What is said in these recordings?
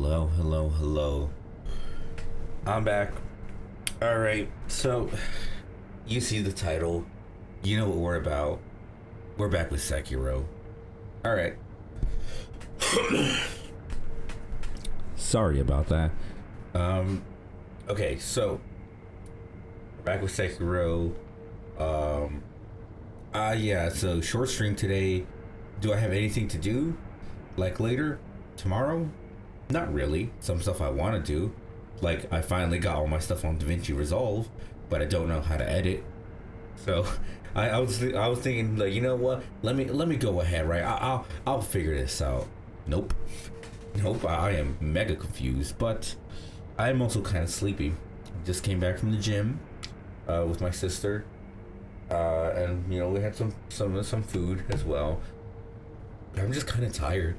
Hello, hello, hello. I'm back. Alright, so you see the title. You know what we're about. We're back with Sekiro. Alright. Sorry about that. Okay, so we're back with Sekiro. Yeah, so short stream today. Do I have anything to do? Like later? Tomorrow? Not really. Some stuff I want to do. Like, I finally got all my stuff on DaVinci Resolve, but I don't know how to edit. So, I was thinking, like, you know what? Let me go ahead, right? I'll figure this out. Nope. Nope. I am mega confused, but I'm also kind of sleepy. Just came back from the gym with my sister, and you know we had some food as well. I'm just kind of tired,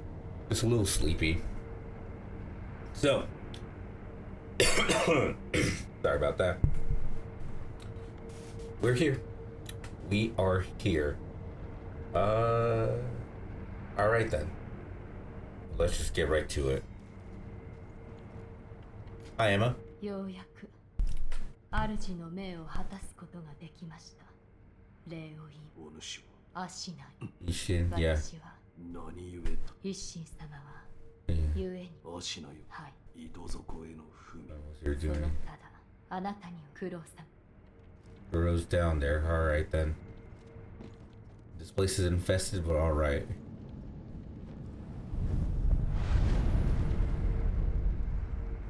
just a little sleepy. So, sorry about that. We're here. We are here. All right then. Let's just get right to it. Hi, Emma. ようやく主の命を果たすことができました。礼を言い、お主あしない。 Ishin, yeah. 私は何故た一心様は Yeah. ゆえに、足なよはい、井戸底への踏み What you're その doing? ただあなたに苦労さ。 Burrow's down there. All right then. This place is infested, but all right.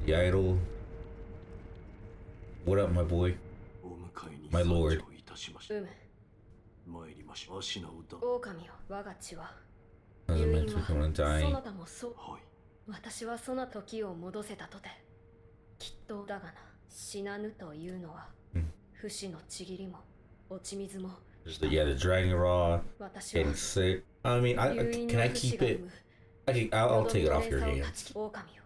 The idol. What up, my boy? お迎えに My lord. 参上いたしました参りまし足な歌狼よ、我が血は I was 誘 meant 引 to は come and そ dying. なたもそう。はい私はその時を戻せたとてきっとだがな、死なぬというのは、不死のちぎりも落ち水も Yeah, the dragon raw, 私は getting sick. I mean, can I keep it? I'll take it off your hands. 狼よ、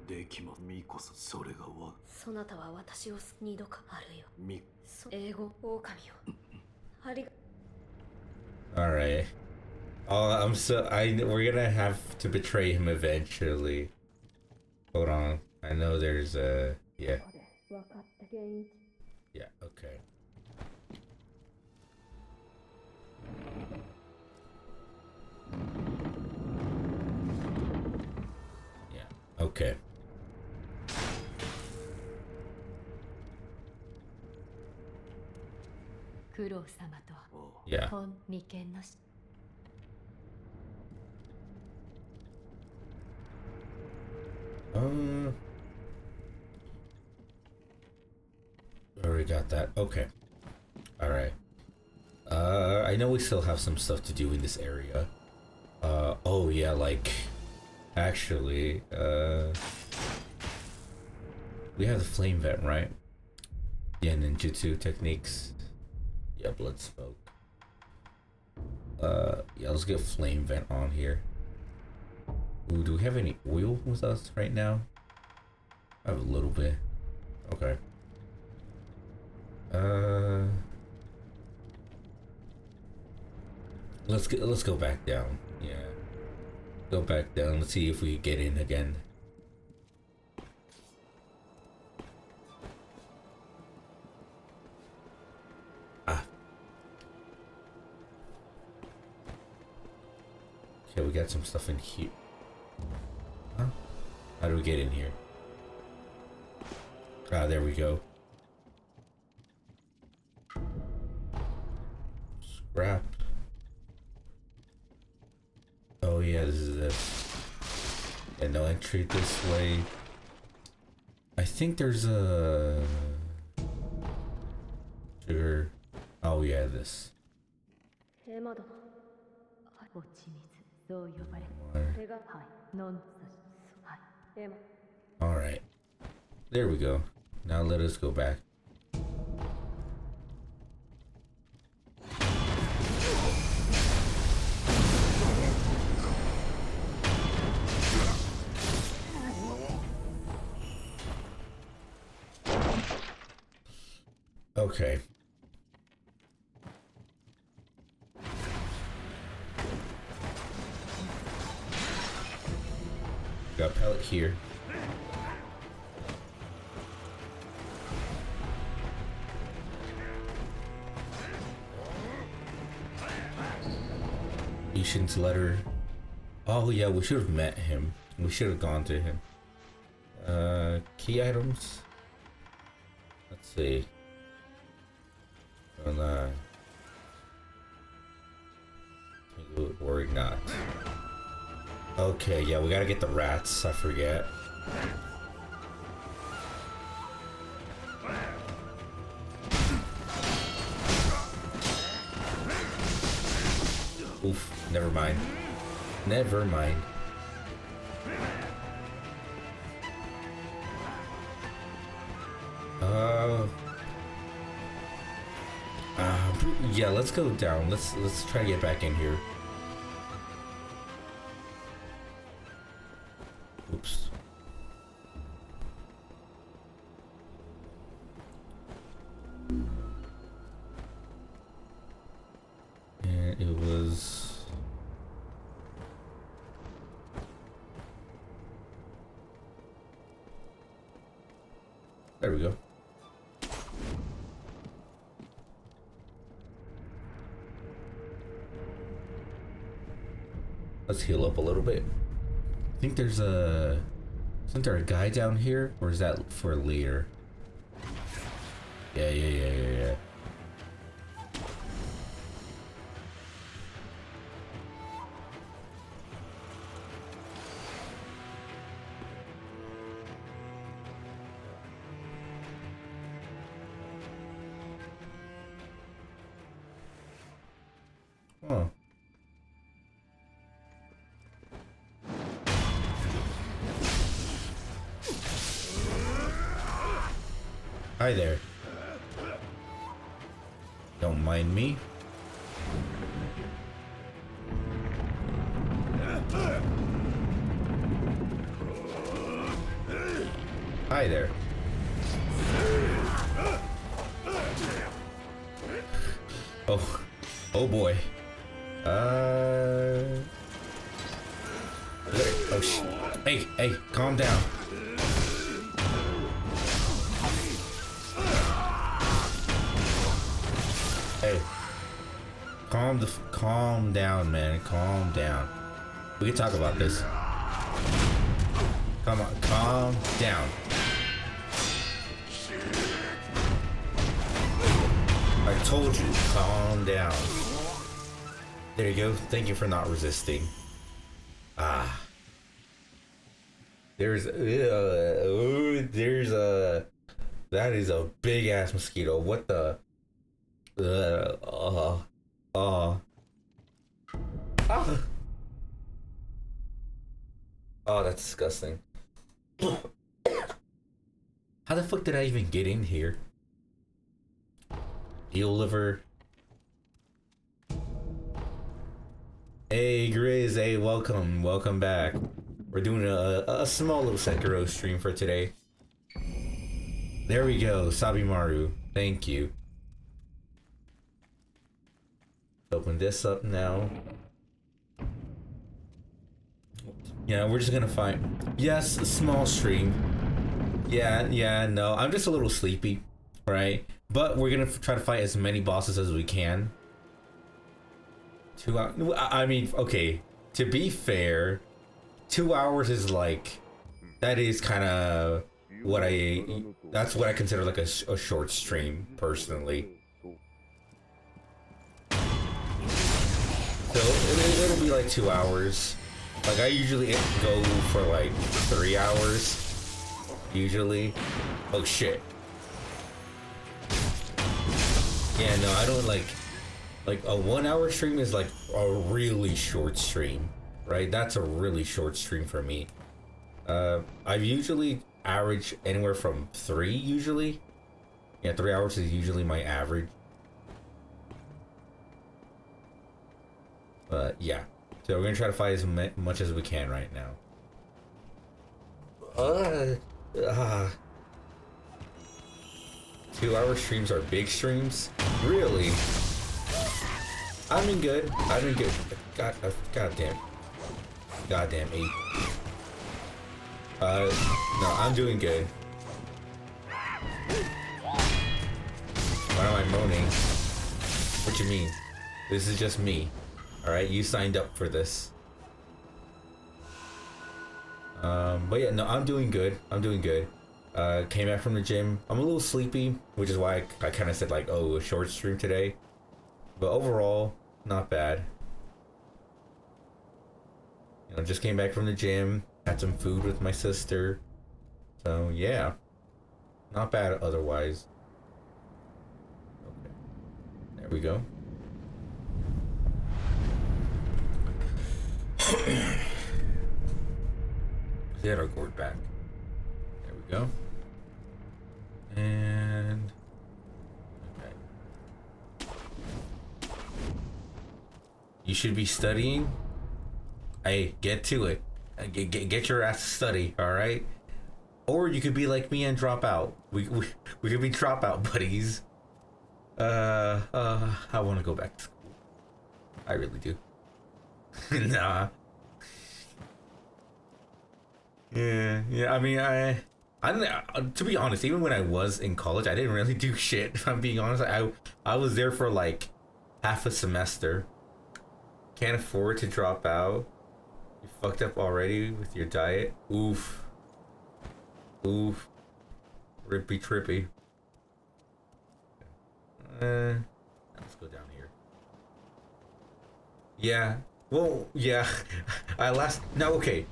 できまみこそそれがわそなたは私を二度かあるよ。み英語、狼よ。ありが All right. We're gonna have to betray him eventually. Hold on. I know there's yeah. 分かった原因。 Yeah, okay. Yeah, okay. 苦労様と Yeah. 本眉間のし Already got that. Okay. All right. I know we still have some stuff to do in this area. Oh yeah, like actually, we have the flame vent, right? Yeah, ninjutsu techniques. Yeah, blood smoke. Yeah, let's get flame vent on here. Ooh, do we have any oil with us right now? I have a little bit. Okay. Let's go back down. Yeah. Go back down. Let's see if we get in again. Ah. Okay, we got some stuff in here. Huh? How do we get in here? Ah, there we go. Scrap. Oh yeah, this is this. And no entry this way. I think there's a sugar. Oh yeah, this. エマ殿、落ち水、そう呼ばれ、 Water. 手が、はい、ノンサシ、はい、エマ。 All right. There we go. Now let us go back. Okay. Got a pellet here. Patience letter. Oh yeah, we should have met him. We should have gone to him. Key items. Let's see. Or not. Okay, yeah, we gotta get the rats. I forget. Oof, never mind. Never mind. Yeah, let's go down. Let's try to get back in here. Oops. And it was... There we go. Let's heal up a little bit. I think there's a... Isn't there a guy down here? Or is that for later? Yeah. Oh. Hi there. Don't mind me. Hi there. Oh boy. Oh sh. Hey, calm down. Hey, calm down, man. Calm down. We can talk about this. Come on, calm down. I told you, calm down. There you go. Thank you for not resisting. Ah. That is a big ass mosquito. What the? Oh, that's disgusting. How the fuck did I even get in here? Eel liver. Hey Grizz, hey, welcome back. We're doing a small little Sekiro stream for today. There we go, Sabimaru. Thank you. Open this up now. Yeah, we're just gonna find... Yes, a small stream. Yeah, no, I'm just a little sleepy, right? But we're gonna try to fight as many bosses as we can. 2 hours... I mean, okay, to be fair, 2 hours is like... That is kind of what that's what I consider like a short stream, personally. So it'll be like 2 hours. Like I usually go for like 3 hours. Usually. Oh shit. Yeah, no, I don't like a 1 hour stream is like a really short stream, right? That's a really short stream for me. I've usually average anywhere from 3 usually. Yeah, 3 hours is usually my average. Yeah. So we're gonna try to fight as much as we can right now. 2 hour streams are big streams? Really? I've been good. God damn 8. No, I'm doing good. Why am I moaning? What you mean? This is just me. Alright, you signed up for this. But yeah, no, I'm doing good. I'm doing good. Came back from the gym. I'm a little sleepy, which is why I kind of said like, oh, a short stream today. But overall, not bad. You know, just came back from the gym, had some food with my sister. So yeah, not bad otherwise. Okay, there we go. Get our gourd back. There we go. And okay. You should be studying. Hey, get to it. Get your ass to study, all right? Or you could be like me and drop out. We could be dropout buddies. I want to go back to school. I really do. Nah. Yeah. I mean, I to be honest, even when I was in college, I didn't really do shit. If I'm being honest, I was there for like half a semester. Can't afford to drop out. You fucked up already with your diet. Oof. Rippy trippy. Let's go down here. Yeah. Well, yeah. Okay.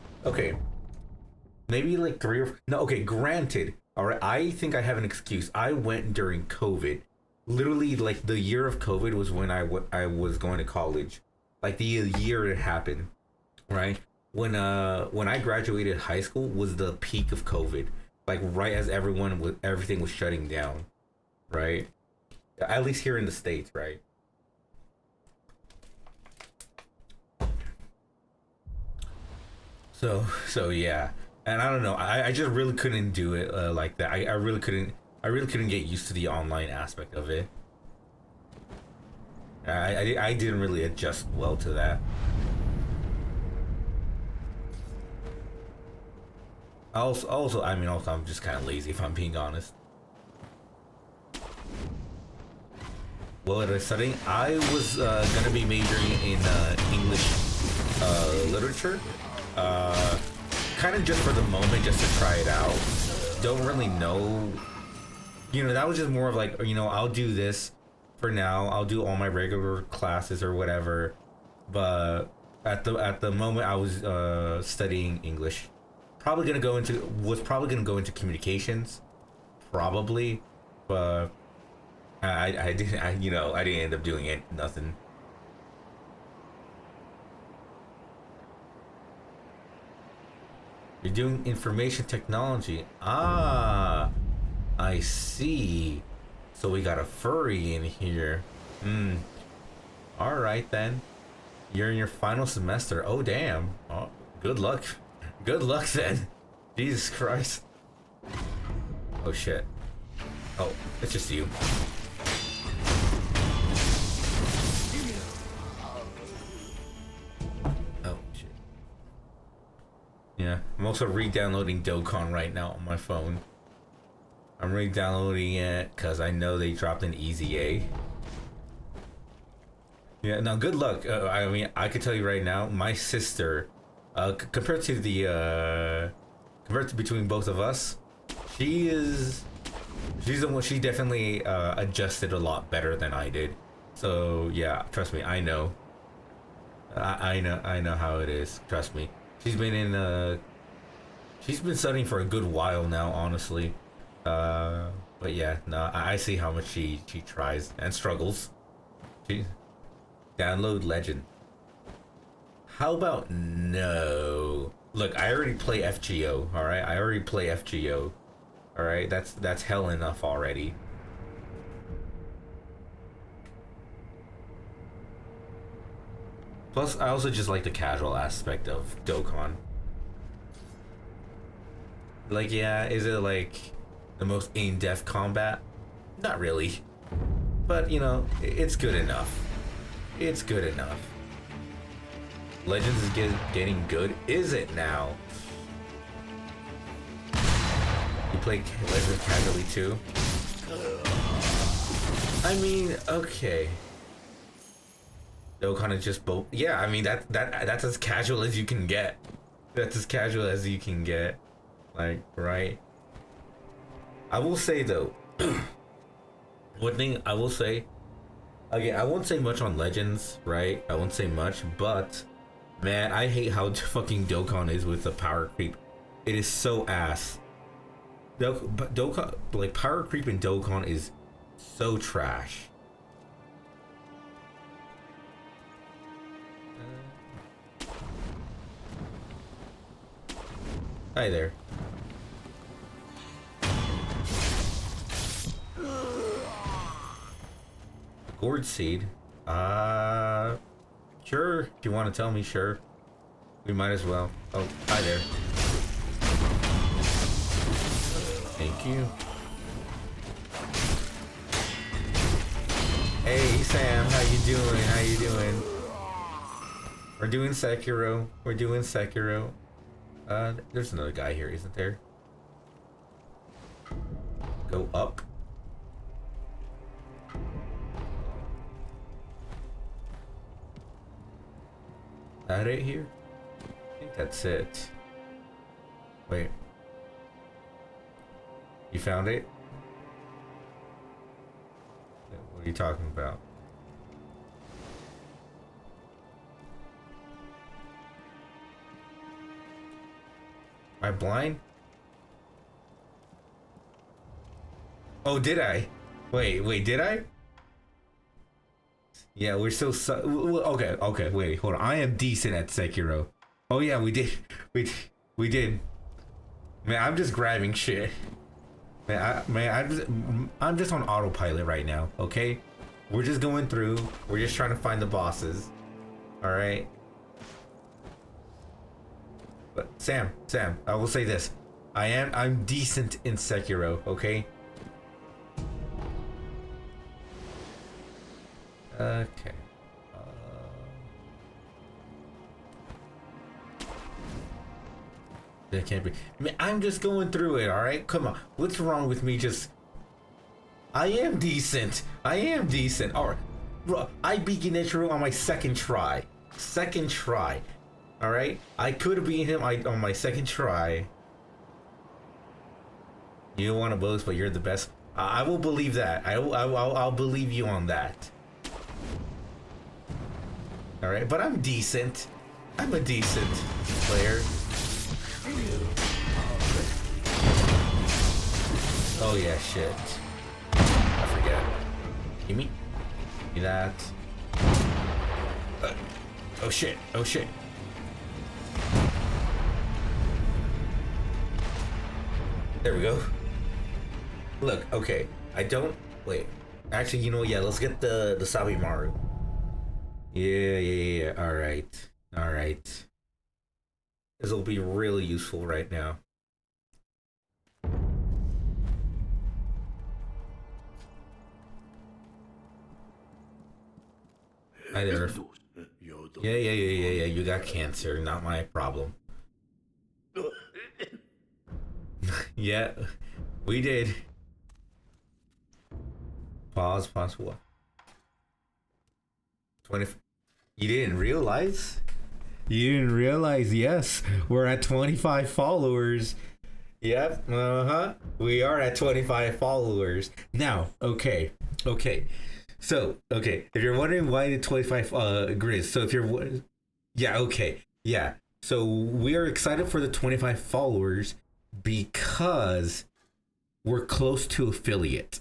Maybe like okay, granted. Alright, I think I have an excuse. I went during COVID. Literally, like, the year of COVID was when I was going to college. Like, the year it happened. Right? When I graduated high school was the peak of COVID. Like, right as everything was shutting down. Right? At least here in the States, right? So yeah. And I don't know. I just really couldn't do it like that. I really couldn't get used to the online aspect of it. I didn't really adjust well to that. Also, I'm just kind of lazy if I'm being honest. Well, at studying, I was gonna be majoring in English literature. Kind of just for the moment, just to try it out. Don't really know. You know, that was just more of like, you know, I'll do this for now. I'll do all my regular classes or whatever. But at the moment, I was studying English. Was probably gonna go into communications, probably, but I didn't end up doing it. Nothing. You're doing information technology. Ah, I see. So we got a furry in here. All right then. You're in your final semester. Oh damn. Oh, good luck. Good luck then. Jesus Christ. Oh shit. Oh, it's just you. Oh shit. Yeah, I'm also re-downloading Dokkan right now on my phone. I'm re-downloading it because I know they dropped an easy A. Yeah, now good luck. I mean, I could tell you right now, my sister, compared to between both of us, she's the one. She definitely adjusted a lot better than I did. So yeah, trust me, I know. I know how it is. Trust me. She's been studying for a good while now, honestly. But yeah, no, I see how much she tries and struggles. She download Legend. How about no? Look, I already play FGO. All right, I already play FGO. All right, that's hell enough already. Plus, I also just like the casual aspect of Dokkan. Like, yeah, is it like the most in-depth combat? Not really. But, you know, it's good enough. It's good enough. Legends is getting good, is it now? play Legends casually too. I mean, okay. They'll kind of just both. Yeah, I mean that's as casual as you can get. That's as casual as you can get. Like, right? I will say though, one thing I will say. Again, I won't say much on Legends, right? I won't say much, but man, I hate how fucking Dokkan is with the power creep. It is so ass. Dokkan, like power creep in Dokkan is so trash. Hi there. Gourd seed. Sure. If you want to tell me, sure. We might as well. Oh, hi there. Thank you. Hey Sam, how you doing? How you doing? We're doing Sekiro. We're doing Sekiro. There's another guy here, isn't there? Go up. That it here? I think that's it. Wait. You found it? What are you talking about? Am I blind? Oh, did I? Wait, did I? Yeah, we're so okay, wait, hold on. I am decent at Sekiro. Oh yeah, we did. We did. Man, I'm just grabbing shit. I'm just on autopilot right now, okay? We're just going through. We're just trying to find the bosses. All right? But Sam, I will say this. I'm decent in Sekiro, okay? Okay. That can't be. Man, I'm just going through it, all right? Come on. What's wrong with me? I am decent. All right, bro. I beat Genichiro on my second try. All right. I could have beaten him on my second try. You don't want to boast, but you're the best. I will believe that. I'll believe you on that. All right, but I'm decent. I'm a decent player. Oh yeah, shit. I forget. Give me that. Oh shit. There we go. Look, okay. I don't wait. Actually, you know, yeah, let's get the Sabimaru. Yeah. All right. This will be really useful right now. Hi there. Yeah. You got cancer, not my problem. Yeah, we did. Pause what? 20. You didn't realize? Yes. We're at 25 followers. Yep. We are at 25 followers. Now, okay. So, if you're wondering why the 25 Grizz, so if you're So we are excited for the 25 followers because we're close to affiliate.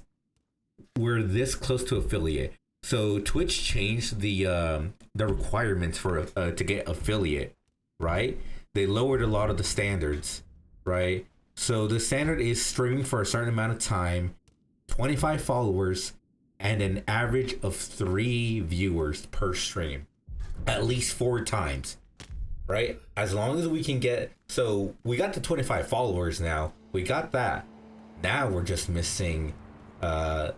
We're this close to affiliate. So Twitch changed the requirements for to get affiliate, right? They lowered a lot of the standards, right? So the standard is streaming for a certain amount of time, 25 followers, and an average of 3 viewers per stream, at least 4 times, right? As long as we can get, so we got the 25 followers now. We got that. Now we're just missing a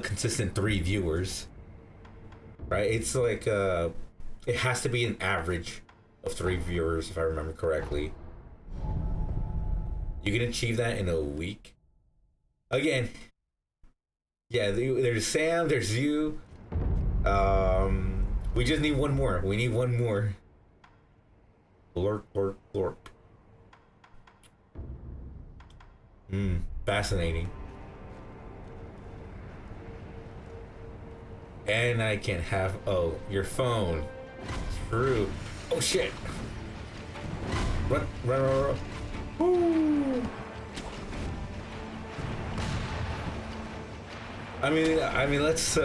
consistent 3 viewers. Right, it's like it has to be an average of 3 viewers, if I remember correctly. You can achieve that in a week. Again. Yeah, there's Sam, there's you. We just need one more. We need one more. Blurp, blurp, blurp. Fascinating. And I can have, oh, your phone. True. Oh shit. Run, run, run, run. Woo. I mean, let's,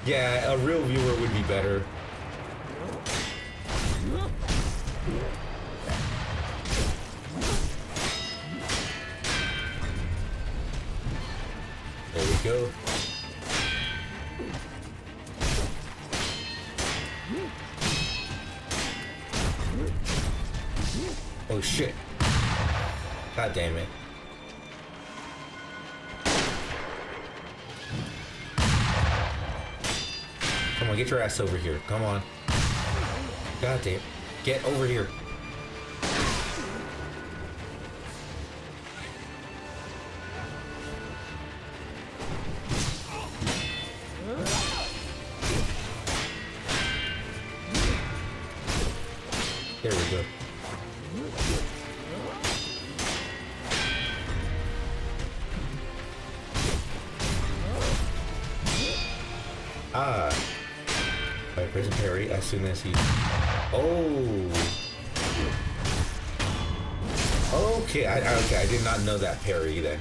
yeah, a real viewer would be better. There we go. Oh shit. God damn it. Come on, get your ass over here. Come on. God damn. Get over here. There we go. Ah. By press parry as soon as he... Oh. Okay, okay, I did not know that parry then.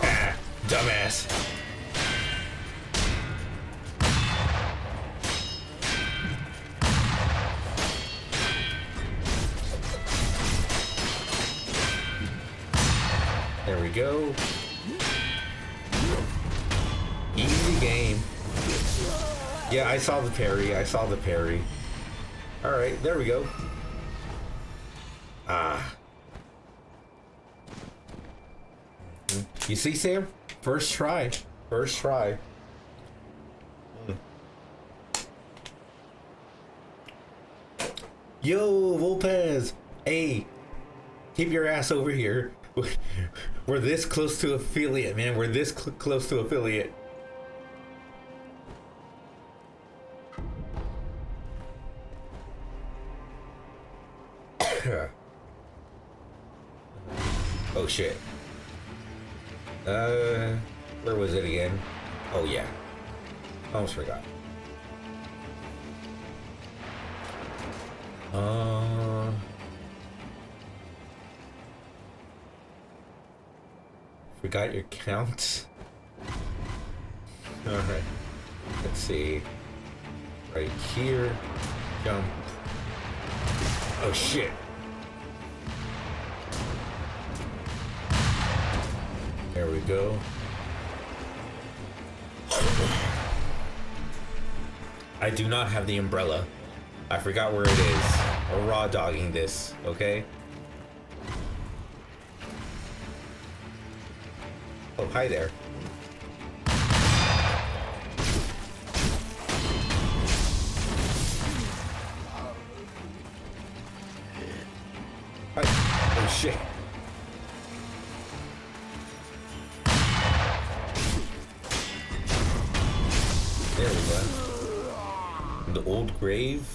Ah, dumbass. There we go. Easy game. Yeah, I saw the parry. I saw the parry. Alright, there we go. Ah. You see, Sam? First try. First try. Yo, Volpez! Hey, keep your ass over here. We're this close to affiliate, man. We're this close to affiliate. Oh shit. Where was it again? Oh yeah. Almost forgot. Forgot your count. All right. Let's see. Right here. Jump. Oh shit. There we go. I do not have the umbrella. I forgot where it is. We're raw dogging this, okay? Oh, hi there. Hi. Oh shit. There we go. The old grave.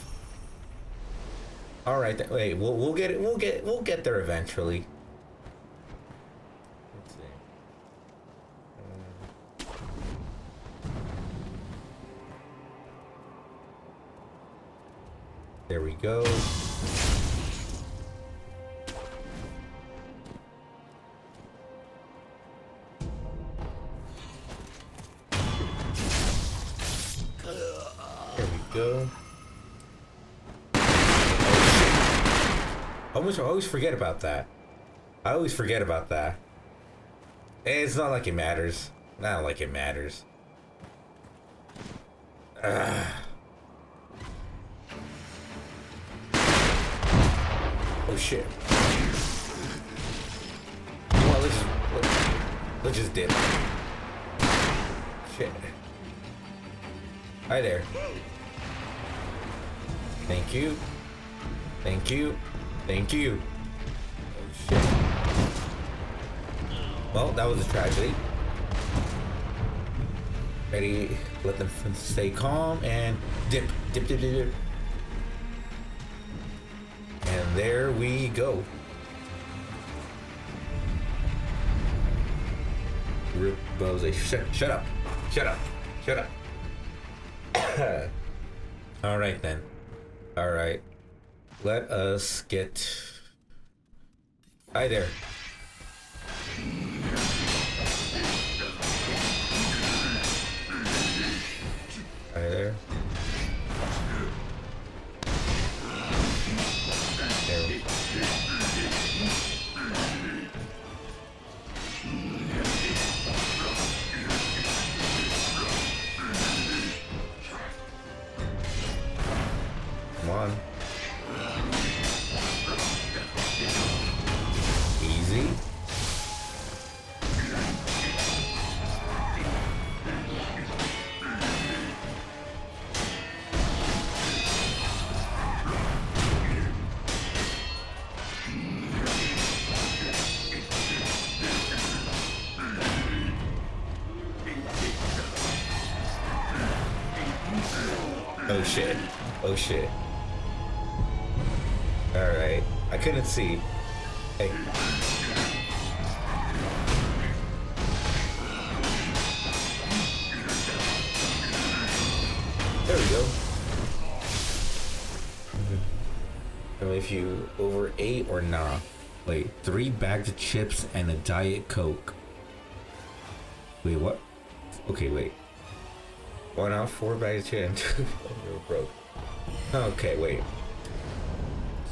All right. Wait. We'll get it. We'll get there eventually. Let's see. There we go. There we go. I always forget about that. I always forget about that. It's not like it matters. Not like it matters. Ugh. Oh shit. Well, let's just dip. Shit. Hi there. Thank you. Thank you. Thank you. Oh shit. Well, that was a tragedy. Ready, let them stay calm and dip, dip, dip, dip, dip. And there we go. Rose, shut up. Shut up. Shut up. Alright then. Alright. Let us get... Hi there. Hi there. There we go. Come on. Easy. Oh shit. Oh shit. Alright. I couldn't see. Hey. There we go. So if you overate or nah. Wait, 3 bags of chips and a Diet Coke. Wait, what? Okay, wait. 1 out, 4 bags of chips and 2. You're broke. Okay, wait.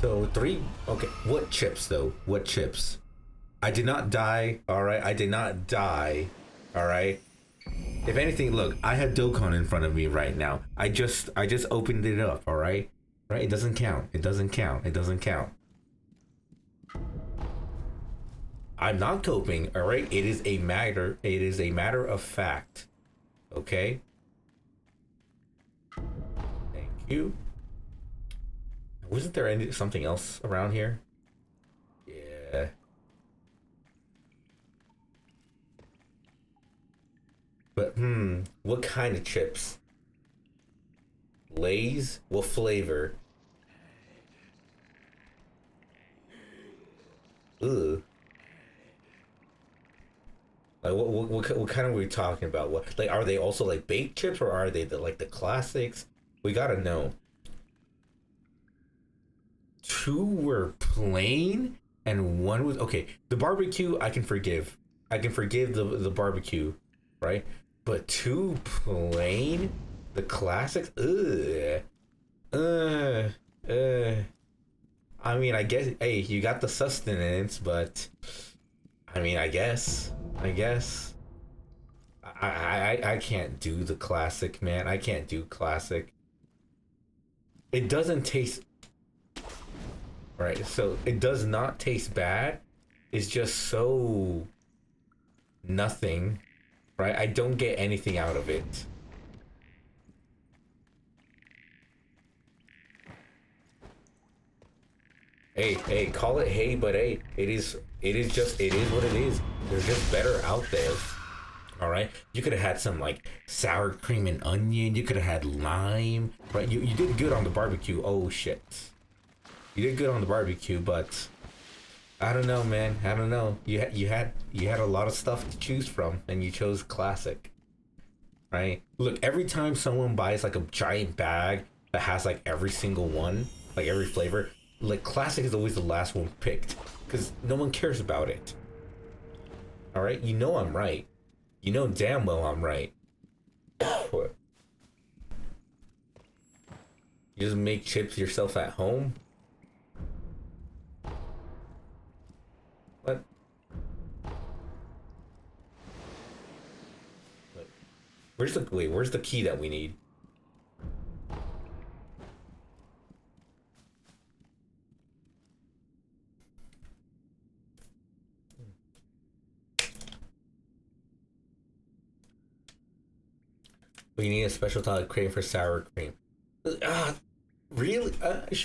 So 3. Okay, what chips though? What chips? I did not die. All right, I did not die. All right. If anything, look, I have Dokkan in front of me right now. I just opened it up. All right. Right. It doesn't count. It doesn't count. It doesn't count. I'm not coping. All right. It is a matter. It is a matter of fact. Okay. Thank you. Wasn't there something else around here? Yeah. But, what kind of chips? Lay's? What flavor? Ugh. Like, what kind of are we talking about? What, like, are they also, like, baked chips, or are they, like, the classics? We gotta know. 2 were plain, and 1 was... Okay, the barbecue, I can forgive. I can forgive the barbecue, right? But 2 plain, the classics, I mean, I guess, hey, you got the sustenance, but I mean, I guess, I can't do the classic, man. I can't do classic. It doesn't taste right. So it does not taste bad. It's just so nothing. Right? I don't get anything out of it. Hey, call it hey, but hey, it is what it is. There's just better out there. All right? You could have had some like sour cream and onion. You could have had lime. Right? You did good on the barbecue. Oh shit. You did good on the barbecue, but I don't know, man. I don't know. You had a lot of stuff to choose from, and you chose classic. Right? Look, every time someone buys like a giant bag that has like every single one, like every flavor, like classic is always the last one picked because no one cares about it. All right? You know I'm right. You know damn well I'm right. You just make chips yourself at home? What? Where's the key that we need? We need a special type of cream for sour cream. Ah, Really?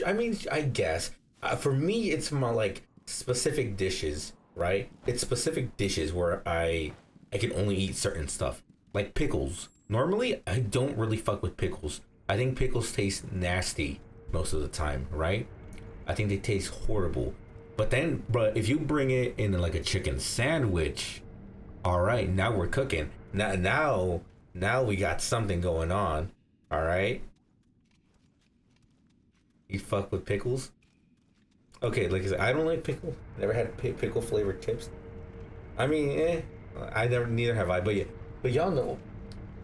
I mean, I guess. For me, it's more like specific dishes, right? It's specific dishes where I can only eat certain stuff, like pickles. Normally, I don't really fuck with pickles. I think pickles taste nasty most of the time, right? I think they taste horrible. But if you bring it in like a chicken sandwich, all right, now we're cooking. Now we got something going on. All right. You fuck with pickles? Okay, like I said, I don't like pickle. Never had pickle flavored chips. I mean, I never, neither have I. But yeah, but y'all know.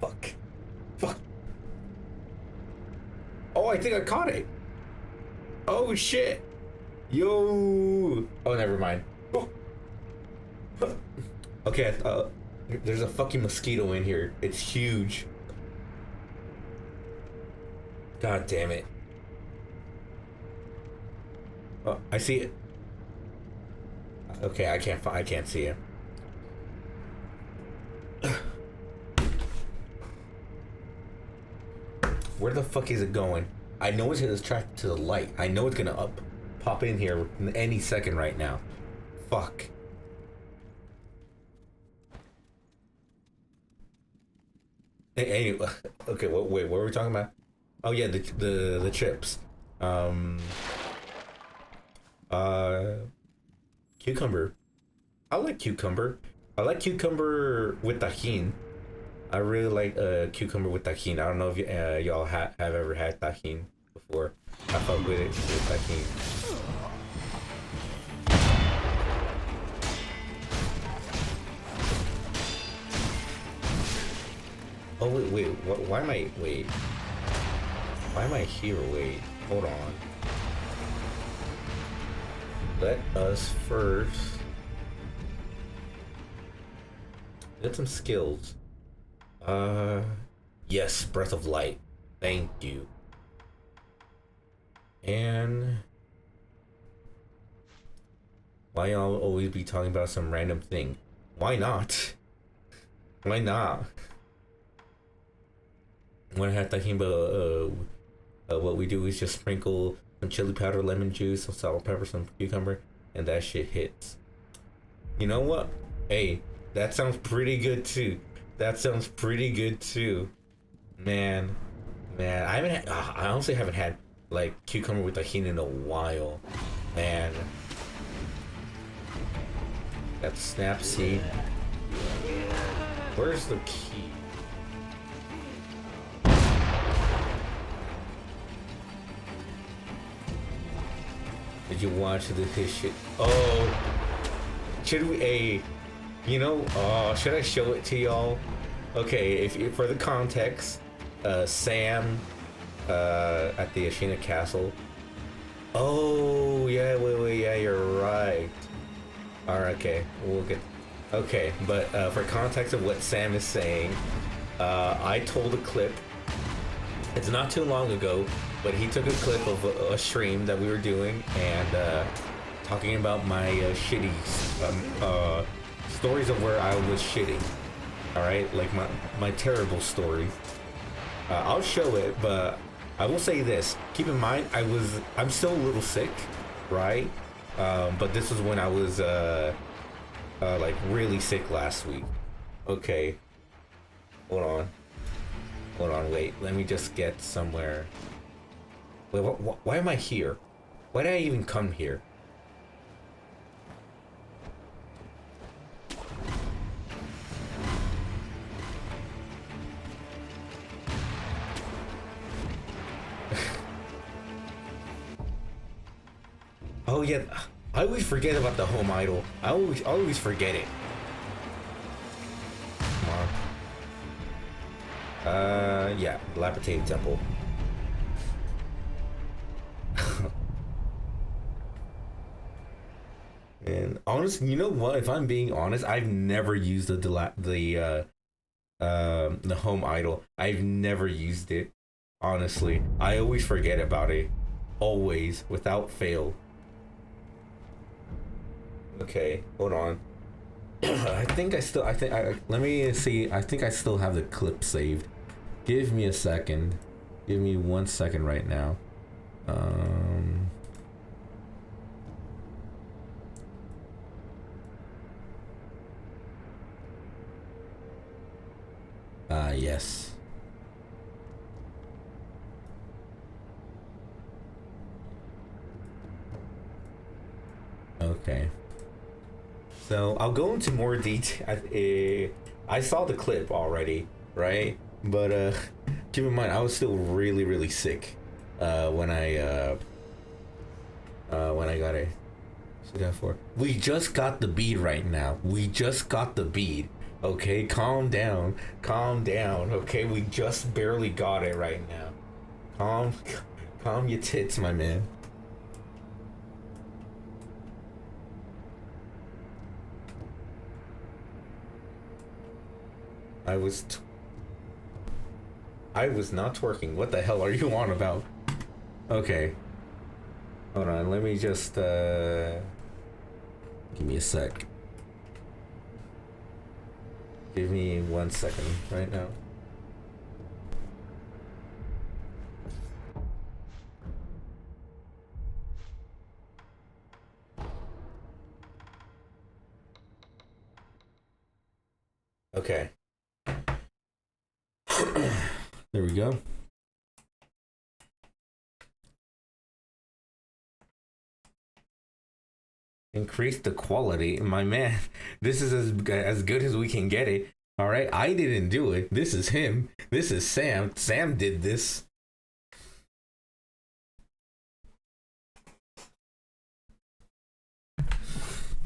Fuck. Fuck. Oh, I think I caught it. Oh shit. Yo. Oh, never mind. Oh. Okay, there's a fucking mosquito in here. It's huge. God damn it. Oh, I see it. Okay, I can't see it. Where the fuck is it going? I know it's attracted to the light. I know it's gonna pop in here any second right now. Fuck. Anyway, okay. Wait, what were we talking about? Oh yeah, the chips. Cucumber. I like cucumber. I like cucumber with tajin. I really like cucumber with tajin. I don't know if y'all have ever had tajin before. I fuck with it with tajin. Oh wait, why am I Why am I here? Wait, hold on. Let us first get some skills. Yes, Breath of Light. Thank you. And why y'all always be talking about some random thing? Why not? Why not? When I had talking about what we do is just sprinkle some chili powder, lemon juice, some salt, pepper, some cucumber, and that shit hits. You know what? Hey, that sounds pretty good too. That sounds pretty good too. Man, I honestly haven't had like cucumber with tahini in a while. Man. That snap seed. Where's the key? Did you watch this shit? Oh, should we should I show it to y'all? Okay, if for the context, Sam at the Ashina Castle. Oh yeah, wait, yeah, you're right. Alright, okay, we'll get. Okay, but for context of what Sam is saying, I told a clip. It's not too long ago, but he took a clip of a stream that we were doing and talking about my shitty stories of where I was shitting. All right, like my terrible stories. I'll show it, but I will say this: keep in mind, I'm still a little sick, right? But this was when I was like really sick last week. Okay, hold on, wait. Let me just get somewhere. Wait, why am I here? Why did I even come here? Oh yeah, I always forget about the home idol. I always forget it. Come on. Yeah, dilapidated temple. And honestly, you know what? If I'm being honest, I've never used the home idol. I've never used it. Honestly, I always forget about it. Always, without fail. Okay, hold on. Let me see. I think I still have the clip saved. Give me a second. Give me 1 second right now. Um. Yes. Okay. So I'll go into more detail. I saw the clip already, right? But keep in mind, I was still really, really sick when I got it. We just got the bead right now. We just got the bead. Okay, calm down. Calm down. Okay, we just barely got it right now. Calm your tits, my man. I was not twerking. What the hell are you on about? Okay. Hold on, let me just give me a sec. Give me 1 second right now. Okay. There we go. Increase the quality, my man. This is as good as we can get it. All right, I didn't do it. This is him. This is Sam. Sam did this.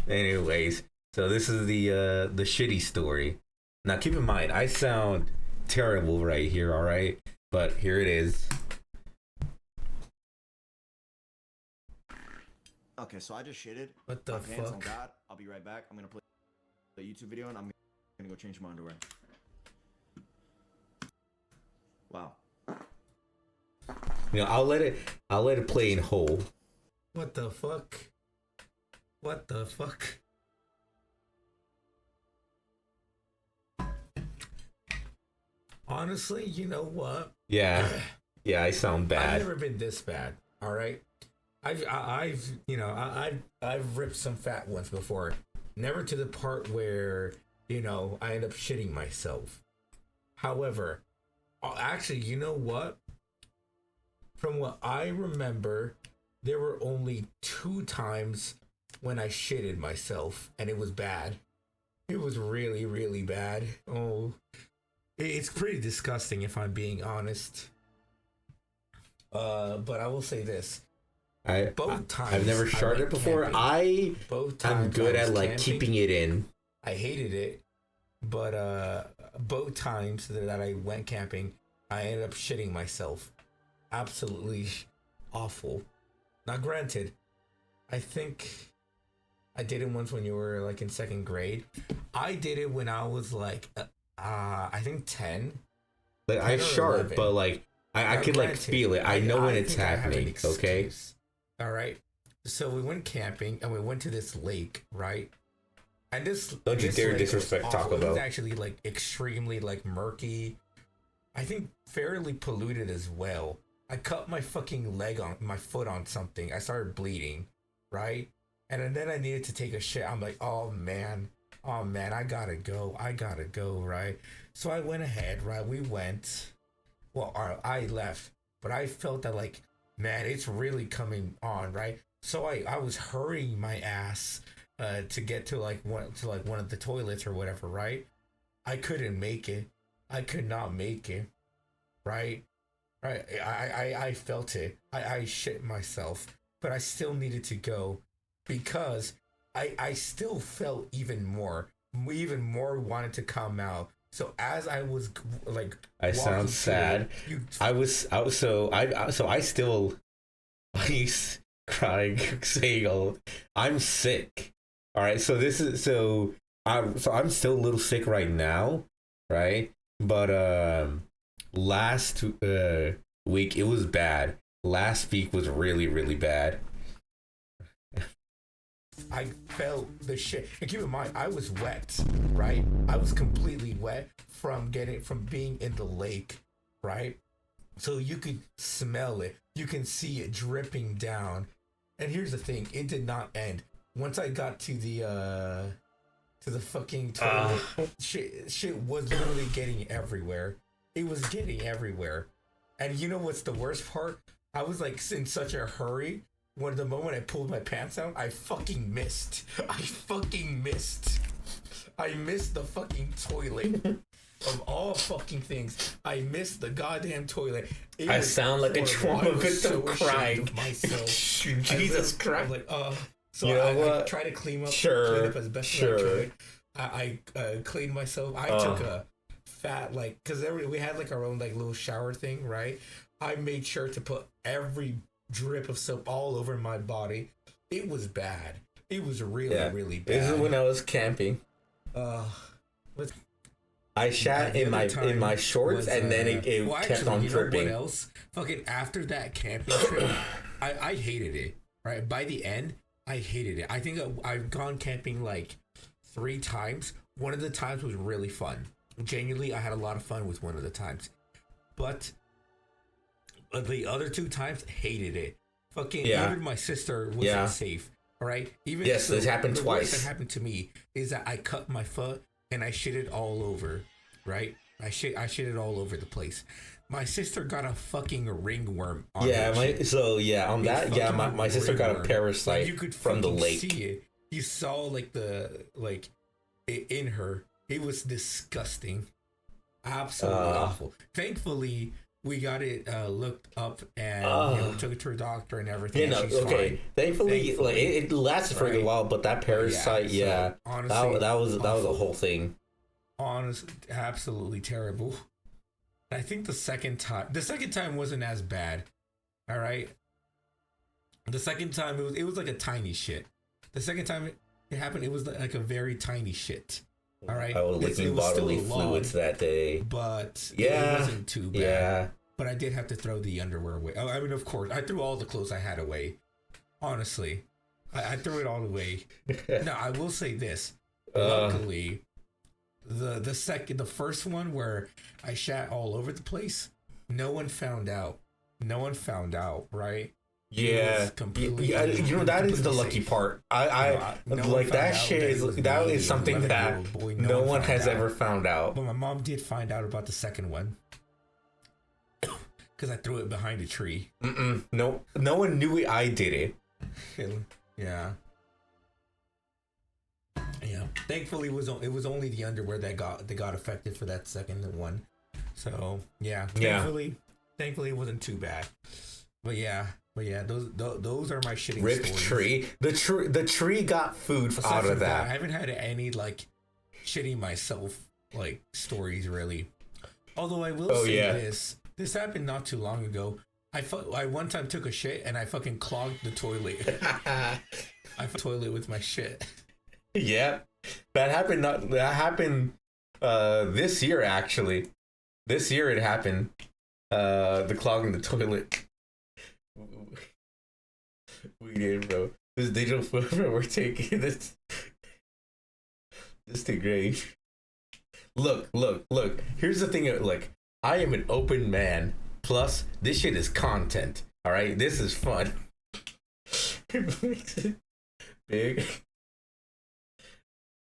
Anyways, so this is the shitty story. Now keep in mind, I sound terrible right here. All right, but here it is. Okay, so I just shitted. What the my pants on fuck? God. I'll be right back. I'm gonna play the YouTube video and I'm gonna go change my underwear. Wow. You know, I'll let it play in whole. What the fuck? What the fuck? Honestly, you know what? Yeah, yeah, I sound bad. I've never been this bad. All right, I've ripped some fat ones before. Never to the part where I end up shitting myself. However, actually, you know what? From what I remember, there were only 2 times when I shitted myself, and it was bad. It was really, really bad. Oh, it's pretty disgusting if I'm being honest. But I will say this. Both times I've never sharted before. Camping. I'm good at like camping. keeping it in. I hated it, but both times that I went camping, I ended up shitting myself. Absolutely awful. Now, granted, I think I did it once when you were like in 2nd grade. I did it when I was like, I think 10. Like 10 I or shart, 11. but like I could like Granted, feel it. I know when it's think I have an happening. Okay. excuse. All right. So we went camping and we went to this lake, right? And Don't you this dare lake was disrespect awful. Taco It was Bell. actually like extremely like murky. I think fairly polluted as well. I cut my fucking my foot on something. I started bleeding, right? And then I needed to take a shit. I'm like, oh man, I gotta go, right? So I went ahead, right? We went. Well, I left, but I felt that like, man, it's really coming on, right? So I was hurrying my ass to get to one of the toilets or whatever, right? I couldn't make it. I could not make it, right? Right. I felt it. I shit myself, but I still needed to go because I still felt even more wanted to come out. So as I was like, I sound sad. I still he's crying saying, "Oh, I'm sick." All right, so I'm still a little sick right now, right? But last week it was bad. Last week was really, really bad. I felt the shit. And keep in mind, I was wet, right? I was completely wet from being in the lake, right? So you could smell it. You can see it dripping down. And here's the thing, it did not end. Once I got to the fucking toilet, shit was literally getting everywhere. It was getting everywhere. And you know what's the worst part? I was like in such a hurry. When the moment I pulled my pants out, I fucking missed. I missed the fucking toilet. Of all fucking things, I missed the goddamn toilet. I sound like a trauma victim crying. Myself. Jesus Christ. I'm like, so you know I try to clean up as best as I could. I cleaned myself. I took a fat, like, because we had like our own like little shower thing, right? I made sure to put every drip of soap all over my body. It was bad. It was really bad. This is when I was camping. I shat in my shorts, and then it kept on dripping. What else? Fucking after that camping trip, I hated it. Right by the end, I hated it. I think I've gone camping like 3 times. One of the times was really fun. Genuinely, I had a lot of fun with one of the times, but the other 2 times, hated it. Fucking even my sister wasn't safe. All right. Even yes, this happened twice. Worst that happened to me is that I cut my foot and I shit it all over. Right. I shit it all over the place. My sister got a fucking ringworm. On my sister got a parasite like you could from the lake. See it. You saw like in her. It was disgusting. Absolutely awful. Thankfully, we got it looked up and took it to a doctor and everything. She's fine. Thankfully, like it lasted for a while, but that parasite, honestly, that was a whole thing. Honestly, absolutely terrible. I think the second time wasn't as bad. All right. The second time it was like a tiny shit. The second time it happened, it was like a very tiny shit. All right. I was licking bodily fluids that day, but it wasn't too bad. Yeah. But I did have to throw the underwear away. I mean, of course, I threw all the clothes I had away. Honestly, I threw it all away. Now I will say this. Luckily, the first one where I shat all over the place, no one found out. Right? Yeah, that is the lucky part. I like that shit. That is something that no one has ever found out. But my mom did find out about the second one because I threw it behind a tree. No one knew it. I did it. Yeah. Thankfully, it was only the underwear that got affected for that second one. So thankfully it wasn't too bad. But yeah, those are my shitting ripped stories. Tree. The tree got food out of that. I haven't had any like shitting myself like stories really. Although I will say this happened not too long ago. I one time took a shit and I fucking clogged the toilet. I toilet with my shit. Yeah, that happened this year actually. This year it happened. The clogging the toilet. We did, bro. This digital footprint we're taking this to grave. Look. Here's the thing. Like, I am an open man. Plus, this shit is content. All right, this is fun. Big.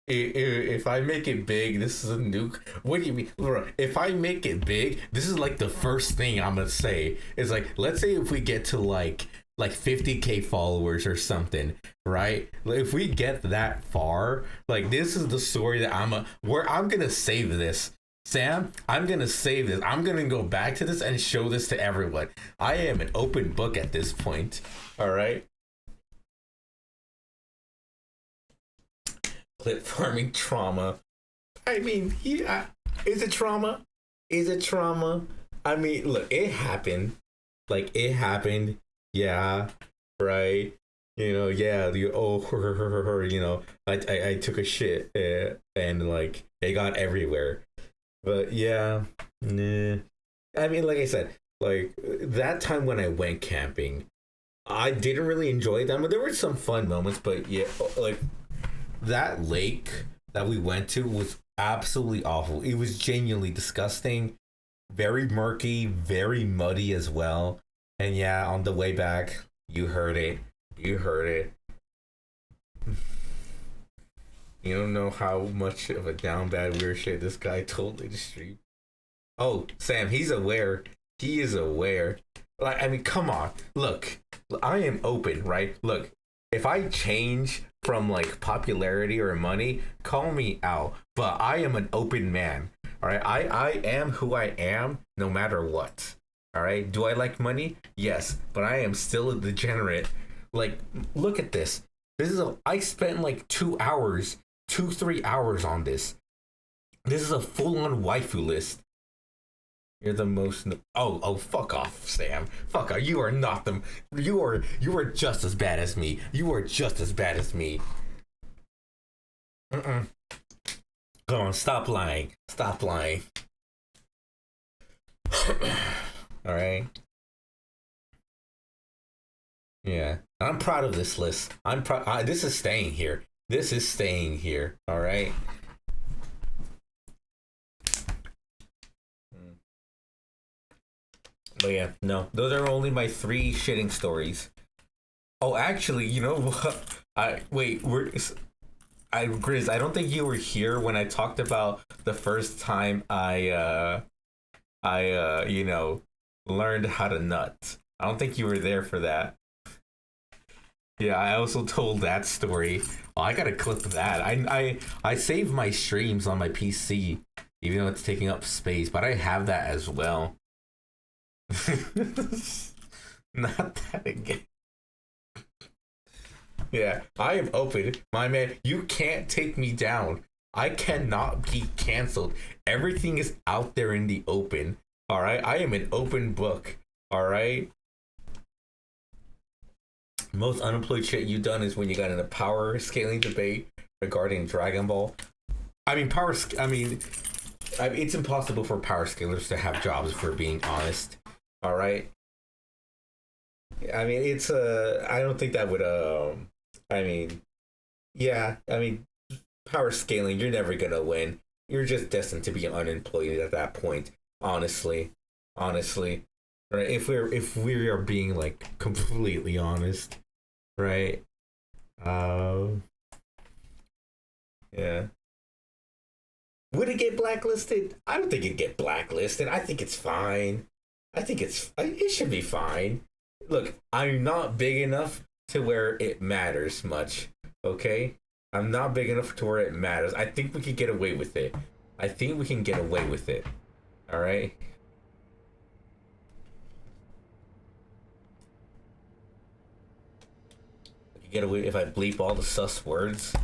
If I make it big, this is a nuke. What do you mean? If I make it big, this is like the first thing I'm gonna say. Is like, let's say if we get to like 50K followers or something, right? If we get that far, like this is the story that I'm gonna save this. Sam, I'm gonna save this. I'm gonna go back to this and show this to everyone. I am an open book at this point. All right. Clip farming trauma. I mean, is it trauma? I mean, look, it happened. Like, it happened. Yeah, right. You know, I took a shit and like it got everywhere. But yeah, nah. I mean, like I said, like that time when I went camping, I didn't really enjoy them, but there were some fun moments. But yeah, like that lake that we went to was absolutely awful. It was genuinely disgusting. very murky, very muddy as well. And yeah, on the way back, you heard it. You heard it. You don't know how much of a down bad weird shit this guy told in the street. Oh, Sam, he's aware. He is aware. Like, I mean, come on. Look, I am open, right? Look, if I change from like popularity or money, call me out. But I am an open man. All right. I am who I am no matter what. All right. Do I like money? Yes. But I am still a degenerate. Like, look at this. I spent like 3 hours on this. This is a full-on waifu list. You're the most. Oh, fuck off, Sam. Fuck off. You are not the. You are just as bad as me. You are just as bad as me. Come on, stop lying. Stop lying. All right. Yeah, I'm proud of this list. I'm proud. This is staying here. This is staying here. All right. But yeah, no, those are only my 3 shitting stories. Oh, actually, you know what? Grizz, I don't think you were here when I talked about the first time I learned how to nut. I don't think you were there for that. Yeah, I also told that story. Oh, I gotta clip that. I save my streams on my PC, even though it's taking up space, but I have that as well. Not that again. Yeah, I am open. My man, you can't take me down. I cannot be canceled. Everything is out there in the open. All right? I am an open book. All right? Most unemployed shit you've done is when you got in a power scaling debate regarding Dragon Ball. I mean, it's impossible for power scalers to have jobs, if we're being honest. All right. I mean, I don't think that would, power scaling, you're never gonna win. You're just destined to be unemployed at that point. Honestly. Right? If we are being like completely honest, right? Yeah. Would it get blacklisted? I don't think it'd get blacklisted. I think it's fine. It should be fine. Look, I'm not big enough to where it matters much. Okay? I'm not big enough to where it matters. I think we can get away with it. All right? Get away if I bleep all the sus words.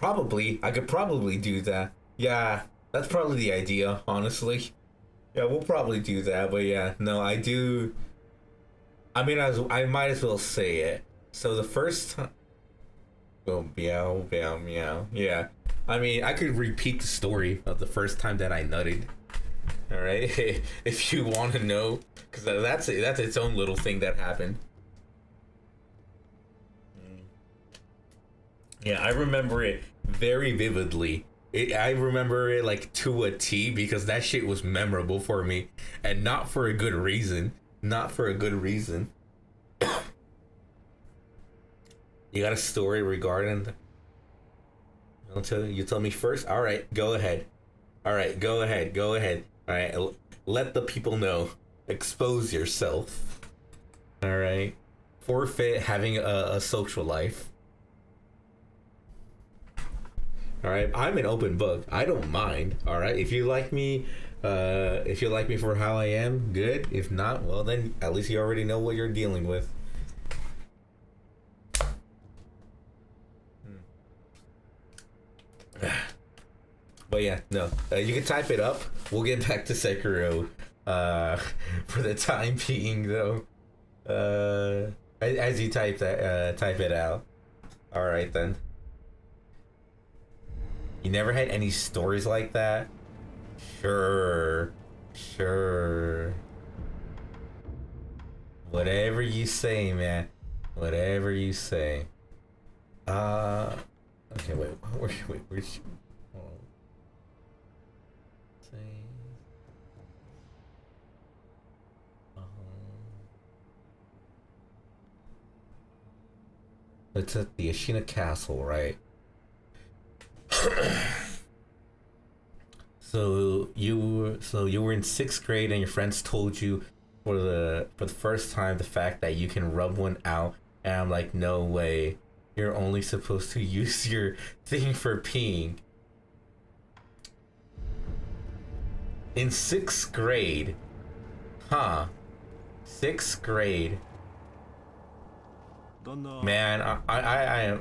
I could probably do that. Yeah, that's probably the idea, honestly. Yeah, we'll probably do that, but yeah, no, I do. I mean, I might as well say it. So the first time. Oh, meow, meow, meow. Yeah. I mean, I could repeat the story of the first time that I nutted. All right, if you want to know, because that's its own little thing that happened. Yeah, I remember it very vividly. I remember it like to a T because that shit was memorable for me, and not for a good reason. You got a story regarding? You tell me first. All right, go ahead. All right, go ahead. All right, let the people know. Expose yourself. All right, forfeit having a social life. All right, I'm an open book. I don't mind. All right, if you like me for how I am, good. If not, well then at least you already know what you're dealing with. But yeah, no. You can type it up. We'll get back to Sekiro for the time being, though. As you type it out. All right then. You never had any stories like that? Sure. Whatever you say, man. Whatever you say. Okay, wait. Where's she? Hold on. It's at the Ashina Castle, right? So you were in 6th grade, and your friends told you for the first time the fact that you can rub one out, and I'm like, no way. You're only supposed to use your thing for peeing. In 6th grade, huh? 6th grade. Man, I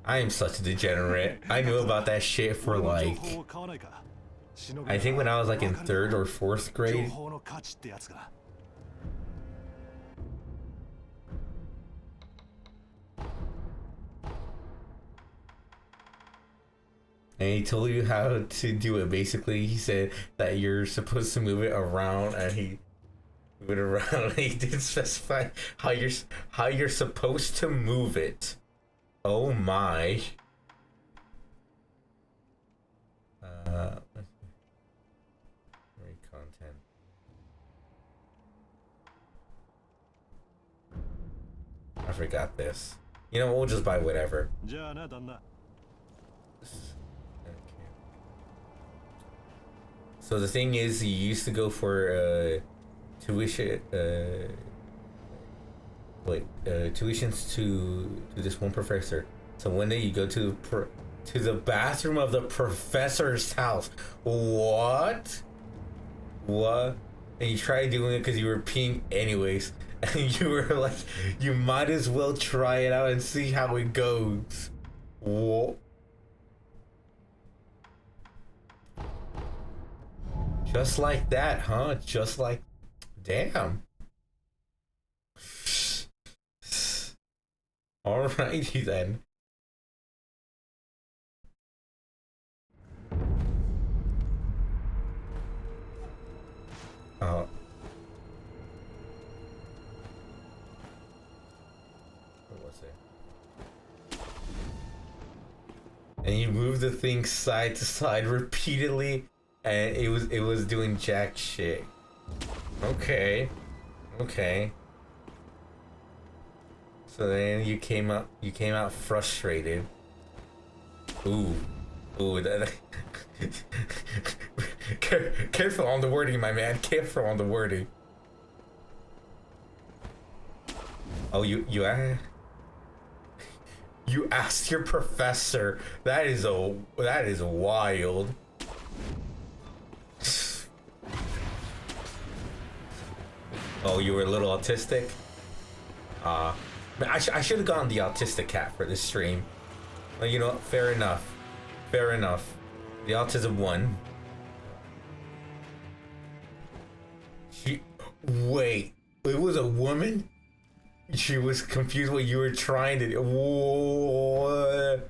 am such a degenerate. I knew about that shit for like, I think when I was like in 3rd or 4th grade. And he told you how to do it. Basically, he said that you're supposed to move it around, and he moved it around. He didn't specify how you're supposed to move it. Oh my. Read content. I forgot this. You know, we'll just buy whatever. So the thing is, you used to go for tuition, tuitions to this one professor. So one day you go to the bathroom of the professor's house. What? What? And you try doing it because you were peeing anyways, and you were like, you might as well try it out and see how it goes. What? Just like that, huh? Just like, damn. Alrighty then. What was it? And you move the thing side to side repeatedly, and it was doing jack shit. Okay. So then you came out frustrated. Ooh, that careful on the wording, my man. Careful on the wording. Oh, you asked your professor. That is wild. Oh, you were a little autistic? Man, I should have gone the autistic cat for this stream. Well, you know, fair enough. The autism won. Wait, it was a woman? She was confused what you were trying to do. What?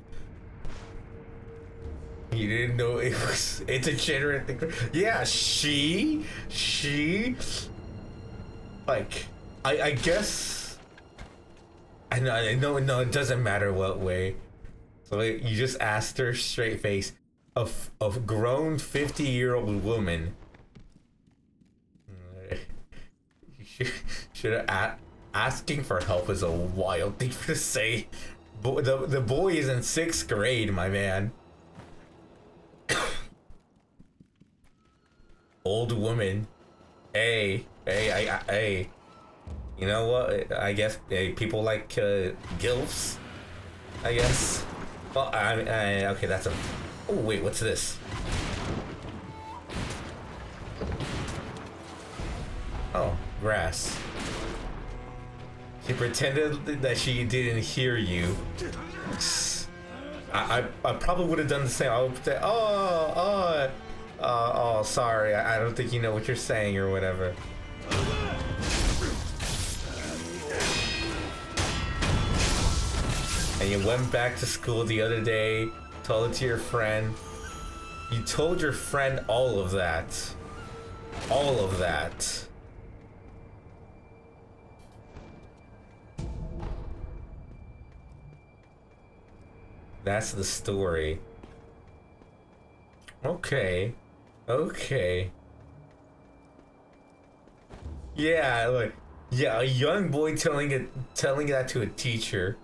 You didn't know it's a degenerate thing. Yeah, she like, I guess I know it doesn't matter what way. So you just asked her straight face, a grown 50-year-old woman. Should have asking for help is a wild thing to say. The boy is in 6th grade, my man. Old woman. Hey. You know what? I guess people like gilfs. I guess. Well, okay, that's a. Oh wait, what's this? Oh, grass. She pretended that she didn't hear you. I probably would have done the same. I would say, oh, sorry. I don't think you know what you're saying or whatever. And you went back to school the other day, told it to your friend. You told your friend all of that. All of that. That's the story. Okay. Yeah, like, yeah, a young boy telling that to a teacher.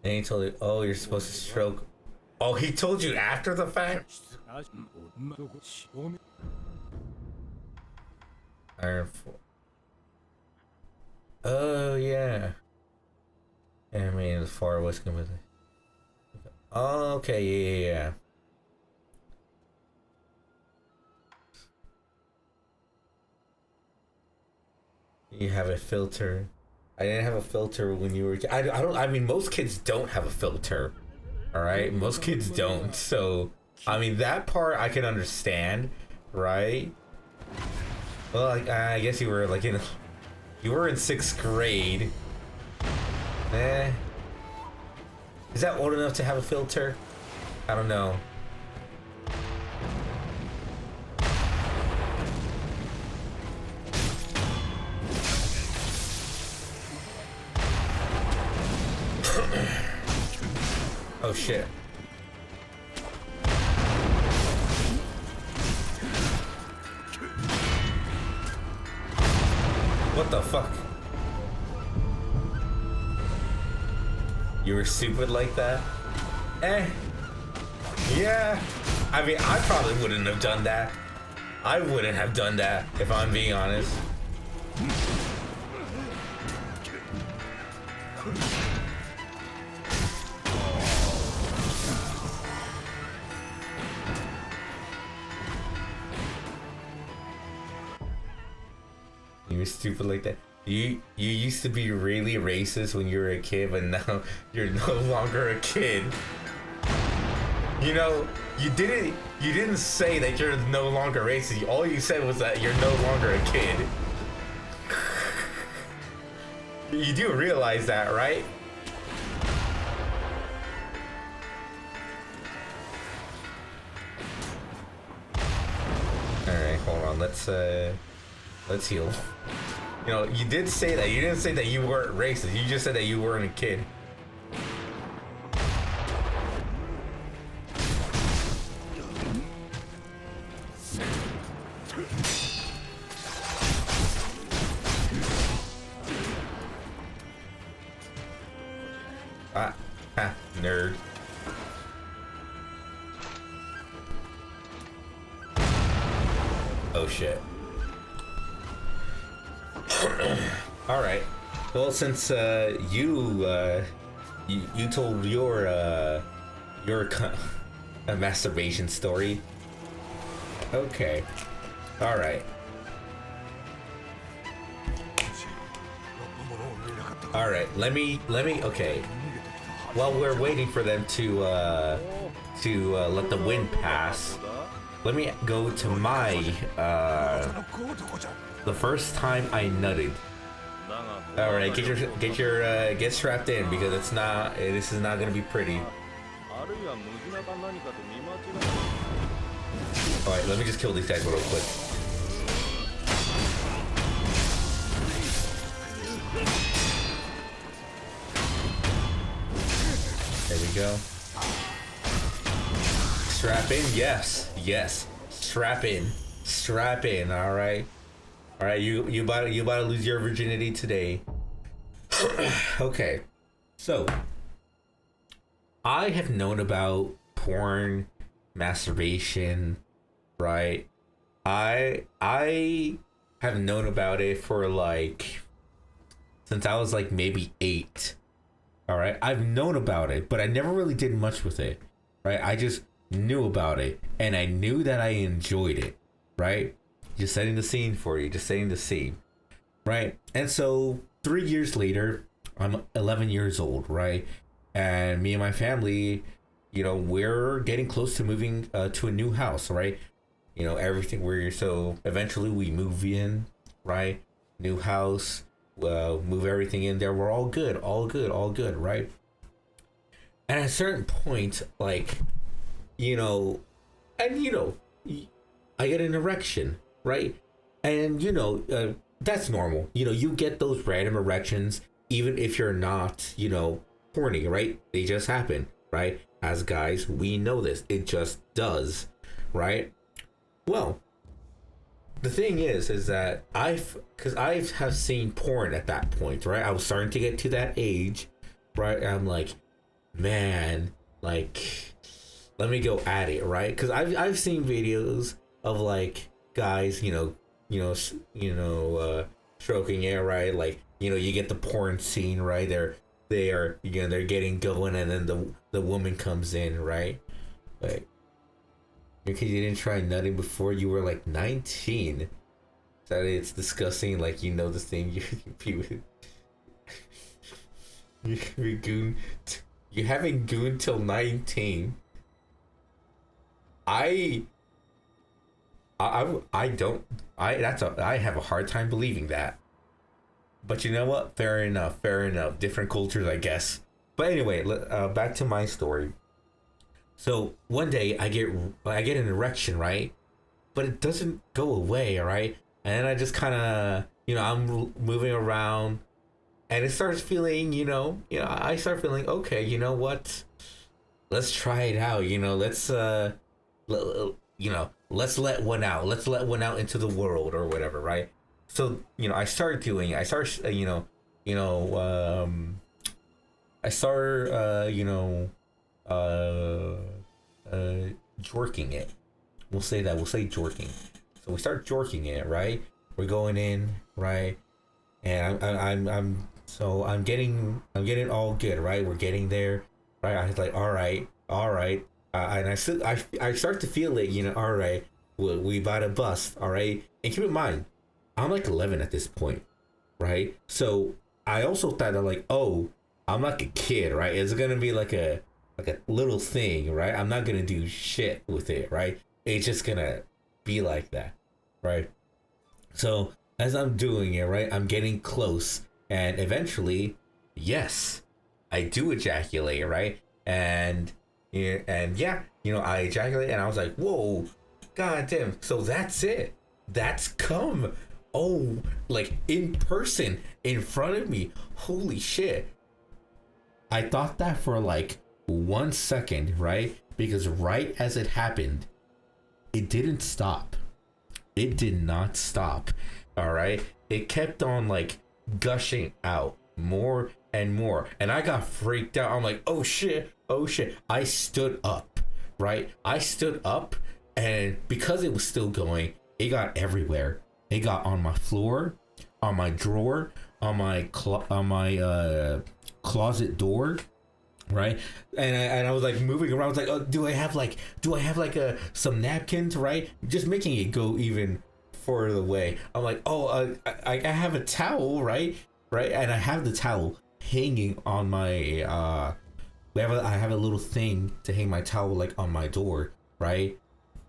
And he told you, oh, you're supposed to stroke. Oh, he told you after the fact? Iron 4. Oh, yeah. I mean, as far as coming. Oh, okay, yeah. You have a filter. I didn't have a filter when you were. I don't. I mean, most kids don't have a filter. All right, most kids don't. So, I mean, that part I can understand, right? Well, I guess you were like you were in 6th grade. Is that old enough to have a filter? I don't know. Oh shit. What the fuck? You were stupid like that? Yeah. I mean, I probably wouldn't have done that. I wouldn't have done that, if I'm being honest. You were stupid like that. You used to be really racist when you were a kid, but now you're no longer a kid. You know, you didn't say that you're no longer racist. All you said was that you're no longer a kid. You do realize that, right? All right, hold on. Let's heal. You know, you did say that. You didn't say that you weren't racist. You just said that you weren't a kid. Nerd. Oh shit. All right. Well, since you told your a masturbation story. Okay. All right. All right. Let me. Okay. While we're waiting for them to let the wind pass, let me go to my the first time I nutted. All right, get strapped in because this is not gonna be pretty. All right, let me just kill these guys real quick. There we go. Strap in, yes. Strap in. All right. You about to lose your virginity today. Okay, so I have known about porn, masturbation, right? I have known about it for since I was maybe 8. All right, I've known about it, but I never really did much with it, right? I just knew about it, and I knew that I enjoyed it, right? Just setting the scene for you, just setting the scene, right? And so 3 years later, I'm 11 years old, right? And me and my family, we're getting close to moving to a new house, right? So eventually we move in, right? New house. Move everything in there. We're all good, right? And at a certain point, I get an erection, right? And that's normal. You get those random erections, even if you're not, horny, right? They just happen, right? As guys, we know this. It just does, right? Well, the thing is that because I have seen porn at that point, right? I was starting to get to that age, right? And I'm like, man, like, let me go at it, right? Because I've seen videos of like guys, stroking it, right? Like, you get the porn scene, right? They're getting going, and then the woman comes in, right? Like, because you didn't try nutting before you were like 19. That it's disgusting. Like, the thing you goon. You haven't gooned till 19. I have a hard time believing that. But you know what? Fair enough. Different cultures, I guess. But anyway, back to my story. So one day I get an erection, right? But it doesn't go away, right? And then I just kind of, I'm moving around, and it starts feeling, I start feeling, okay, you know what? Let's try it out. Let's let one out. Let's let one out into the world or whatever, right? So, I start doing it. I start, jorking it. We'll say jorking. So we start jorking it, right? We're going in, right? And I'm getting all good, right? We're getting there, right? I was like, all right. And I start to feel it, all right. We about to bust, all right. And keep in mind, I'm like 11 at this point, right? So I also thought that, like, oh, I'm like a kid, right? It's gonna be like a little thing, right? I'm not gonna do shit with it, right? It's just gonna be like that, right? So as I'm doing it, right, I'm getting close, and eventually, yes, I do ejaculate, right? And I ejaculate, and I was like, whoa, goddamn! So that's it. That's cum. Oh, like in person, in front of me. Holy shit! I thought that for like 1 second, right? Because right as it happened, it didn't stop. It did not stop. All right. It kept on like gushing out more and more. And I got freaked out. I'm like, oh shit. I stood up, right? I stood up, and because it was still going, it got everywhere. It got on my floor, on my drawer, on my closet door, right? And I was like moving around. I was like, oh, do I have like some napkins, right? Just making it go even further away. I'm like, oh, I have a towel, right? And I have the towel hanging on my I have a little thing to hang my towel like on my door, right?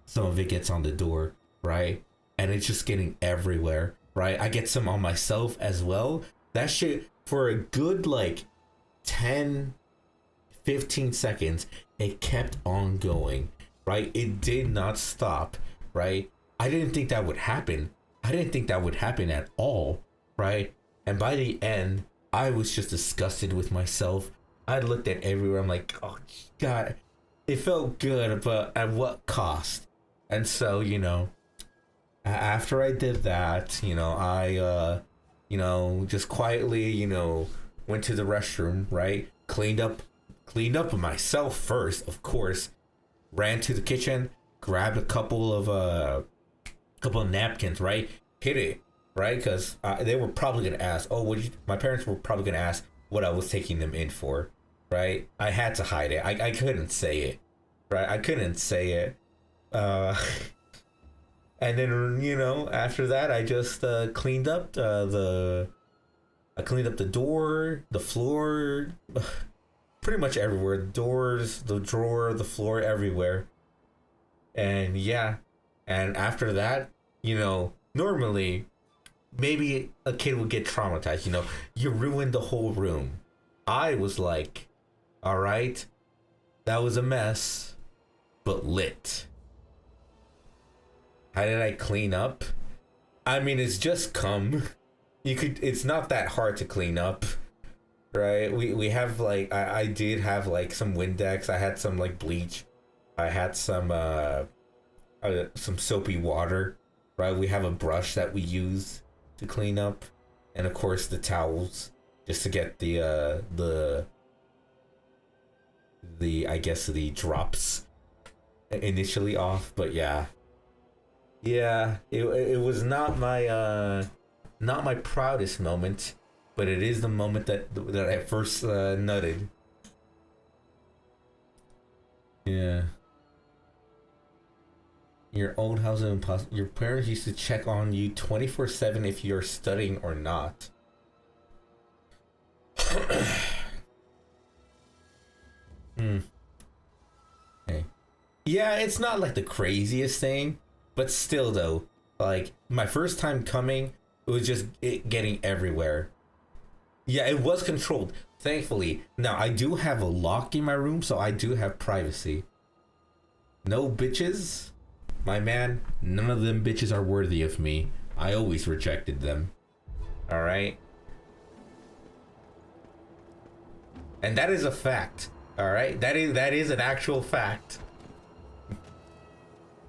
Some of it gets on the door, right? And it's just getting everywhere, right? I get some on myself as well. That shit, for a good like 10 15 seconds, it kept on going, right? It did not stop, right? I didn't think that would happen. I didn't think that would happen at all, right? And by the end, I was just disgusted with myself. I looked at everywhere. I'm like, oh God, it felt good, but at what cost? And so, after I did that, I just quietly, went to the restroom, right? Cleaned up myself first, of course. Ran to the kitchen, grabbed a couple of napkins, right? Hid it, right? Because they were probably gonna ask, oh, my parents were probably gonna ask what I was taking them in for, right? I had to hide it. I couldn't say it, right? I couldn't say it. And then, after that, I just cleaned up the door, the floor, pretty much everywhere. The doors, the drawer, the floor, everywhere. And yeah, and after that, normally maybe a kid would get traumatized. You ruined the whole room. I was like, all right, that was a mess, but lit. How did I clean up? I mean, it's just cum. It's not that hard to clean up, right? We have like, I did have like some Windex. I had some like bleach. I had some soapy water, right? We have a brush that we use to clean up, and of course the towels, just to get the I guess the drops initially off. But yeah, it was not my proudest moment, but it is the moment that I first nutted. Yeah. Your old house is impossible. Your parents used to check on you 24/7 if you're studying or not. Okay. Yeah, it's not like the craziest thing, but still though, like my first time coming, it was just it getting everywhere. Yeah, it was controlled, thankfully. Now I do have a lock in my room, so I do have privacy. No bitches. My man, none of them bitches are worthy of me. I always rejected them. Alright? And that is a fact. Alright? That is an actual fact.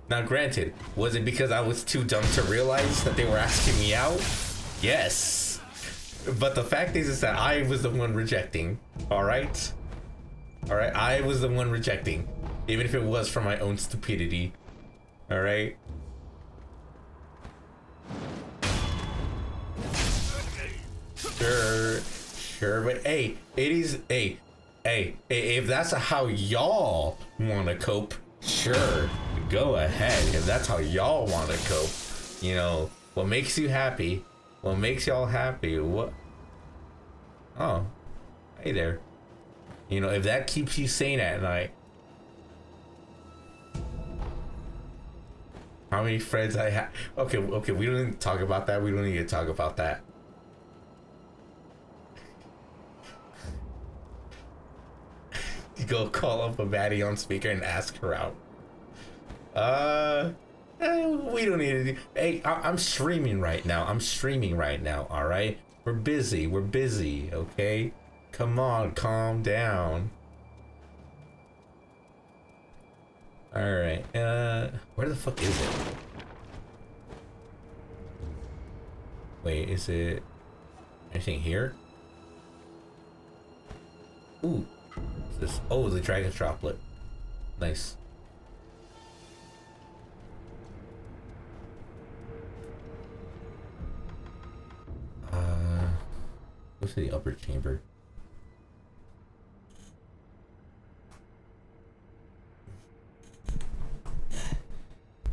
Now granted, was it because I was too dumb to realize that they were asking me out? Yes. But the fact is that I was the one rejecting. Alright? Alright, I was the one rejecting. Even if it was for my own stupidity. Alright? Sure, but hey, it is, hey, if that's how y'all want to cope, sure, go ahead. If that's how y'all want to cope, you know, what makes you happy, what makes y'all happy, what, oh, hey there. You know, if that keeps you sane at night. How many friends I have? Okay, we don't need to talk about that. We don't need to talk about that. You go call up a baddie on speaker and ask her out. We don't need to do. Hey, I'm streaming right now. All right, we're busy. Okay, come on, calm down. All right. Where the fuck is it? Wait, is it anything here? Ooh, what's this? Oh, the dragon droplet. Nice. What's the upper chamber?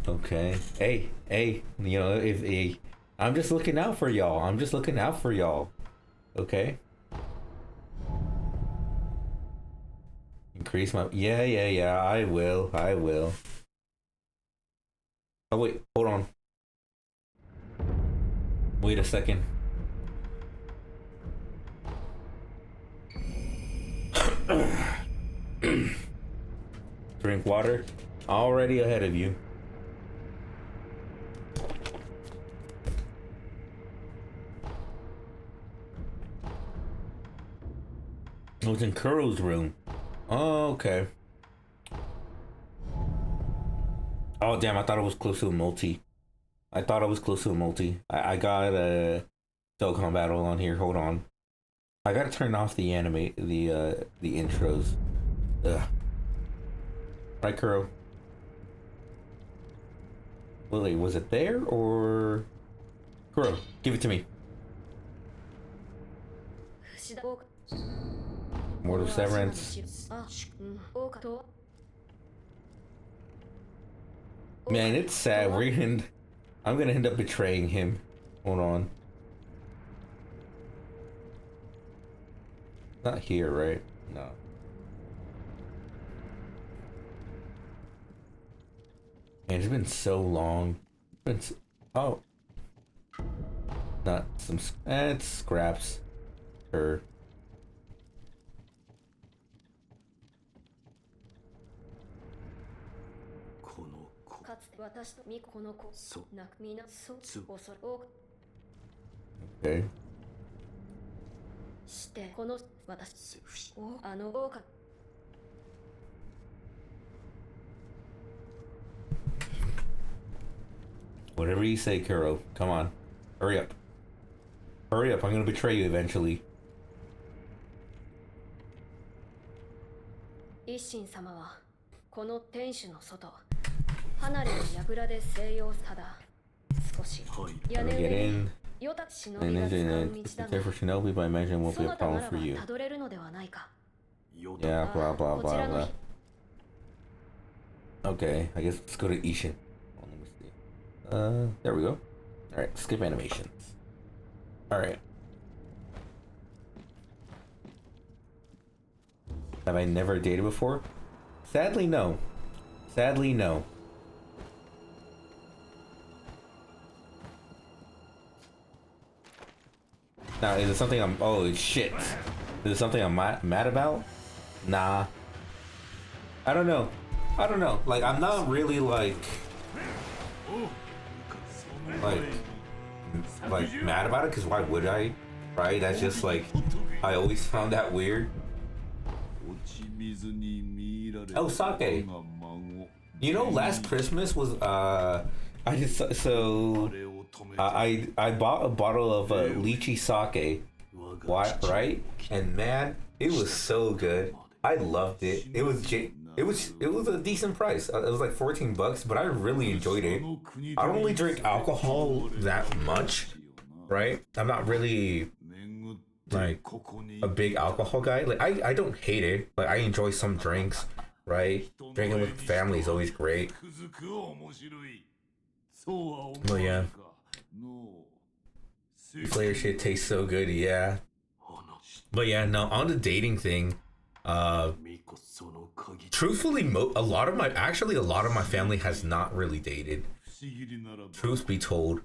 Okay. Hey, you know, if I'm just looking out for y'all. Okay. Increase my, yeah, I will. Oh wait, hold on. Wait a second. Drink water. Already ahead of you. It was in Kuro's room. Oh, okay. Oh, damn, I thought it was close to a multi. I got a Dokkan battle on here. Hold on. I gotta turn off the the intros. Ugh. Right, Kuro? Lily, was it there or... Kuro, give it to me. Mortal Severance. Man, it's sad. I'm gonna end up betraying him. Hold on. Not here, right? No. Man, it's been so long. Oh. Not some... it's scraps. Sure. Okay. Whatever you say, Kuro. Come on. Hurry up. Hurry up, I'm gonna betray you eventually. 一心様はこの天守の外離れの櫓で静養ただ少し屋 How 根 to get 上に in? よた忍び And が then 使う it's 道だ there が for Shinobi, but I imagine it won't そ be a なたな problem ら for ば you. たどれるのではないか Yeah, blah blah こち blah らの blah. Okay, I guess let's go to Ishin. Oh, let me see. There we go. Alright, skip animations. Alright. Have I never dated before? Sadly, no. Sadly, no. Now, is it something I'm... Oh, shit. Is it something I'm mad about? Nah. I don't know. I don't know. Like, I'm not really, like, mad about it, because why would I? Right? That's just, like, I always found that weird. Oh, sake. You know, last Christmas was, I bought a bottle of lychee sake. Why, right? And man, it was so good. I loved it. It was a decent price. It was like $14, but I really enjoyed it. I don't really drink alcohol that much, right? I'm not really like a big alcohol guy. Like I don't hate it. Like I enjoy some drinks, right? Drinking with family is always great. Oh yeah. Flair shit tastes so good, yeah. But yeah, no, on the dating thing, truthfully, a lot of my family has not really dated. Truth be told,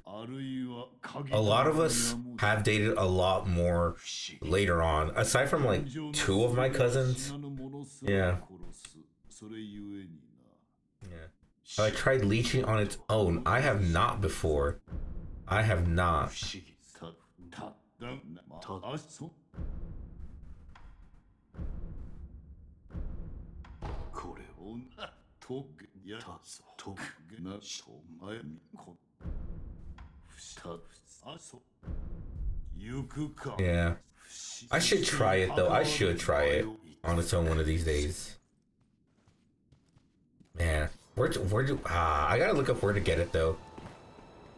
a lot of us have dated a lot more later on. Aside from like 2 of my cousins, yeah. I tried lychee on its own. I have not before. I have not. Yeah. I should try it though. I should try it on its own one of these days. Man, where do I gotta look up where to get it though.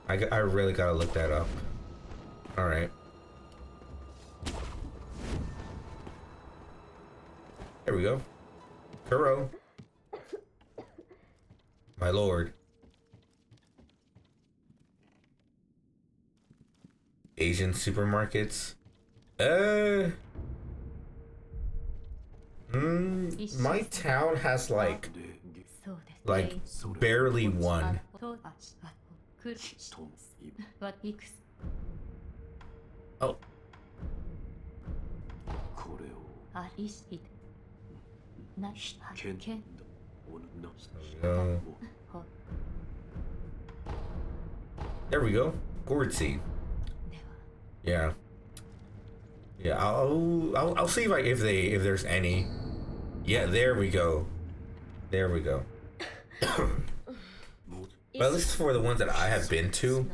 I really gotta look that up. All right. There we go. Kuro. My lord. Asian supermarkets. My town has like barely one. Oh. No. There we go. Gourd seed. Yeah. Yeah, I'll see if there's any. Yeah, there we go. There we go. But at least for the ones that I have been to,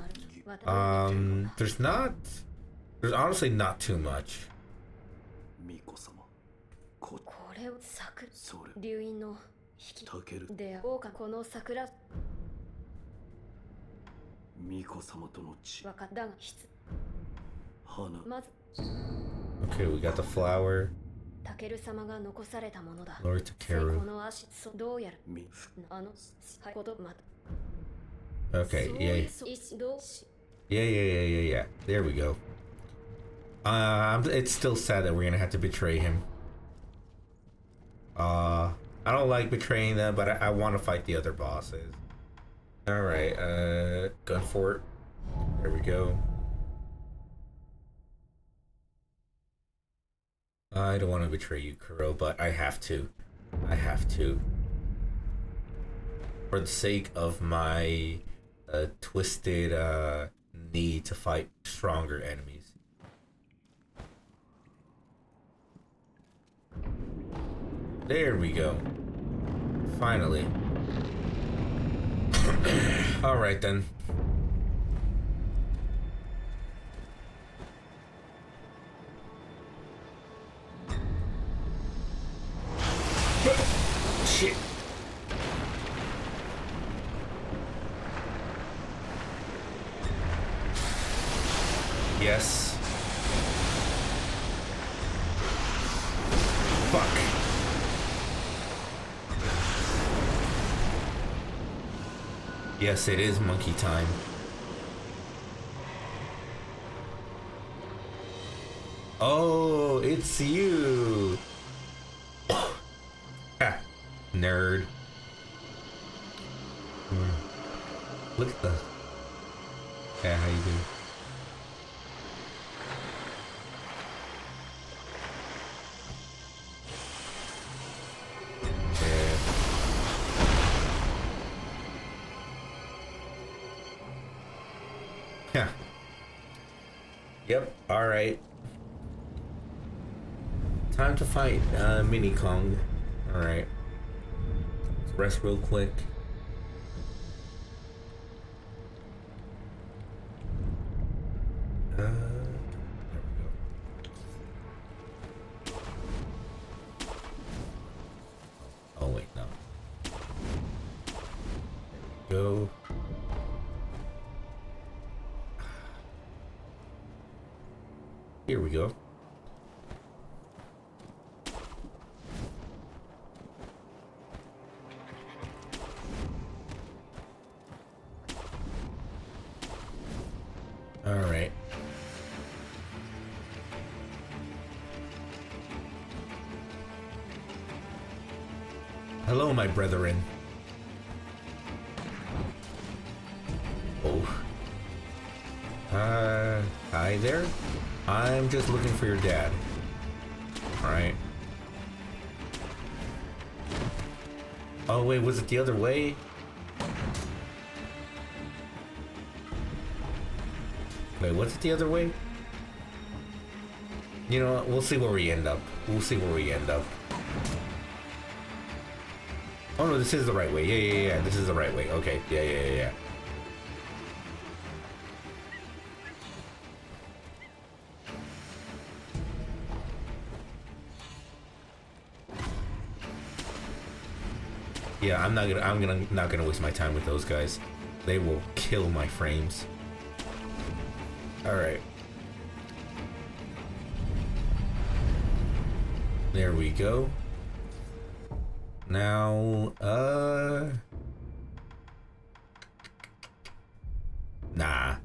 there's honestly not too much. これを咲く流飲の引きで王かこの桜巫女様との血わかったが花まず Okay, we got the flower. タケル様が残されたものだ Lord Takeru. この足どうやることま Okay, yeah. Yeah. There we go. It's still sad that we're gonna have to betray him. I don't like betraying them, but I want to fight the other bosses. Alright, gun fort. There we go. I don't want to betray you, Kuro, but I have to. I have to. For the sake of my twisted need to fight stronger enemies. There we go. Finally. Alright then. Yes. Fuck. Yes, it is monkey time. Oh, it's you. Ah, nerd. Look at the. Yeah, how you doing? Yeah. Yep. All right. Time to fight Mini Kong. All right. Let's rest real quick. There we go. Oh wait, no. There we go. Here we go. All right. Hello, my brethren. Oh. Hi there. I'm just looking for your dad. All right. Oh wait, was it the other way? Wait, what's it the other way? You know what? We'll see where we end up. We'll see where we end up. Oh no, this is the right way. Yeah. This is the right way. Okay. Yeah. Yeah, I'm not gonna waste my time with those guys. They will kill my frames. All right. There we go. Now, nah. I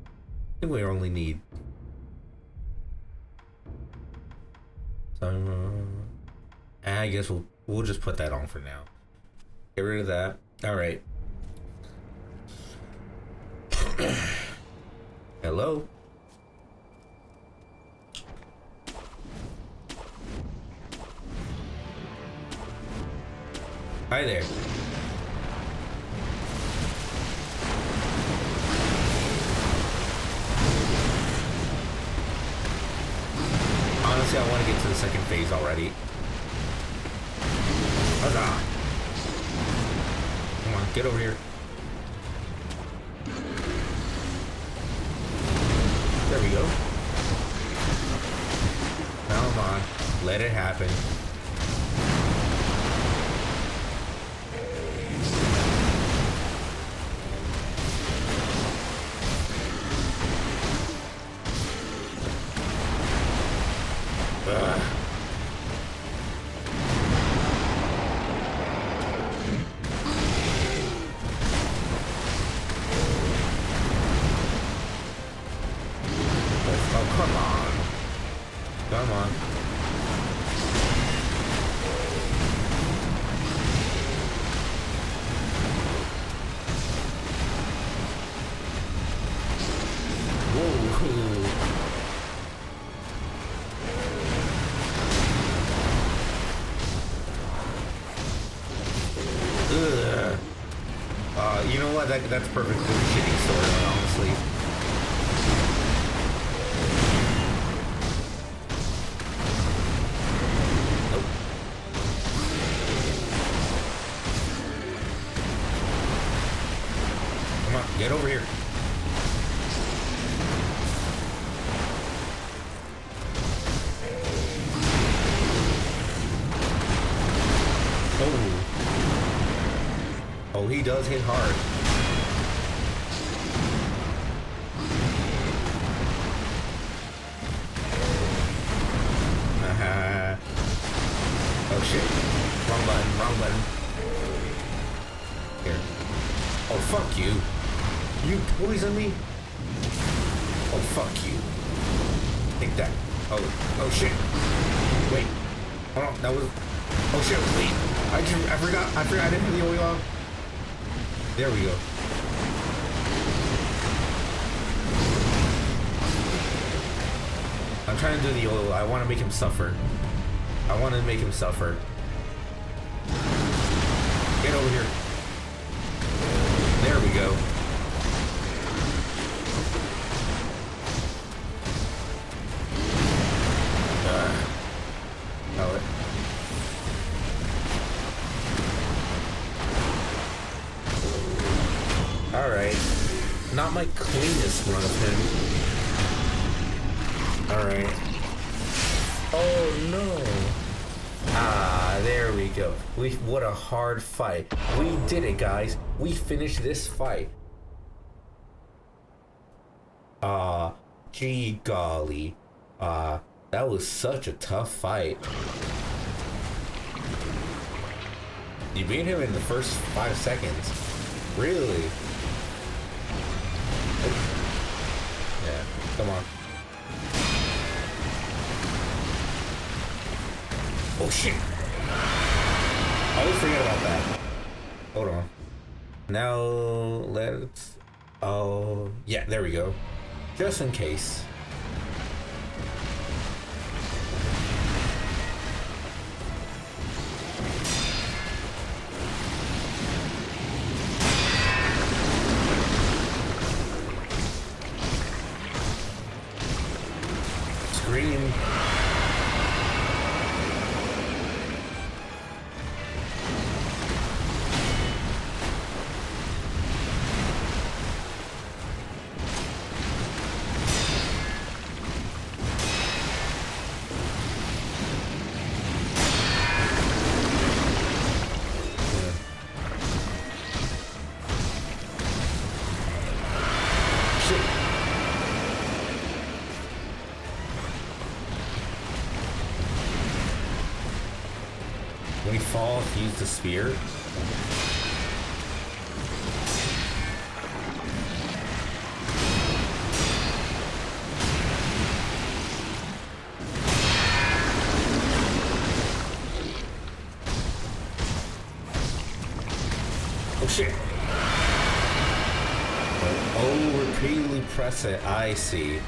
think we only need some. I guess we'll just put that on for now. Get rid of that. All right. Hello. Hi there. Honestly, I want to get to the second phase already. Huzzah! Come on, get over here. There we go. Come on, let it happen. Oh, come on. Come on. Whoa. Ugh. You know what? That's perfect for the shitty story, honestly. Nope. Come on, get over here. Oh, he does hit hard. let him. Here. Oh, fuck you. You poison me? Oh, fuck you. Take that. Oh shit. Wait. Hold on, that was... Oh shit, wait. I forgot I didn't do the oil off. There we go. I'm trying to do the oil. I want to make him suffer. I want to make him suffer. Get over here. There we go. Oh, it. Alright. Not my cleanest run of him. Alright. Oh no. Ah, there we go. What a hard fight. We did it, guys. We finished this fight. Gee golly. That was such a tough fight. You beat him in the first 5 seconds. Really? Yeah, come on. Oh shit! I always forget about that. Hold on. Now let's... Oh, yeah, there we go. Just in case. Scream. When he falls, use the spear. Oh shit. Oh, repeatedly press it. I see.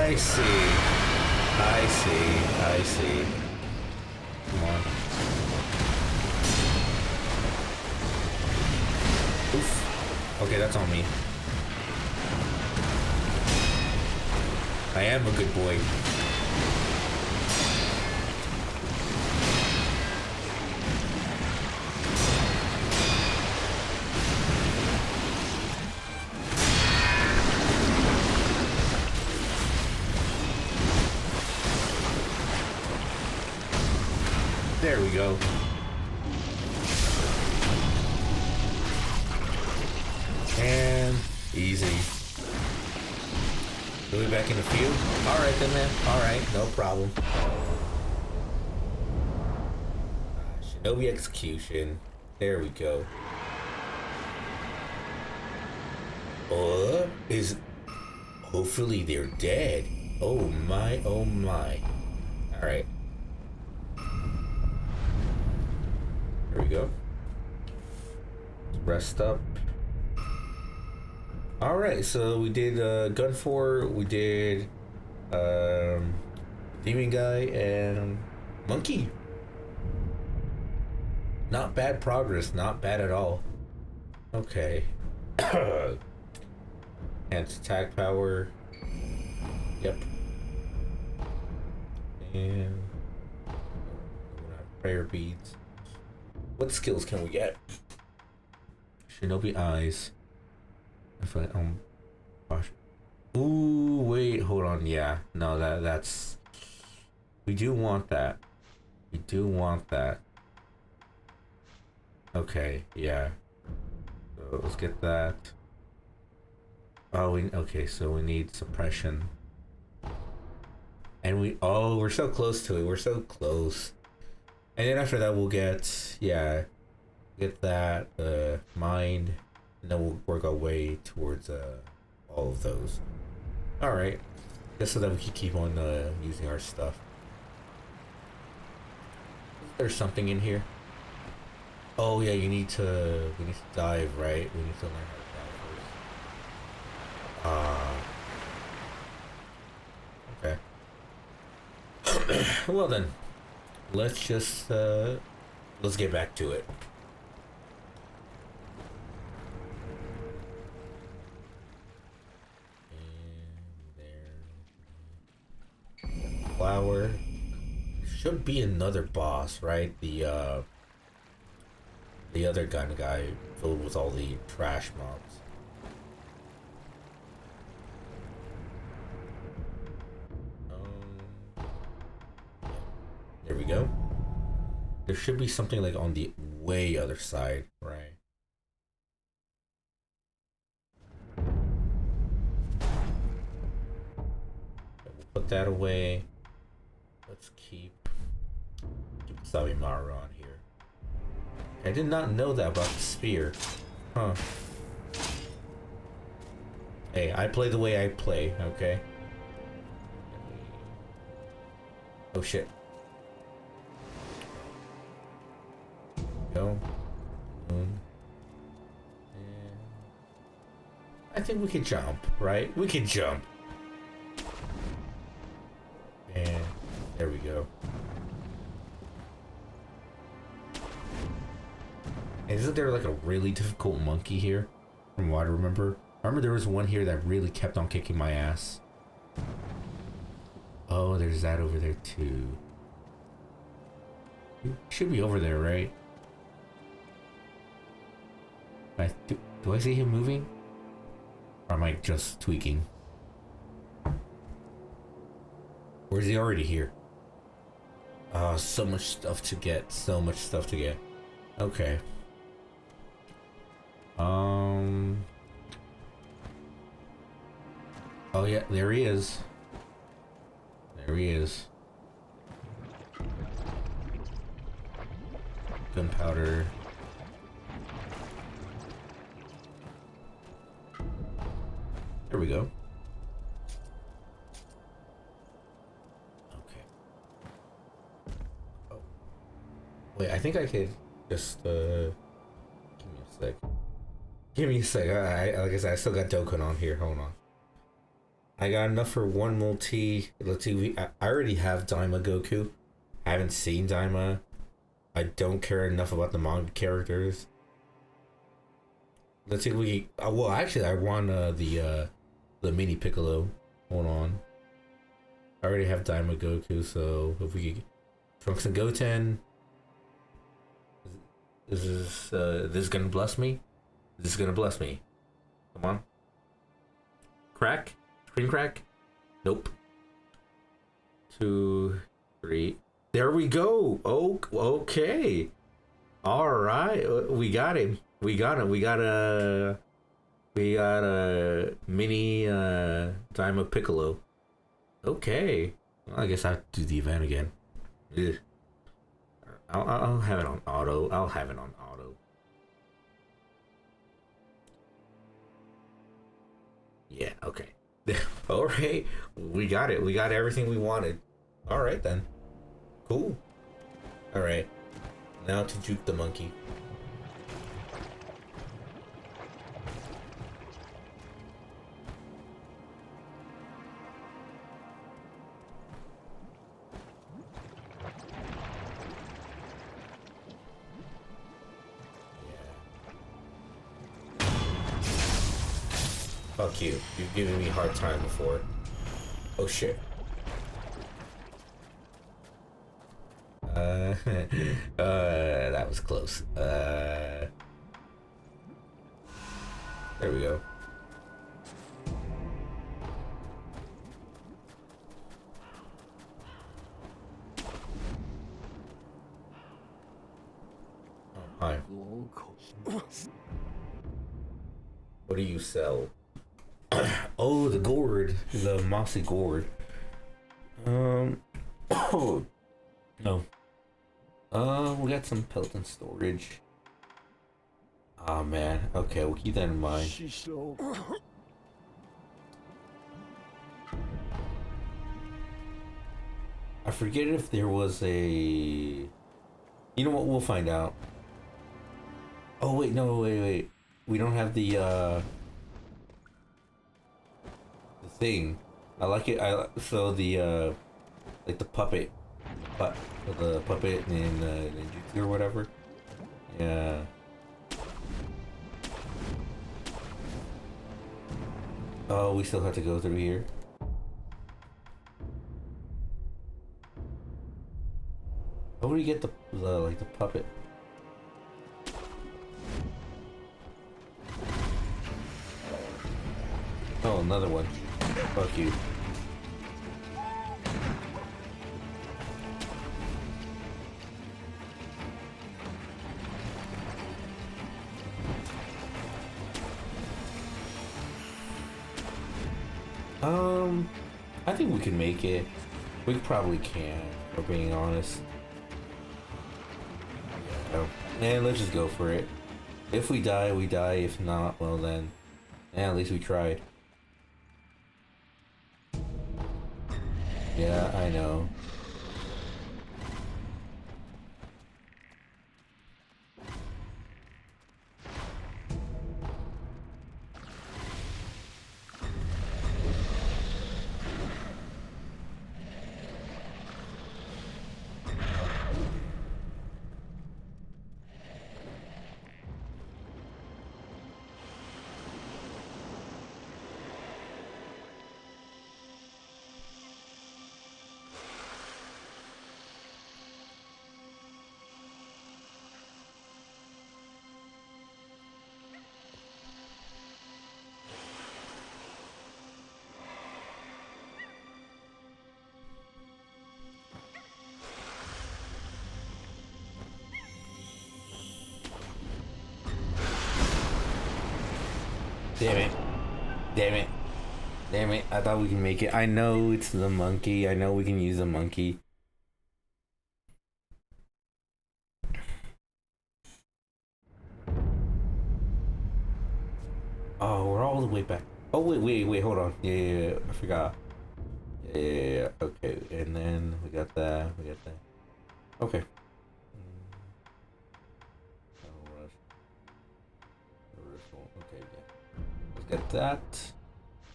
I see. I see. Come on. Oof. Okay, that's on me. I am a good boy. There we go. And easy. We'll be back in a few. Alright then, man. Alright, no problem. Shinobi execution. There we go. Is... Hopefully they're dead. Oh my, oh my. Alright. There we go. Rest up. Alright, so we did Gun 4, we did Demon Guy and Monkey. Not bad progress, not bad at all. Okay. Enhanced attack power. Yep. And prayer beads. What skills can we get? Shinobi eyes. Gosh. Ooh, wait, hold on. Yeah, no, that's. We do want that. We do want that. Okay, yeah. So let's get that. Oh, okay, so we need suppression. And we're so close to it. We're so close. And then after that, we'll get, yeah, get that, mind. And then we'll work our way towards, all of those. Alright. Just so that we can keep on, using our stuff. There's something in here. Oh yeah, we need to dive, right? We need to learn how to dive first. Okay. Well then, let's just let's get back to it. And there, flower. Should be another boss, right? The other gun guy filled with all the trash mobs. There we go. There should be something like on the way other side, right? We'll put that away. Let's keep Sabimaru on here. I did not know that about the spear. Huh. Hey, I play the way I play, okay? Oh shit. Go. Boom. And I think we can jump, right? We can jump. And there we go. And isn't there like a really difficult monkey here? From what I remember. I remember there was one here that really kept on kicking my ass. Oh, there's that over there too. It should be over there, right? Do I see him moving? Or am I just tweaking? Or is he already here? Oh, so much stuff to get. So much stuff to get. Okay. Oh yeah, there he is. There he is. Gunpowder. There we go. Okay. Oh. Wait, I think I could just, give me a sec. Give me a sec. Like I said, I still got Dokkan on here. Hold on. I got enough for one multi. Let's see. I already have Daima Goku. I haven't seen Daima. I don't care enough about the manga characters. Let's see if we. Well, actually, I want the mini Piccolo. Hold on. I already have Daima Goku, so if we could, Trunks and Goten. This gonna bless me? This is gonna bless me. Come on. Crack? Screen crack? Nope. 2, 3. There we go. Oh, okay. All right. We got him. We got him. We got a mini Daima Piccolo. Okay. Well, I guess I have to do the event again. Ugh. I'll have it on auto. I'll have it on auto. Yeah, okay. All right. We got it. We got everything we wanted. All right, then. Cool. All right. Now to juke the monkey. Fuck you. You've given me a hard time before. Oh shit. That was close. There we go. Hi. What do you sell? Oh, the gourd, the mossy gourd. Oh no. We got some Pelton storage. Oh man. Okay, we'll keep that in mind. I forget if there was a. You know what? We'll find out. Oh wait, no, wait. We don't have the thing. I like it. So the like the puppet, the puppet in Ninjutsu or whatever. Yeah. Oh, we still have to go through here. How do we get the like the puppet? Oh, another one. Fuck you. I think we can make it. We probably can, if we're being honest. Yeah. Man, let's just go for it. If we die, we die. If not, well then, at least we tried. Yeah, I know. Damn it. Damn it. Damn it. I thought we can make it. I know it's the monkey. I know we can use the monkey. Oh, we're all the way back. Oh, wait. Hold on. Yeah. I forgot. Yeah. Okay. And then we got that. Okay. Okay, yeah. Let's get that.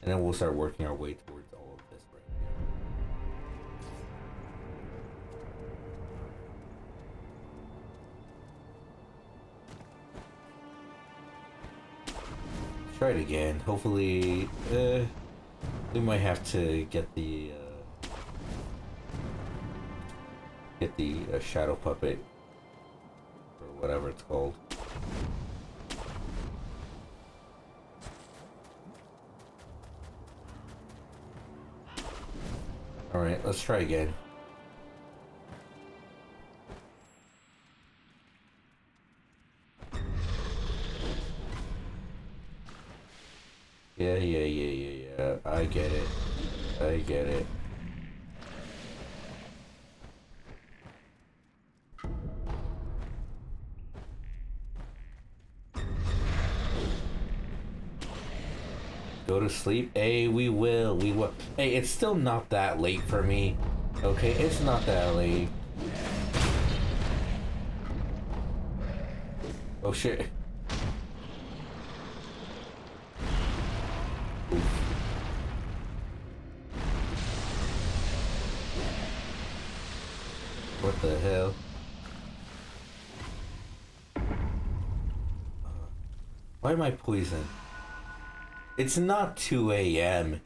And then we'll start working our way towards all of this right here. Try it again. Hopefully, we might have to get the shadow puppet or whatever it's called. All right, let's try again. Yeah. I get it. Go to sleep? Hey, we will. Hey, it's still not that late for me. Okay, it's not that late. Oh shit. Oof. What the hell? Why am I poisoned? It's not 2 a.m.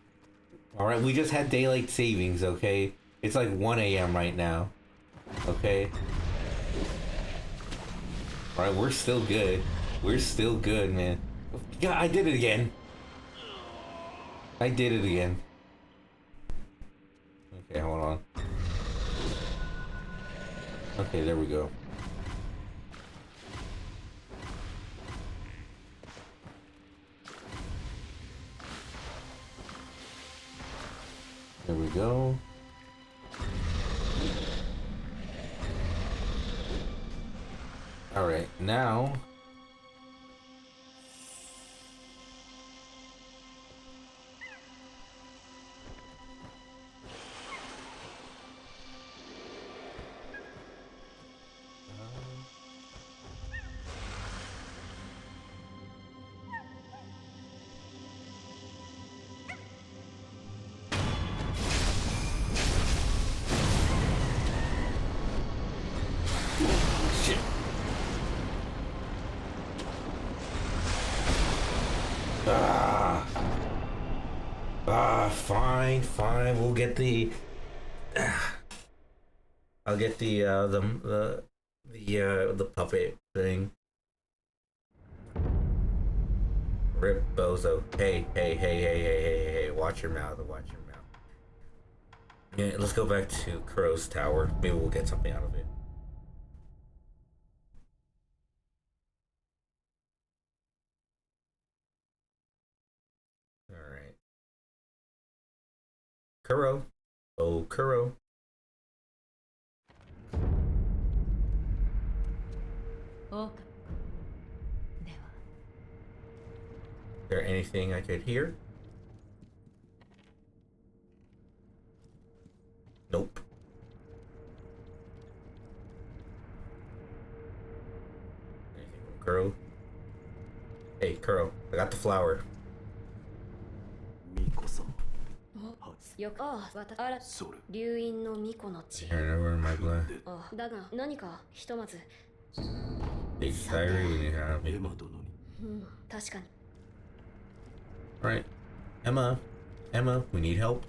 Alright, we just had daylight savings, okay? It's like 1 a.m. right now. Okay? Alright, we're still good. We're still good, man. Yeah, I did it again. Okay, hold on. Okay, there we go. go. All right, now. Shit. Fine. We'll get the. I'll get the puppet thing. Rip Bozo. Hey. Watch your mouth. Yeah, let's go back to Crow's Tower. Maybe we'll get something out of it. Alright. Kuro. Oh, Kuro. Oh. Is there anything I could hear? Nope. Anything from Kuro? Hey, Kuro, I got the flower. 巫女様。よくああ、あら、それ。流因の巫女の血。 Here, never in my blood. ああ、だが何かひとまず、 Big diary, we need to エマ殿に。確かに。 Alright. Emma, we need help.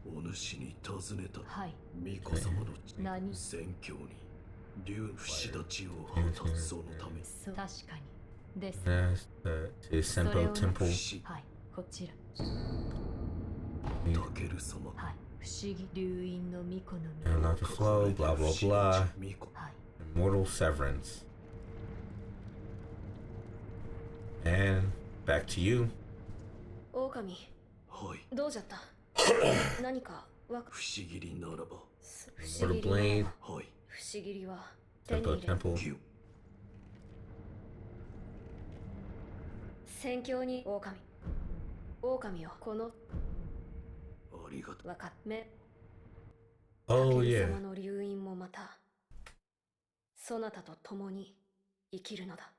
お主に尋ねた。はい。巫女様の何？宣教に竜不死立ちを果たすそのため。そう。確かに。です。 To Senpo Temple. 不死。はい。こちら。タケル様。はい。不思議流因の巫女の And not to flow, blah blah blah. 巫女。はい。 Immortal Severance. And back to you. 狼、はい。どうじゃった何かわか不思議りならば。不思議 Immortal Blade. はい。不思議りは手に Tempo 入れ Temple. キュ。戦況に狼よこのありがとう。わかめ Oh 武尊 yeah. 様の流因もまたそなたと共に生きるのだ。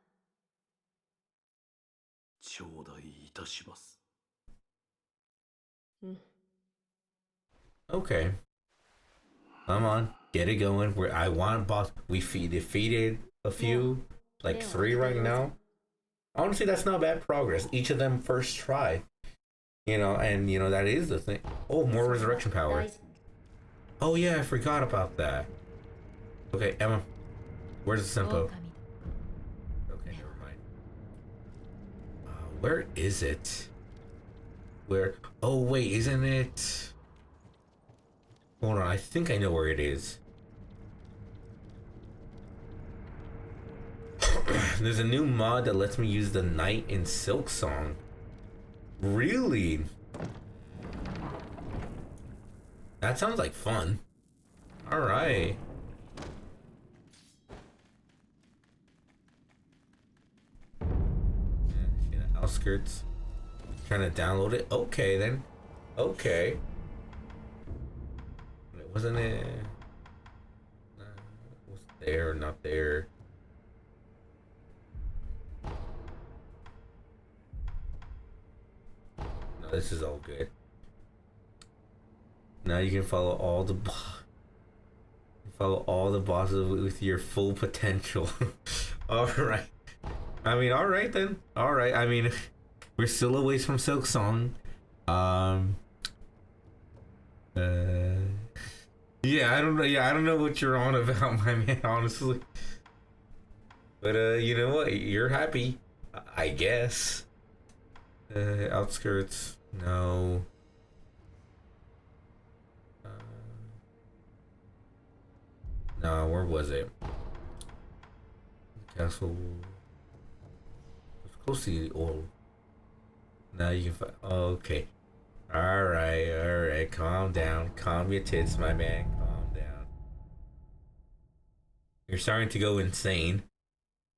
頂戴いたします。Okay. Come on, get it going. I want boss. We defeated a few, like 3 right now. Honestly, that's not bad progress. Each of them first try. And that is the thing. Oh, more resurrection power. Oh yeah, I forgot about that. Okay, Emma, where's the Senpo? Okay, never mind. Where is it? Where? Oh wait, isn't it? Hold on, I think I know where it is. There's a new mod that lets me use the Night in Silk Song. Really? That sounds like fun. Alright. Outskirts. Trying to download it? Okay then. Okay. Wasn't it? Was there or not there? No, this is all good. Now you can follow all the bosses with your full potential. All right. I mean, all right then. All right. I mean, we're still a ways from Silk Song. Yeah, I don't know. Yeah, I don't know what you're on about, my man. Honestly, but you know what? You're happy, I guess. Outskirts, no. No, where was it? Castle. It's close to the old. Now you can find. Oh, okay. All right. Calm down. Calm your tits, my man. Calm down. You're starting to go insane.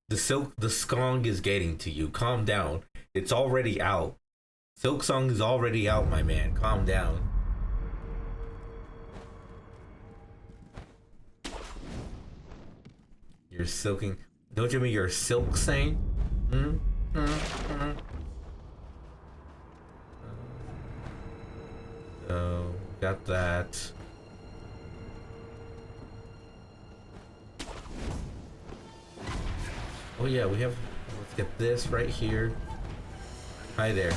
The Skong is getting to you. Calm down. It's already out. Silk Song is already out, my man. Calm down. You're silking. Don't you mean you're silk saying? So, got that. Oh yeah, we have. Let's get this right here. Hi there.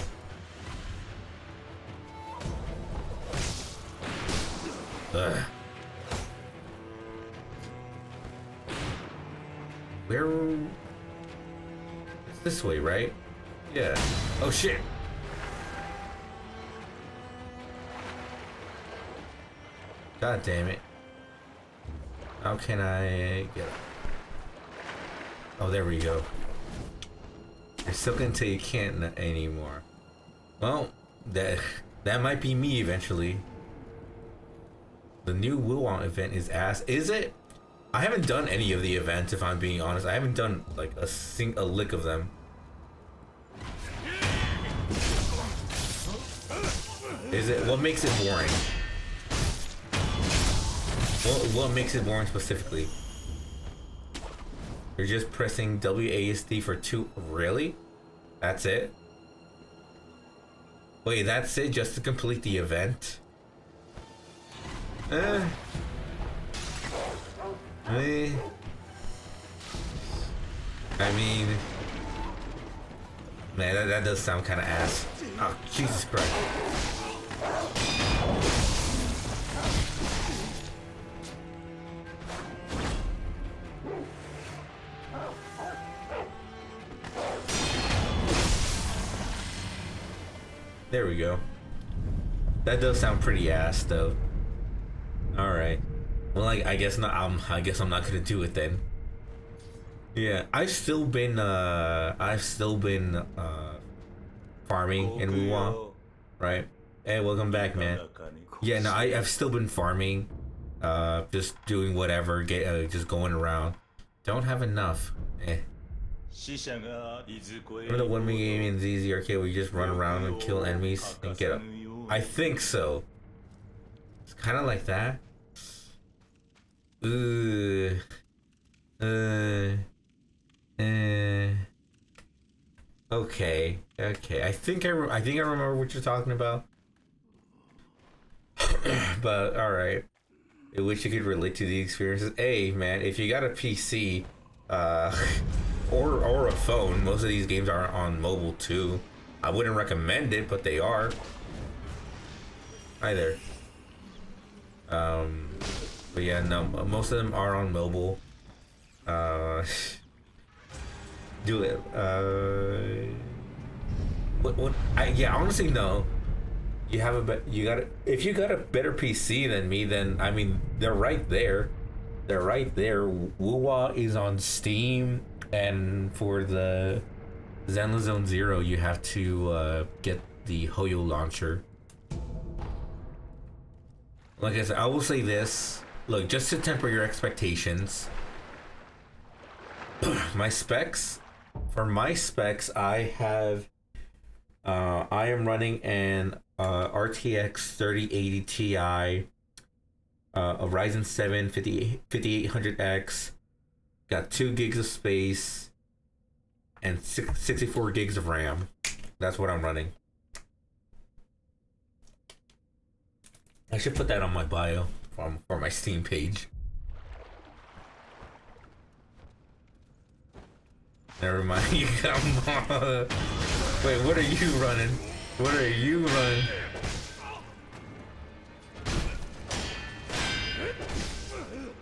Ugh. Where? It's this way, right? Yeah. Oh shit. God damn it. How can I get it? Oh, there we go. You're silking until you can't anymore. Well, that might be me eventually. The new Wuwang event is ass. Is it? I haven't done any of the events, if I'm being honest. I haven't done like a lick of them. Is it? What makes it boring? What makes it boring specifically? You're just pressing WASD for 2. Really? That's it? Wait, that's it just to complete the event? I mean, man, that does sound kind of ass. Oh, Jesus Christ. There we go. That does sound pretty ass, though. All right. Well, I guess not. I guess I'm not gonna do it then. Yeah, I've still been farming in Wuhan, right? Hey, welcome back, man. Yeah, no, I've still been farming, just doing whatever, just going around. Don't have enough. Remember the one game in ZZ Arcade where you just run around and kill enemies and get up? I think so. It's kind of like that. Okay. I think I remember what you're talking about. But all right. I wish you could relate to the experiences. Hey, man, if you got a PC, or a phone, most of these games are on mobile too. I wouldn't recommend it, but they are. Hi there. But yeah, no, most of them are on mobile. Do it. Yeah, honestly, no. You have if you got a better PC than me, then I mean, they're right there. They're right there. Wuwa is on Steam, and for the Zenless Zone Zero, you have to get the Hoyo launcher. Like I said, I will say this. Look, just to temper your expectations, my specs. For my specs, I am running an RTX 3080 Ti, a Ryzen 7 5800X, got 2 gigs of space, and 64 gigs of RAM. That's what I'm running. I should put that on my bio for my Steam page. Never mind. You got Wait, what are you running? What are you running?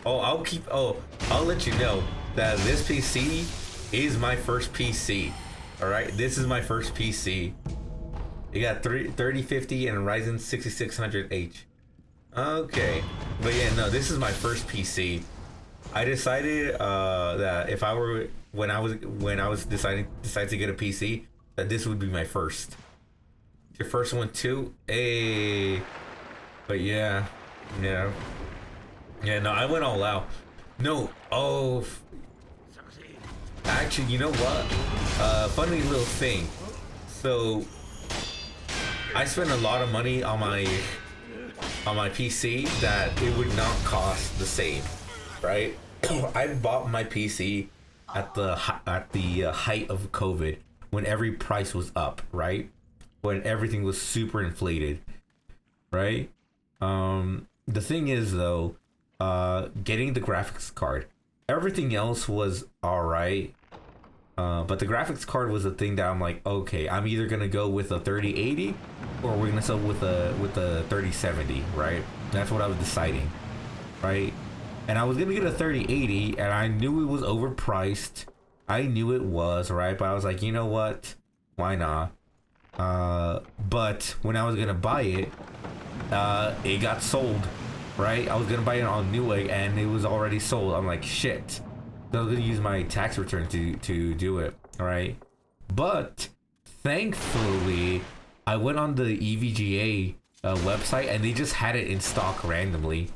I'll let you know that this PC is my first PC. Alright, this is my first PC. You got 3050 and a Ryzen 6600H. Okay, but yeah, no, this is my first PC. I decided that if I were when I was deciding to get a PC, that this would be my first. Your first one too? Hey. But yeah. Yeah. Yeah, no, I went all out. No, actually, you know what? Funny little thing. So, I spent a lot of money on my PC that it would not cost the same, right? I bought my PC at the height of COVID, when every price was up, right? When everything was super inflated, right? The thing is though, getting the graphics card, everything else was all right. But the graphics card was the thing that I'm like, okay, I'm either gonna go with a 3080 or we're gonna sell with a 3070, right? That's what I was deciding, right? And I was gonna get a 3080, and I knew it was overpriced. I knew it was, right? But I was like, you know what? Why not? But when I was gonna buy it, it got sold, right? I was gonna buy it on Newegg, and it was already sold. I'm like, shit. I was gonna use my tax return to do it, right? But thankfully, I went on the EVGA website, and they just had it in stock randomly,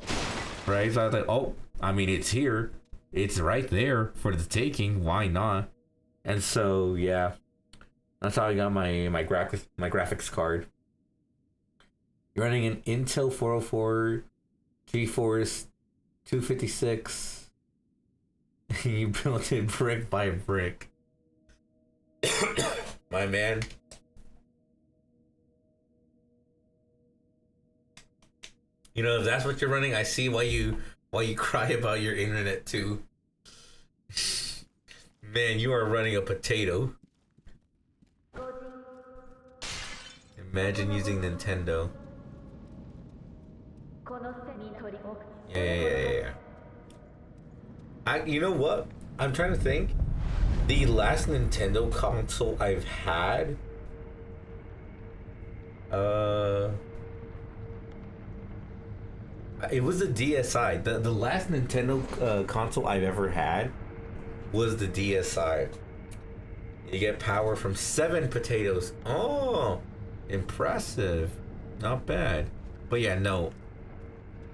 right? So I was like, oh, I mean, it's here, it's right there for the taking. Why not? And so yeah, that's how I got my graphics card. You're running an Intel 404 GeForce 256. You built it brick by brick. My man. You know, if that's what you're running, I see why you cry about your internet too. Man, you are running a potato. Imagine using Nintendo. Yeah. You know what? I'm trying to think. The last Nintendo console I've had, it was the DSi. The last Nintendo console I've ever had was the DSi. You get power from 7 potatoes. Oh, impressive. Not bad. But yeah, no.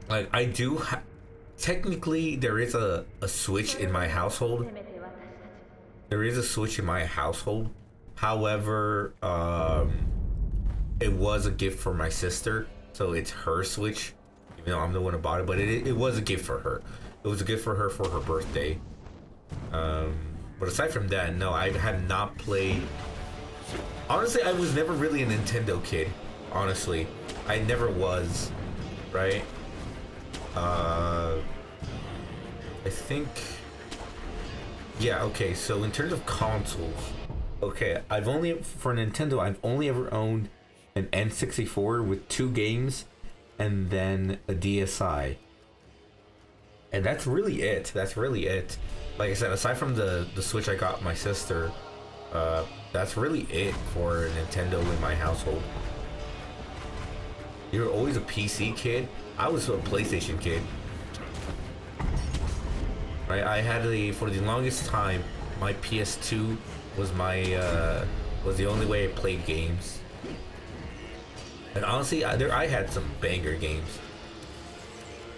Like, I do technically, there is a Switch in my household. There is a Switch in my household. However, it was a gift for my sister, so it's her Switch. Even though I'm the one who bought it, but it was a gift for her. It was a gift for her birthday. But aside from that, no, I had not played. Honestly, I was never really a Nintendo kid. Honestly, I never was. Right? I think, yeah, okay, so in terms of consoles, okay, for Nintendo, I've only ever owned an N64 with 2 games and then a DSi. And that's really it. Like I said, aside from the Switch I got my sister, that's really it for Nintendo in my household. You were always a PC kid. I was a PlayStation kid. Right? I had for the longest time, my PS2 was was the only way I played games. And honestly, I had some banger games.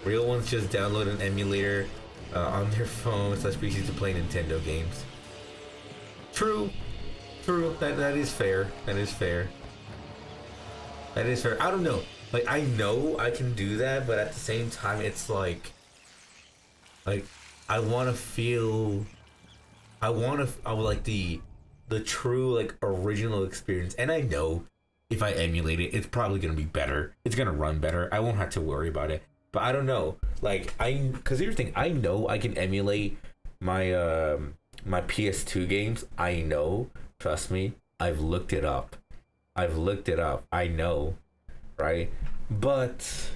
Real ones just download an emulator on their phone / PC to play Nintendo games. True. That is fair. I don't know. Like, I know I can do that, but at the same time, it's like I want to feel, I would like the true, like, original experience. And I know if I emulate it, it's probably gonna be better. It's gonna run better. I won't have to worry about it. But I don't know. Like, because here's the thing, I know I can emulate my my PS2 games. I know. Trust me. I've looked it up. I know. Right? But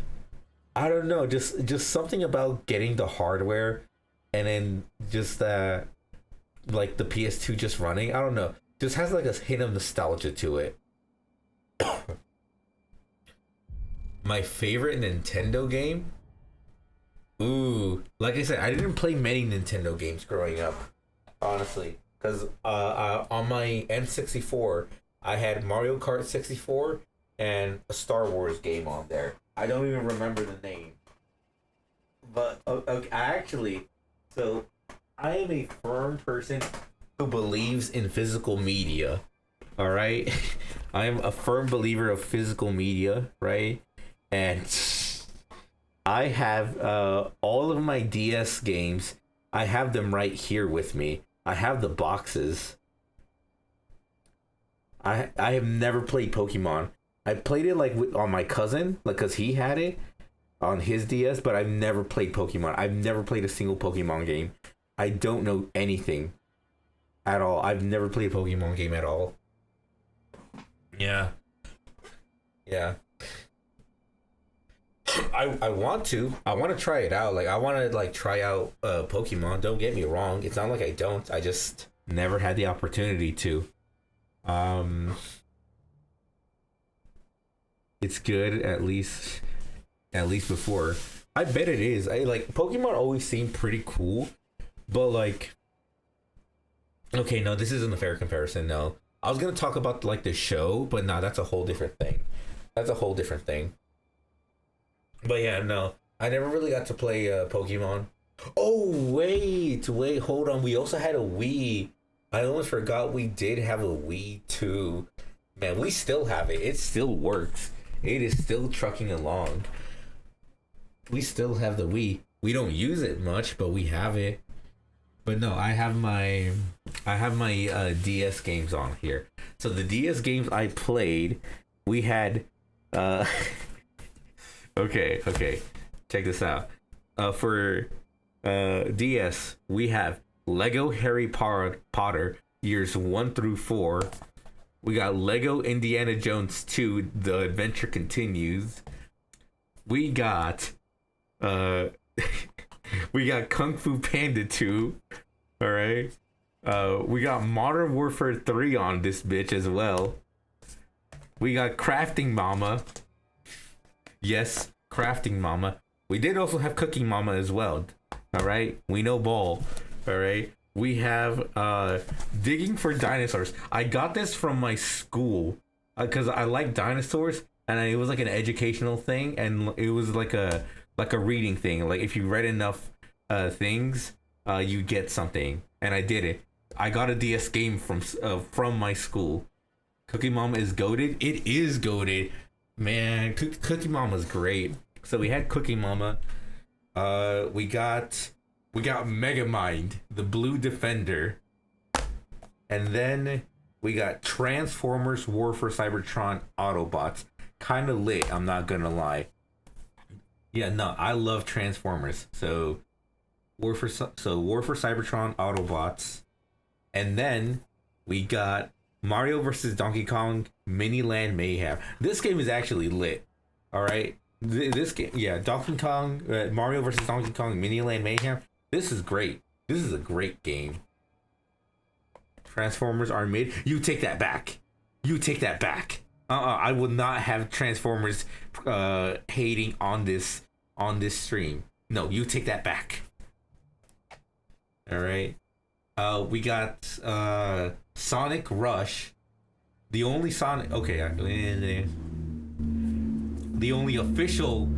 I don't know, just something about getting the hardware and then just that, like, the PS2 just running, I don't know, just has like a hint of nostalgia to it. My favorite Nintendo game? Ooh, like I said, I didn't play many Nintendo games growing up, honestly, because on my N64, I had Mario Kart 64 and a Star Wars game on there. I don't even remember the name. But okay, I am a firm person who believes in physical media. All right, I am a firm believer of physical media, right? And I have all of my DS games. I have them right here with me. I have the boxes. I have never played Pokemon. I played it like on my cousin, like because he had it on his DS, but I've never played Pokemon. I've never played a single Pokemon game. I don't know anything at all. I've never played a Pokemon game at all. Yeah. I want to try it out. Like I want to like try out Pokemon. Don't get me wrong. It's not like I don't. I just never had the opportunity to. It's good at least before. I bet it is. I like Pokemon always seemed pretty cool, but like okay, no, this isn't a fair comparison. No. I was going to talk about like the show, but nah, that's a whole different thing. But yeah, no. I never really got to play Pokemon. Oh, wait, hold on. We also had a Wii. I almost forgot we did have a Wii too. Man, we still have it. It still works. It is still trucking along. We still have the Wii. We don't use it much, but we have it. But no, I have my DS games on here. So the DS games I played, we had okay. Check this out. For DS, we have Lego Harry Potter years 1 through 4. We got Lego Indiana Jones 2, The Adventure Continues. We got we got Kung Fu Panda 2. All right. We got Modern Warfare 3 on this bitch as well. We got Crafting Mama. Yes, Crafting Mama. We did also have Cooking Mama as well. All right. We know ball. All right. We have Digging for Dinosaurs. I got this from my school because I like dinosaurs, and it was like an educational thing, and it was like a reading thing. Like if you read enough things, you get something, and I did it. I got a DS game from my school. Cookie Mama is goated. It is goated, man. Cookie Mama's great. So we had Cookie Mama. We got Megamind, the Blue Defender, and then we got Transformers War for Cybertron Autobots. Kind of lit, I'm not gonna lie. Yeah, no, I love Transformers. So War for Cybertron Autobots, and then we got Mario vs. Donkey Kong Mini Land Mayhem. This game is actually lit. All right, this game, yeah, Donkey Kong, Mario vs. Donkey Kong Mini Land Mayhem. This is great. This is a great game. Transformers are mid. You take that back. I will not have Transformers hating on this stream. No, you take that back. All right. We got Sonic Rush. The only Sonic. Okay. The only official.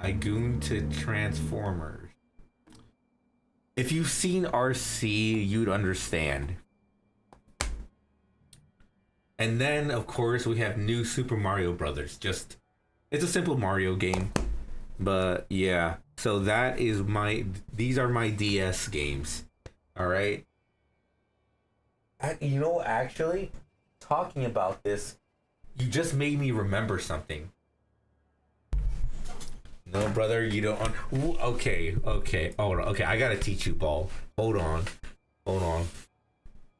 I goon to Transformers. If you've seen RC, you'd understand. And then, of course, we have New Super Mario Brothers. It's a simple Mario game. But yeah, so these are my DS games. All right. Actually, talking about this, you just made me remember something. No, brother, you don't. Okay. Hold on. Okay, I gotta teach you, ball. Hold on.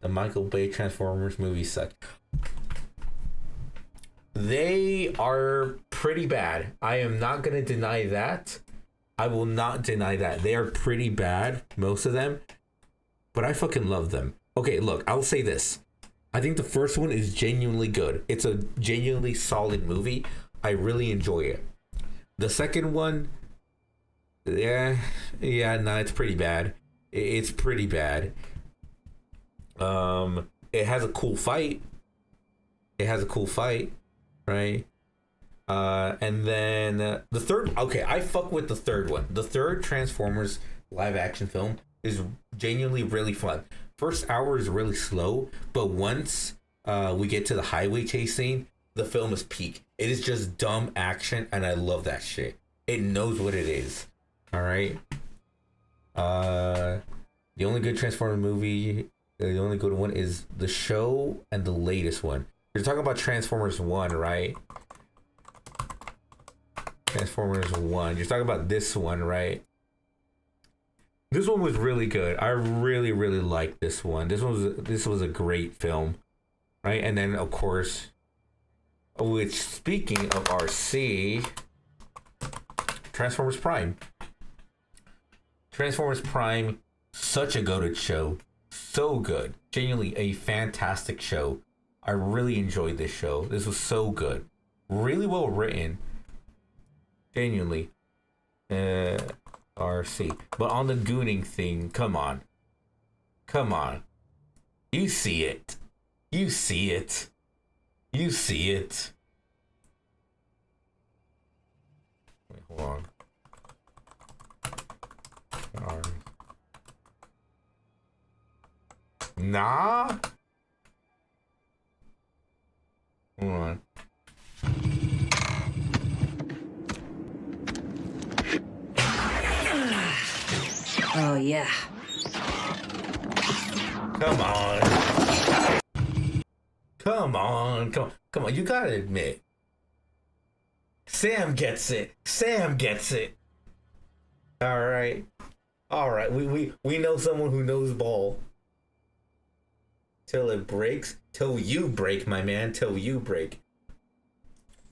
The Michael Bay Transformers movies suck. They are pretty bad. I am not gonna deny that. I will not deny that. They are pretty bad, most of them. But I fucking love them. Okay, look, I'll say this. I think the first one is genuinely good. It's a genuinely solid movie. I really enjoy it. The second one, it's pretty bad. It's pretty bad. It has a cool fight. It has a cool fight, right? And then the third, okay, I fuck with the third one. The third Transformers live action film is genuinely really fun. First hour is really slow, but once we get to the highway chase scene, the film is peak. It is just dumb action, and I love that shit. It knows what it is. All right. The only good Transformer movie, the only good one is the show and the latest one. You're talking about Transformers 1, right? Transformers 1. You're talking about this one, right? This one was really good. I really, really liked this one. This was a great film, right? And then, of course, which, speaking of RC, Transformers Prime. Transformers Prime, such a goated show. So good. Genuinely a fantastic show. I really enjoyed this show. This was so good. Really well written. Genuinely. RC. But on the gooning thing, come on. Come on. You see it. You see it. You see it. Wait, hold on. Nah. Hold on. Oh, yeah. Come on. Come on. Come on. Come on. You gotta admit. Sam gets it. Sam gets it. All right. All right. We know someone who knows ball. Till it breaks. Till you break, my man. Till you break.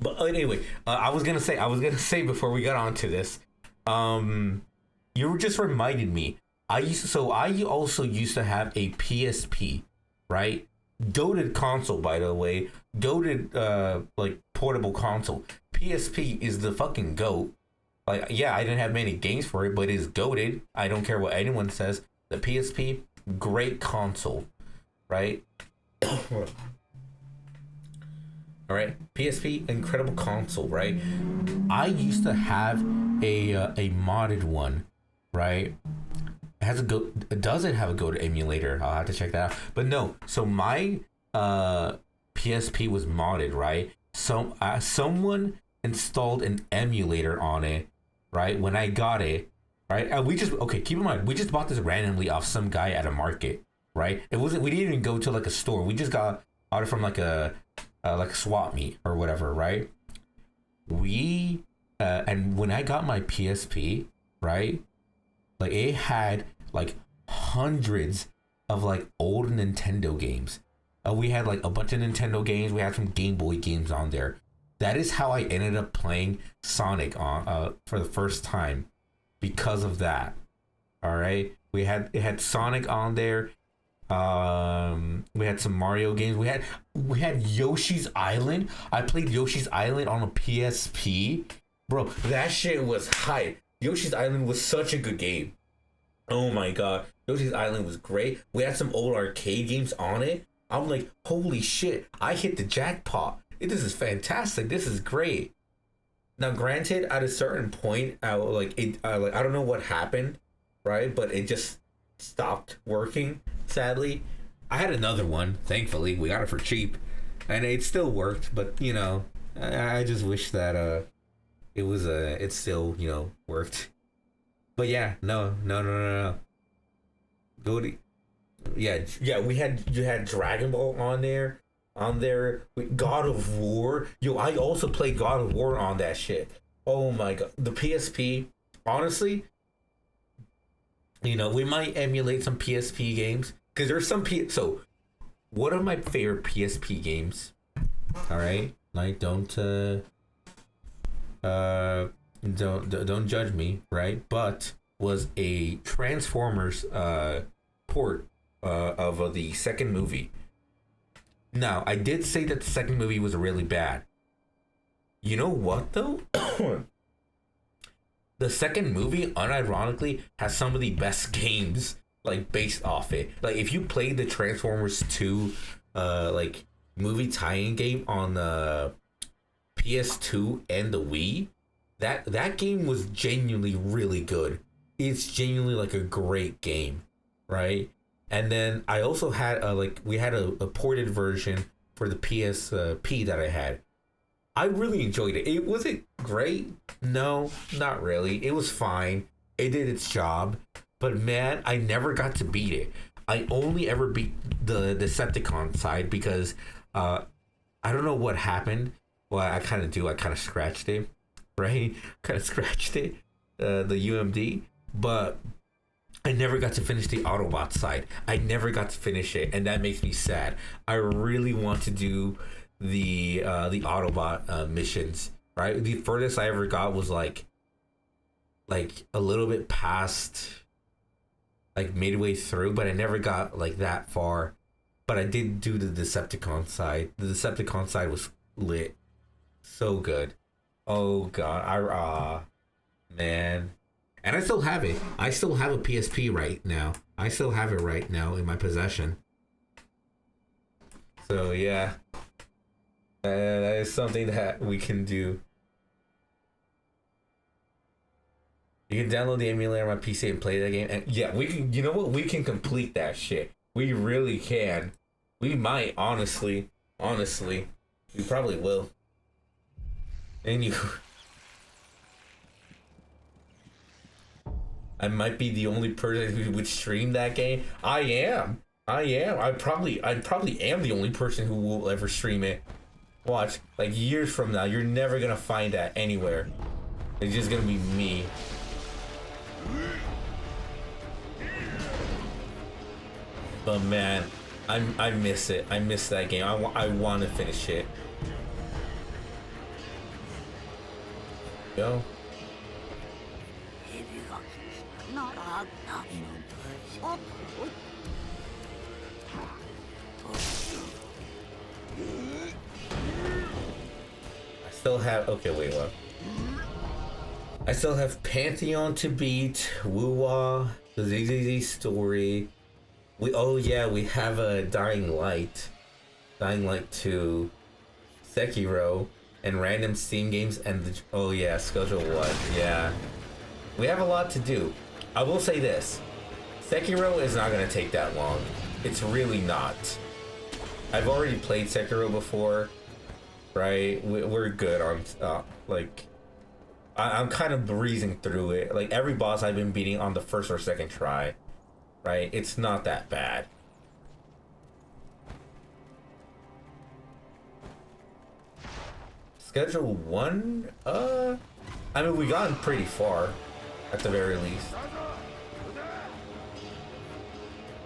But anyway, I was gonna say before we got onto this, you were just reminded me. I also used to have a PSP, right? Goated console, by the way. Goated like portable console. PSP is the fucking GOAT. Like, yeah, I didn't have many games for it, but it is goated. I don't care what anyone says. The PSP, great console, right? All right, PSP, incredible console, right? I used to have a modded one, right? Does it have a Go to emulator? I'll have to check that out. But no, so my PSP was modded, right? So someone installed an emulator on it, right? When I got it, right? Keep in mind, we just bought this randomly off some guy at a market, right? We didn't even go to like a store. We just got it from like a swap meet or whatever, right? And when I got my PSP, right? Like, it had like hundreds of like old Nintendo games. We had like a bunch of Nintendo games. We had some Game Boy games on there. That is how I ended up playing Sonic on for the first time, because of that. All right, it had Sonic on there. We had some Mario games. We had Yoshi's Island. I played Yoshi's Island on a PSP. Bro, that shit was hype. Yoshi's Island was such a good game. Oh my god. Yoshi's Island was great. We had some old arcade games on it. I'm like, holy shit, I hit the jackpot. This is fantastic. This is great. Now, granted, at a certain point, I don't know what happened, right? But it just stopped working, sadly. I had another one, thankfully. We got it for cheap. And it still worked, but, you know, I just wish that it still, you know, worked. But yeah, no. Go to, yeah. You had Dragon Ball on there. God of War. Yo, I also played God of War on that shit. Oh my god, the PSP. Honestly, you know, we might emulate some PSP games because there's some So, one of my favorite PSP games. All right, like don't judge me, right? But was a Transformers port of the second movie. Now, I did say that the second movie was really bad. You know what though? The second movie, unironically, has some of the best games like based off it. Like, if you played the Transformers 2 like movie tie-in game on the PS2 and the Wii. That game was genuinely really good. It's genuinely like a great game, right? And then I also had we had a ported version for the PSP that I had. I really enjoyed it. It wasn't great. No, not really. It was fine. It did its job. But man, I never got to beat it. I only ever beat the Decepticon side because I don't know what happened. Well, I kind of do. I kind of scratched it, right? Kind of scratched it, the UMD. But I never got to finish the Autobot side. I never got to finish it, and that makes me sad. I really want to do the Autobot missions, right? The furthest I ever got was like a little bit past, like midway through, but I never got like that far. But I did do the Decepticon side. The Decepticon side was lit, so good. Oh god, man. And I still have it. I still have a PSP right now. I still have it right now in my possession. So yeah, that is something that we can do. You can download the emulator on my PC and play that game. And yeah, we can. You know what? We can complete that shit. We really can. We might, honestly. Honestly, we probably will. And you. I might be the only person who would stream that game. I am. I probably am the only person who will ever stream it. Watch, like years from now, you're never gonna find that anywhere. It's just gonna be me. But man, I miss it. I miss that game. I want to finish it. Go. I still have. Okay, wait, what? I still have Pantheon to beat, Woo-Wah, the ZZZ story. Oh yeah, we have a Dying Light 2, Sekiro, and random Steam games, and oh yeah, Schedule 1. Yeah, we have a lot to do. I will say this: Sekiro is not gonna take that long. It's really not. I've already played Sekiro before, right? We're good on like. I'm kind of breezing through it. Like every boss I've been beating on the first or second try, right? It's not that bad. Schedule 1? I mean, we gotten pretty far, at the very least.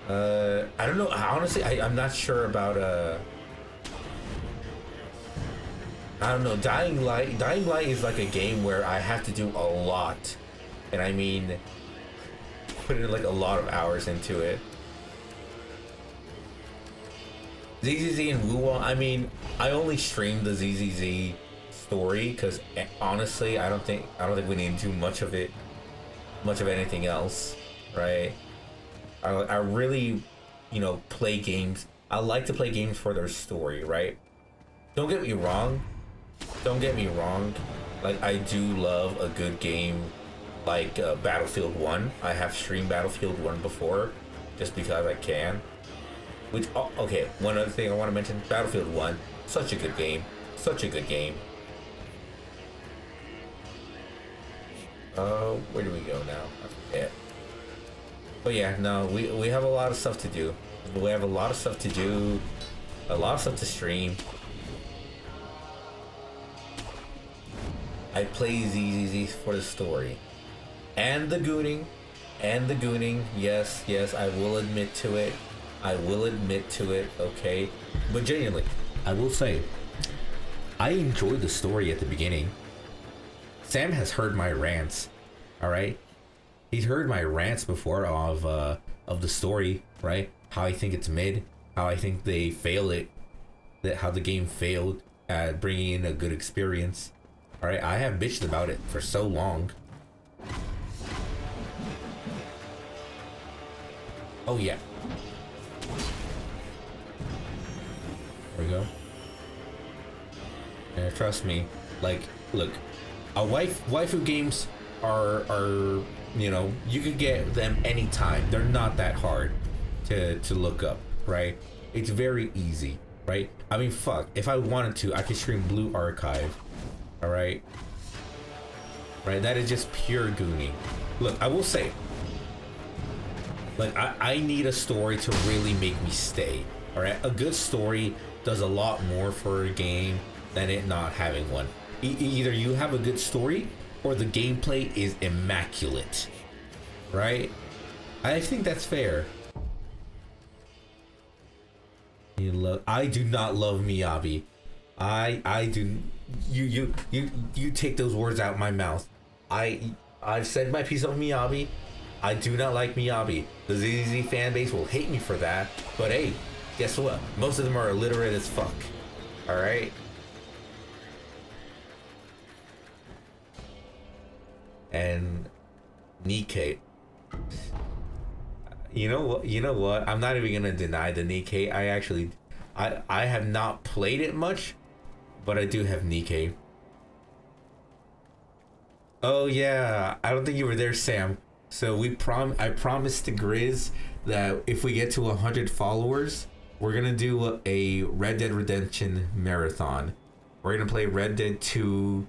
I don't know. Honestly, I'm not sure about I don't know. Dying Light is like a game where I have to do a lot, and I mean, put in like a lot of hours into it. ZZZ and Woo-Wah, I mean, I only streamed the ZZZ story because honestly, I don't think we need to do much of anything else, right? I really, play games. I like to play games for their story, right? Don't get me wrong. Like, I do love a good game like Battlefield 1. I have streamed Battlefield 1 before, just because I can. Which, okay, one other thing I want to mention, Battlefield 1, such a good game. Such a good game. Where do we go now? I forget. But yeah, no, we have a lot of stuff to do. We have a lot of stuff to do. A lot of stuff to stream. I play ZZZ for the story. And the gooning. Yes, I will admit to it. Okay? But genuinely, I will say, I enjoyed the story at the beginning. Sam has heard my rants, alright? He's heard my rants before of the story, right? How I think it's mid, how I think they failed it, how the game failed at bringing in a good experience. Alright, I have bitched about it for so long. Oh yeah. There we go. And trust me, like, look, waifu games are you know, you could get them anytime. They're not that hard to look up, right? It's very easy, right? I mean, fuck, if I wanted to, I could stream Blue Archive, all right? Right, that is just pure gooning. Look, I will say, like, I need a story to really make me stay, all right? A good story does a lot more for a game than it not having one. Either you have a good story or the gameplay is immaculate, right? I think that's fair. I do not love Miyabi. I do. You take those words out of my mouth. I've said my piece of Miyabi. I do not like Miyabi. The ZZ fan base will hate me for that. But hey, guess what? Most of them are illiterate as fuck. All right. And Nikkei. You know what? I'm not even gonna deny the Nikkei. I have not played it much, but I do have Nikkei. Oh yeah, I don't think you were there, Sam. So I promised to Grizz that if we get to 100 followers, we're gonna do a Red Dead Redemption marathon. We're gonna play Red Dead 2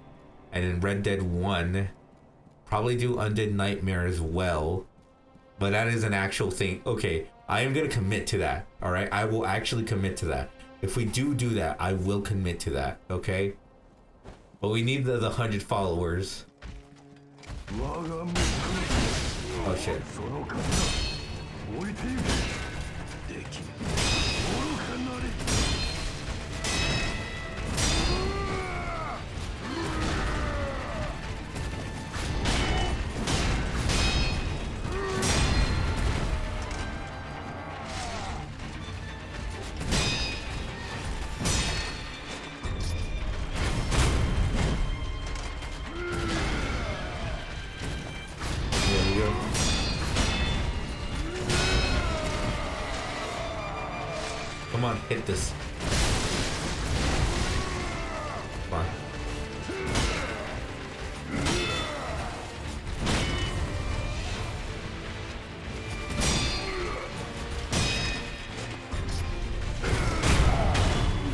and then Red Dead 1. Probably do Undead Nightmare as well. But that is an actual thing. Okay, I am gonna commit to that. All right, I will actually commit to that. If we do that, I will commit to that. Okay, but we need the 100 followers. Oh shit. Come on, hit this. Come on.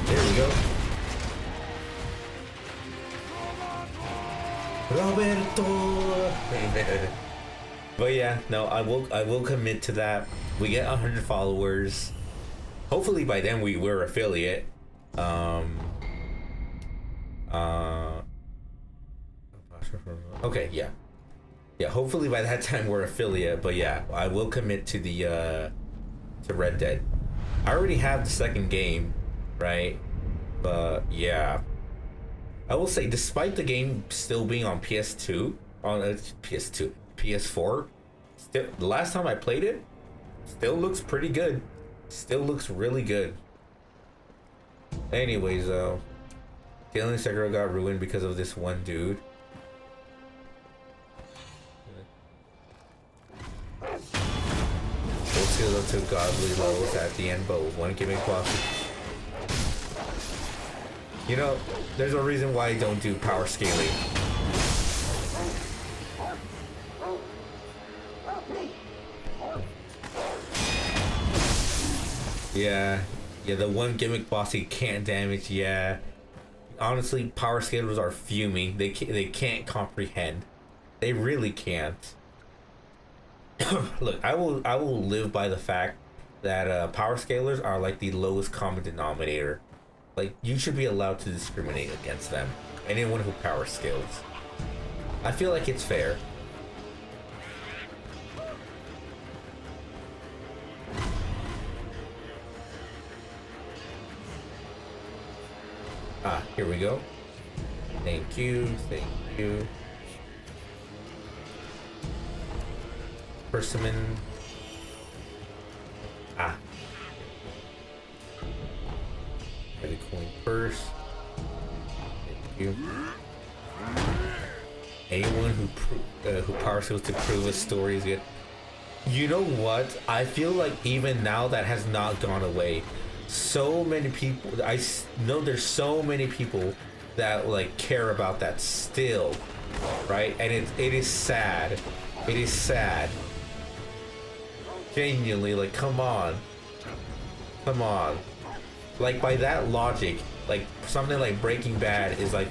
There we go. Roberto. But yeah, no, I will commit to that. We get 100 followers. Hopefully by then we're affiliate. Okay, yeah. Yeah, hopefully by that time we're affiliate, but yeah, I will commit to the to Red Dead. I already have the second game, right? But yeah. I will say, despite the game still being on PS2, PS4, still the last time I played it, still looks pretty good. Still looks really good. Anyways, though, Dylan Sekiro got ruined because of this one dude. We'll scale up to godly levels at the end, but one gimmick boss. You know, there's a reason why I don't do power scaling. Yeah, the one gimmick boss he can't damage. Yeah, honestly, power scalers are fuming. They can't comprehend. They really can't. Look, I will live by the fact that power scalers are like the lowest common denominator. Like, you should be allowed to discriminate against them. Anyone who power scales. I feel like it's fair. Ah, here we go. Thank you, thank you. Persimmon. Ah. Get a coin first. Thank you. Anyone who power skills to prove a story is good. You know what? I feel like even now that has not gone away. So many people, I know there's so many people that like care about that still, right? And it is sad. It is sad. Genuinely, like, come on. Come on. Like, by that logic, like something like Breaking Bad is like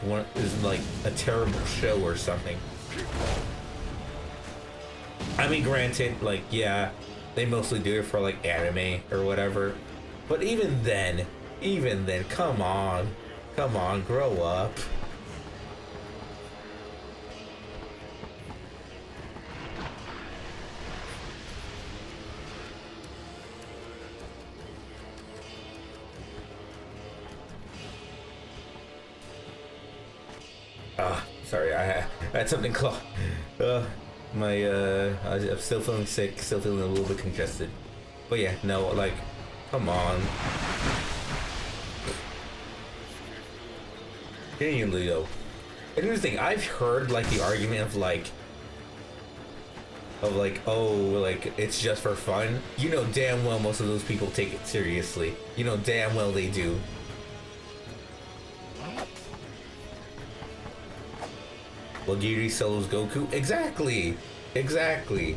a terrible show or something. I mean, granted, like, yeah, they mostly do it for like anime or whatever, but even then, come on, grow up. Sorry, I had something close. I'm still feeling sick, still feeling a little bit congested. But yeah, no, like, come on. Genuinely though. And here's the thing, I've heard like the argument of like, oh, like it's just for fun. You know damn well most of those people take it seriously. You know damn well they do. Wagiri solos Goku? Exactly! Exactly.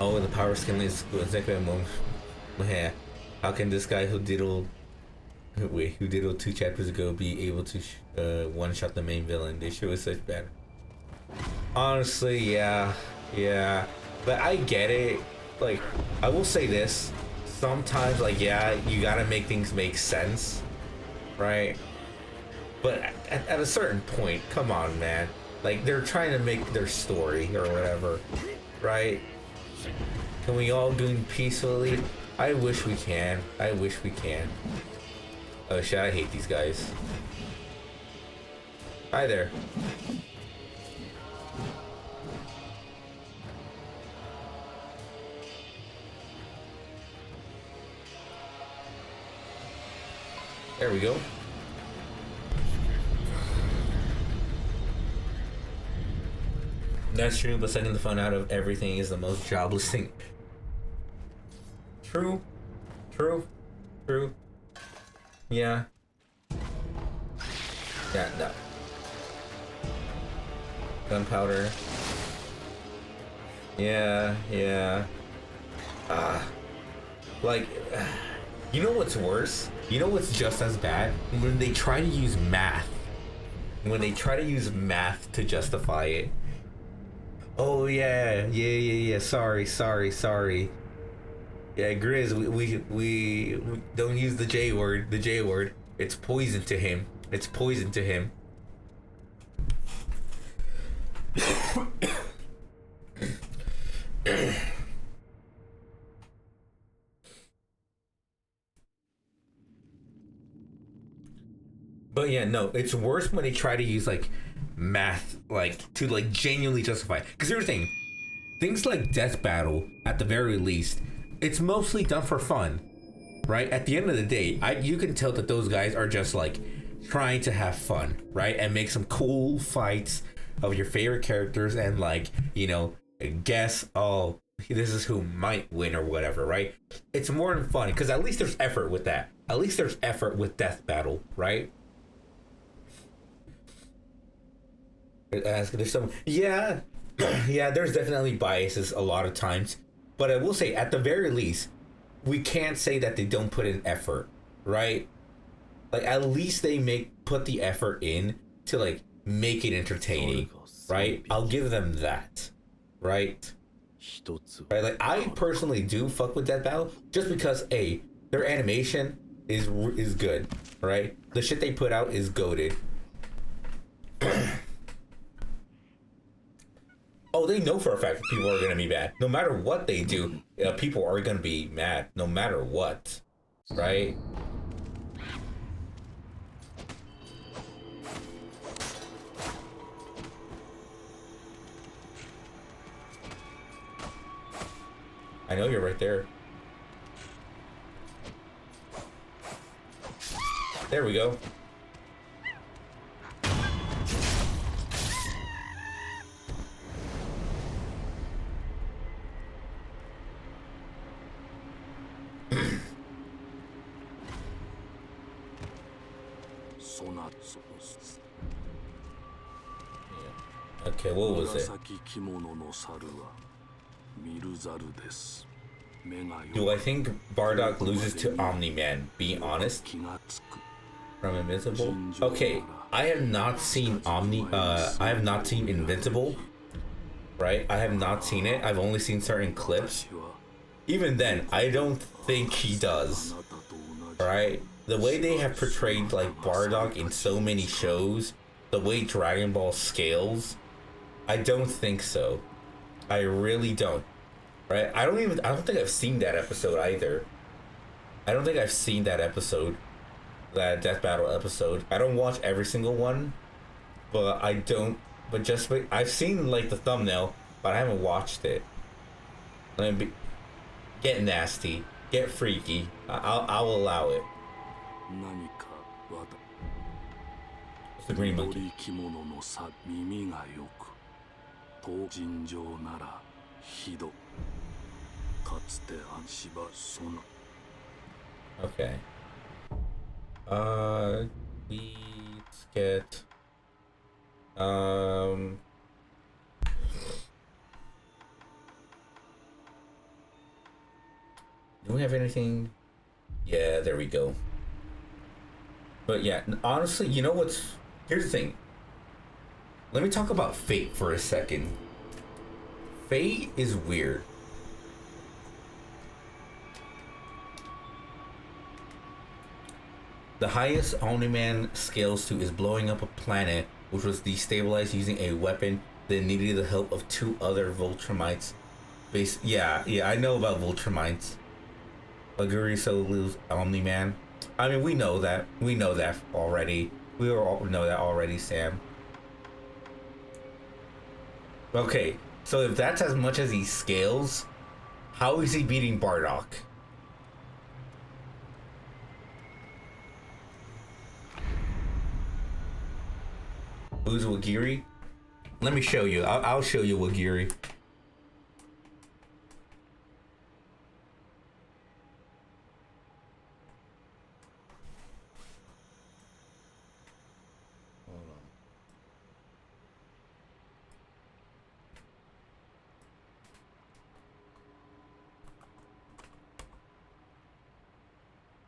Oh, the power skin is exactly. How can this guy who diddled 2 chapters ago be able to one-shot the main villain? They sure was such bad. Honestly, yeah. But I get it. Like, I will say this. Sometimes, like, yeah, you gotta make things make sense. Right? But at a certain point, come on, man. Like, they're trying to make their story or whatever. Right? Can we all do it peacefully? I wish we can. I wish we can. Oh shit, I hate these guys. Hi there. There we go. That's true, but sucking the fun out of everything is the most jobless thing. True. Yeah. Yeah, no. Gunpowder. Yeah. Like, you know what's worse? You know what's just as bad? When they try to use math. When they try to use math to justify it. Oh yeah. Sorry. Yeah, Grizz, we don't use the J word. The J word. It's poison to him. But yeah, no, it's worse when they try to use like math, like to like genuinely justify it. Because here's the thing, things like Death Battle, at the very least, it's mostly done for fun, right? At the end of the day, you can tell that those guys are just like trying to have fun, right? And make some cool fights of your favorite characters and like, you know, guess, oh, this is who might win or whatever, right? It's more than fun because at least there's effort with that. At least there's effort with Death Battle, right? There's some, yeah, there's definitely biases a lot of times, but I will say at the very least, we can't say that they don't put in effort, right? Like at least they put the effort in to like make it entertaining, right? I'll give them that, right? Right, like I personally do fuck with Death Battle just because their animation is good, right? The shit they put out is goated. Oh, they know for a fact people are gonna be mad. No matter what they do, people are gonna be mad. No matter what, right? I know you're right there. There we go. Okay, what was it? Do I think Bardock loses to Omni-Man? Be honest. From Invincible? Okay, I have not seen I have not seen Invincible. Right? I have not seen it. I've only seen certain clips. Even then, I don't think he does. Right? The way they have portrayed like Bardock in so many shows, the way Dragon Ball scales, I don't think so. I really don't. Right? I don't think I've seen that episode either. I don't think I've seen that episode. That Death Battle episode. I don't watch every single one. But I've seen like the thumbnail, but I haven't watched it. Get nasty. Get freaky. I'll allow it. It's the green monkey. Okay. Let's get do we have anything? Yeah, there we go. But yeah, honestly, you know what's... Here's the thing. Let me talk about Fate for a second. Fate is weird. The highest Omni-Man scales to is blowing up a planet, which was destabilized using a weapon that needed the help of 2 other Voltrumites. Yeah, I know about Voltrumites. Aguri Solu's Omni-Man. I mean, we know that. We know that already. We all know that already, Sam. Okay, so if that's as much as he scales, how is he beating Bardock? Who's Wagiri? Let me show you. I'll show you Wagiri.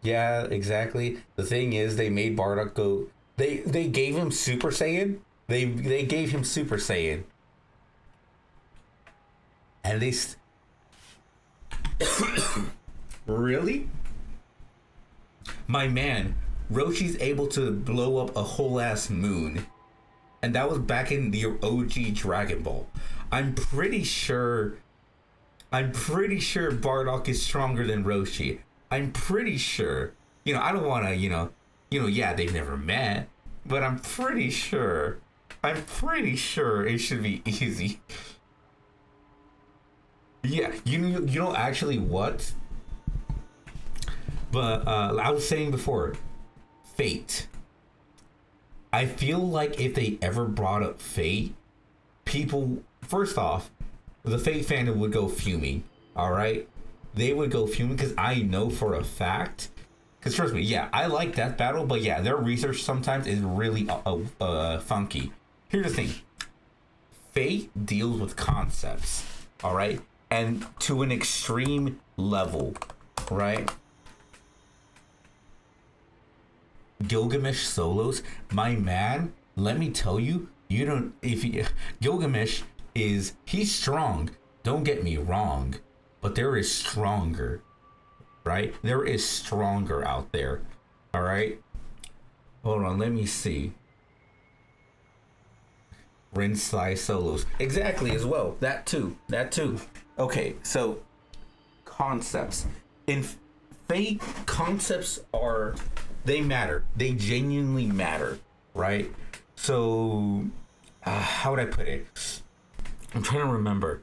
Yeah, exactly. The thing is, they made Bardock go. They gave him Super Saiyan. They gave him Super Saiyan, and they really. My man, Roshi's able to blow up a whole ass moon, and that was back in the OG Dragon Ball. I'm pretty sure Bardock is stronger than Roshi. I'm pretty sure. You know, I don't want to, yeah, they've never met, but I'm pretty sure it should be easy. Yeah, you know actually what? But I was saying before, Fate. I feel like if they ever brought up Fate, people, first off, the Fate fandom would go fuming, all right? They would go fuming because I know for a fact, because trust me, yeah, I like Death Battle, but yeah, their research sometimes is really funky. Here's the thing. Fate deals with concepts, all right? And to an extreme level, right? Gilgamesh solos, my man, let me tell you, Gilgamesh he's strong, don't get me wrong, but there is stronger, right? There is stronger out there, all right? Hold on, let me see. Rinsai solos, exactly, as well. That too. Okay, so concepts in Fate, concepts they matter. They genuinely matter, right? So, how would I put it? I'm trying to remember.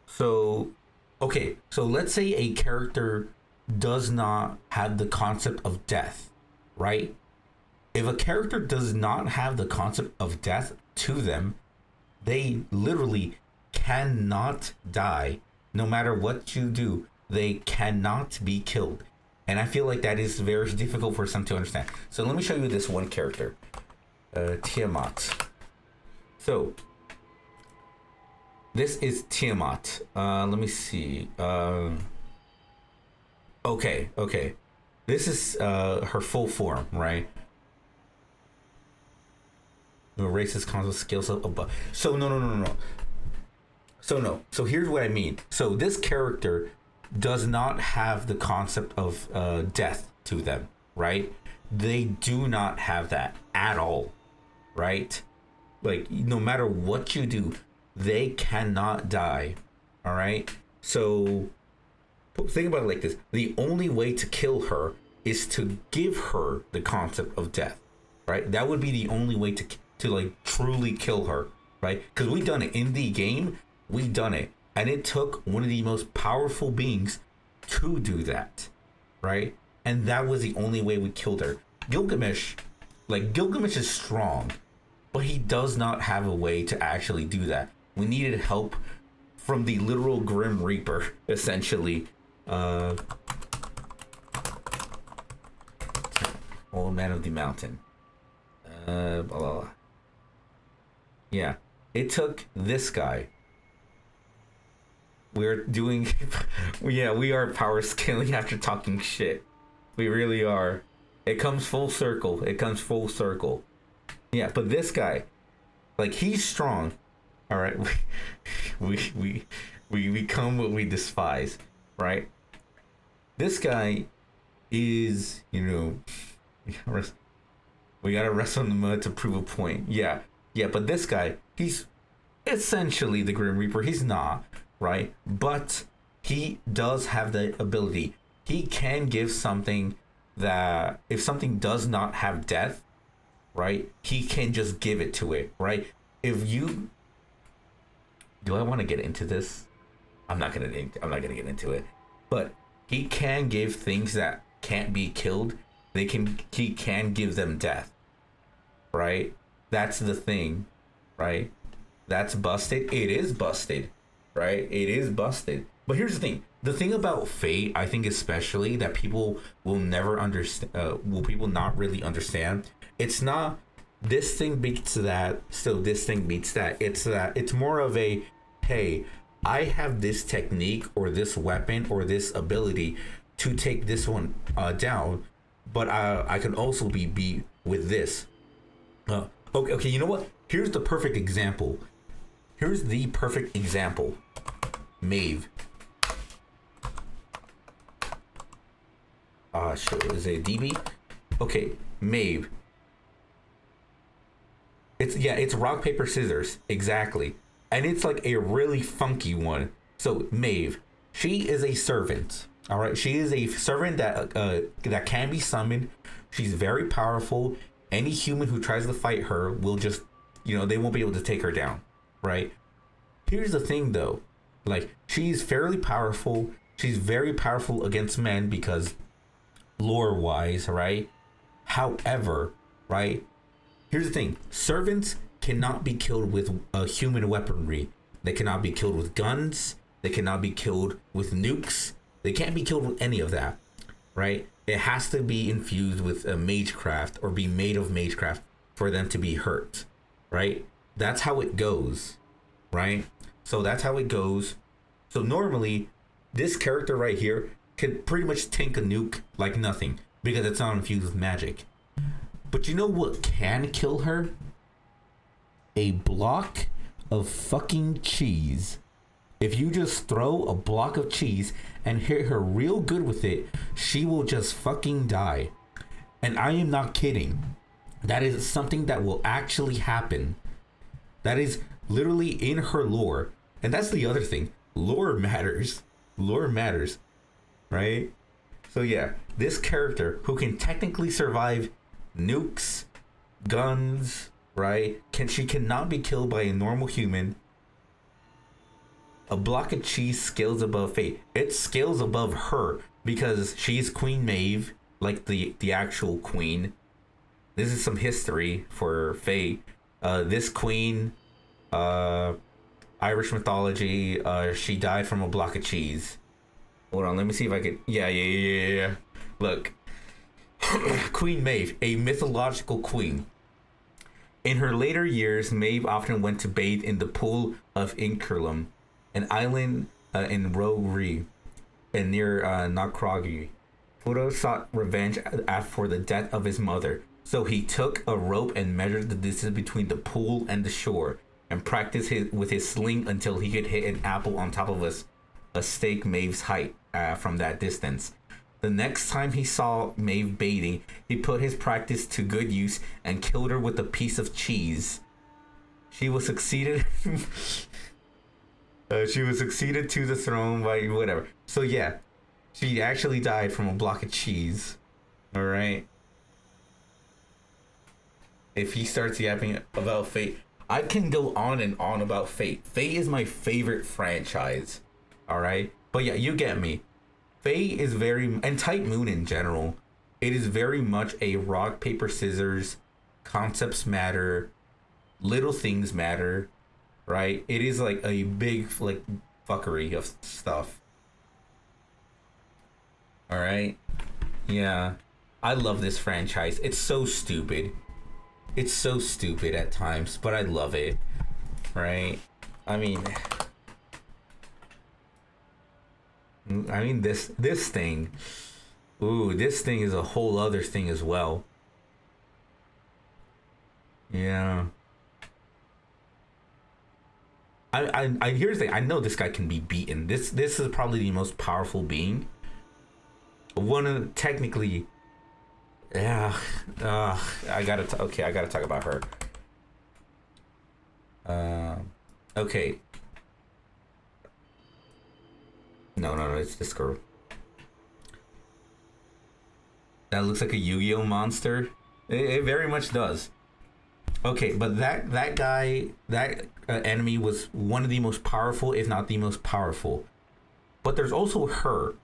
So, okay, so let's say a character does not have the concept of death, right? If a character does not have the concept of death to them, they literally cannot die. No matter what you do, they cannot be killed. And I feel like that is very difficult for some to understand. So let me show you this one character, Tiamat. So this is Tiamat. Let me see. Okay. This is her full form, right? No racist console skills above. So no. So here's what I mean. So this character does not have the concept of death to them, right? They do not have that at all, right? Like, no matter what you do, they cannot die, all right? So think about it like this. The only way to kill her is to give her the concept of death, right? That would be the only way to like truly kill her, right? Because we've done it in the game. We've done it. And it took one of the most powerful beings to do that, right? And that was the only way we killed her. Gilgamesh is strong, but he does not have a way to actually do that. We needed help from the literal Grim Reaper, essentially. Old Man of the Mountain. Blah, blah, blah. Yeah, it took this guy. We're doing, yeah, we are power scaling after talking shit. We really are. It comes full circle. Yeah, but this guy, like, he's strong. All right, we become what we despise, right? This guy is, we gotta wrestle in the mud to prove a point. Yeah, but this guy, he's essentially the Grim Reaper. He's not. Right, but he does have the ability. He can give something that, if something does not have death, right, he can just give it to it, right? Do I want to get into this? I'm not gonna get into it. But he can give things that can't be killed. He can give them death, right? That's the thing, right? That's busted. It is busted. Right? It is busted. But here's the thing. The thing about Fate, I think especially, that people will never understand, people not really understand, it's not this thing beats that, so this thing beats that. It's more of a, hey, I have this technique or this weapon or this ability to take this one down, but I can also be beat with this. Okay, you know what? Here's the perfect example. Maeve. Shit, is it DB? Okay, Maeve. It's rock, paper, scissors. Exactly. And it's like a really funky one. So Maeve, she is a servant. All right, she is a servant that can be summoned. She's very powerful. Any human who tries to fight her will just, they won't be able to take her down. Right? Here's the thing though, like, she's fairly powerful. She's very powerful against men because lore wise, right? However, right? Here's the thing. Servants cannot be killed with human weaponry. They cannot be killed with guns. They cannot be killed with nukes. They can't be killed with any of that, right? It has to be infused with a magecraft or be made of magecraft for them to be hurt, right? That's how it goes, right? So that's how it goes. So normally, this character right here can pretty much tank a nuke like nothing because it's not infused with magic. But you know what can kill her? A block of fucking cheese. If you just throw a block of cheese and hit her real good with it, she will just fucking die. And I am not kidding. That is something that will actually happen. That is literally in her lore. And that's the other thing. Lore matters. Lore matters. Right? So yeah, this character who can technically survive nukes, guns, right? She cannot be killed by a normal human. A block of cheese scales above Fate. It scales above her because she's Queen Maeve, like the actual queen. This is some history for Fate. This queen, Irish mythology, she died from a block of cheese. Hold on, let me see if I could. Yeah. Look. Queen Maeve, a mythological queen. In her later years, Maeve often went to bathe in the pool of Inkerlum, an island in Ro-Ri, and near Nakragi. Frodo sought revenge for the death of his mother, so he took a rope and measured the distance between the pool and the shore, and practiced with his sling until he could hit an apple on top of a stake Maeve's height from that distance. The next time he saw Maeve bathing, he put his practice to good use and killed her with a piece of cheese. She was succeeded. She was succeeded to the throne by whatever. So yeah, she actually died from a block of cheese. All right. If he starts yapping about Fate, I can go on and on about Fate. Fate is my favorite franchise. All right, but yeah, you get me. Fate is very, and Type Moon in general, it is very much a rock, paper, scissors, concepts matter, little things matter, right? It is like a big, like, fuckery of stuff. All right? Yeah. I love this franchise. It's so stupid. It's so stupid at times, but I love it, right? I mean, this thing, ooh, this thing is a whole other thing as well. Yeah. I here's the thing. I know this guy can be beaten. This is probably the most powerful being. Technically, yeah. I gotta talk about her. Okay. No, it's this girl. That looks like a Yu-Gi-Oh monster. It very much does. Okay, but that guy, that enemy was one of the most powerful, if not the most powerful. But there's also her.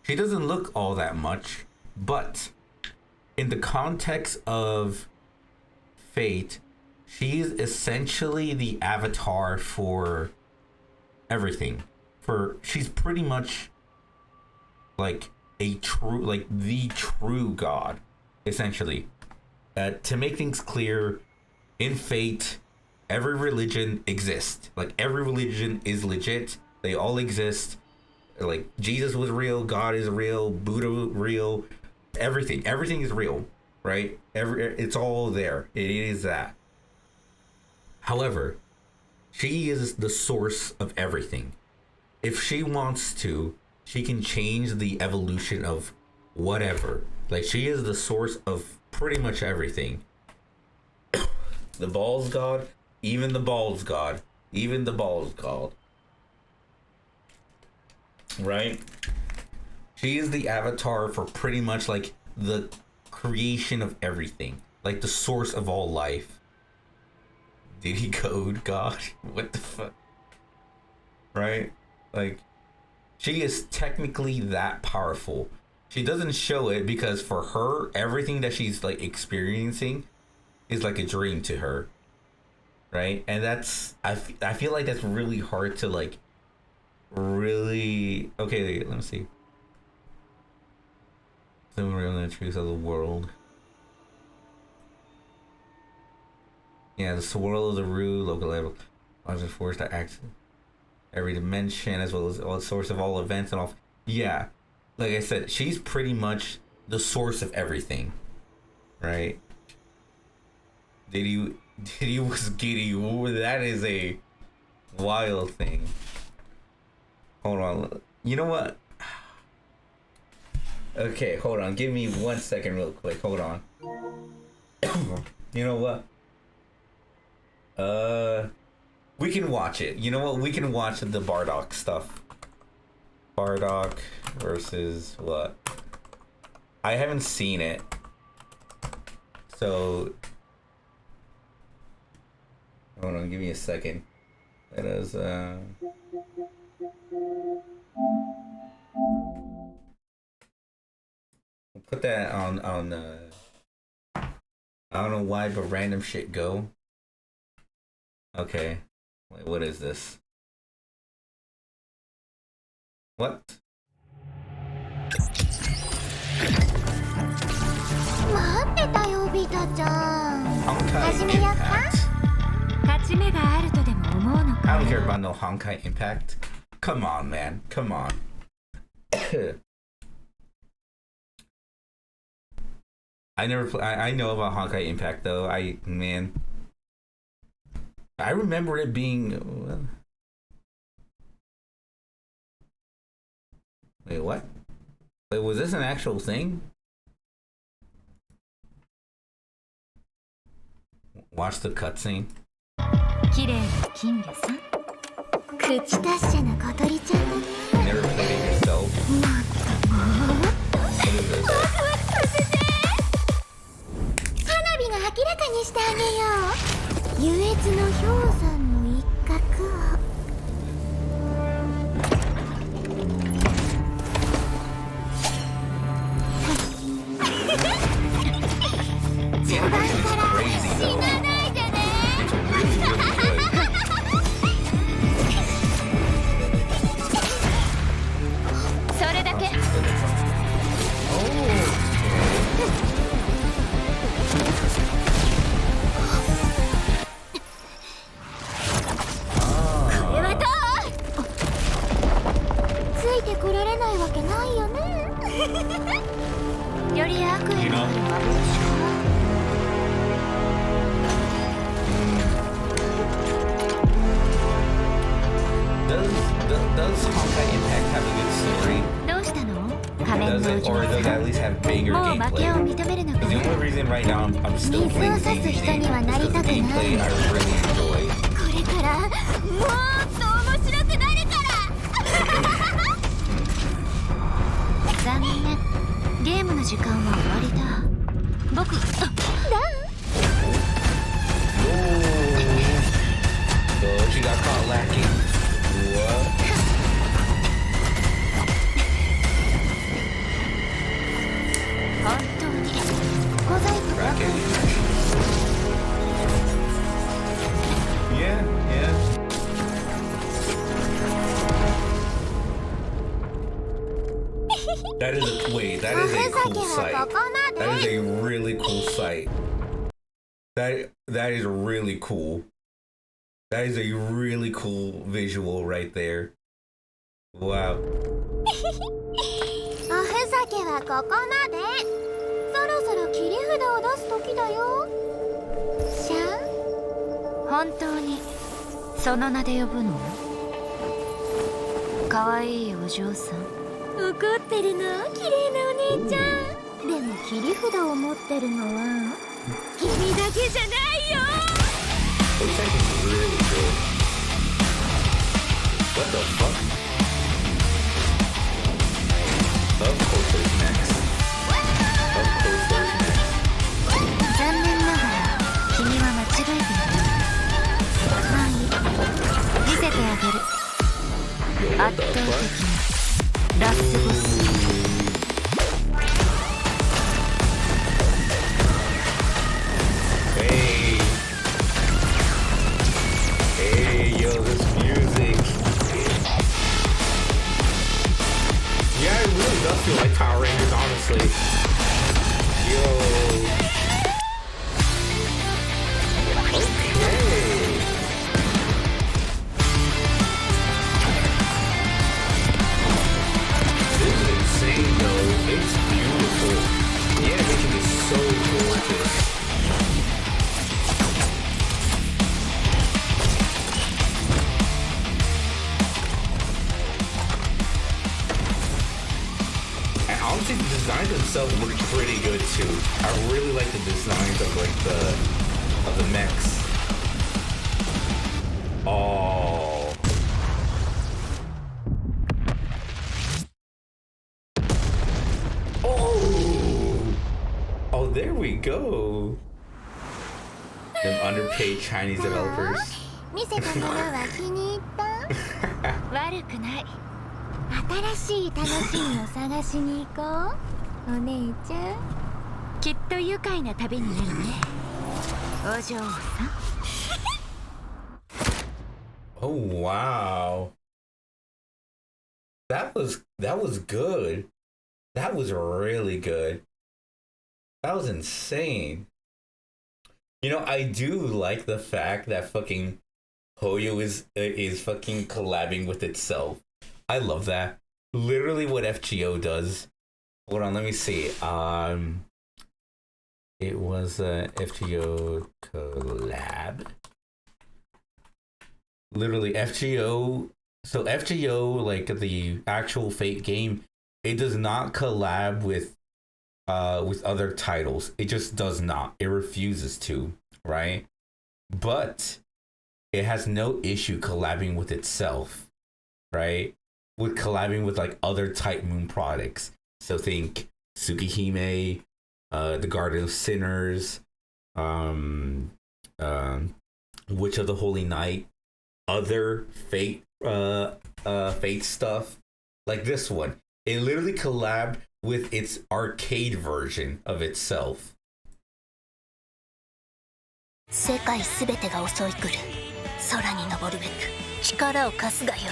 She doesn't look all that much, but in the context of Fate, she is essentially the avatar for everything. She's pretty much like the true god, essentially. To make things clear, in Fate, every religion exists. Like, every religion is legit. They all exist. Like, Jesus was real, God is real, Buddha real, everything is real, right? It's all there. It is that. However, she is the source of everything. If she wants to, she can change the evolution of whatever. Like, she is the source of pretty much everything. The balls god, even the balls god, even the balls god. Right? She is the avatar for pretty much like the creation of everything. Like the source of all life. Did he code God? What the fuck? Right? Like, she is technically that powerful. She doesn't show it because for her, everything that she's like experiencing is like a dream to her. Right? And that's, I feel like that's really hard to like really, okay, let me see. Some real truths of the world. Yeah, the swirl of the root, local level, larger force that acts every dimension, as well as the source of all events and all. Yeah, like I said, she's pretty much the source of everything, right? Did you was giddy? Ooh, that is a wild thing. Hold on, you know what? Okay, hold on. Give me 1 second, real quick. Hold on. You know what? We can watch it. You know what? We can watch the Bardock stuff. Bardock versus what? I haven't seen it. So, hold on, give me a second. Let us, we'll put that on, I don't know why, but random shit go. Okay. Wait, what is this? What? ビタちゃん Honkai 始めよっか Impact. 勝ち目があるとでも思うの I か don't な care about no Honkai Impact. Come on, man. Come on. I know about Honkai Impact though. I remember it being. Wait, what? Wait, was this an actual thing? Watch the cutscene. 綺麗な金魚さん口達者な小鳥ちゃんだね You never played it yourself. もっともっと What is this? ワクワクさせて花火が明らかにしてあげよう優越の氷山の一角を序盤から死なないでね It's really, really good. それだけ これはどうついてこられないわけないよねより悪意のある幻か Does Honkai Impact have a good story? どうしたの仮面 Does の it, or does it at least have bigger もう負けを gameplay? 認めるのか The な only reason right now I'm still playing DBD is because the gameplay I really enjoy. これからもっと面白くなるから残念ゲームの時間は終わりだ僕Oh, she got caught lacking. What? 本当に小細工ばかり Yeah, yeah. That is a cool sight. That is a really cool sight. That is really cool. That is a really cool visual right there. Wow. おふざけはここまでそろそろ切り札を出す時だよシャン本当にその名で呼ぶのかわいいお嬢さん怒ってるの綺麗なお姉ちゃんでも切り札を持ってるのは君だけじゃないよ This is really good. What the fuck? Of course there's next. Of course there's next. 残念ながら君は間違えているまあいい見せてあげる Yo, 圧 what 倒 the 的 fuck? なラスボス Hey. Hey, yo, this music. Yeah, it really does feel like Power Rangers, honestly. Yo. Okay. This is insane, though. It's beautiful. The animation is so gorgeous. And honestly, the designs themselves look pretty good too. I really like the designs of like the mechs. Oh. Oh. Oh, there we go. Them underpaid Chinese developers. 見せたものは気に入った悪くない新しい楽しみを探しに行こうお姉ちゃんきっと愉快な旅になるねお嬢さん Oh wow. That was good. That was really good. That was insane. You know, I do like the fact that fucking Hoyo is fucking collabing with itself. I love that. Literally what FGO does. Hold on, let me see. It was a FGO collab. Literally FGO. So FGO, like the actual Fate game, it does not collab with other titles. It just does not. It refuses to, right? But it has no issue collabing with itself, right? With collabing with like other Type Moon products. So think Tsukihime, the Garden of Sinners, um, Witch of the Holy Night, other Fate Fate stuff like this one. It literally collabed with its arcade version of itself. 世界すべてが襲い来る。空に登るべく力を貸すがよ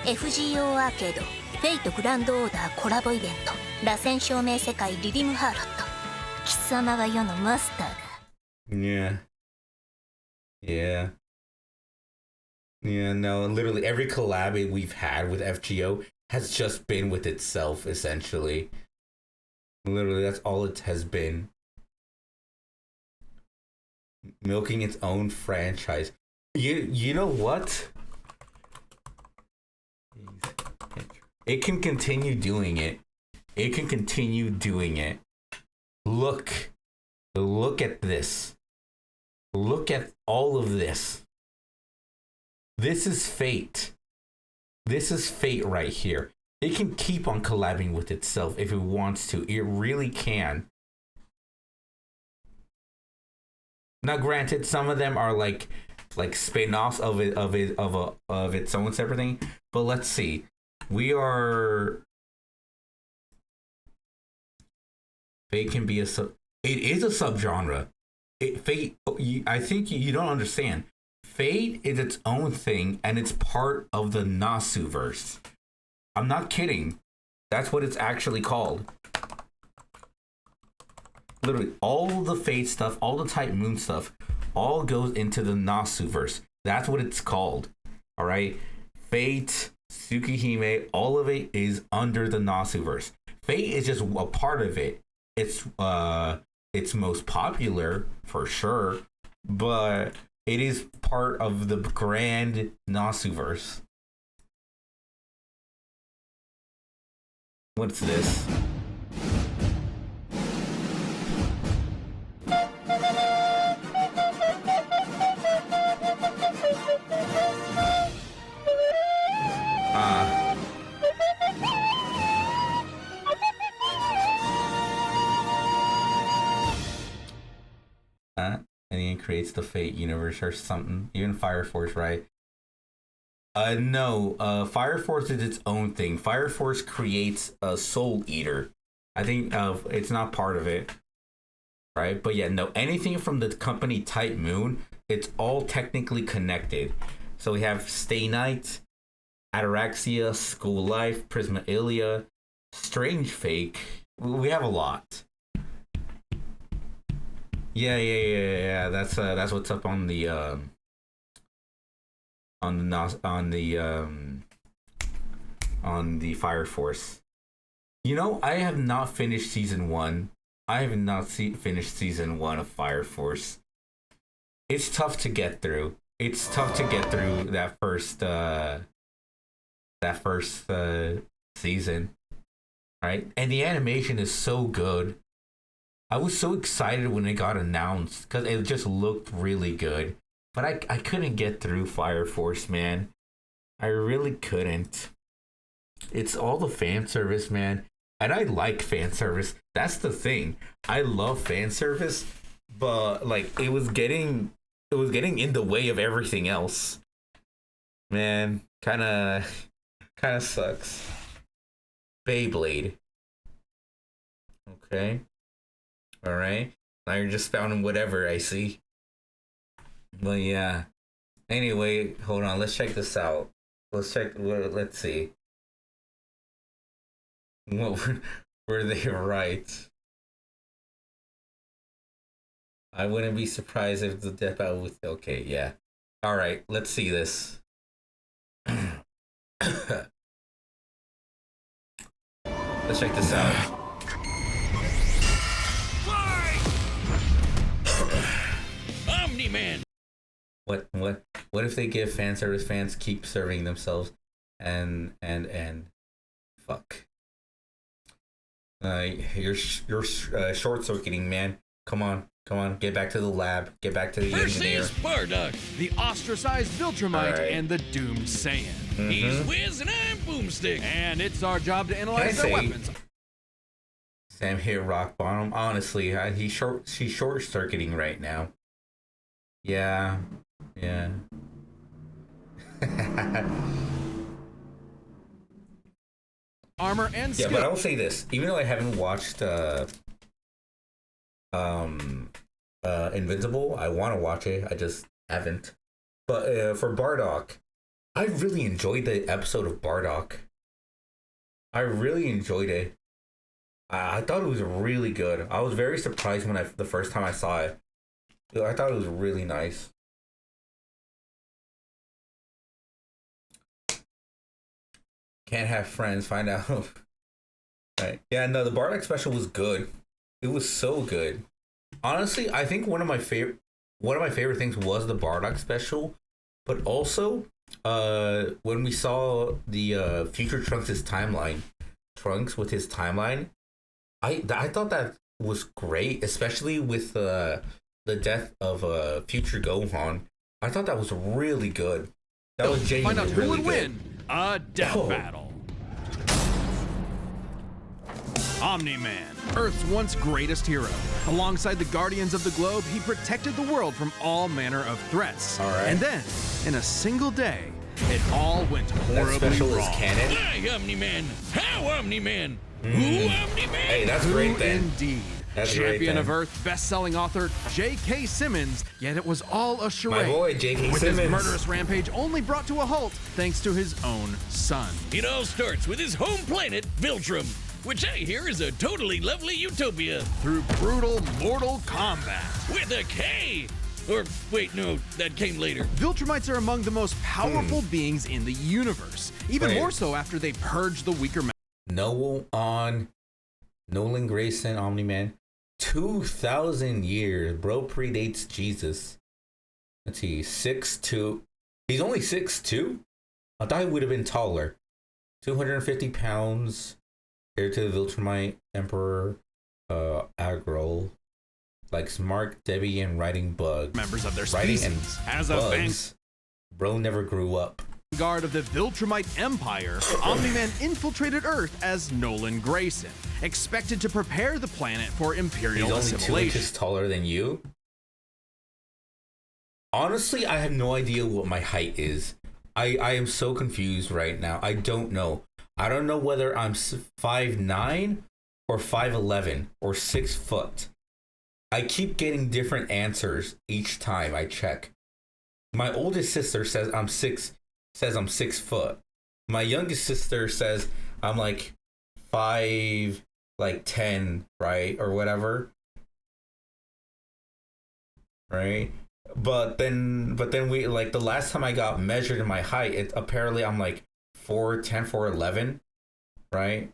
い。FGO アーケードフェイトグランドオーダーコラボイベント螺旋証明世界リリムハーロット。貴様は世のマスターだ。Yeah. Yeah. Yeah, no, literally every collab we've had with FGO has just been with itself, essentially. Literally, that's all it has been. Milking its own franchise. You know what? It can continue doing it. It can continue doing it. Look at this. Look at all of this. This is Fate. This is Fate right here. It can keep on collabing with itself if it wants to. It really can. Now, granted, some of them are like spin-offs of its own separate thing. But let's see. We are. Fate can be it is a subgenre. Fate. I think you don't understand. Fate is its own thing, and it's part of the Nasuverse. I'm not kidding. That's what it's actually called. Literally, all the Fate stuff, all the Type Moon stuff, all goes into the Nasuverse. That's what it's called. All right? Fate, Tsukihime, all of it is under the Nasuverse. Fate is just a part of it. It's most popular, for sure, but it is part of the grand Nasuverse. What's this? And he creates the Fate universe or something. Even Fire Force, right? No. Fire Force is its own thing. Fire Force creates a Soul Eater. I think it's not part of it, right? But yeah, no. Anything from the company Type Moon, it's all technically connected. So we have Stay Night, Ataraxia, School Life, Prisma Ilia, Strange Fake. We have a lot. Yeah. That's what's up on the Fire Force. You know, I have not finished season 1. I have not finished season 1 of Fire Force. It's tough to get through. It's tough to get through that first season, right? And the animation is so good. I was so excited when it got announced because it just looked really good. But I couldn't get through Fire Force, man. I really couldn't. It's all the fan service, man. And I like fan service. That's the thing. I love fan service, but like it was getting in the way of everything else. Man, kind of sucks. Beyblade. Okay. All right. Now you're just spouting whatever, I see. But yeah. Anyway, hold on. Let's check this out. Let's see. What were they right? I wouldn't be surprised if the death battle with. Okay, yeah. All right, let's see this. Let's check this out. Omni-Man. What if they give fan service fans keep serving themselves and fuck. You're short circuiting, man. Come on, get back to the lab, get back to the engineer. Versus Bardock, the ostracized Viltrumite and the doomed Saiyan. He's Wiz and I'm Boomstick, and it's our job to analyze their weapons. Sam hit rock bottom. Honestly, she's short circuiting right now. Yeah. Armor and skill. Yeah, but I'll say this: even though I haven't watched Invincible, I want to watch it. I just haven't. But for Bardock, I really enjoyed the episode of Bardock. I really enjoyed it. I thought it was really good. I was very surprised when the first time I saw it. I thought it was really nice. Can't have friends. Find out. Right. Yeah. No, the Bardock special was good. It was so good. Honestly, I think one of my favorite things was the Bardock special, but also when we saw the future Trunks' timeline, Trunks with his timeline, I thought that was great, especially with the death of future Gohan. I thought that was really good. That was genuinely find out who really would good. win a death battle. Omni-Man, Earth's once greatest hero. Alongside the Guardians of the Globe, he protected the world from all manner of threats. All right. And then, in a single day, it all went horribly that special wrong. is canon. Why Omni-Man? How Omni-Man? Who Omni-Man? Hey, that's great then. Indeed. That's great Champion then. of Earth, best-selling author J.K. Simmons, yet it was all a charade. My boy, J.K. With Simmons. his murderous rampage only brought to a halt thanks to his own son. It all starts with his home planet, Viltrum, which I hear is a totally lovely utopia. Through brutal mortal combat. With a K! Or, wait, no, that came later. Viltrumites are among the most powerful beings in the universe. Even more so after they purge the weaker Nolan Grayson, Omni-Man. 2,000 years. Bro predates Jesus. Let's see, 6'2". He's only 6'2"? I thought he would have been taller. 250 pounds. Heir to the Viltrumite Emperor Agrol. Like smart Debian writing bugs. members of their Writing species. and As a bugs. Bro never grew up. vanguard of the Viltrumite Empire, Omni-Man infiltrated Earth as Nolan Grayson, expected to prepare the planet for Imperial He's only 2 assimilation. inches taller than you? Honestly, I have no idea what my height is. I am so confused right now. I don't know. I don't know whether I'm 5'9" or 5'11" or 6 foot. I keep getting different answers each time I check. My oldest sister says I'm 6 foot. My youngest sister says I'm like 5'10", right? Or whatever. Right? But then we, like, the last time I got measured in my height, apparently I'm like 4'10", 4'11", right?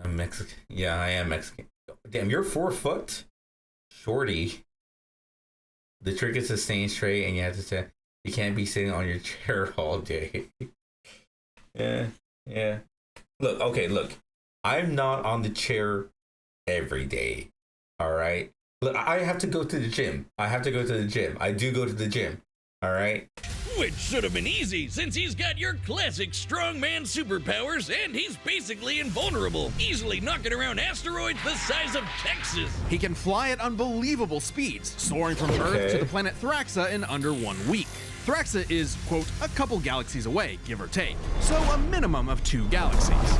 I'm Mexican. Yeah, I am Mexican. Damn, you're 4 foot? Shorty. The trick is to stay straight, and you have to say, you can't be sitting on your chair all day. Yeah. Look. I'm not on the chair every day. All right? Look, I have to go to the gym. I do go to the gym. All right? Which should have been easy, since he's got your classic strongman superpowers, and he's basically invulnerable, easily knocking around asteroids the size of Texas. He can fly at unbelievable speeds, soaring from Earth to the planet Thraxa in under 1 week. Thraxa is, quote, a couple galaxies away, give or take, so a minimum of 2 galaxies.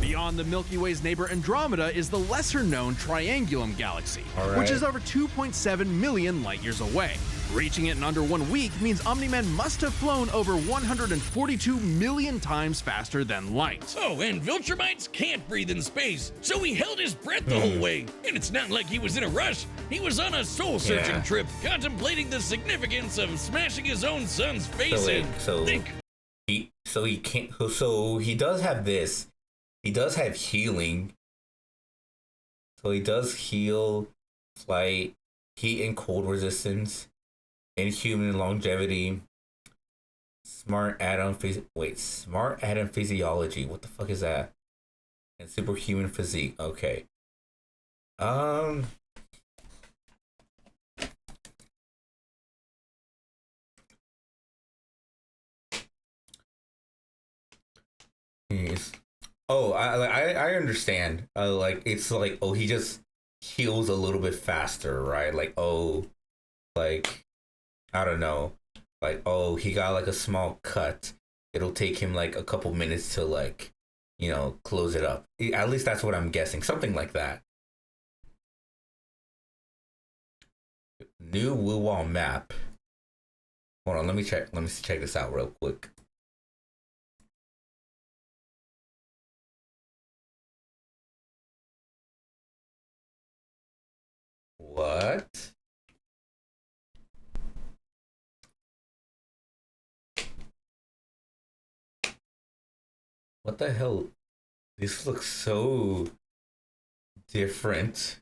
Beyond the Milky Way's neighbor Andromeda is the lesser-known Triangulum Galaxy, which is over 2.7 million light-years away, Reaching it in under 1 week means Omni-Man must have flown over 142 million times faster than light. Oh, and Viltrumites can't breathe in space, so he held his breath the whole way. And it's not like he was in a rush. He was on a soul-searching trip, contemplating the significance of smashing his own son's face in. So he does have this. He does have healing. So he does heal, flight, heat and cold resistance, inhuman longevity, smart atom physiology. What the fuck is that? And superhuman physique. Okay. Oh, I understand. Like it's like, oh, he just heals a little bit faster, right? Like, oh, like I don't know, like, oh, he got like a small cut. It'll take him like a couple minutes to, like, you know, close it up. At least that's what I'm guessing. Something like that. New Wuwal map. Hold on, let me check this out real quick. What? What the hell? This looks so different.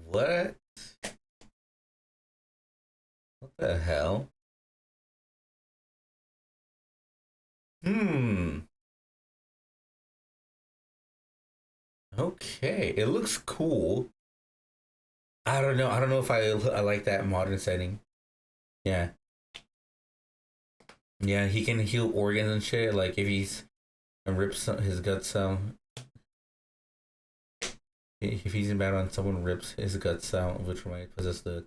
What? What the hell? Okay, it looks cool. I don't know. I don't know if I like that modern setting. Yeah. Yeah, he can heal organs and shit. Like if he's rips his guts out. If he's in battle and someone rips his guts out, which might possess the.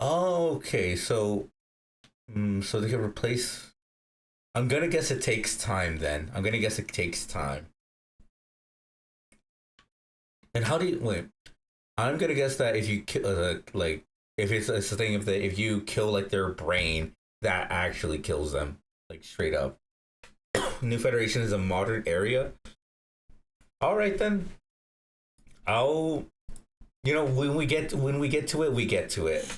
Okay, so they can replace. I'm gonna guess it takes time then. I'm gonna guess it takes time. And how do you wait? I'm gonna guess that if you like, if it's a thing of that, if you kill like their brain, that actually kills them, like straight up. New Federation is a modern area. All right then. I'll, you know, when we get to it, we get to it,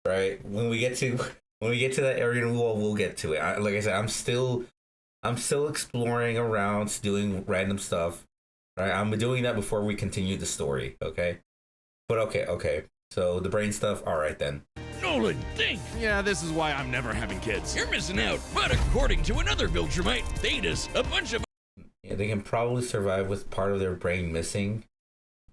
right? When we get to that area, we'll get to it. Like I said, I'm still exploring around, doing random stuff. Right, I'm doing that before we continue the story. Okay, but okay. So the brain stuff. All right then. Nolan, think! Yeah, this is why I'm never having kids. You're missing out. But according to another Viltrumite, Thetis, a bunch of they can probably survive with part of their brain missing.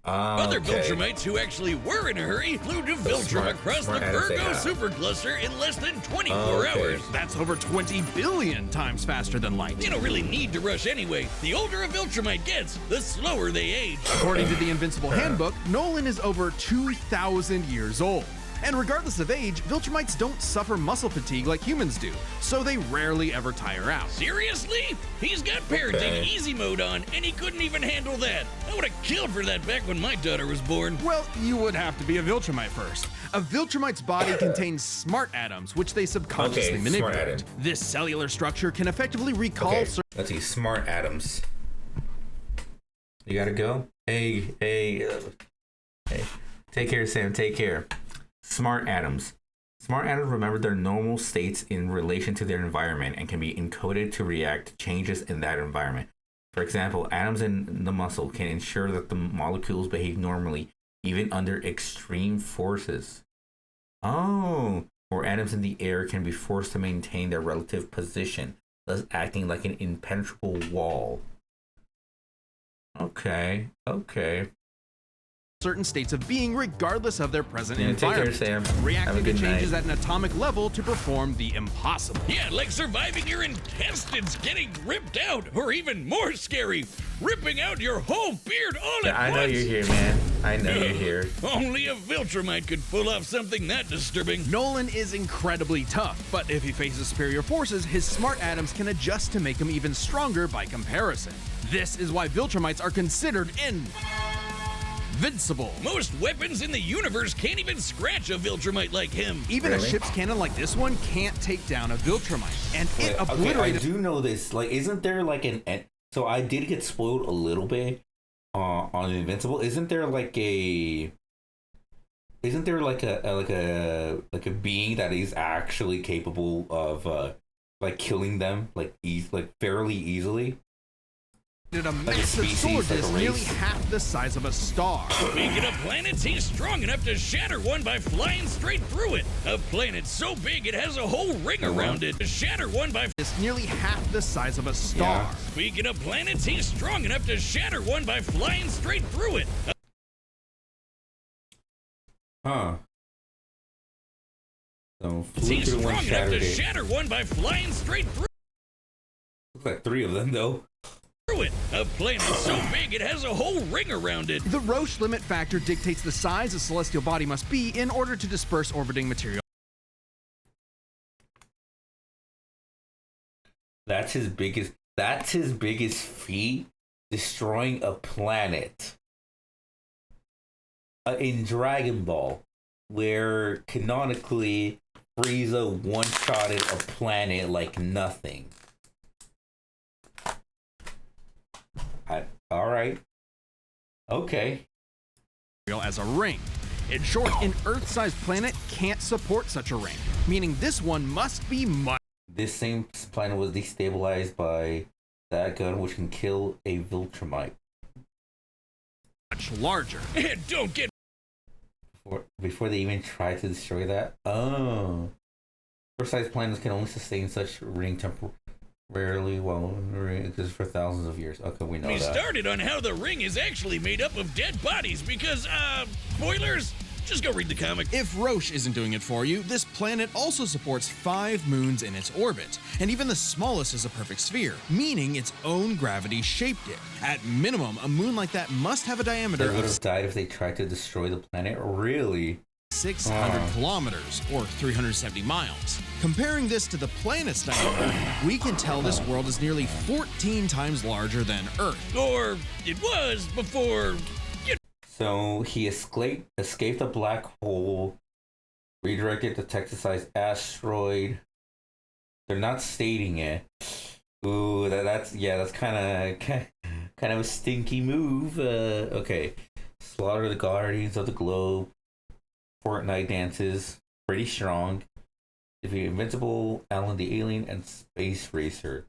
Other Viltrumites who actually were in a hurry flew to Viltrum across the Virgo supercluster in less than 24 hours. That's over 20 billion times faster than light. You don't really need to rush anyway. The older a Viltrumite gets, the slower they age. According to the Invincible Handbook, Nolan is over 2,000 years old. And regardless of age, Viltrumites don't suffer muscle fatigue like humans do, so they rarely ever tire out. Seriously? He's got parenting easy mode on, and he couldn't even handle that. I would have killed for that back when my daughter was born. Well, you would have to be a Viltrumite first. A Viltrumite's body contains smart atoms, which they subconsciously manipulate. This cellular structure can effectively recall... Let's see, smart atoms. You gotta go? Hey. Take care, Sam, take care. Smart atoms. Smart atoms remember their normal states in relation to their environment and can be encoded to react to changes in that environment. For example, atoms in the muscle can ensure that the molecules behave normally even under extreme forces. Or atoms in the air can be forced to maintain their relative position, thus acting like an impenetrable wall. Okay. Certain states of being regardless of their present environment. Take care, Sam. Reacting to changes at an atomic level to perform the impossible. Yeah, like surviving your intestines getting ripped out, or even more scary, ripping out your whole beard all at once. I know you're here, man. I know you're here. Only a Viltrumite could pull off something that disturbing. Nolan is incredibly tough, but if he faces superior forces, his smart atoms can adjust to make him even stronger by comparison. This is why Viltrumites are considered invincible. Most weapons in the universe can't even scratch a Viltrumite like him. Even a ship's cannon like this one can't take down a Viltrumite, and it obliterated. I do know this. Like, isn't there like so I did get spoiled a little bit on Invincible. Isn't there like a being that is actually capable of like killing them like fairly easily? A massive sword that's nearly half the size of a star. Speaking of planets, he's strong enough to shatter one by flying straight through it. A planet so big it has a whole ring around it. To shatter one by... It's nearly half the size of a star. Yeah. Speaking of planets, he's strong enough to shatter one by flying straight through it. Huh. So, he's strong enough to shatter one by flying straight through. Looks like 3 of them, though. It. A planet so big it has a whole ring around it. The Roche limit factor dictates the size a celestial body must be in order to disperse orbiting material. That's his biggest feat, destroying a planet. In Dragon Ball, where canonically Frieza one-shotted a planet like nothing. All right. Okay. As a ring. In short, an Earth-sized planet can't support such a ring, meaning this one must be much. This same planet was destabilized by that gun, which can kill a Viltrumite. Much larger. Don't get. Before they even try to destroy that. Oh. Earth-sized planets can only sustain such ring rarely, well, because for thousands of years. Okay, we know that. We started on how the ring is actually made up of dead bodies because, spoilers, just go read the comic. If Roche isn't doing it for you, this planet also supports 5 moons in its orbit, and even the smallest is a perfect sphere, meaning its own gravity shaped it. At minimum, a moon like that must have a diameter They would have died if they tried to destroy the planet? Really? 600 kilometers, or 370 miles. Comparing this to the planet's diameter, we can tell this world is nearly 14 times larger than Earth. Or it was before... So he escaped a black hole, redirected the Texas-sized asteroid. They're not stating it. Ooh, that's kind of a stinky move. Okay, slaughter the Guardians of the Globe. Fortnite dances, pretty strong. Defeat Invincible, Alan the Alien, and Space Racer.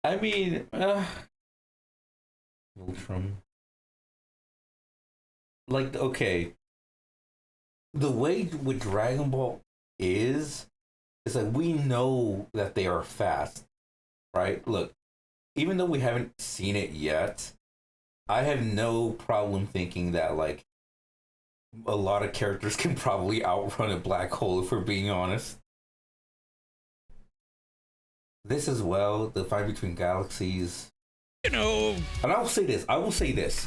I mean, Voltrum. Like, okay. The way with Dragon Ball is like we know that they are fast, right? Look, even though we haven't seen it yet, I have no problem thinking that, like, a lot of characters can probably outrun a black hole, if we're being honest. This as well, the fight between galaxies. You know. And I will say this.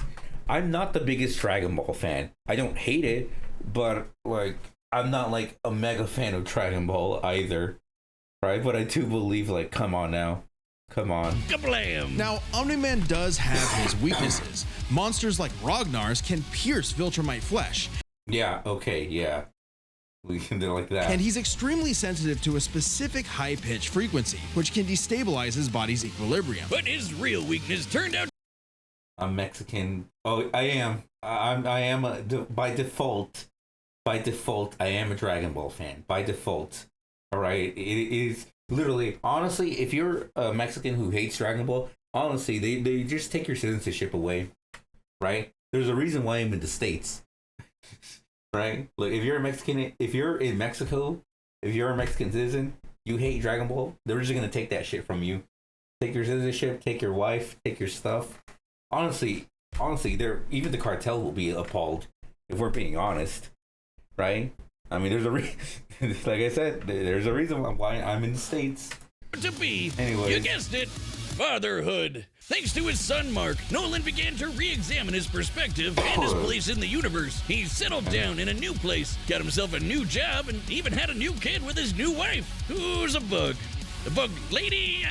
I'm not the biggest Dragon Ball fan. I don't hate it, but, like, I'm not, like, a mega fan of Dragon Ball either. Right? But I do believe, like, come on now. Come on. Kablam! Now, Omni-Man does have his weaknesses. Monsters like Ragnar's can pierce Viltrumite flesh. Yeah, okay, yeah. They're like that. And he's extremely sensitive to a specific high-pitch frequency, which can destabilize his body's equilibrium. But his real weakness turned out... I'm Mexican. Oh, I am. I am by default. By default, I am a Dragon Ball fan. By default. All right? It is... Literally, honestly, if you're a Mexican who hates Dragon Ball, honestly, they just take your citizenship away, right? There's a reason why I'm in the States, right? Like, if you're in Mexico, if you're a Mexican citizen, you hate Dragon Ball, they're just gonna take that shit from you. Take your citizenship, take your wife, take your stuff. Honestly, even the cartel will be appalled, if we're being honest, right? I mean, there's a like I said, there's a reason why I'm in the States. To be, anyway. You guessed it, fatherhood. Thanks to his son, Mark, Nolan began to re-examine his perspective and his place in the universe. He settled down in a new place, got himself a new job, and even had a new kid with his new wife, who's a bug. The bug lady,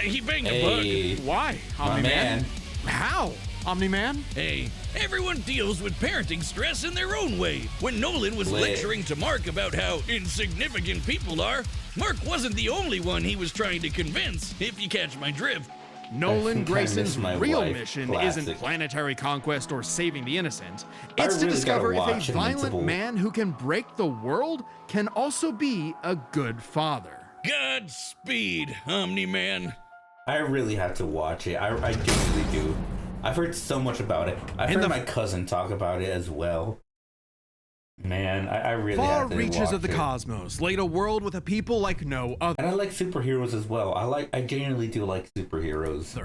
He banged Hey, a bug. Why, my Omni-Man? man. How, Omni-Man? Hey, everyone deals with parenting stress in their own way. When Nolan was Lit. lecturing to Mark about how insignificant people are, Mark wasn't the only one he was trying to convince, if you catch my drift. Nolan think I Grayson's miss my real wife. mission Classic. isn't planetary conquest or saving the innocent. I It's to really discover gotta if watch a violent Invincible. man who can break the world can also be a good father. Godspeed, Omni-Man. I really have to watch it. I genuinely do. I've heard so much about it. I've And heard the my cousin talk about it as well. Man, I really Far have to reaches watch of the it. cosmos laid a world with a people like no other. And I like superheroes as well. I genuinely do like superheroes.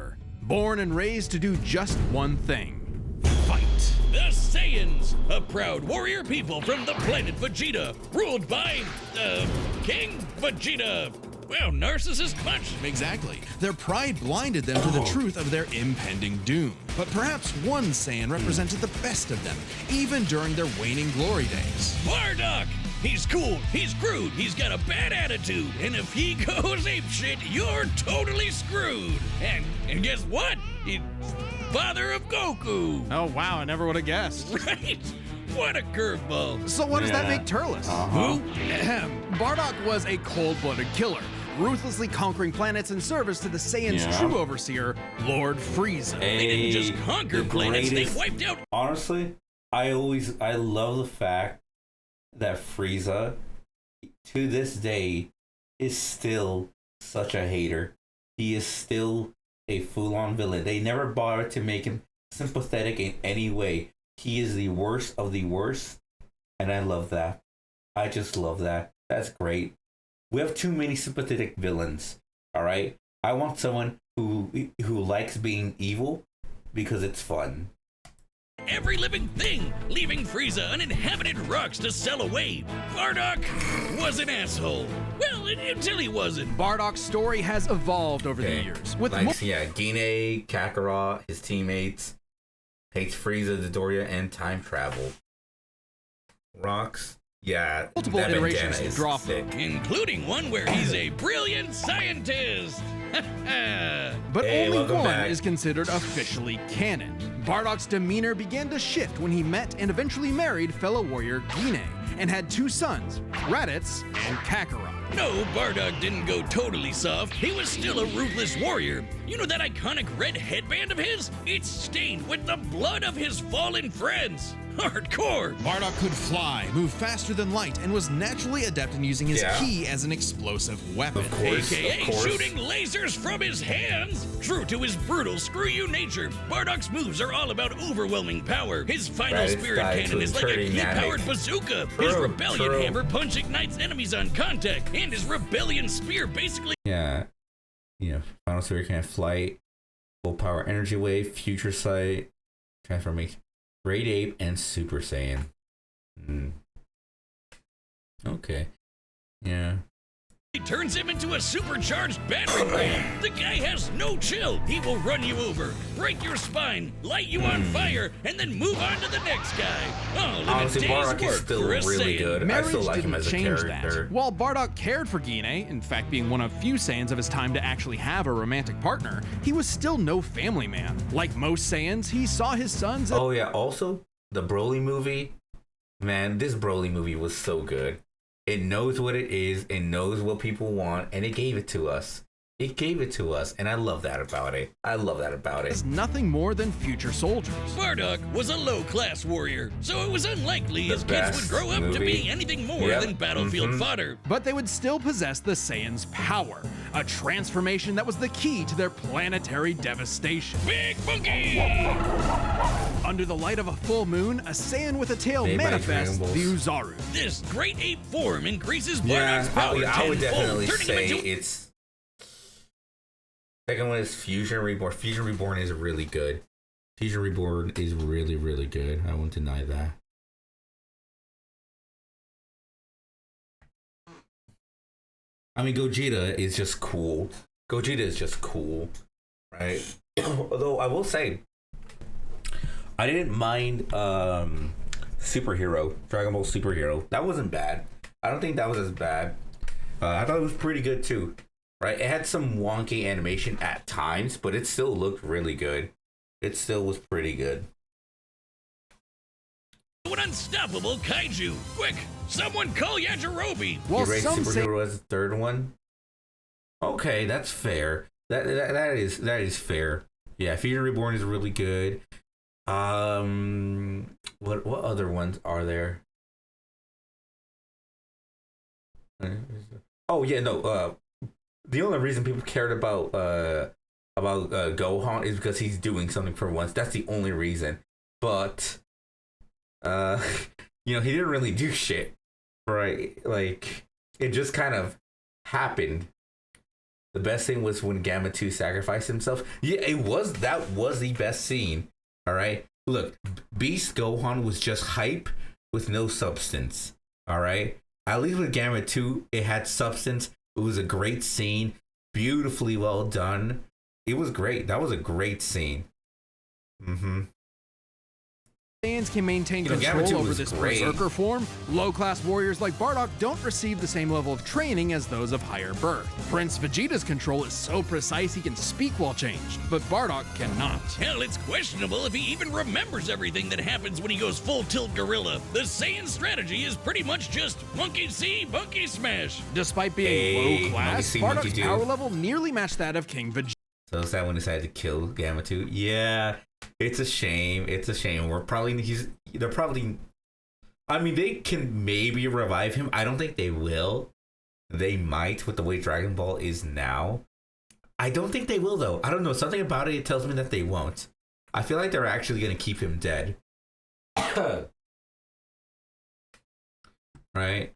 Born and raised to do just one thing. Fight! The Saiyans, a proud warrior people from the planet Vegeta, ruled by, King Vegeta. Well, narcissist much. Exactly. Their pride blinded them to the truth of their impending doom. But perhaps one Saiyan represented the best of them, even during their waning glory days. Bardock! He's cool, he's crude, he's got a bad attitude, and if he goes apeshit, you're totally screwed. And guess what? He's father of Goku. Oh wow, I never would have guessed. Right? What a curveball. So what does that Yeah. make Turles? Who? Bardock was a cold-blooded killer, ruthlessly conquering planets in service to the Saiyans' Yeah. true overseer, Lord Frieza. They didn't just conquer the planets, greatest- they wiped out. Honestly, I love the fact that Frieza, to this day, is still such a hater. He is still a full-on villain. They never bothered to make him sympathetic in any way. He is the worst of the worst, and I love that. I just love that. That's great. We have too many sympathetic villains, all right? I want someone who likes being evil because it's fun. Every living thing, leaving Frieza uninhabited rocks to sell away. Bardock was an asshole. Well, until he wasn't. Bardock's story has evolved over the Okay. years, with Gine, Kakarot, his teammates, hates Frieza, Dodoria, and time travel. Rocks, yeah. multiple that iterations bandana to is draw sick. from. Including one where he's a brilliant scientist. But Hey, only welcome one back. is considered officially canon. Bardock's demeanor began to shift when he met and eventually married fellow warrior Gine, and had two sons, Raditz and Kakarot. No, Bardock didn't go totally soft. He was still a ruthless warrior. You know that iconic red headband of his? It's stained with the blood of his fallen friends. Hardcore. Bardock could fly, move faster than light, and was naturally adept in using his Yeah. ki as an explosive weapon. Of course, AKA of course. shooting lasers from his hands. True to his brutal screw you nature, Bardock's moves are all about overwhelming power. His final Raditz spirit died cannon to is like a turning key-powered Namek. bazooka. His True, rebellion true. hammer punch ignites enemies on contact, and his rebellion spear basically Yeah. Final Spirit can have flight, full power energy wave, future sight, transformation, Great Ape, and Super Saiyan. Okay. Yeah. turns him into a supercharged battering ram. The guy has no chill. He will run you over, break your spine, light you on fire, and then move on to the next guy. All in Honestly, a day's Bardock work is still for a really Saiyan. good. I Marriage still like him didn't as a change character. that. While Bardock cared for Gine, in fact being one of few Saiyans of his time to actually have a romantic partner, he was still no family man. Like most Saiyans, he saw his sons as Oh yeah, also the Broly movie. Man, this Broly movie was so good. It knows what it is, it knows what people want, and it gave it to us. It gave it to us, and I love that about it. I love that about it. nothing more than future soldiers. Bardock was a low-class warrior, so it was unlikely his kids would best grow up to movie. be anything more Yep. than battlefield fodder. But they would still possess the Saiyans' power, a transformation that was the key to their planetary devastation. Big Monkey! Under the light of a full moon, a Saiyan with a tail Made by manifests Dragon the Balls. Uzaru. This great ape form increases Yeah, Bardock's power I would tenfold, definitely turning say him into it's. Second one is Fusion Reborn. Fusion Reborn is really good. Fusion Reborn is really, really good. I won't deny that. I mean, Gogeta is just cool. Gogeta is just cool, right? Although I will say, I didn't mind Superhero, Dragon Ball Superhero. That wasn't bad. I don't think that was as bad. I thought it was pretty good too. right? It had some wonky animation at times, but it still looked really good. It still was pretty good. An unstoppable kaiju! Quick, someone call Yajirobe! Well, you rate Superhero as the third one? Okay, that's fair. That is fair. Yeah, Future Reborn is really good. What other ones are there? Oh yeah, no. The only reason people cared about Gohan is because he's doing something for once. That's the only reason. But he didn't really do shit, right? Like, it just kind of happened. The best thing was when Gamma 2 sacrificed himself. Yeah, that was the best scene. All right. Look, Beast Gohan was just hype with no substance. All right. At least with Gamma 2, it had substance. It was a great scene. Beautifully well done. It was great. That was a great scene. Mm-hmm. Saiyans can maintain control over this berserker form, low-class warriors like Bardock don't receive the same level of training as those of higher birth. Prince Vegeta's control is so precise he can speak while changed, but Bardock cannot. Hell, it's questionable if he even remembers everything that happens when he goes full tilt gorilla. The Saiyan strategy is pretty much just monkey see, monkey smash. Despite being low-class, Bardock's power level nearly matched that of King Vegeta. So is that when he decided to kill Gamma 2? Yeah. It's a shame. It's a shame. They're probably. I mean, they can maybe revive him. I don't think they will. They might with the way Dragon Ball is now. I don't think they will though. I don't know. Something about it tells me that they won't. I feel like they're actually going to keep him dead. Right?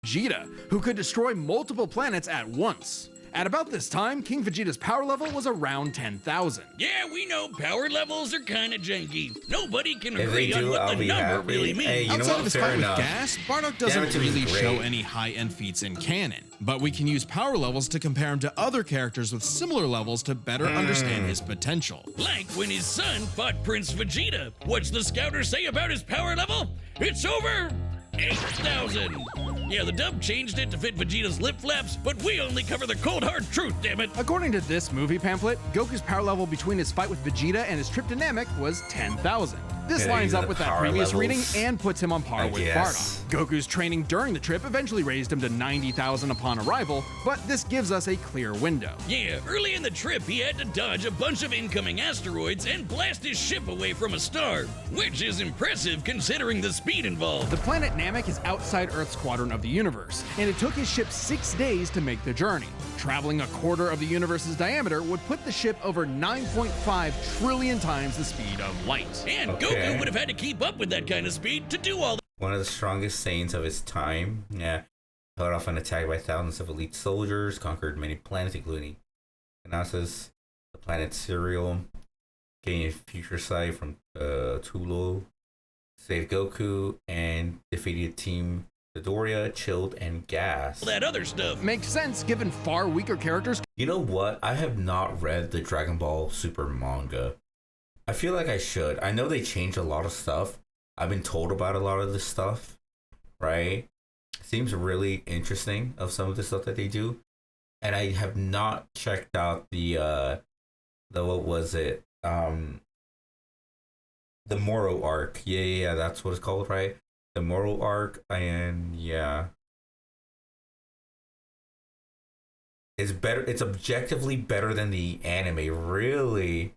Vegeta, who could destroy multiple planets at once. At about this time, King Vegeta's power level was around 10,000. Yeah, we know power levels are kind of janky. Nobody can agree on what the number really means. Hey, outside of his fight with Gas, Bardock doesn't really show any high-end feats in canon, but we can use power levels to compare him to other characters with similar levels to better understand his potential. Like when his son fought Prince Vegeta. What's the scouter say about his power level? It's over 8,000. Yeah, the dub changed it to fit Vegeta's lip flaps, but we only cover the cold hard truth, damn it. According to this movie pamphlet, Goku's power level between his fight with Vegeta and his trip to Namek was 10,000. This lines up with that previous reading and puts him on par with Bardock. Goku's training during the trip eventually raised him to 90,000 upon arrival, but this gives us a clear window. Yeah, early in the trip he had to dodge a bunch of incoming asteroids and blast his ship away from a star, which is impressive considering the speed involved. The planet Namek is outside Earth's quadrant of the universe, and it took his ship 6 days to make the journey. Traveling a quarter of the universe's diameter would put the ship over 9.5 trillion times the speed of light. And Goku would have had to keep up with that kind of speed to do all that. One of the strongest Saiyans of his time. Yeah. Held off an attack by thousands of elite soldiers, conquered many planets, including Kanasa's, the planet Serial, gained future sight from Tulu, saved Goku, and defeated Team Midoriya, Chilled, and Gas. That other stuff makes sense given far weaker characters. You know what? I have not read the Dragon Ball Super manga. I feel like I should. I know they changed a lot of stuff. I've been told about a lot of this stuff, right? Seems really interesting of some of the stuff that they do. And I have not checked out the what was it? The Moro arc. Yeah, that's what it's called, right? The Moro arc, and yeah. It's better. It's objectively better than the anime, really.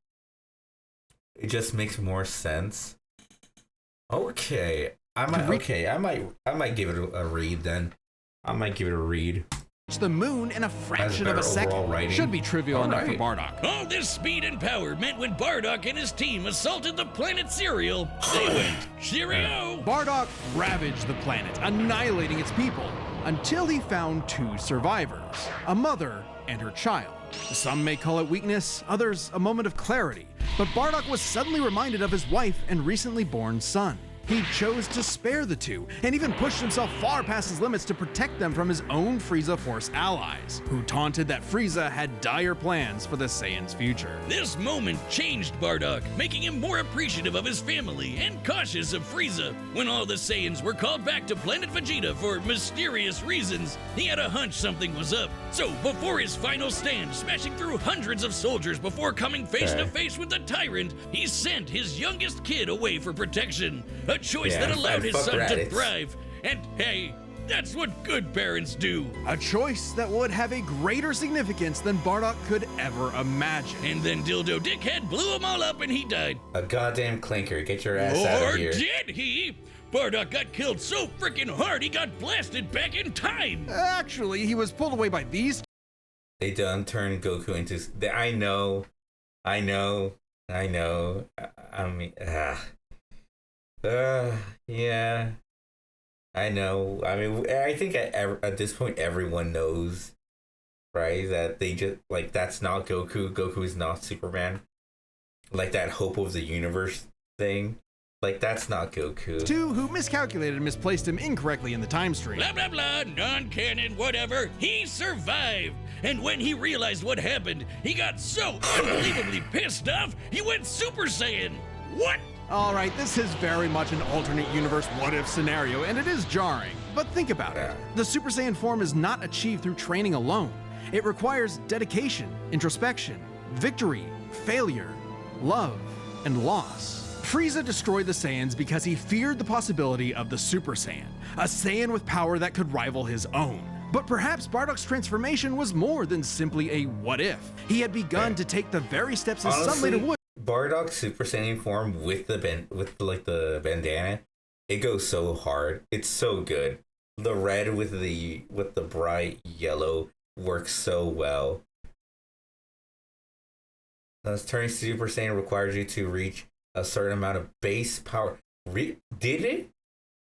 It just makes more sense. Okay, I might give it a read then. I might give it a read. The moon in a fraction of a second should be trivial enough for Bardock. All this speed and power meant when Bardock and his team assaulted the planet Serial, they went cheerio. Bardock ravaged the planet, annihilating its people, until he found 2 survivors, a mother and her child. Some may call it weakness, others a moment of clarity, but Bardock was suddenly reminded of his wife and recently born son. He chose to spare the two, and even pushed himself far past his limits to protect them from his own Frieza Force allies, who taunted that Frieza had dire plans for the Saiyans' future. This moment changed Bardock, making him more appreciative of his family and cautious of Frieza. When all the Saiyans were called back to Planet Vegeta for mysterious reasons, he had a hunch something was up. So, before his final stand, smashing through hundreds of soldiers before coming face to face with the tyrant, he sent his youngest kid away for protection. A choice that allowed his son to thrive. And hey, that's what good parents do. A choice that would have a greater significance than Bardock could ever imagine. And then Dildo Dickhead blew them all up and he died. A goddamn clinker. Get your ass out of here. Or did he? Bardock got killed so freaking hard he got blasted back in time. Actually, he was pulled away by these. They done turned Goku into... I know. I mean... yeah. I know. I mean, I think at this point everyone knows, right? That they just, like, that's not Goku. Goku is not Superman. Like, that hope of the universe thing. Like, that's not Goku. Two who miscalculated and misplaced him incorrectly in the time stream. Blah, blah, blah, non-canon, whatever. He survived. And when he realized what happened, he got so unbelievably pissed off, he went Super Saiyan. What? Alright, this is very much an alternate universe what-if scenario, and it is jarring. But think about it. The Super Saiyan form is not achieved through training alone. It requires dedication, introspection, victory, failure, love, and loss. Frieza destroyed the Saiyans because he feared the possibility of the Super Saiyan, a Saiyan with power that could rival his own. But perhaps Bardock's transformation was more than simply a what-if. He had begun to take the very steps his son later would. Bardock's Super Saiyan form with the bandana, it goes so hard. It's so good. The red with the bright yellow works so well. Turning Super Saiyan requires you to reach a certain amount of base power. Did it?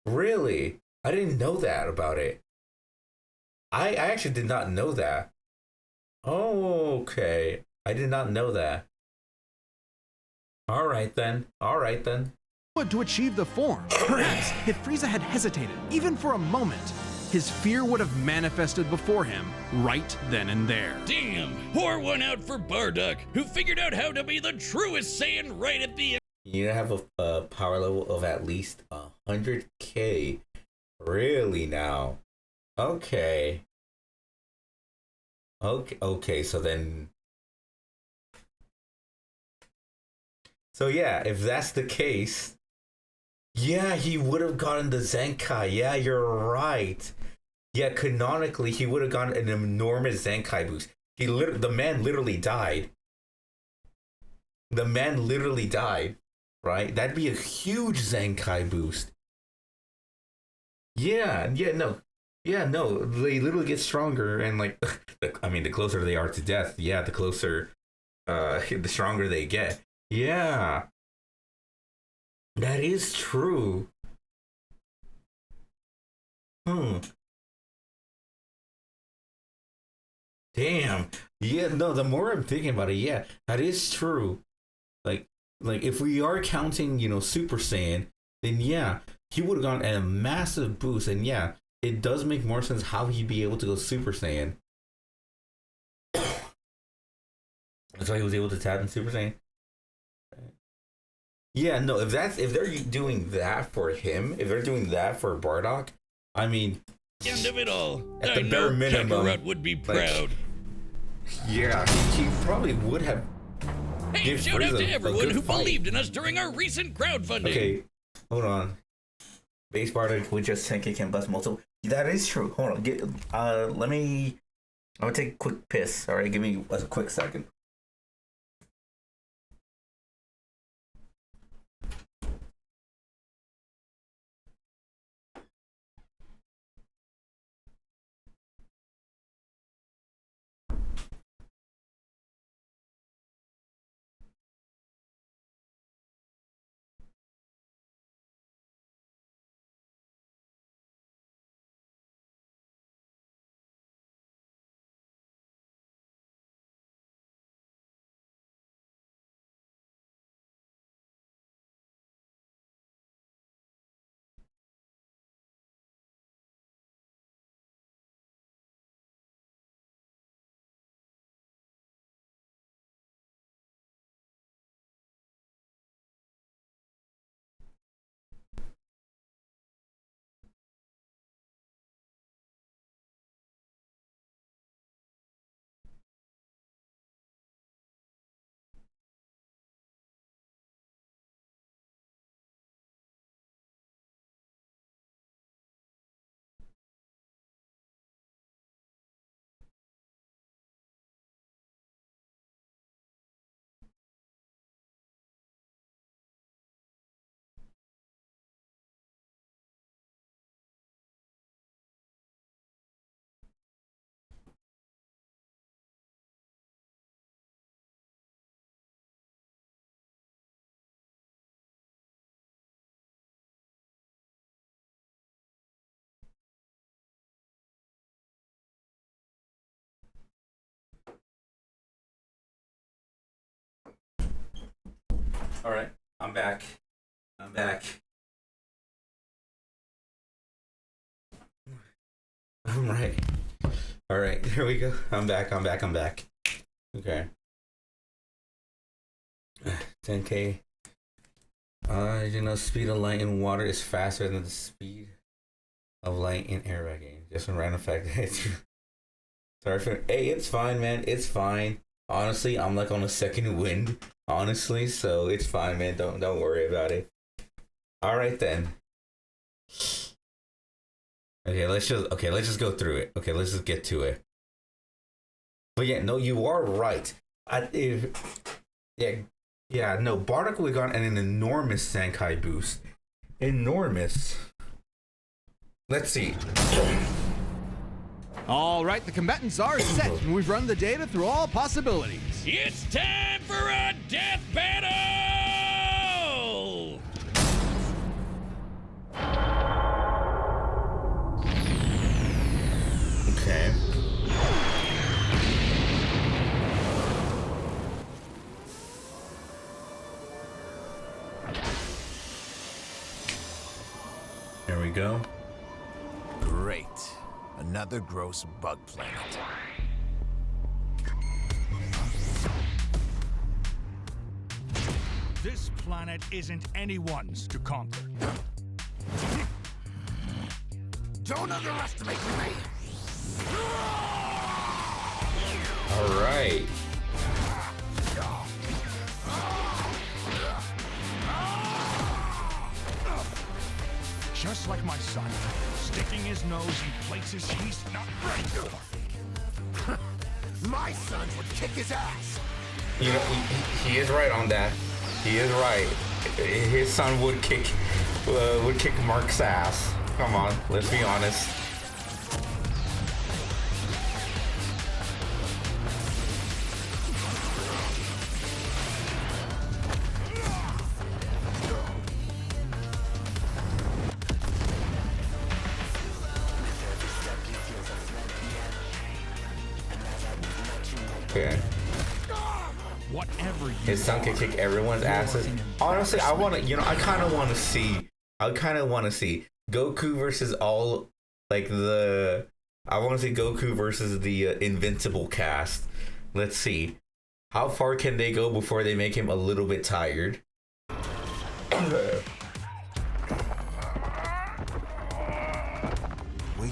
Really? I didn't know that about it. I actually did not know that. Oh, okay. I did not know that. All right then. To achieve the form. Perhaps if Frieza had hesitated, even for a moment, his fear would have manifested before him right then and there. Damn, pour one out for Bardock, who figured out how to be the truest Saiyan right at the end. You have a power level of at least 100k. Really now? Okay, so then... So yeah, if that's the case, yeah, he would have gotten the Zenkai. Yeah, you're right. Yeah, canonically, he would have gotten an enormous Zenkai boost. The man literally died. Right? That'd be a huge Zenkai boost. Yeah, no. They literally get stronger, and like, I mean, the closer they are to death, yeah, the closer, the stronger they get. Yeah, that is true. Damn. Yeah, no, the more I'm thinking about it, yeah, that is true. Like if we are counting, Super Saiyan, then yeah, he would have gotten a massive boost, and yeah, it does make more sense how he'd be able to go Super Saiyan. That's why he was able to tap in Super Saiyan. Yeah, no, if they're doing that for him, if they're doing that for Bardock, I mean, end of it all, at the bare minimum, Kakarot would be proud. Yeah, he probably would have. Hey, shout out to everyone who believed in us during our recent crowdfunding. Okay, hold on. Base Bardock with just 10k can bust multiple. That is true. Hold on. I'm gonna take a quick piss. All right, give me a quick second. All right, I'm back. I'm back. I'm right. All right, here we go. I'm back. I'm back. I'm back. Okay. 10K. You know, speed of light in water is faster than the speed of light in airbagging. Just a random fact. Sorry for. Hey, it's fine, man. It's fine. Honestly, I'm like on a second wind. Honestly, so it's fine, man. Don't worry about it. All right then. Okay, let's just go through it. Okay, let's just get to it. But yeah, no, you are right. No, Bardock would have gotten an enormous Sankai boost. Enormous. Let's see. All right, the combatants are set, and we've run the data through all possibilities. It's time for a death battle! Okay. There we go. Great. Another gross bug planet. This planet isn't anyone's to conquer. Don't underestimate me! All right. Just like my son, sticking his nose in places he's not ready for. My sons would kick his ass! You know, he is right on that. He is right. His son would kick Mark's ass. Come on, let's be honest. Okay. Whatever you His son can kick everyone's asses. Honestly, I kind of want to see Goku versus all, like, I want to see Goku versus the Invincible cast. Let's see. How far can they go before they make him a little bit tired? Wait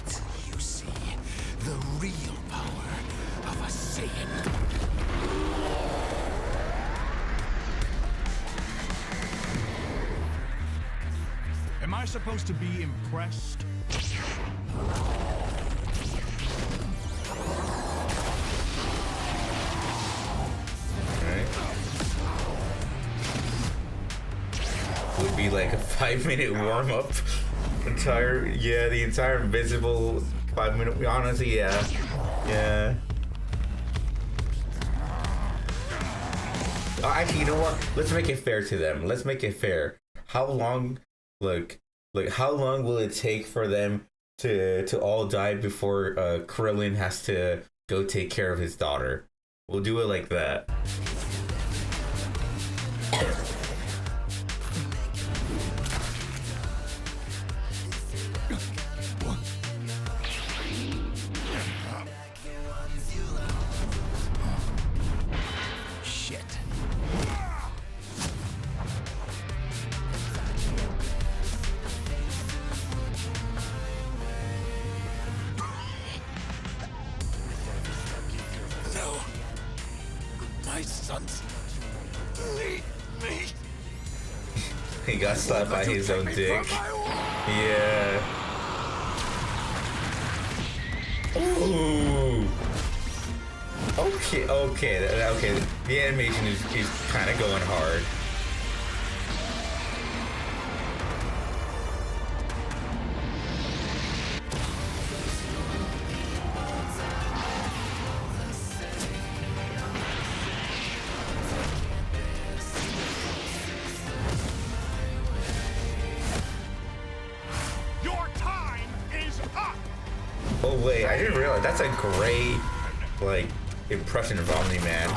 till you see the real power of a Saiyan. Am I supposed to be impressed? Alright. Would be like a 5-minute warm-up. The entire invisible 5-minute. Honestly, yeah. Actually, you know what? Let's make it fair to them. Let's make it fair. How long, how long will it take for them to all die before Krillin has to go take care of his daughter? We'll do it like that. He got slapped by his own dick. Yeah. Ooh. Okay. The animation is kind of going hard. Oh wait, I didn't realize that's a great, like, impression of Omni-Man.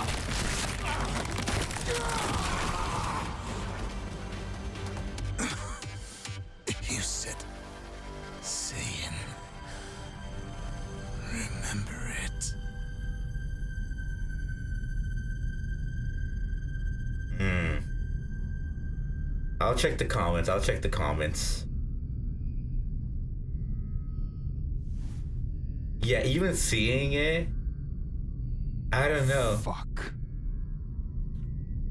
I'll check the comments. Yeah, even seeing it, I don't know. Fuck.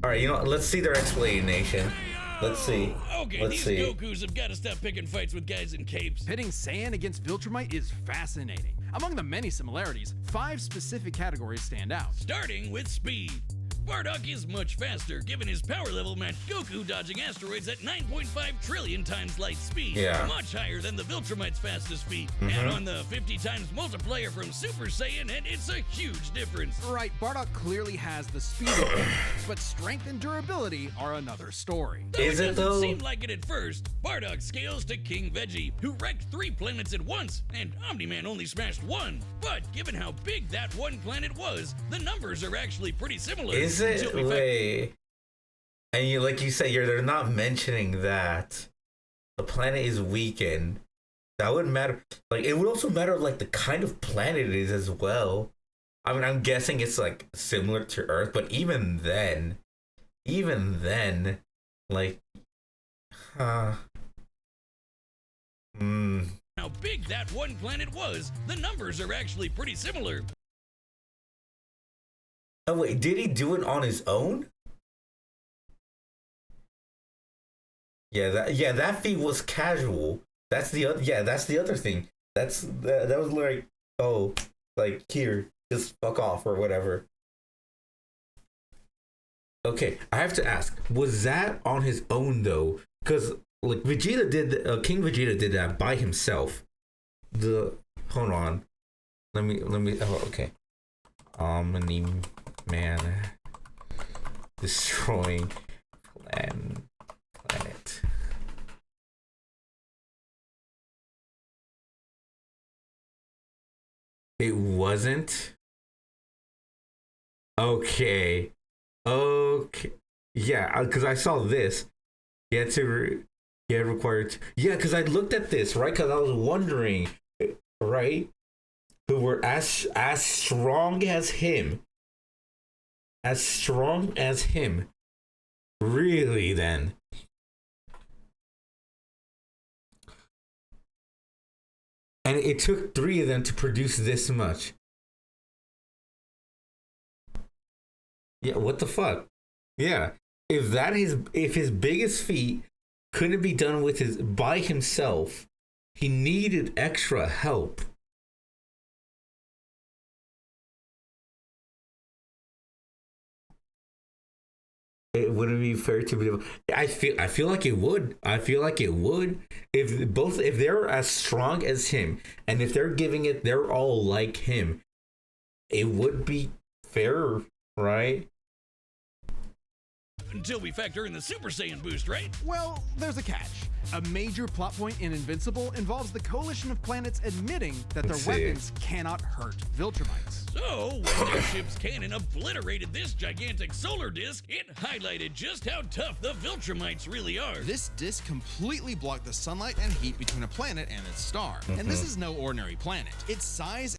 All right, you know what? Let's see their explanation. Let's see. Okay, these Gokus have got to stop picking fights with guys in capes. Pitting Saiyan against Viltrumite is fascinating. Among the many similarities, 5 specific categories stand out. Starting with speed. Bardock is much faster, given his power level matched Goku dodging asteroids at 9.5 trillion times light speed. Yeah. Much higher than the Viltrumite's fastest speed. Add on the 50 times multiplier from Super Saiyan, and it's a huge difference. Right, Bardock clearly has the speed advantage, but strength and durability are another story. Is it though? Doesn't seem like it at first. Bardock scales to King Veggie, who wrecked 3 planets at once, and Omni-Man only smashed 1. But given how big that one planet was, the numbers are actually pretty similar. Is it? Wait. And you, like you said, they're not mentioning that the planet is weakened. That would matter. Like, it would also matter like the kind of planet it is as well. I mean, I'm guessing it's like similar to Earth, but even then, like, How big that one planet was, the numbers are actually pretty similar. Oh wait, did he do it on his own? Yeah, that feat was casual. That's the other thing. That was like, oh, like, here, just fuck off or whatever. Okay, I have to ask, was that on his own though? Because like Vegeta did, King Vegeta did that by himself. Hold on, let me. Oh, okay. Omni-Man destroying planet. It wasn't? Okay. Yeah, because I saw this. Required to... Yeah, because I looked at this, right? Because I was wondering, right? Who were as strong as him. As strong as him. Really, then? And it took 3 of them to produce this much. Yeah, what the fuck? Yeah. If his biggest feat couldn't be done by himself, he needed extra help. It wouldn't be fair to be able. I feel like it would. I feel like it would. If they're as strong as him, and if they're giving it, they're all like him. It would be fair, right? Until we factor in the Super Saiyan boost, right? Well, there's a catch. A major plot point in Invincible involves the coalition of planets admitting that their weapons cannot hurt Viltrumites. So, when their ship's cannon obliterated this gigantic solar disk, it highlighted just how tough the Viltrumites really are. This disk completely blocked the sunlight and heat between a planet and its star. And this is no ordinary planet. Its size...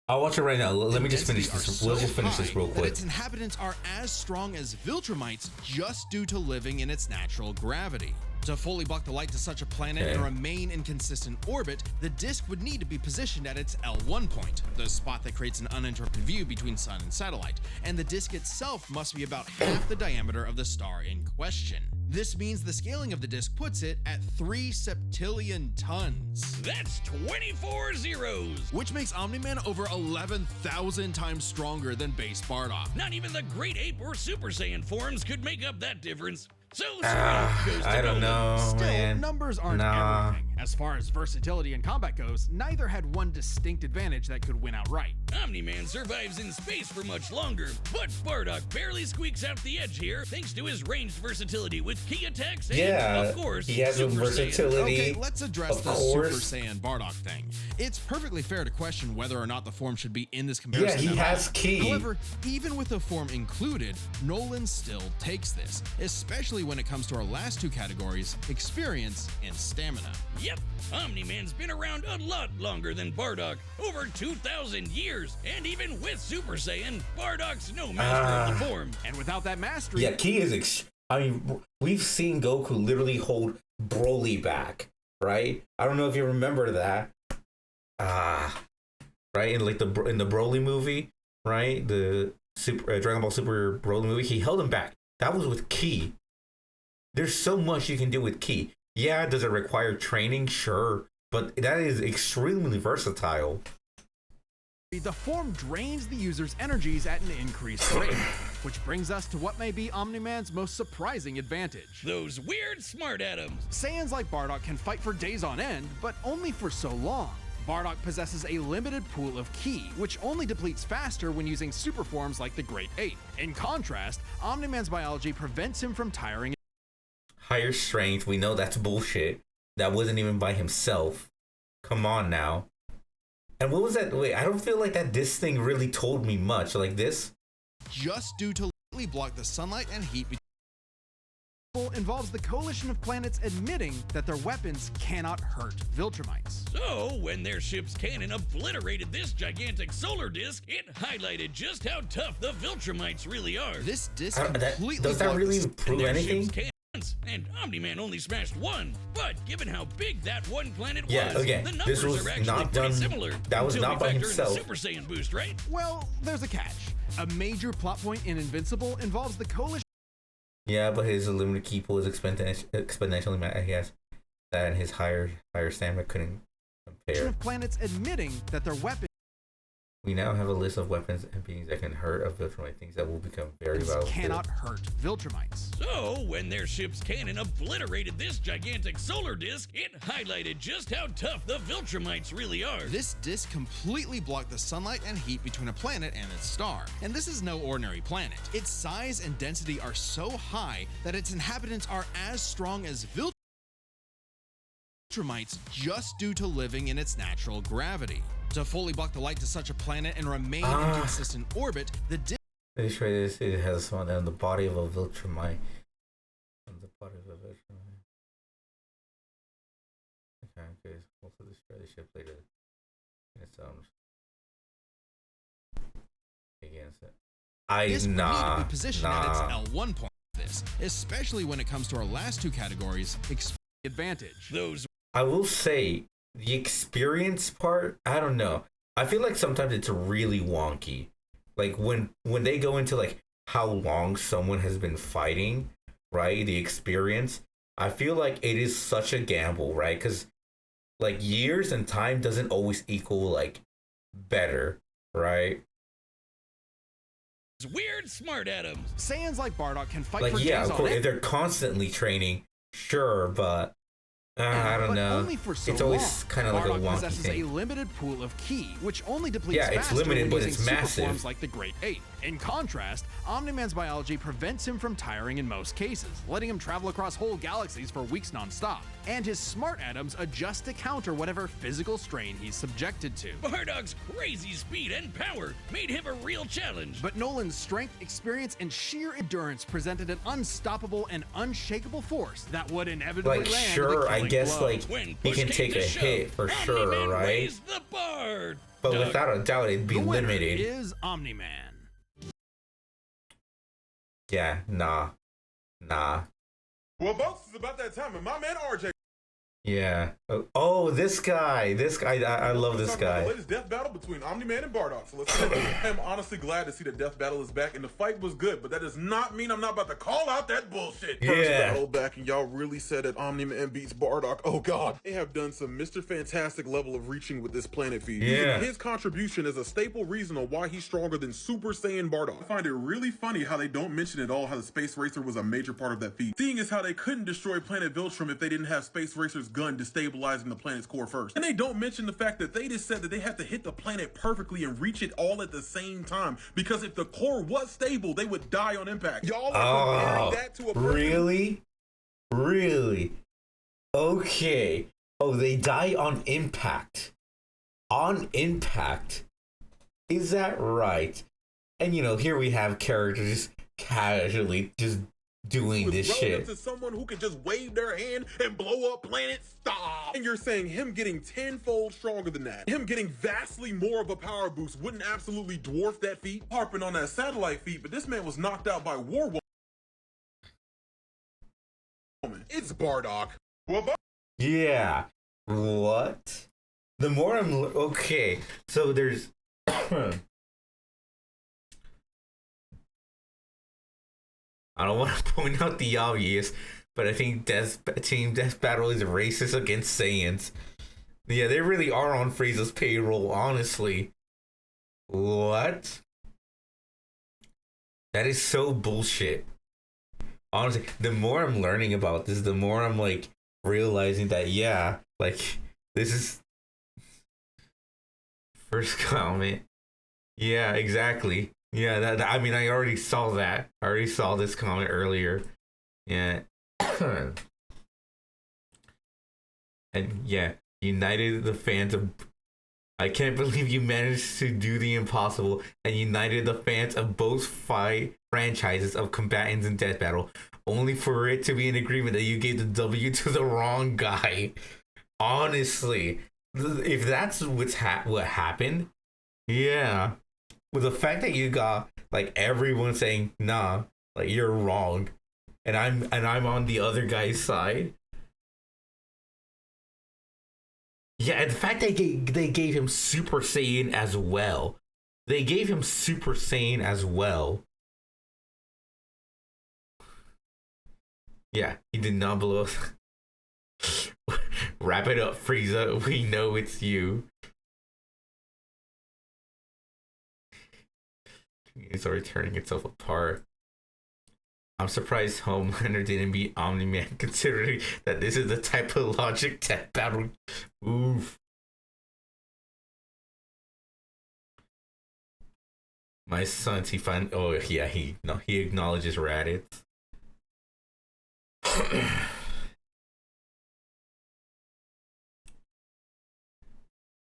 I'll watch it right now. Let me just finish this. We'll just finish this real quick. Its inhabitants are as strong as Viltrumites just due to living in its natural gravity. To fully block the light to such a planet and remain in consistent orbit, the disk would need to be positioned at its L1 point, the spot that creates an uninterrupted view between sun and satellite, and the disk itself must be about half the diameter of the star in question. This means the scaling of the disk puts it at 3 septillion tons. That's 24 zeros! Which makes Omni-Man over 11,000 times stronger than base Bardock. Not even the Great Ape or Super Saiyan forms could make up that difference. So I don't know, Still, man. numbers aren't everything. As far as versatility and combat goes, neither had one distinct advantage that could win outright. Omni-Man survives in space for much longer, but Bardock barely squeaks out the edge here thanks to his ranged versatility with key attacks and, of course, he has Super versatility. Okay, let's address the Super Saiyan Bardock thing. It's perfectly fair to question whether or not the form should be in this comparison. Yeah, he has key. However, even with the form included, Nolan still takes this, especially when it comes to our last 2 categories, experience and stamina. Yep, Omni-Man's been around a lot longer than Bardock, over 2,000 years, and even with Super Saiyan, Bardock's no master of the form. And without that mastery... Yeah, key is... I mean, we've seen Goku literally hold Broly back, right? I don't know if you remember that. Right, in like the Broly movie, right? The Super Dragon Ball Super Broly movie, he held him back. That was with Ki. There's so much you can do with Ki. Yeah, does it require training? Sure, but that is extremely versatile. The form drains the user's energies at an increased rate, which brings us to what may be Omni-Man's most surprising advantage. Those weird smart atoms. Saiyans like Bardock can fight for days on end, but only for so long. Bardock possesses a limited pool of Ki, which only depletes faster when using super forms like the Great Ape. In contrast, Omni-Man's biology prevents him from tiring. Higher strength, we know that's bullshit. That wasn't even by himself. Come on now. And what was that? Wait, I don't feel like that this thing really told me much. Like this? Just due to block the sunlight and heat involves the coalition of planets admitting that their weapons cannot hurt Viltrumites. So, when their ship's cannon obliterated this gigantic solar disk, it highlighted just how tough the Viltrumites really are. This disk completely does that really prove anything? And Omni-Man only smashed one, but given how big that one planet was, again, the this numbers was are actually not pretty done. similar. That was not by himself. Super Saiyan boost, right? Well, there's a catch. A major plot point in Invincible involves the coalition. Yeah, but his limited ki pool is exponentially. He has that, and his higher stamina couldn't compare. Of planets admitting that their weapons. We now have a list of weapons and beings that can hurt a Viltrumite, things that will become very valuable. Cannot hurt Viltrumites. So, when their ship's cannon obliterated this gigantic solar disk, it highlighted just how tough the Viltrumites really are. This disk completely blocked the sunlight and heat between a planet and its star. And this is no ordinary planet. Its size and density are so high that its inhabitants are as strong as Viltrumites just due to living in its natural gravity. To fully block the light to such a planet and remain in consistent orbit, the disk. This right, it has one on the body of a Viltrumite. On the body of a Viltrumite. Okay, also destroy the ship later. It sounds against it. This would need to be positioned at its L1 point. This, especially when it comes to our last two categories, advantage. I will say. The experience part, I don't know. I feel like sometimes it's really wonky. Like when they go into like how long someone has been fighting, right? The experience, I feel like it is such a gamble, right? Because like years and time doesn't always equal like better, right? Weird smart atoms. Saiyans like Bardock can fight like, for yeah, days of course, on if they're constantly training, sure, but I don't know. Only for so it's always kind of like a wonky possesses thing. a limited pool of Ki, which only depletes it's faster limited, when but using it's super massive. forms like the Great Ape. In contrast, Omni-Man's biology prevents him from tiring in most cases, letting him travel across whole galaxies for weeks non-stop. And his smart atoms adjust to counter whatever physical strain he's subjected to. Bardock's crazy speed and power made him a real challenge. But Nolan's strength, experience, and sheer endurance presented an unstoppable and unshakable force that would inevitably like, land sure, the I killing guess blow. like he can take a hit for sure, right? The bar. But without a doubt, it'd be the winner limited. Is Omni-Man. Yeah, nah. Well, folks, it's about that time, and my man RJ. Yeah. Oh, this guy. I love this guy. The latest death battle between Omni-Man and Bardock. So let's get into it. I'm honestly glad to see the death battle is back, and the fight was good, but that does not mean I'm not about to call out that bullshit. First battle back, and y'all really said that Omni-Man beats Bardock. Oh God, they have done some Mr. Fantastic level of reaching with this planet feed. Yeah. His contribution is a staple reason on why he's stronger than Super Saiyan Bardock. I find it really funny how they don't mention at all how the Space Racer was a major part of that feat. Seeing as how they couldn't destroy Planet Viltrum if they didn't have Space Racer's gun destabilizing the planet's core first. And they don't mention the fact that they just said that they have to hit the planet perfectly and reach it all at the same time, because if the core was stable, they would die on impact. Y'all are comparing that to a person. Really? Okay. Oh, they die on impact. On impact? Is that right? And here we have characters just casually just doing this shit to someone who can just wave their hand and blow up planets. Stop. And you're saying him getting tenfold stronger than that, him getting vastly more of a power boost, wouldn't absolutely dwarf that feat? Harping on that satellite feat, but this man was knocked out by War Woman. Bardock. Well, Yeah. What? The more I'm okay, so there's I don't want to point out the obvious, but I think Team Death Battle is racist against Saiyans. Yeah, they really are on Frieza's payroll, honestly. What? That is so bullshit. Honestly, the more I'm learning about this, the more I'm like realizing that, yeah, like this is first comment. Yeah, exactly. Yeah, I mean, I already saw that. I already saw this comment earlier. Yeah. And yeah, united the fans of. I can't believe you managed to do the impossible and united the fans of both franchises of combatants in Death Battle, only for it to be in agreement that you gave the W to the wrong guy. Honestly, if that's what happened, yeah. With the fact that you got like everyone saying nah, like you're wrong, and I'm on the other guy's side. Yeah, and the fact that they gave him Super Saiyan as well. They gave him Super Saiyan as well. Yeah, he did not blow us. Wrap it up, Frieza. We know it's you. It's already turning itself apart. I'm surprised Homelander didn't beat Omni-Man, considering that this is the type of logic Death Battle. Oof. My son, he find. Oh yeah, he acknowledges Raditz.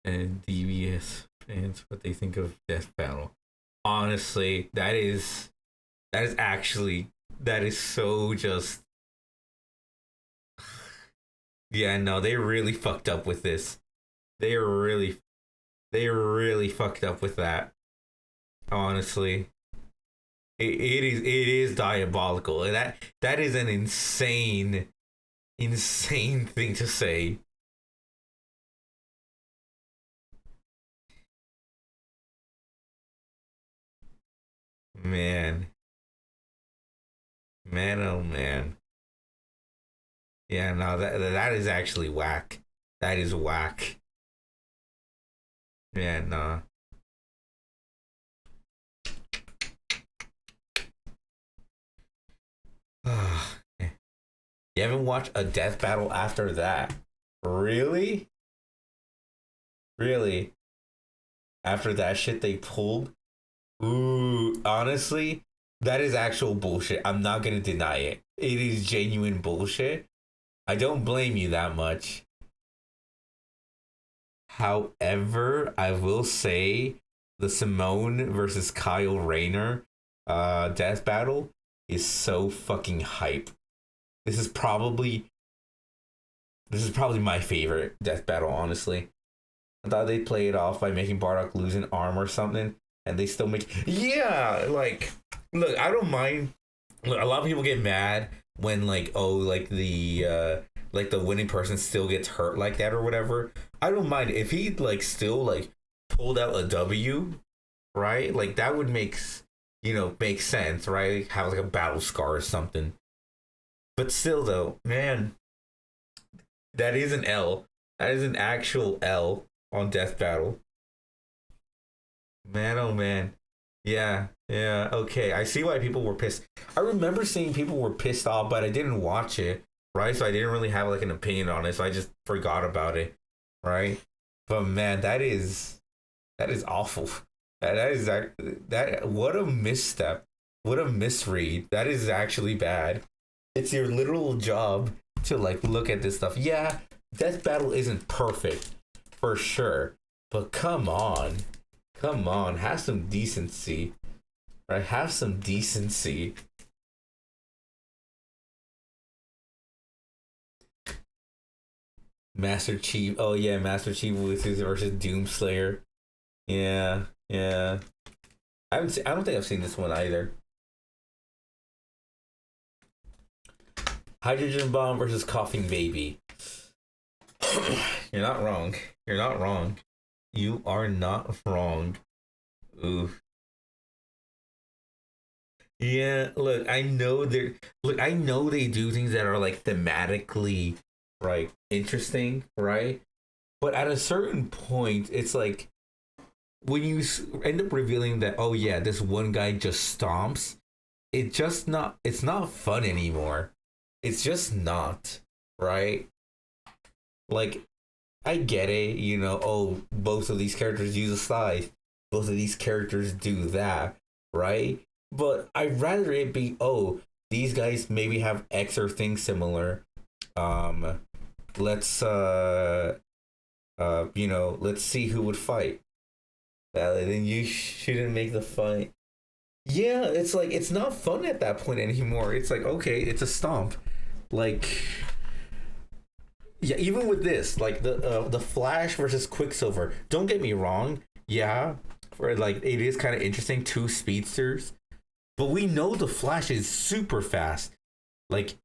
And DBS fans, what they think of Death Battle. Honestly, that is so just. Yeah, no, they really fucked up with this. They really fucked up with that. Honestly, it is diabolical, and that is an insane thing to say. Man, oh man. Yeah, no, that is actually whack. That is whack. Yeah, no. You haven't watched a Death Battle after that? Really? Really? After that shit they pulled? Ooh, honestly, that is actual bullshit. I'm not gonna deny it. It is genuine bullshit. I don't blame you that much. However, I will say the Simone versus Kyle Rayner Death Battle is so fucking hype. This is probably my favorite Death Battle, honestly. I thought they'd play it off by making Bardock lose an arm or something, and they still make. Yeah, like, look, I don't mind. Look, a lot of people get mad when like, oh, like the winning person still gets hurt like that or whatever. I don't mind if he like still like pulled out a W, right? Like that would make sense, right? Have like a battle scar or something. But still, though, man, that is an L. That is an actual L on Death Battle. Man, oh man. Yeah, okay. I see why people were pissed. I remember seeing people were pissed off, but I didn't watch it, right? So I didn't really have like an opinion on it, so I just forgot about it, right? But man, that is awful. That what a misstep. What a misread. That is actually bad. It's your literal job to like look at this stuff. Yeah, Death Battle isn't perfect for sure, but come on, have some decency, right? Have some decency. Master Chief. Oh yeah, Master Chief versus Doomslayer. Yeah. I don't think I've seen this one either. Hydrogen bomb versus coughing baby. You're not wrong. You're not wrong. You are not wrong. Ooh. Yeah, look, I know they do things that are like thematically right interesting, right? But at a certain point, it's like when you end up revealing that, oh yeah, this one guy just stomps, it's not fun anymore. It's just not, right? Like, I get it, oh, both of these characters use a scythe, both of these characters do that, right? But I'd rather it be, oh, these guys maybe have X or things similar. Let's let's see who would fight. Then you shouldn't make the fight. Yeah, it's like it's not fun at that point anymore. It's like, okay, it's a stomp. Like, yeah, even with this, like the Flash versus Quicksilver. Don't get me wrong. Yeah, for like it is kind of interesting, two speedsters. But we know the Flash is super fast. Like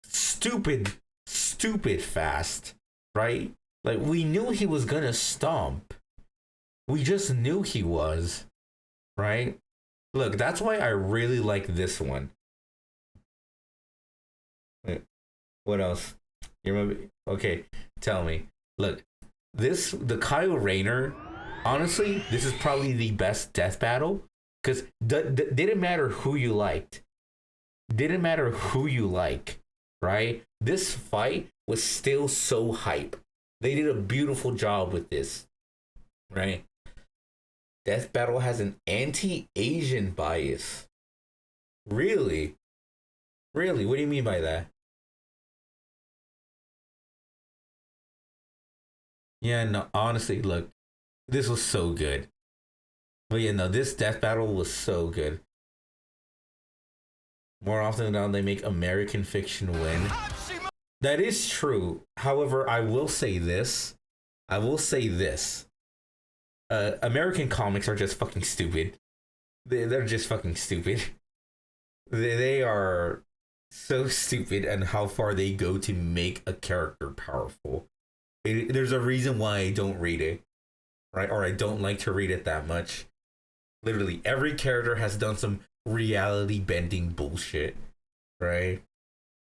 stupid fast, right? Like we knew he was gonna stomp. We just knew he was, right? Look, that's why I really like this one. Wait, what else? You remember? Okay, tell me. Look, the Kyle Rayner, honestly, this is probably the best death battle. Because didn't matter who you liked. Didn't matter who you like, right? This fight was still so hype. They did a beautiful job with this, right? Death Battle has an anti-Asian bias. Really? Really? What do you mean by that? Yeah, no, honestly, look, this was so good. But yeah, no, this death battle was so good. More often than not, they make American fiction win. That is true. However, I will say this. American comics are just fucking stupid. They're just fucking stupid. They are so stupid and how far they go to make a character powerful. There's a reason why I don't read it, right? Or I don't like to read it that much. Literally, every character has done some reality bending bullshit, right?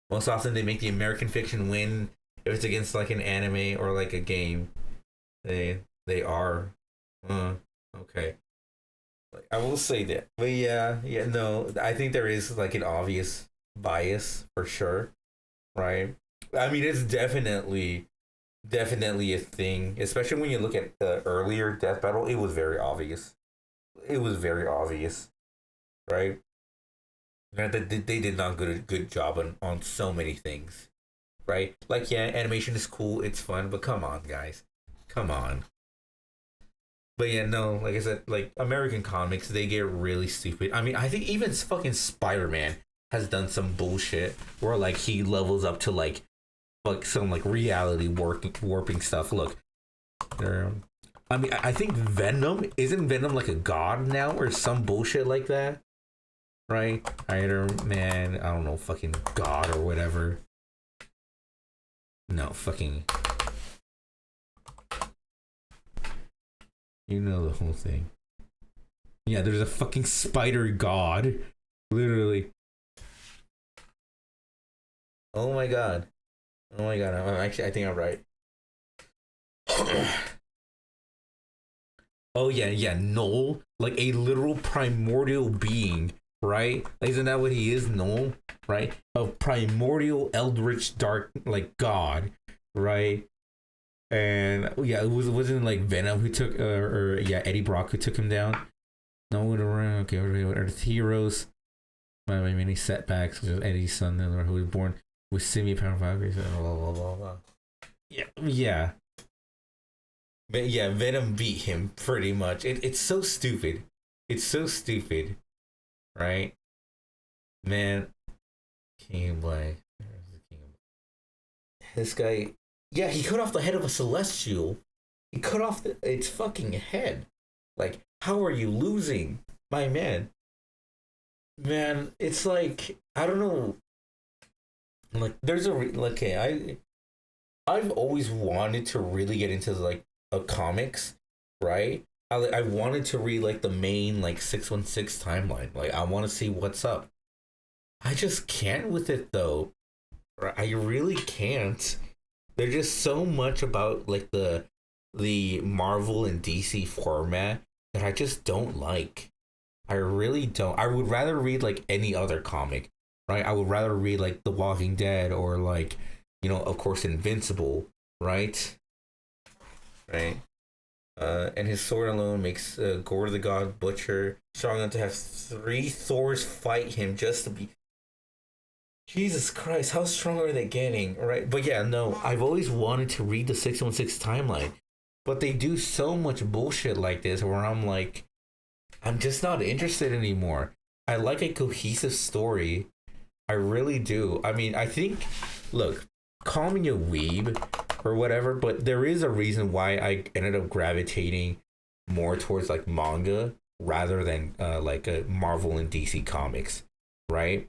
Most often they make the American fiction win if it's against like an anime or like a game. They are. Okay. I will say that. But yeah, no, I think there is like an obvious bias for sure, right? I mean, it's definitely a thing, especially when you look at the earlier Death Battle. It was very obvious. Right? They did not do a good job on so many things, right? Like, yeah, animation is cool, it's fun, but come on, guys. Come on. But yeah, no, like I said, like, American comics, they get really stupid. I mean, I think even fucking Spider-Man has done some bullshit where, like, he levels up to, like some, like, reality warping stuff. Look, I mean, I think isn't Venom like a god now or some bullshit like that? Right? Iron Man, I don't know, fucking god or whatever. No, fucking. You know the whole thing. Yeah, there's a fucking spider god. Literally. Oh my god. I think I'm right. Oh yeah, Null, like a literal primordial being, right? Isn't that what he is, Null? Right? A primordial eldritch dark like god, right? And yeah, wasn't like Venom who took or Eddie Brock who took him down. No one around. Okay, Earth heroes. By many setbacks, which is Eddie's son, who was born with semi-power blah blah blah blah. Yeah. But yeah, Venom beat him pretty much. It's so stupid. It's so stupid, right? Man, King of Black. This guy, yeah, he cut off the head of a Celestial. He cut off its fucking head. Like, how are you losing, my man? Man, it's like, I don't know. like there's a I've always wanted to really get into like a comics, right? I wanted to read like the main like 616 timeline. Like I want to see what's up. I just can't with it though. I really can't. There's just so much about like the Marvel and DC format that I just don't like. I really don't. I would rather read like any other comic, right? I would rather read like The Walking Dead or like, of course, Invincible, right? Right. And his sword alone makes Gore the God Butcher strong enough to have 3 Thors fight him just to be. Jesus Christ, how strong are they getting, right? But yeah, no, I've always wanted to read the 616 timeline, but they do so much bullshit like this where I'm like, I'm just not interested anymore. I like a cohesive story. I really do. I mean, I think, look, call me a weeb or whatever, but there is a reason why I ended up gravitating more towards like manga rather than like a Marvel and DC comics, right?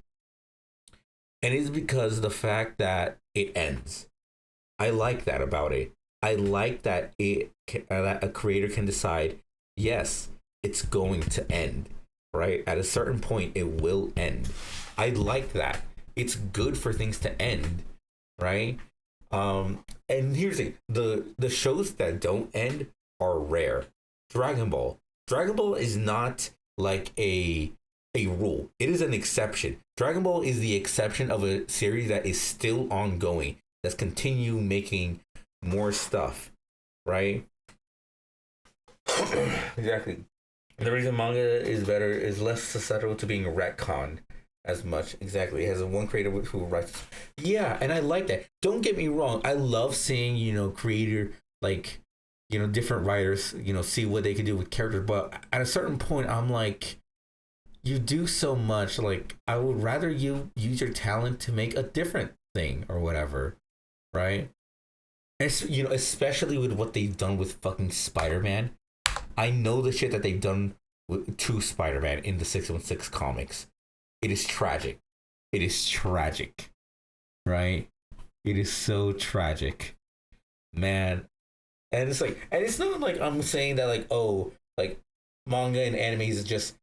And it's because the fact that it ends. I like that about it. I like that that a creator can decide, yes, it's going to end, right? At a certain point, it will end. I like that. It's good for things to end, right? And here's the shows that don't end are rare. Dragon Ball. Dragon Ball is not like a rule. It is an exception. Dragon Ball is the exception of a series that is still ongoing, that's continue making more stuff, right? Exactly. The reason manga is better is less susceptible to being retconned as much. Exactly. It has one creator who writes. Yeah, and I like that. Don't get me wrong. I love seeing, creator, like, different writers, see what they can do with characters. But at a certain point, I'm like, you do so much. Like, I would rather you use your talent to make a different thing or whatever, right? And especially with what they've done with fucking Spider-Man. I know the shit that they've done to Spider-Man in the 616 comics. It is tragic. It is tragic, right? It is so tragic, man. And it's like, and it's not like I'm saying that like, oh, like manga and anime is just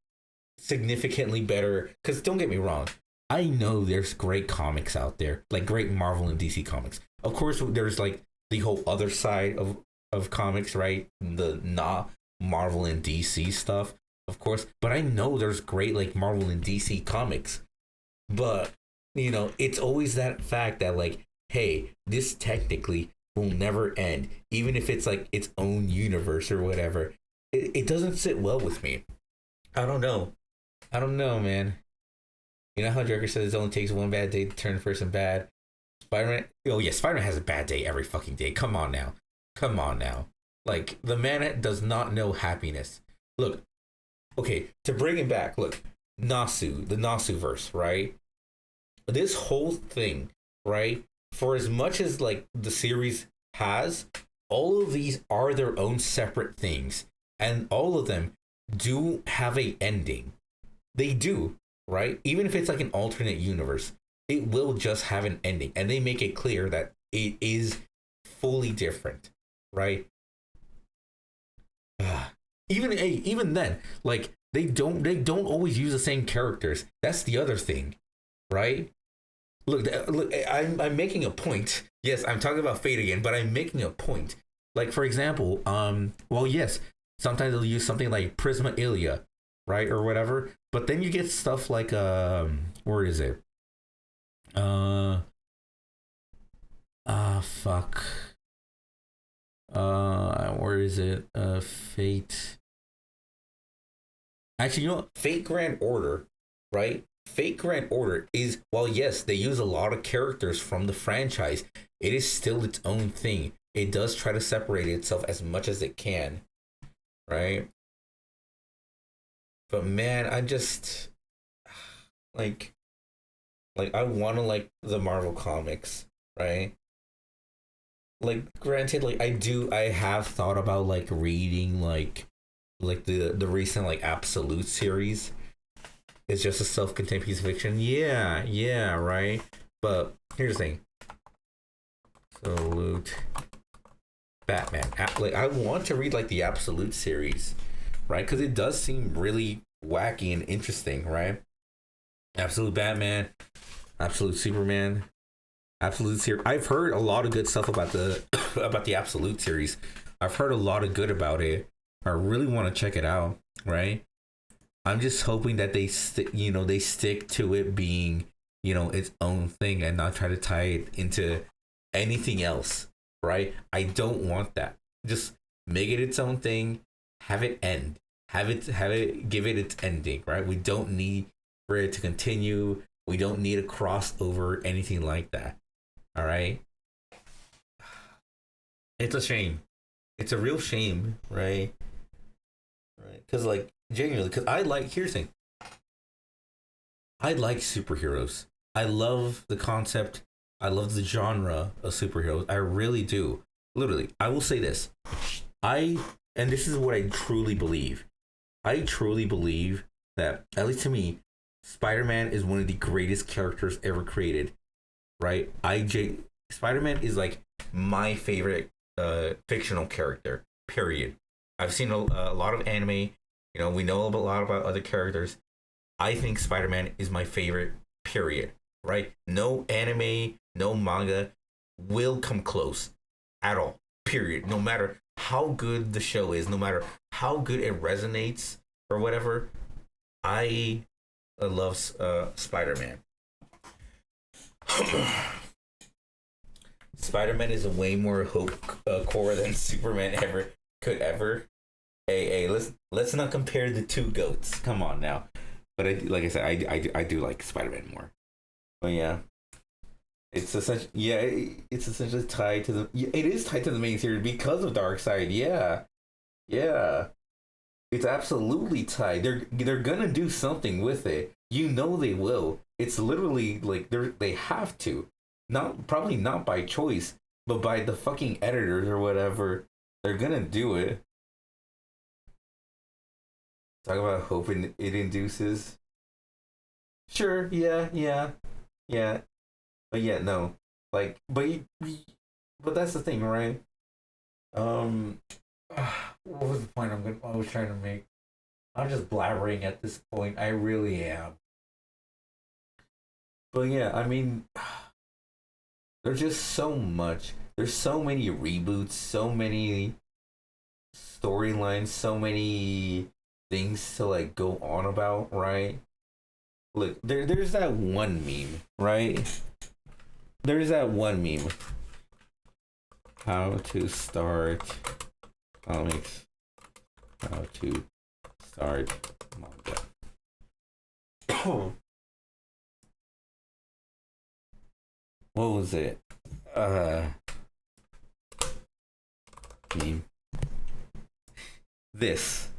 significantly better. Because don't get me wrong, I know there's great comics out there, like great Marvel and DC comics. Of course, there's like the whole other side of comics, right? The not Marvel and DC stuff, of course. But I know there's great like Marvel and DC comics. But, it's always that fact that like, hey, this technically will never end. Even if it's like its own universe or whatever. It doesn't sit well with me. I don't know, man. You know how Joker says it only takes one bad day to turn a person bad? Spider-Man, Spider-Man has a bad day every fucking day. Come on now. Like, the man does not know happiness. Look, okay, to bring it back, look, Nasu, the Nasu verse, right? This whole thing, right? For as much as, like, the series has, all of these are their own separate things. And all of them do have a ending. They do, right? Even if it's like an alternate universe, it will just have an ending. And they make it clear that it is fully different, right? Even then, like they don't always use the same characters. That's the other thing, right? Look, I'm making a point. Yes, I'm talking about Fate again, but I'm making a point. Like, for example, yes, sometimes they'll use something like Prisma Ilia, right, or whatever. But then you get stuff like where is it? Fuck. Where is it? Fate. Actually, you know what? Fate Grand Order, right? Fate Grand Order is, while yes, they use a lot of characters from the franchise, it is still its own thing. It does try to separate itself as much as it can, right? But man, I just like I want to like the Marvel comics, right? Like, granted, like I have thought about like reading like the recent like Absolute series. It's just a self-contained piece of fiction. Yeah, right. But here's the thing. Absolute Batman. Like, I want to read like the Absolute series, right? Because it does seem really wacky and interesting, right? Absolute Batman, Absolute Superman, Absolute series. I've heard a lot of good stuff about the about the Absolute series. I've heard a lot of good about it. I really want to check it out, right? I'm just hoping that they they stick to it being, its own thing and not try to tie it into anything else, right? I don't want that. Just make it its own thing, have it end. Have it give it its ending, right? We don't need for it to continue. We don't need a crossover, anything like that. All right? It's a shame. It's a real shame, right? Right? Because, like, genuinely, because here's the thing. I like superheroes. I love the concept. I love the genre of superheroes. I really do. Literally, I will say this. And this is what I truly believe. I truly believe that, at least to me, Spider-Man is one of the greatest characters ever created. Right? Spider-Man is like my favorite fictional character. Period. I've seen a lot of anime. We know a lot about other characters. I think Spider-Man is my favorite. Period. Right? No anime, no manga will come close at all. Period. No matter how good the show is, no matter how good it resonates or whatever, I love Spider-Man. Spider-Man is a way more hope core than Superman could ever. Hey, let's not compare the two goats. Come on now. But like I said, I do like Spider-Man more. But yeah, it's essentially tied to it is tied to the main series because of Darkseid. Yeah, it's absolutely tied. They're gonna do something with it. They will. It's literally like they have to. Probably not by choice, but by the fucking editors or whatever. They're gonna do it. Talk about hoping it induces. Sure, yeah. But yeah, no. Like, but that's the thing, right? What was the point I was trying to make? I'm just blabbering at this point. I really am. But yeah, I mean, there's just so much. There's so many reboots, so many storylines, so many things to like go on about, right? Look, there's that one meme, right? There's that one meme. How to start comics. How to start manga. What was it? Meme. This.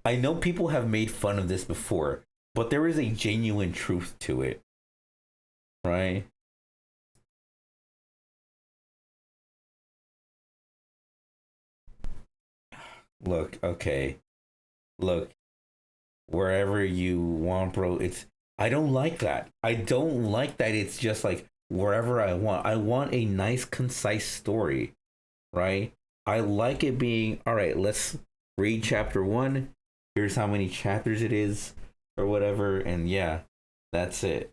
I know people have made fun of this before, but there is a genuine truth to it. Right? Look, okay. Look, wherever you want, bro, I don't like that. I don't like that it's just like wherever I want. I want a nice, concise story, right? I like it being, all right, let's read chapter 1. Here's how many chapters it is, or whatever, and yeah, that's it.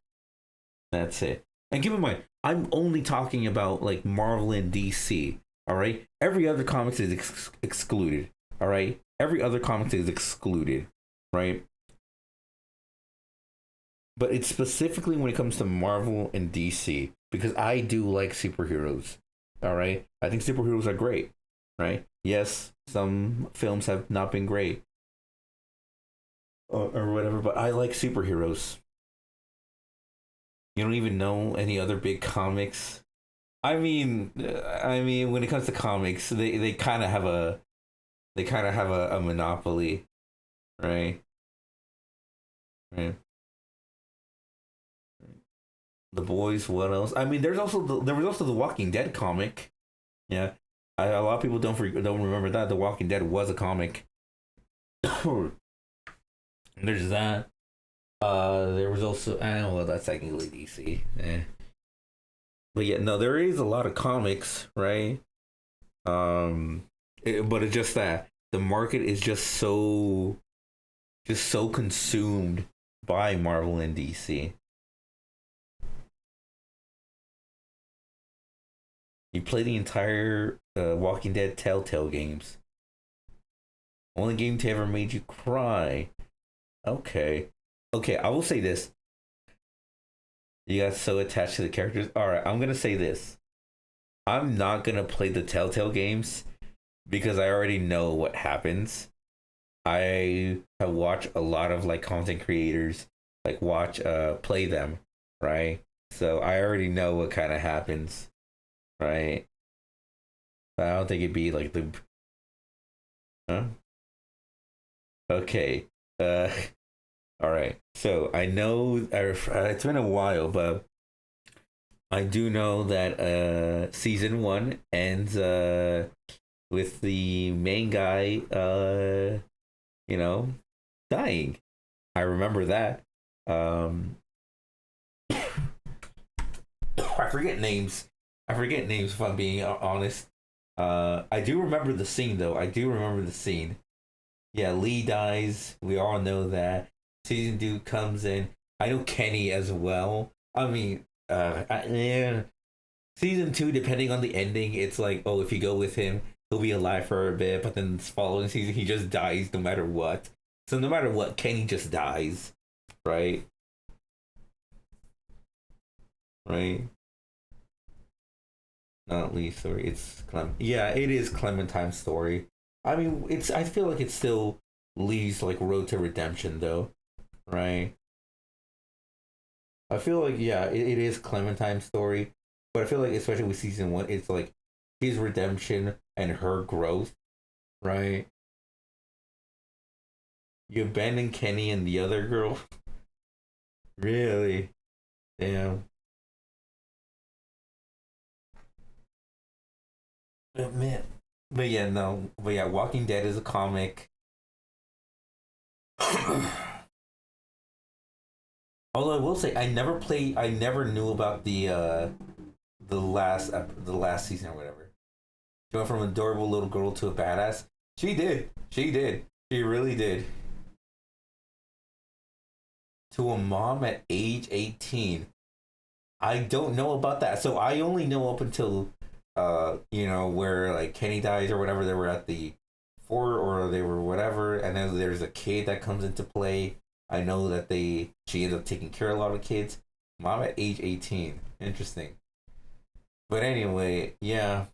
That's it. And keep in mind, I'm only talking about like Marvel and DC, all right? Every other comics is excluded, all right? Every other comics is excluded, right? But it's specifically when it comes to Marvel and DC, because I do like superheroes, all right? I think superheroes are great, right? Yes, some films have not been great, or whatever, but I like superheroes. You don't even know any other big comics. I mean, when it comes to comics, they kind of have a monopoly, right? Right. The Boys. What else? I mean, there was also the Walking Dead comic. Yeah, a lot of people don't remember that The Walking Dead was a comic. There's that. There was also well, that's technically DC. But yeah, no, there is a lot of comics, right? But it's just that the market is just so consumed by Marvel and DC. You play the entire Walking Dead Telltale games. Only game to ever made you cry. Okay. Okay, I will say this. You got so attached to the characters. Alright, I'm gonna say this. I'm not gonna play the Telltale games because I already know what happens. I have watched a lot of like content creators like play them, right? So I already know what kind of happens, right? But I don't think it'd be like the huh? Okay. All right. So I know it's been a while, but I do know that season 1 ends with the main guy dying. I remember that. I forget names. If I'm being honest. I do remember the scene though. Yeah, Lee dies. We all know that. Season 2 comes in. I know Kenny as well. I mean, yeah. Season 2, depending on the ending, it's like, oh, if you go with him, he'll be alive for a bit. But then the following season, he just dies no matter what. So no matter what, Kenny just dies, right? Right. Not Lee's story. It's Yeah, it is Clementine's story. I mean, I feel like it's still Lee's like road to redemption, though, right? I feel like it is Clementine's story, but I feel like especially with season 1, it's like his redemption and her growth, right? You abandon Kenny and the other girl, really? Damn. But man, but yeah, no, but yeah, Walking Dead is a comic. Although I will say, I never knew about the last season or whatever. She went from an adorable little girl to a badass. She did. She really did. To a mom at age 18. I don't know about that. So I only know up until where like Kenny dies or whatever. They were at the fort or they were whatever, and then there's a kid that comes into play. I know that she ended up taking care of a lot of kids. Mom at age 18. Interesting. But anyway, yeah.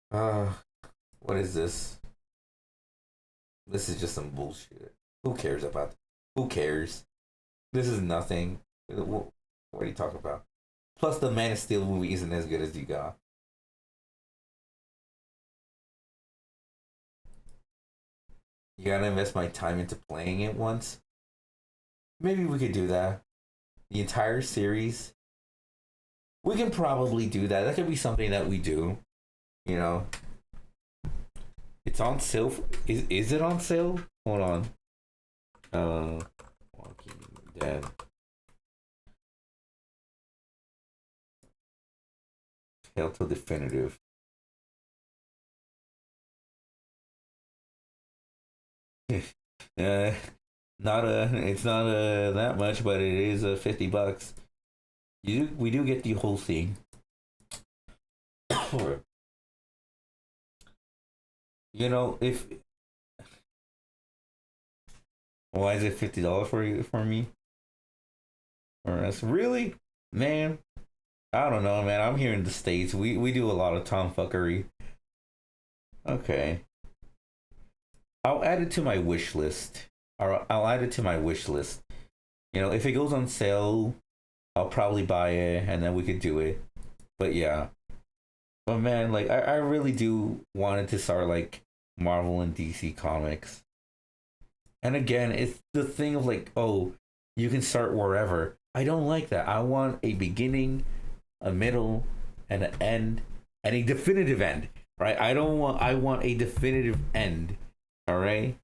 What is this? This is just some bullshit. Who cares about that? Who cares? This is nothing. What are you talking about? Plus, the Man of Steel movie isn't as good as you got. You gotta invest my time into playing it once. Maybe we could do that. The entire series. We can probably do that. That could be something that we do. You know. It's on sale. Is it on sale? Hold on. Walking Dead. Telltale Definitive. It's not that much, but it is $50. We do get the whole thing. If why is it $50 for me? Or that's really, man. I don't know, man. I'm here in the States. We do a lot of tomfuckery. Okay. I'll add it to my wish list. I'll add it to my wish list. If it goes on sale, I'll probably buy it and then we could do it. But yeah. But man, like I really do wanted to start like Marvel and DC comics. And again, it's the thing of like, oh, you can start wherever. I don't like that. I want a beginning, a middle, and an end, and a definitive end. Right? I want a definitive end. All right?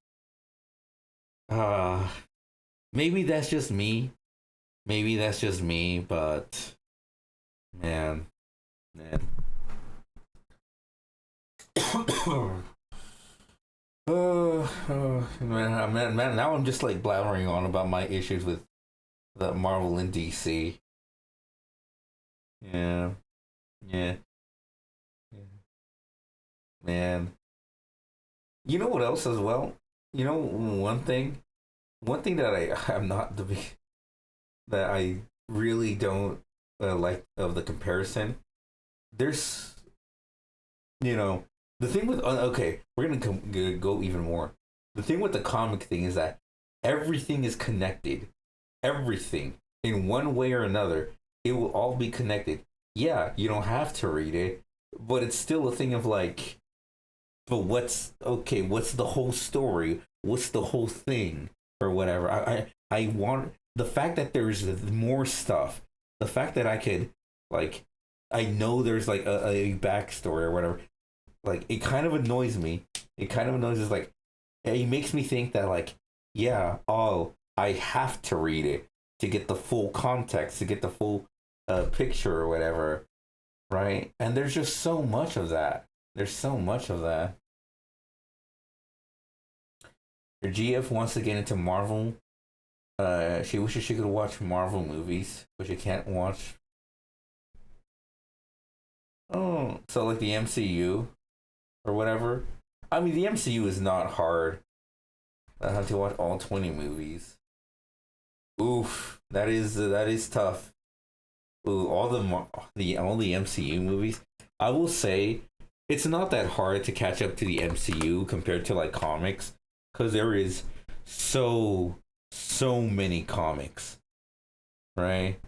Maybe that's just me, Maybe that's just me, but man. Man, now I'm just like blabbering on about my issues with the Marvel and DC. Yeah. Man. You know what else as well? You know, one thing that I'm not the that I really don't like of the comparison. There's, you know, the thing with okay, we're gonna go even more. The thing with the comic thing is that everything is connected. Everything in one way or another, it will all be connected. Yeah, you don't have to read it, but it's still a thing of like, but what's okay? What's the whole story? What's the whole thing or whatever? I want the fact that there's more stuff. The fact that I could like, I know there's like a backstory or whatever. Like it kind of annoys me. It kind of annoys us. Like it makes me think that like, yeah, oh, I have to read it to get the full context, to get the full picture or whatever, right? And there's just so much of that. There's so much of that. Your GF wants to get into Marvel. She wishes she could watch Marvel movies, but she can't watch. Oh, so like the MCU or whatever. I mean, the MCU is not hard. I have to watch all 20 movies. Oof, that is tough. Ooh, all the MCU movies. I will say it's not that hard to catch up to the MCU compared to like comics, because there is so many comics, right?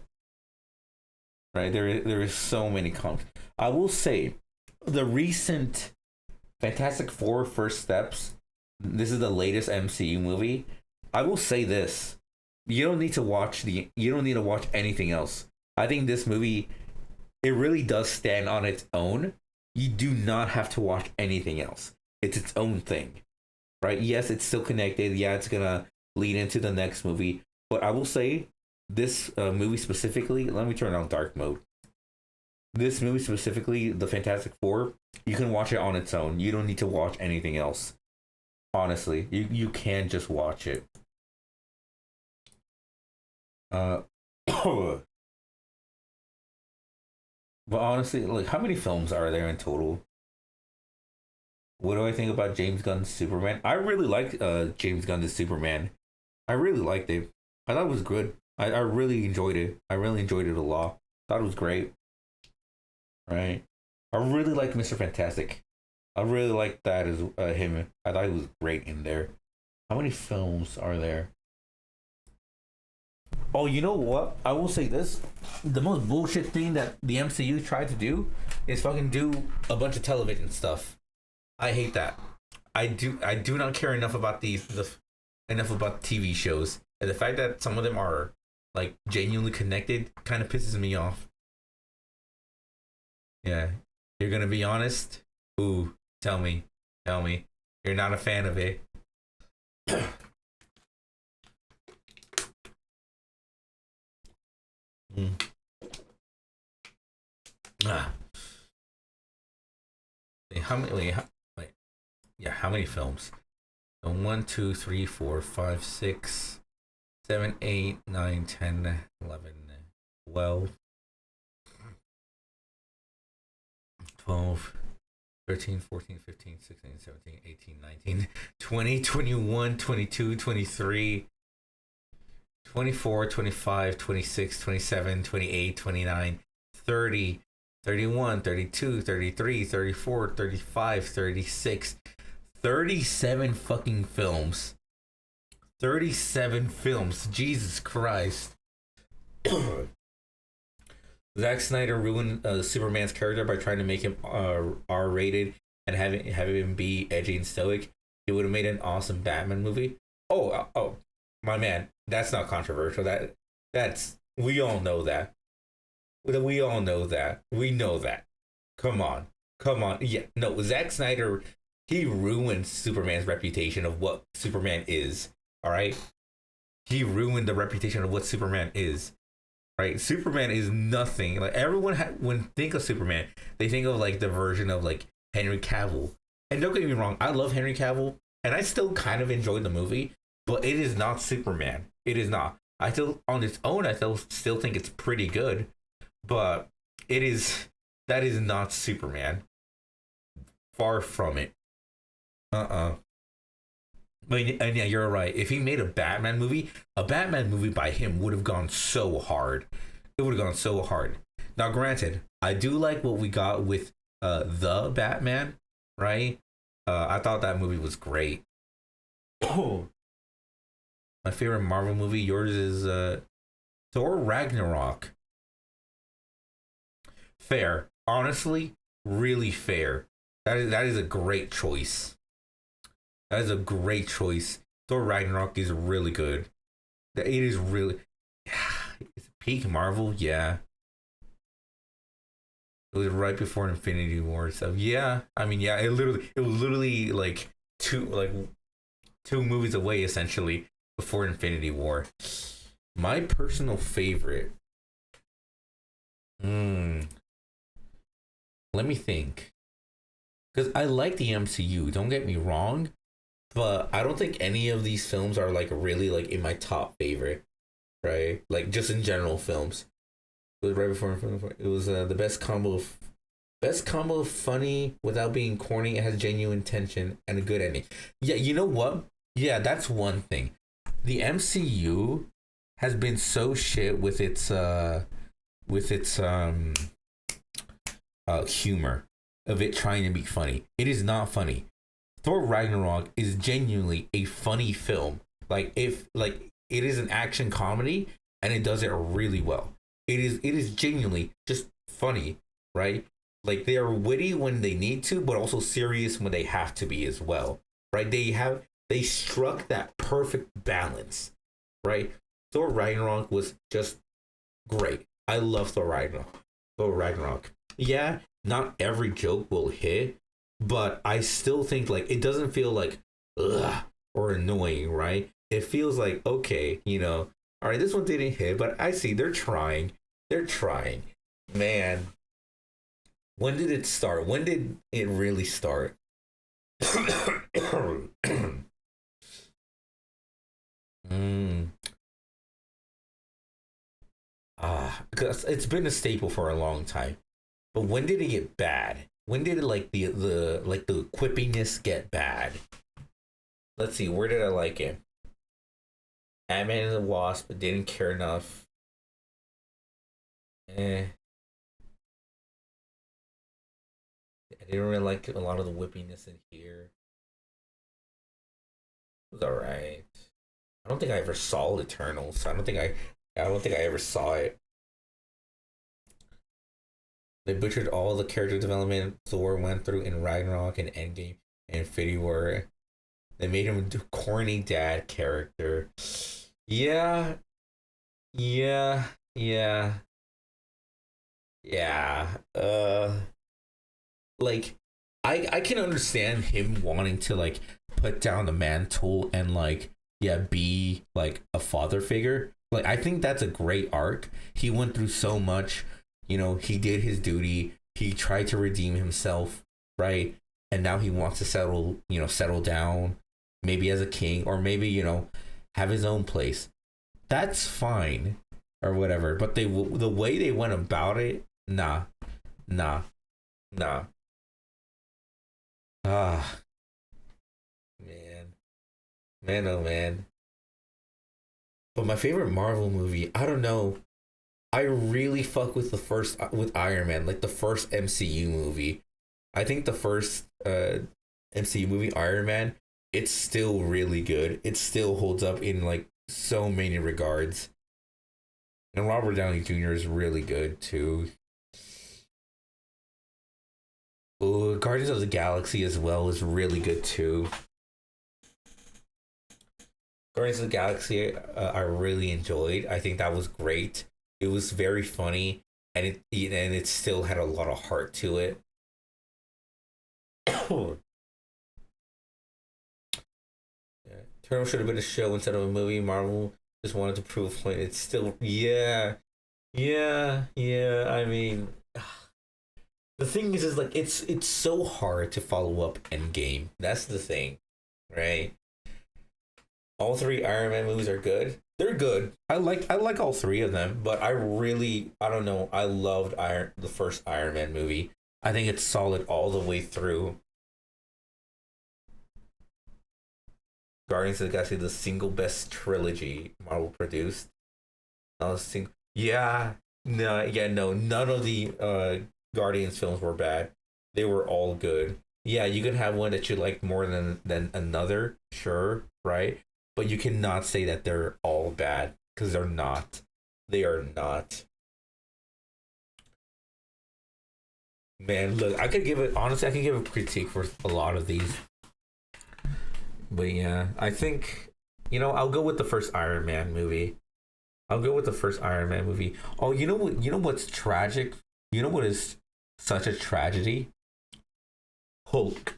There is so many comics. I will say the recent Fantastic Four First Steps. This is the latest MCU movie. I will say this: you don't need to watch anything else. I think this movie, it really does stand on its own. You do not have to watch anything else. It's its own thing, right? Yes, it's still connected. Yeah, it's gonna lead into the next movie. But I will say, this movie specifically, let me turn on dark mode. This movie specifically, the Fantastic Four, you can watch it on its own. You don't need to watch anything else. Honestly, you can just watch it. But honestly, like, how many films are there in total? What do I think about James Gunn's Superman? I really liked James Gunn's Superman. I really liked it. I thought it was good. I really enjoyed it. I really enjoyed it a lot. Thought it was great. Right? I really liked Mr. Fantastic. I really liked that as him. I thought he was great in there. How many films are there? Oh, you know what? I will say this. The most bullshit thing that the MCU tried to do is fucking do a bunch of television stuff. I hate that. I do not care enough about enough about TV shows. And the fact that some of them are like genuinely connected kind of pisses me off. Yeah. You're gonna be honest? Ooh, tell me. You're not a fan of it. How many? How many films? 1, 2, 3, 4, 5, 6, 7, 8, 9, 10, 11, 12, 12, 13, 14, 15, 16, 17, 18, 19, 20, 21, 22, 23, 24, 25, 26, 27, 28, 29, 30, 31, 32, 33, 34, 35, 36, 37 fucking films. 37 films. Jesus Christ. Zack Snyder ruined Superman's character by trying to make him R-rated and have him be edgy and stoic. He would have made an awesome Batman movie. Oh, my man, that's not controversial. That's we all know that. We all know that. We know that. Come on. Yeah, no, Zack Snyder, he ruined Superman's reputation of what Superman is. All right, he ruined the reputation of what Superman is. right? Superman is nothing. Like everyone when think of Superman, they think of like the version of like Henry Cavill. And don't get me wrong, I love Henry Cavill, and I still kind of enjoy the movie, but it is not Superman. It is not. I still on its own, I still think it's pretty good, but that is not Superman. Far from it. But and yeah, you're right. If he made a Batman movie by him would have gone so hard. It would have gone so hard. Now, granted, I do like what we got with the Batman, right? I thought that movie was great. Oh, my favorite Marvel movie. Yours is Thor Ragnarok. Fair, honestly, really fair. That is a great choice. That is a great choice. Thor Ragnarok is really good. It is really it's peak Marvel, yeah. It was right before Infinity War, so yeah. I mean, yeah. It was literally like two movies away essentially before Infinity War. My personal favorite. Let me think. Because I like the MCU. Don't get me wrong. But I don't think any of these films are like really like in my top favorite, right? Like just in general films. It was right before it was the best combo of funny without being corny. It has genuine tension and a good ending. Yeah, you know what? Yeah, that's one thing. The MCU has been so shit with its humor of it trying to be funny. It is not funny. Thor Ragnarok is genuinely a funny film. Like if like it is an action comedy and it does it really well. It is genuinely just funny, right? Like they are witty when they need to, but also serious when they have to be as well, right? They struck that perfect balance, right? Thor Ragnarok was just great. I love Thor Ragnarok. Yeah, not every joke will hit, but I still think like it doesn't feel like ugh or annoying, right? It feels like okay, all right, this one didn't hit, but I see they're trying. They're trying. Man, when did it start? When did it really start? Because it's been a staple for a long time. But when did it get bad? When did it like the quippiness get bad? Let's see, where did I like it? Ant-Man and the Wasp, but didn't care enough. I didn't really like a lot of the whippiness in here. It was alright. I don't think I ever saw Eternals. I don't think I ever saw it. They butchered all the character development Thor went through in Ragnarok and Endgame and Infinity War. They made him a corny dad character. Yeah. Like I can understand him wanting to like put down the mantle and like be like a father figure. Like I think that's a great arc. He went through so much, he did his duty. He tried to redeem himself, right? And now he wants to settle down, maybe as a king or maybe, have his own place. That's fine or whatever, but the way they went about it, nah. Ah, man, oh man. But my favorite Marvel movie, I don't know. I really fuck with with Iron Man, like the first MCU movie. I think the first MCU movie, Iron Man, it's still really good. It still holds up in like so many regards. And Robert Downey Jr. is really good too. Ooh, Guardians of the Galaxy as well is really good too. Guardians of the Galaxy, I really enjoyed. I think that was great. It was very funny, and it still had a lot of heart to it. Turtle should have been a show instead of a movie. Marvel just wanted to prove a point. It's still, yeah. Yeah. I mean, the thing is like it's so hard to follow up Endgame. That's the thing, right? All three Iron Man movies are good. They're good. I like all three of them, but I don't know. I loved the first Iron Man movie. I think it's solid all the way through. Guardians of the Galaxy, the single best trilogy Marvel produced. Not a single. Yeah, no. None of the Guardians films were bad. They were all good. Yeah, you can have one that you like more than another, sure, right? But you cannot say that they're all bad because they're not. They are not. Man, look, I could give it honestly. I could give a critique for a lot of these, but yeah, I think I'll go with the first Iron Man movie. I'll go with the first Iron Man movie. Oh, you know what? You know what's tragic? You know what is such a tragedy? Hulk.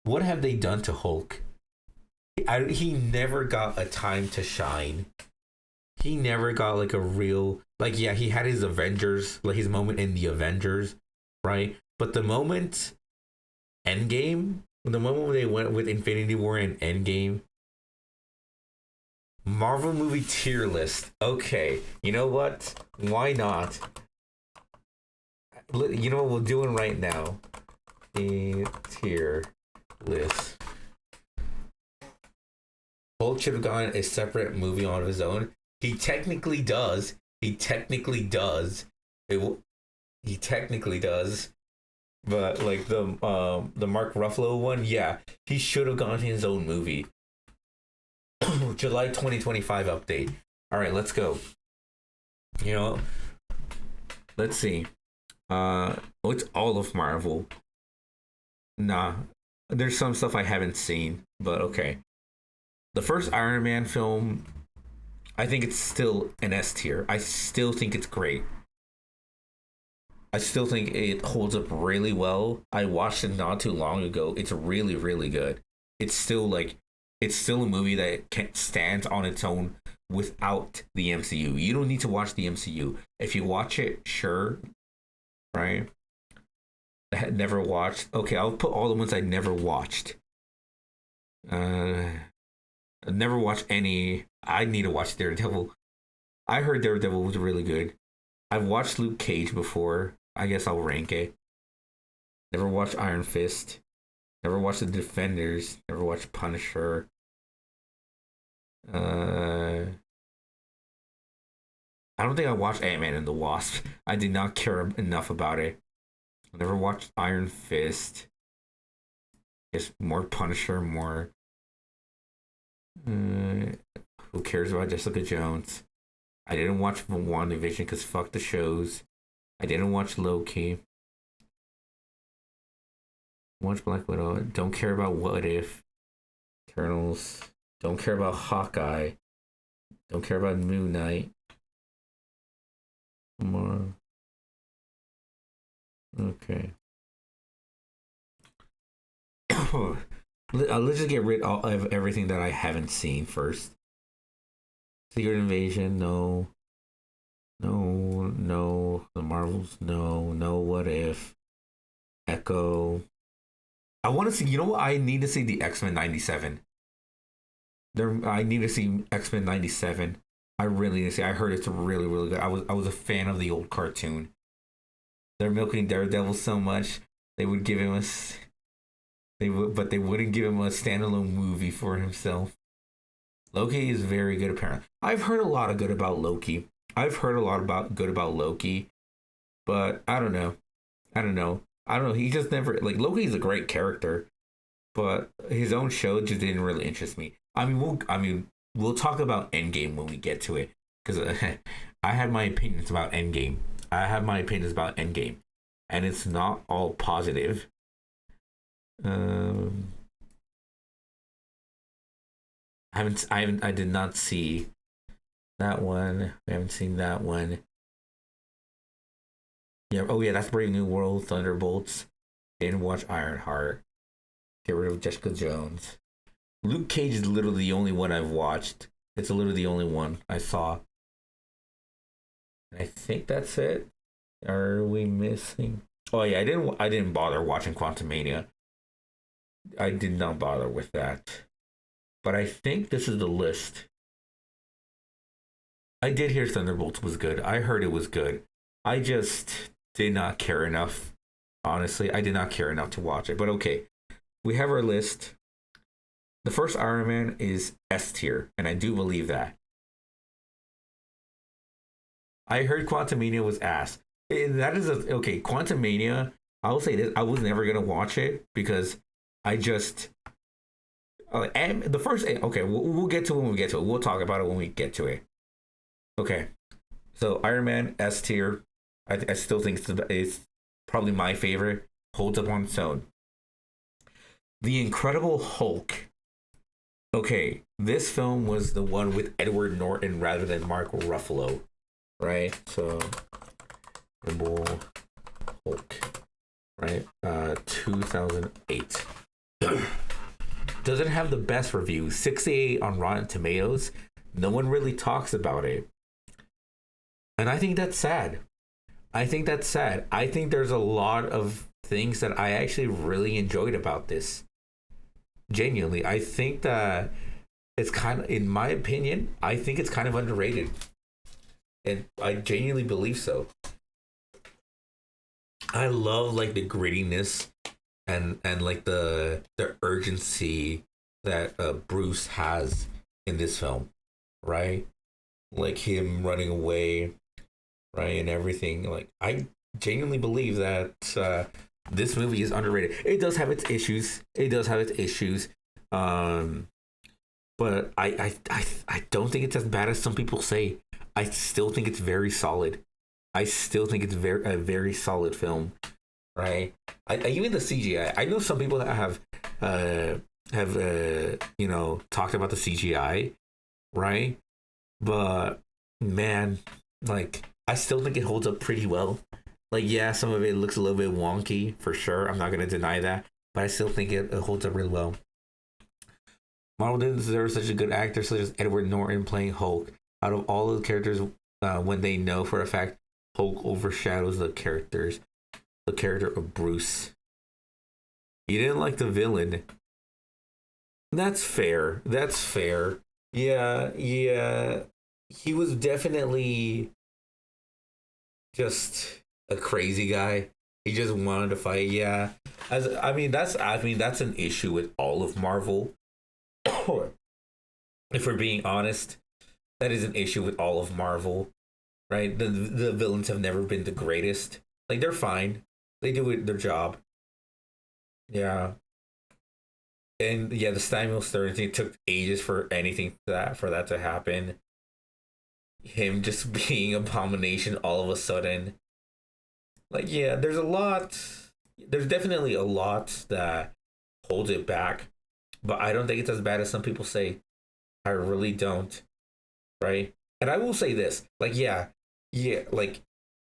What have they done to Hulk? He never got a time to shine. He never got like a real yeah, he had his Avengers, like his moment in the Avengers, right? But the moment Endgame, the moment when they went with Infinity War and Endgame, Marvel movie tier list. Okay, you know what? Why not? You know what we're doing right now? A tier list. Hulk should have gotten a separate movie on his own. He technically does. He technically does. He technically does. But like the Mark Ruffalo one, yeah, he should have gotten his own movie. July 2025 update. All right, let's go. Let's see. It's all of Marvel. Nah, there's some stuff I haven't seen, but okay. The first Iron Man film, I think it's still an S tier. I still think it's great. I still think it holds up really well. I watched it not too long ago. It's really, really good. It's still a movie that stands on its own without the MCU. You don't need to watch the MCU. If you watch it, sure, right? I had never watched. Okay, I'll put all the ones I never watched. I've never watched any. I need to watch Daredevil. I heard Daredevil was really good. I've watched Luke Cage before. I guess I'll rank it. Never watched Iron Fist. Never watched The Defenders. Never watched Punisher. I don't think I watched Ant-Man and the Wasp. I did not care enough about it. I never watched Iron Fist. Just more Punisher, more... who cares about Jessica Jones? I didn't watch WandaVision because fuck the shows. I didn't watch Loki. Watch Black Widow. Don't care about What If. Eternals. Don't care about Hawkeye. Don't care about Moon Knight. More. Okay. Let's just get rid of everything that I haven't seen first. Secret Invasion, no. No. The Marvels, no. No What If. Echo. I want to see, you know what? I need to see the X-Men 97. I need to see X-Men 97. I really need to see. I heard it's really, really good. I was a fan of the old cartoon. They're milking Daredevil so much, they would give him but they wouldn't give him a standalone movie for himself. Loki is very good, apparently. I've heard a lot of good about Loki. Good about Loki, but I don't know. He just never Loki's a great character, but his own show just didn't really interest me. We'll talk about Endgame when we get to it, because I have my opinions about Endgame. And it's not all positive. I did not see that one. I haven't seen that one. Yeah. Oh yeah, that's Brave New World, Thunderbolts. Didn't watch Ironheart. Get rid of Jessica Jones. Luke Cage is literally the only one I've watched. It's literally the only one I saw. I think that's it. Are we missing? Oh yeah, I didn't bother watching Quantumania. I did not bother with that. But I think this is the list. I did hear Thunderbolts was good. I heard it was good. I just did not care enough. Honestly, I did not care enough to watch it. But okay, we have our list. The first Iron Man is S tier, and I do believe that. I heard Quantumania was ass. That is okay. Quantumania, I will say this: I was never gonna watch it because I just and the first. Okay, we'll get to it when we get to it. We'll talk about it when we get to it. Okay, so Iron Man S tier. I still think it's probably my favorite. Holds up on its own. The Incredible Hulk. Okay, this film was the one with Edward Norton rather than Mark Ruffalo, right? So, Incredible Hulk, right? 2008. Doesn't have the best reviews. 68 on Rotten Tomatoes. No one really talks about it. And I think that's sad. I think there's a lot of things that I actually really enjoyed about this. Genuinely, I think that it's kind of, in my opinion, I think it's kind of underrated. And I genuinely believe so. I love like the grittiness and like the urgency that Bruce has in this film, right? Like him running away, right, and everything. Like I genuinely believe that this movie is underrated. It does have its issues. But I don't think it's as bad as some people say. I still think it's very solid. I still think it's a very solid film, right? Even the CGI. I know some people that have talked about the CGI, right? But man, like I still think it holds up pretty well. Like, yeah, some of it looks a little bit wonky, for sure. I'm not going to deny that. But I still think it holds up really well. Marvel didn't deserve such a good actor such as Edward Norton playing Hulk. Out of all of the characters, when they know for a fact Hulk overshadows the character of Bruce. You didn't like the villain. That's fair. Yeah. He was definitely just a crazy guy. He just wanted to fight. Yeah, that's an issue with all of Marvel. If we're being honest, that is an issue with all of Marvel, right? The villains have never been the greatest. Like they're fine. They do their job. Yeah. And yeah, the Samuel Stern thing took ages for that to happen. Him just being Abomination all of a sudden. Like, yeah, there's definitely a lot that holds it back, but I don't think it's as bad as some people say. I really don't, right? And I will say this, like, yeah, like,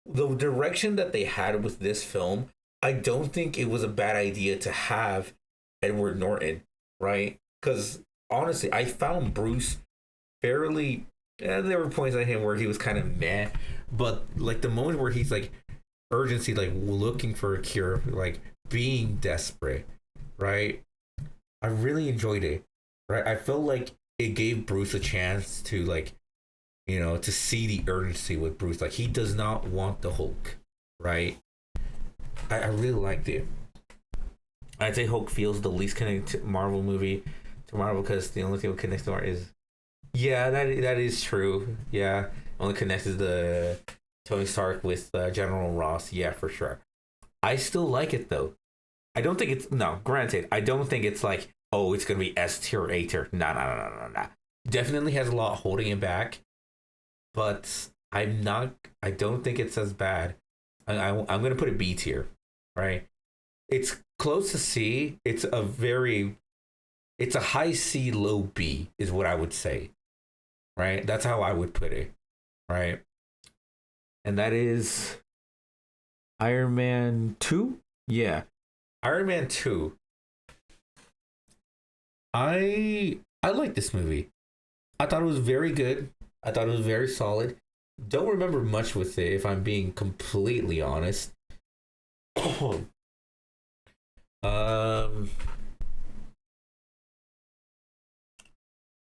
the direction that they had with this film, I don't think it was a bad idea to have Edward Norton, right? Because, honestly, I found Bruce fairly, there were points at him where he was kind of meh, but, like, the moment where he's, like, urgency, like looking for a cure, like being desperate, right? I really enjoyed it, right? I felt like it gave Bruce a chance to, like, to see the urgency with Bruce. Like, he does not want the Hulk, right? I really liked it. I'd say Hulk feels the least connected to Marvel movie to Marvel because the only thing that connects to Marvel is, yeah, that is true. Yeah, only connects the Tony Stark with General Ross. Yeah, for sure. I still like it though. I don't think it's, granted, I don't think it's like, oh, it's gonna be S tier or A tier. No. Definitely has a lot holding it back, but I don't think it's as bad. I'm gonna put it B tier, right? It's close to C. It's a high C, low B is what I would say, right? That's how I would put it, right? And that is Iron Man 2? Yeah. Iron Man 2. I like this movie. I thought it was very good. I thought it was very solid. don't remember much with it, if I'm being completely honest.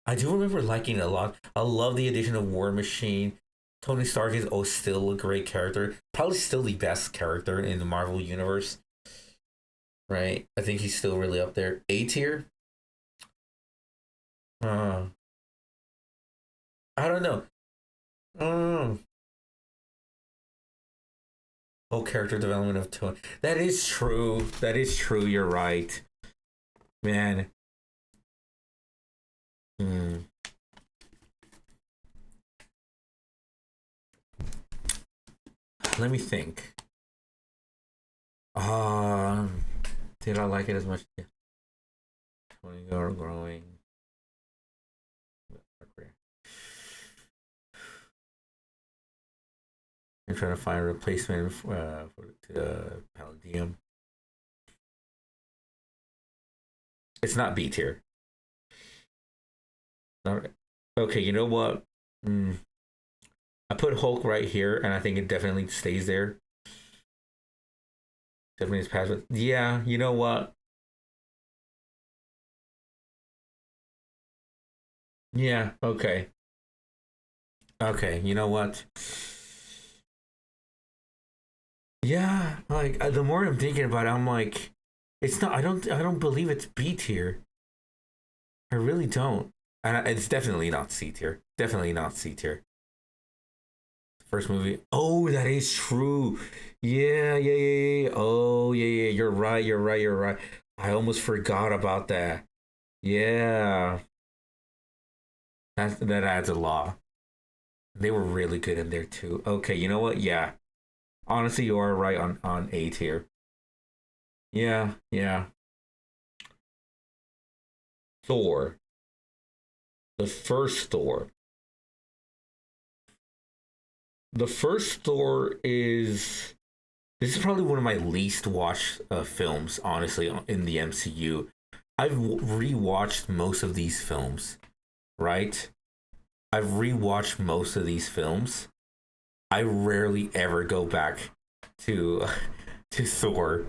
I do remember liking it a lot. I love the addition of War Machine. Tony Stark is still a great character. Probably still the best character in the Marvel Universe. Right? I think he's still really up there. A tier? I don't know. Oh, character development of Tony. That is true. That is true. You're right. Man. Let me think. Did I like it as much? Tony growing. I'm trying to find a replacement for Palladium. It's not B tier. Okay, you know what? I put Hulk right here, and I think it definitely stays there. Definitely is past. Yeah, you know what? Yeah, okay. Okay, you know what? Yeah, like the more I'm thinking about it, I'm like, it's not. I don't believe it's B tier. I really don't. And it's definitely not C tier. Definitely not C tier. First movie. Oh, that is true. Yeah. Oh, yeah. You're right. I almost forgot about that. Yeah. That adds a lot. They were really good in there too. Okay, you know what? Yeah. Honestly, you are right on A tier. Yeah. Thor. The first Thor. The first Thor is... This is probably one of my least watched films, honestly, in the MCU. I've rewatched most of these films, right? I've rewatched most of these films. I rarely ever go back to Thor,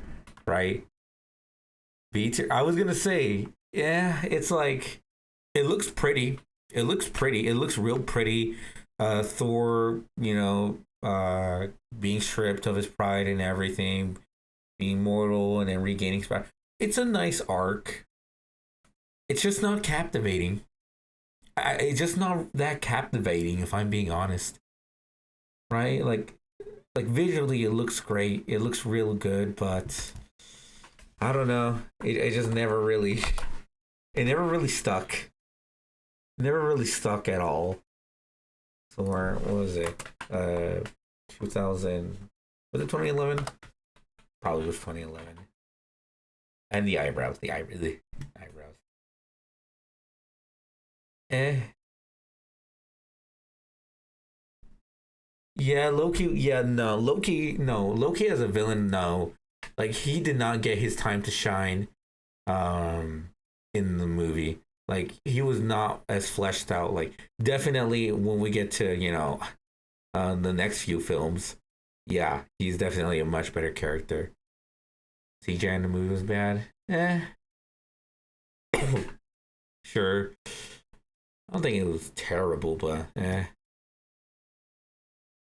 right? B tier. I was gonna say, yeah, it's like it looks pretty. It looks real pretty. Thor, being stripped of his pride and everything, being mortal and then regaining his power. It's a nice arc. It's just not captivating. It's just not that captivating, if I'm being honest. Right? Like visually, it looks great. It looks real good, but I don't know. It just never really. It never really stuck. Never really stuck at all. So what was it? 2000. Was it 2011? Probably was 2011. And the eyebrows. The eyebrows. Yeah, Loki. Yeah, no. Loki as a villain, no. Like, he did not get his time to shine in the movie. Like, he was not as fleshed out. Like, definitely when we get to, the next few films, yeah, he's definitely a much better character. CJ in the movie was bad. Sure. I don't think it was terrible, but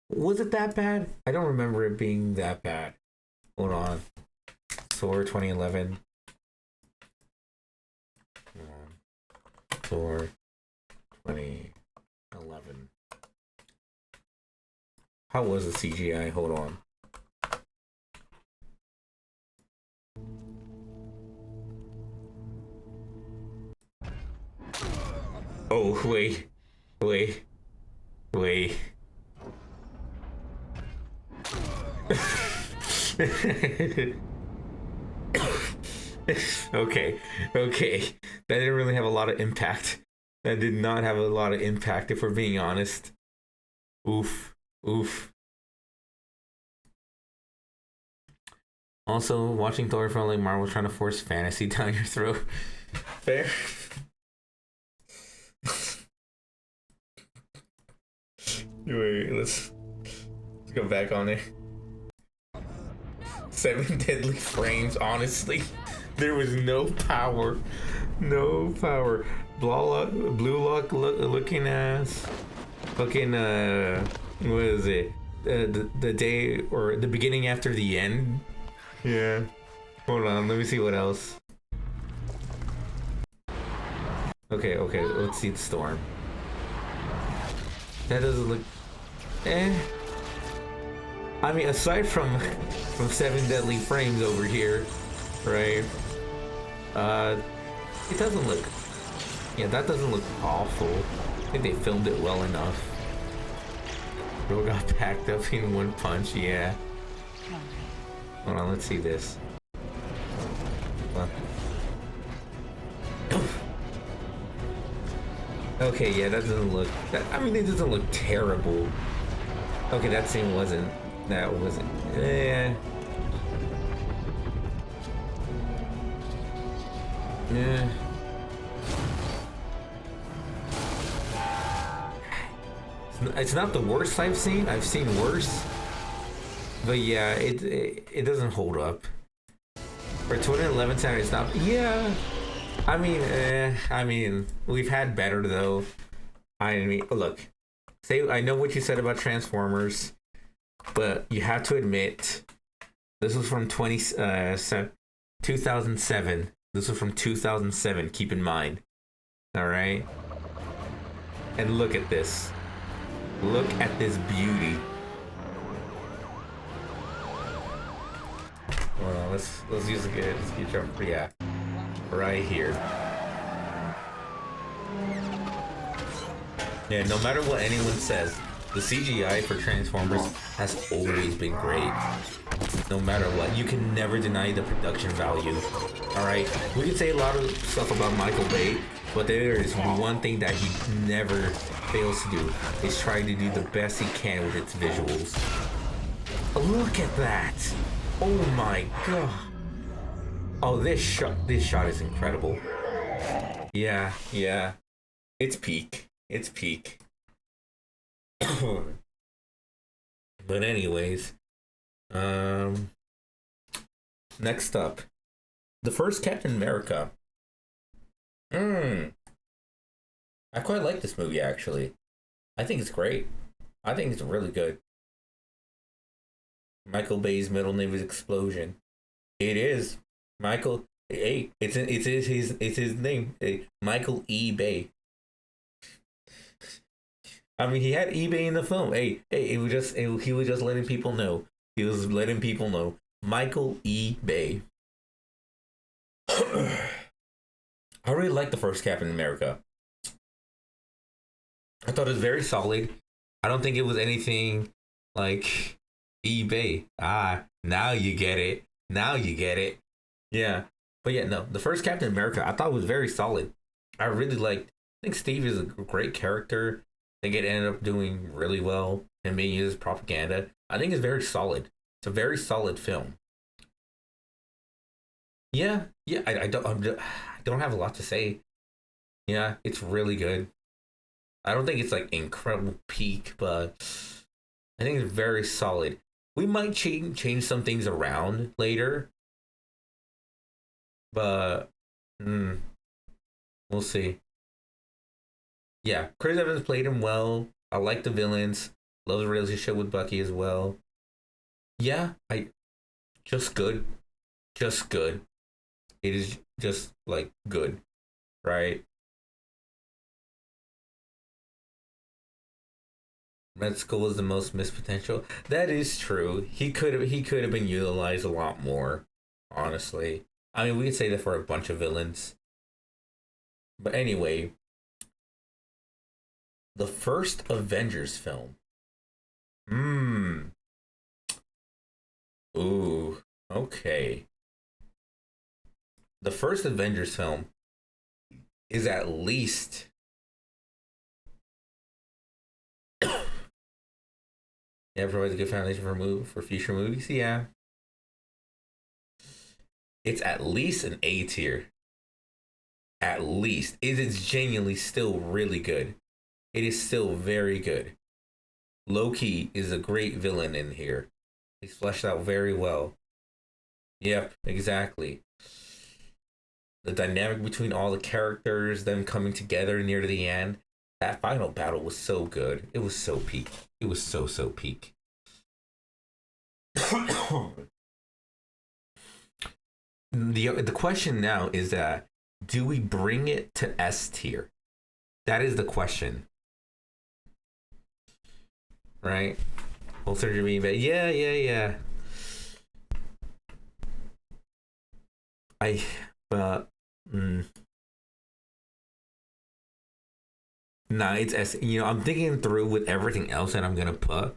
was it that bad? I don't remember it being that bad. Hold on. Thor 2011. Thor 2011. How was the CGI? Hold on. Oh, wait. Okay. That didn't really have a lot of impact. That did not have a lot of impact, if we're being honest. Oof. Also, watching Thor felt like Marvel trying to force fantasy down your throat. Fair. Wait, let's go back on it. 7 deadly frames, honestly. There was no power. No power. Blue lock looking ass. Fucking, what is it? The day or the beginning after the end? Yeah. Hold on, let me see what else. Okay, let's see the storm. That doesn't look... I mean, aside from 7 deadly frames over here, right? It doesn't look... Yeah, that doesn't look awful. I think they filmed it well enough. Bro got packed up in one punch, yeah. Hold on, let's see this. Okay, yeah, that doesn't look... I mean, it doesn't look terrible. Okay, that scene wasn't... That wasn't... Yeah. Yeah. It's not the worst I've seen. I've seen worse. But yeah, it doesn't hold up. For 2011 standard, it's not... Yeah. I mean, we've had better though. I mean, look. I know what you said about Transformers, but you have to admit, this was from 2007. This was from 2007, keep in mind. Alright? And look at this. Look at this beauty. Hold on, let's use a good jump. Yeah. Right here. Yeah, no matter what anyone says, the CGI for Transformers has always been great. No matter what, you can never deny the production value. Alright, we can say a lot of stuff about Michael Bay, but there is one thing that he never fails to do, is try to do the best he can with its visuals. Look at that! Oh my god! Oh, this shot is incredible. Yeah. It's peak. It's peak. But anyways, next up, the first Captain America. I quite like this movie, actually. I think it's great. I think it's really good. Michael Bay's middle name is Explosion. It is. Michael, hey, it's his name. Michael E. Bay. I mean, he had eBay in the film. He was just letting people know. He was letting people know. Michael E. Bay. I really liked the first Captain America. I thought it was very solid. I don't think it was anything like eBay. Now you get it. Yeah. But yeah, no. The first Captain America, I thought was very solid. I really liked. I think Steve is a great character. I think it ended up doing really well and being used as propaganda. I think it's very solid. It's a very solid film. Yeah. I don't have a lot to say. Yeah, it's really good. I don't think it's like incredible peak, but I think it's very solid. We might change some things around later, but we'll see. Yeah, Chris Evans played him well. I like the villains. Love the relationship with Bucky as well. Yeah, just good. It is just like good, right? Red Skull is the most missed potential. That is true. He could have been utilized a lot more, honestly. I mean, we could say that for a bunch of villains. But anyway, the first Avengers film. Ooh, okay. The first Avengers film is at least provides a good foundation for future movies. Yeah, it's at least an A tier. At least it is genuinely still really good. It is still very good. Loki is a great villain in here. He's fleshed out very well. Yep, exactly. The dynamic between all the characters, them coming together near the end. That final battle was so good. It was so peak. It was so peak. The question now is that do we bring it to S tier? That is the question. Right? Whole surgery being yeah. Nah, it's S. You know, I'm thinking through with everything else that I'm gonna put.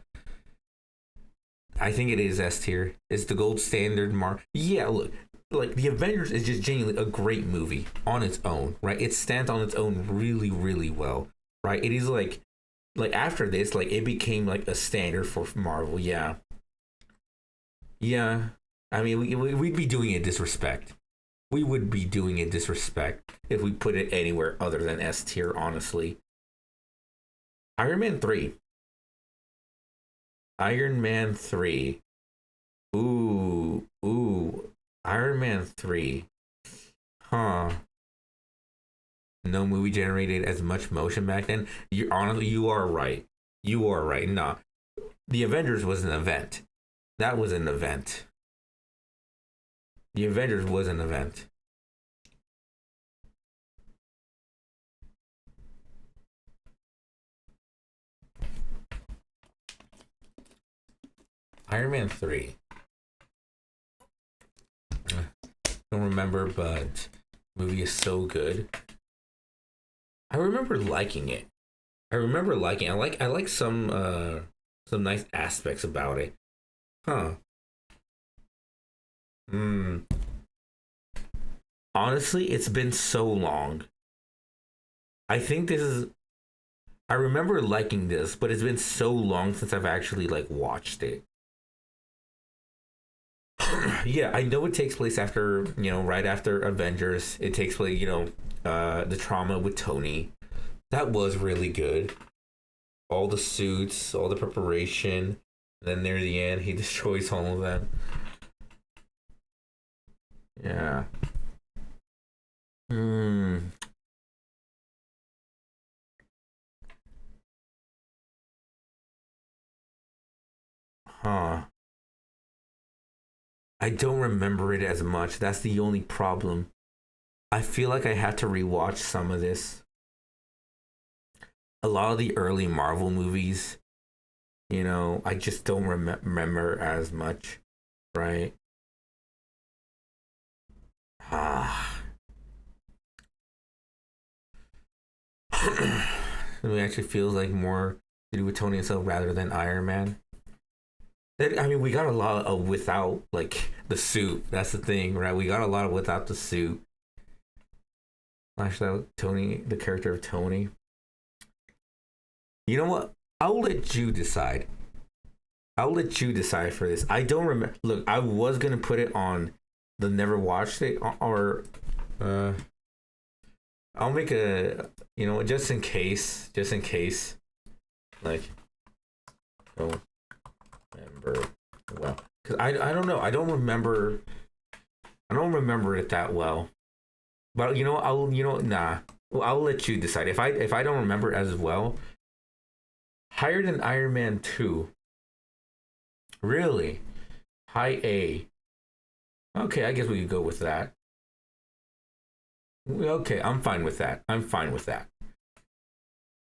I think it is S tier. It's the gold standard mark. Yeah, look, like the Avengers is just genuinely a great movie on its own, right? It stands on its own really, really well, right? It is like after this, like it became like a standard for Marvel. Yeah. I mean, we'd be doing it disrespect. We would be doing it disrespect if we put it anywhere other than S tier, honestly. Iron Man 3. Ooh. Iron Man 3. Huh. No movie generated as much motion back then. You are right. Nah. The Avengers was an event. That was an event. The Avengers was an event. Iron Man 3. Don't remember, but movie is so good. I remember liking it. I like some nice aspects about it. Huh. Honestly, it's been so long. I remember liking this, but it's been so long since I've actually like watched it. Yeah, I know it takes place after, right after Avengers. It takes place, the trauma with Tony. That was really good. All the suits, all the preparation. And then near the end, he destroys all of them. Yeah. Huh. I don't remember it as much. That's the only problem. I feel like I had to rewatch some of this. A lot of the early Marvel movies, I just don't remember as much, right? It actually feels like more to do with Tony himself rather than Iron Man. I mean, we got a lot of without, like, the suit. That's the thing, right? We got a lot of without the suit. Flashed out Tony, the character of Tony. You know what? I'll let you decide. For this. I don't remember. Look, I was going to put it on the never watched it, or I'll make a, just in case, like, don't remember well, because I don't know, I don't remember it that well, but I'll let you decide. If I don't remember as well, higher than Iron Man 2, really? High A. Okay, I guess we could go with that. Okay, I'm fine with that.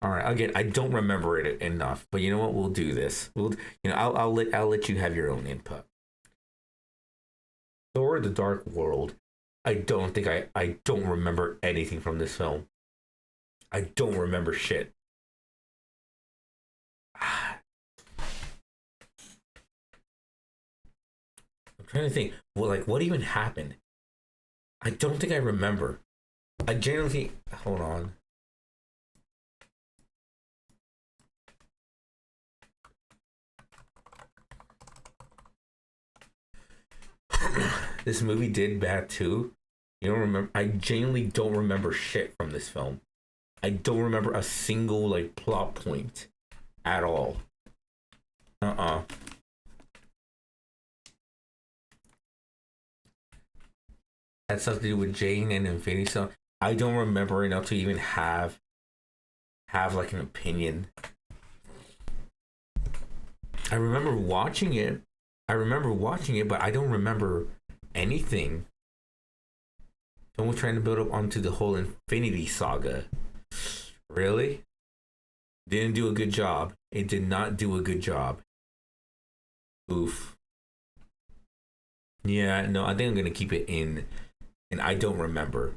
All right. Again, I don't remember it enough, but you know what? We'll do this. I'll let you have your own input. Thor: The Dark World. I don't remember anything from this film. I don't remember shit. I'm trying to think. Well, what even happened? I don't think I remember. I genuinely hold on. This movie did bad too. You don't remember? I genuinely don't remember shit from this film. I don't remember a single plot point at all. Had something to do with Jane and Infinity Stone. I don't remember enough to even have like an opinion. I remember watching it, but I don't remember anything. Someone trying to build up onto the whole Infinity Saga. Really? Didn't do a good job. It did not do a good job. Oof. Yeah, no, I think I'm gonna keep it in, and I don't remember.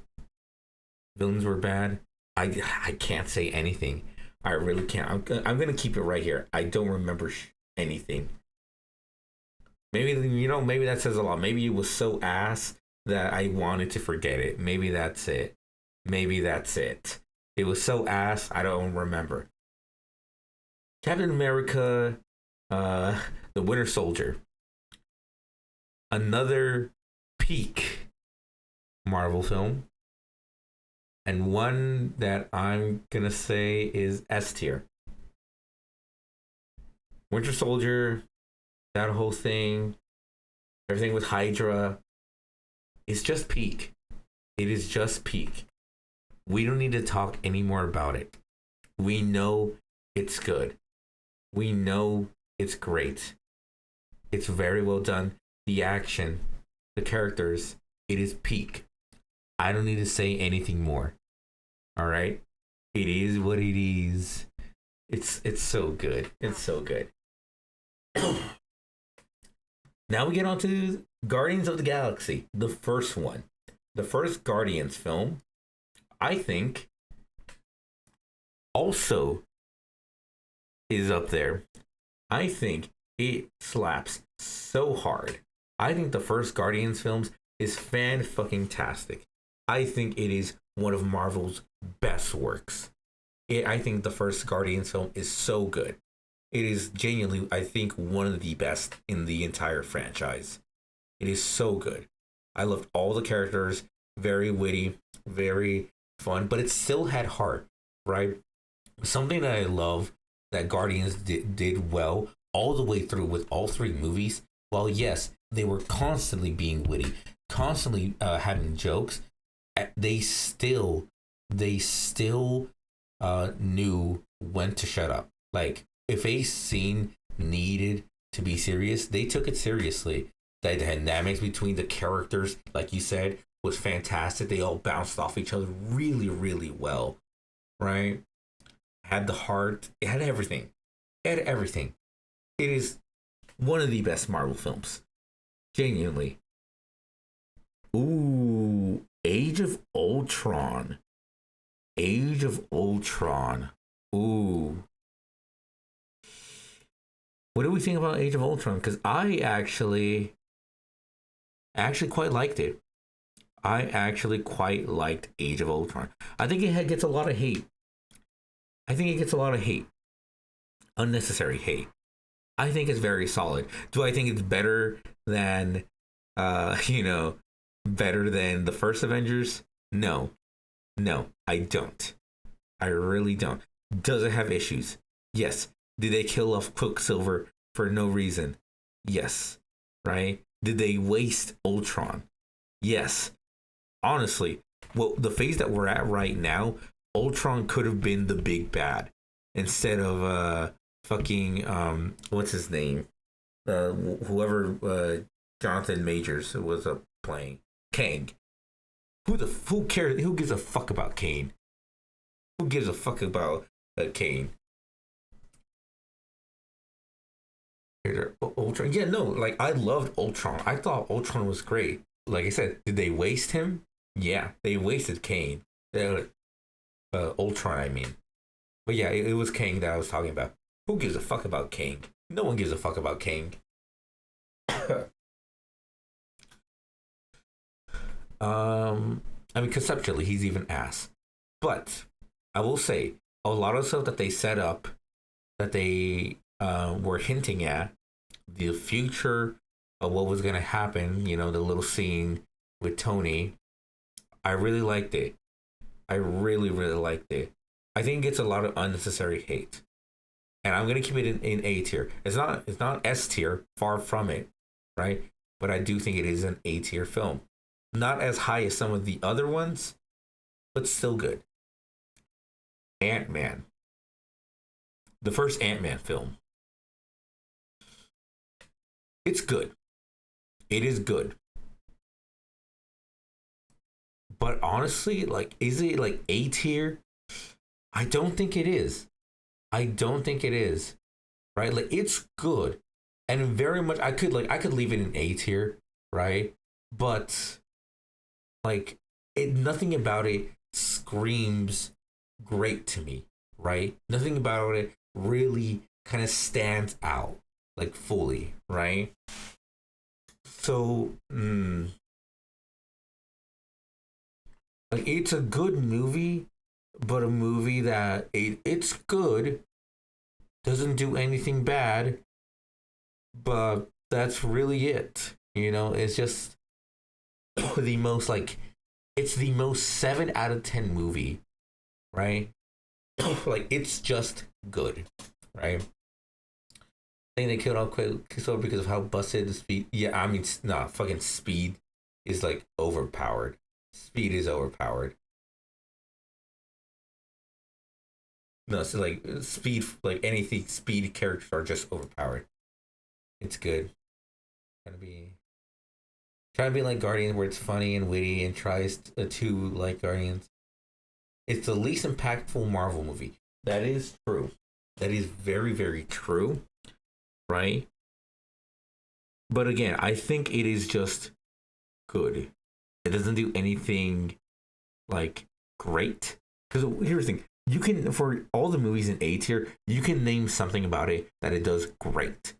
Villains were bad. I can't say anything. I really can't. I'm gonna keep it right here. I don't remember anything. Maybe maybe that says a lot. Maybe it was so ass that I wanted to forget it. Maybe that's it. It was so ass I don't remember. Captain America, the Winter Soldier. Another peak Marvel film. And one that I'm gonna say is S tier. Winter Soldier, that whole thing, everything with Hydra, it's just peak. It is just peak. We don't need to talk anymore about it. We know it's good. We know it's great. It's very well done. The action, the characters, it is peak. I don't need to say anything more. All right? It is what it is. It's so good. It's so good. Now we get on to Guardians of the Galaxy, the first one. The first Guardians film, I think, also is up there. I think it slaps so hard. I think the first Guardians films is fan-fucking-tastic. I think it is one of Marvel's best works. I think the first Guardians film is so good. It is genuinely, I think, one of the best in the entire franchise. It is so good. I loved all the characters, very witty, very fun, but it still had heart, right? Something that I love that Guardians did well all the way through with all three movies, while yes, they were constantly being witty, constantly having jokes, they still knew when to shut up. Like, if a scene needed to be serious, they took it seriously. The dynamics between the characters, like you said, was fantastic. They all bounced off each other really, really well, right? Had the heart. It had everything. It had everything. It is one of the best Marvel films. Genuinely. Ooh, Age of Ultron. Age of Ultron. Ooh. What do we think about Age of Ultron? Because I actually quite liked it. I actually quite liked Age of Ultron. I think it gets a lot of hate. Unnecessary hate. I think it's very solid. Do I think it's better than, better than the first Avengers? No, I don't. I really don't. Does it have issues? Yes. Did they kill off Quicksilver for no reason? Yes. Right? Did they waste Ultron? Yes. Honestly, well, the phase that we're at right now, Ultron could have been the big bad instead of what's his name? Whoever Jonathan Majors was playing. Kang. Who cares? Who gives a fuck about Kane? Who gives a fuck about Kane? Ultron. Yeah, no, like, I loved Ultron. I thought Ultron was great. Like I said, did they waste him? Yeah, they wasted Kane. Ultron, I mean. But yeah, it was Kang that I was talking about. Who gives a fuck about Kang? No one gives a fuck about Kang. I mean, conceptually, he's even ass. But I will say, a lot of stuff that they set up, that they were hinting at, the future of what was going to happen, the little scene with Tony, I really liked it. I really, really liked it. I think it gets a lot of unnecessary hate. and I'm gonna keep it in A tier. It's not S tier, far from it, right? But I do think it is an A tier film. Not as high as some of the other ones, but still good. Ant-Man. The first Ant-Man film. It's good. It is good. But honestly, like, is it like A tier? I don't think it is. I don't think it is. Right? Like, it's good. And very much I could leave it in A tier, right? But like, nothing about it screams great to me, right? Nothing about it really kind of stands out like fully, right? So, like, it's a good movie, but a movie that it's good, doesn't do anything bad, but that's really it. You know, it's just the most like, it's the most 7 out of 10 movie, right? Like, it's just good, right? I think they killed off Quicksilver because of how busted the speed. Yeah, I mean, nah, fucking Speed is like overpowered. Speed is overpowered. No, so like Speed, like anything, Speed characters are just overpowered. It's good. Trying to be like Guardians, where it's funny and witty and tries to like Guardians. It's the least impactful Marvel movie. That is true. That is very, very true. Right? But again, I think it is just good. It doesn't do anything like great. Because here's the thing. You can, for all the movies in A tier, you can name something about it that it does great.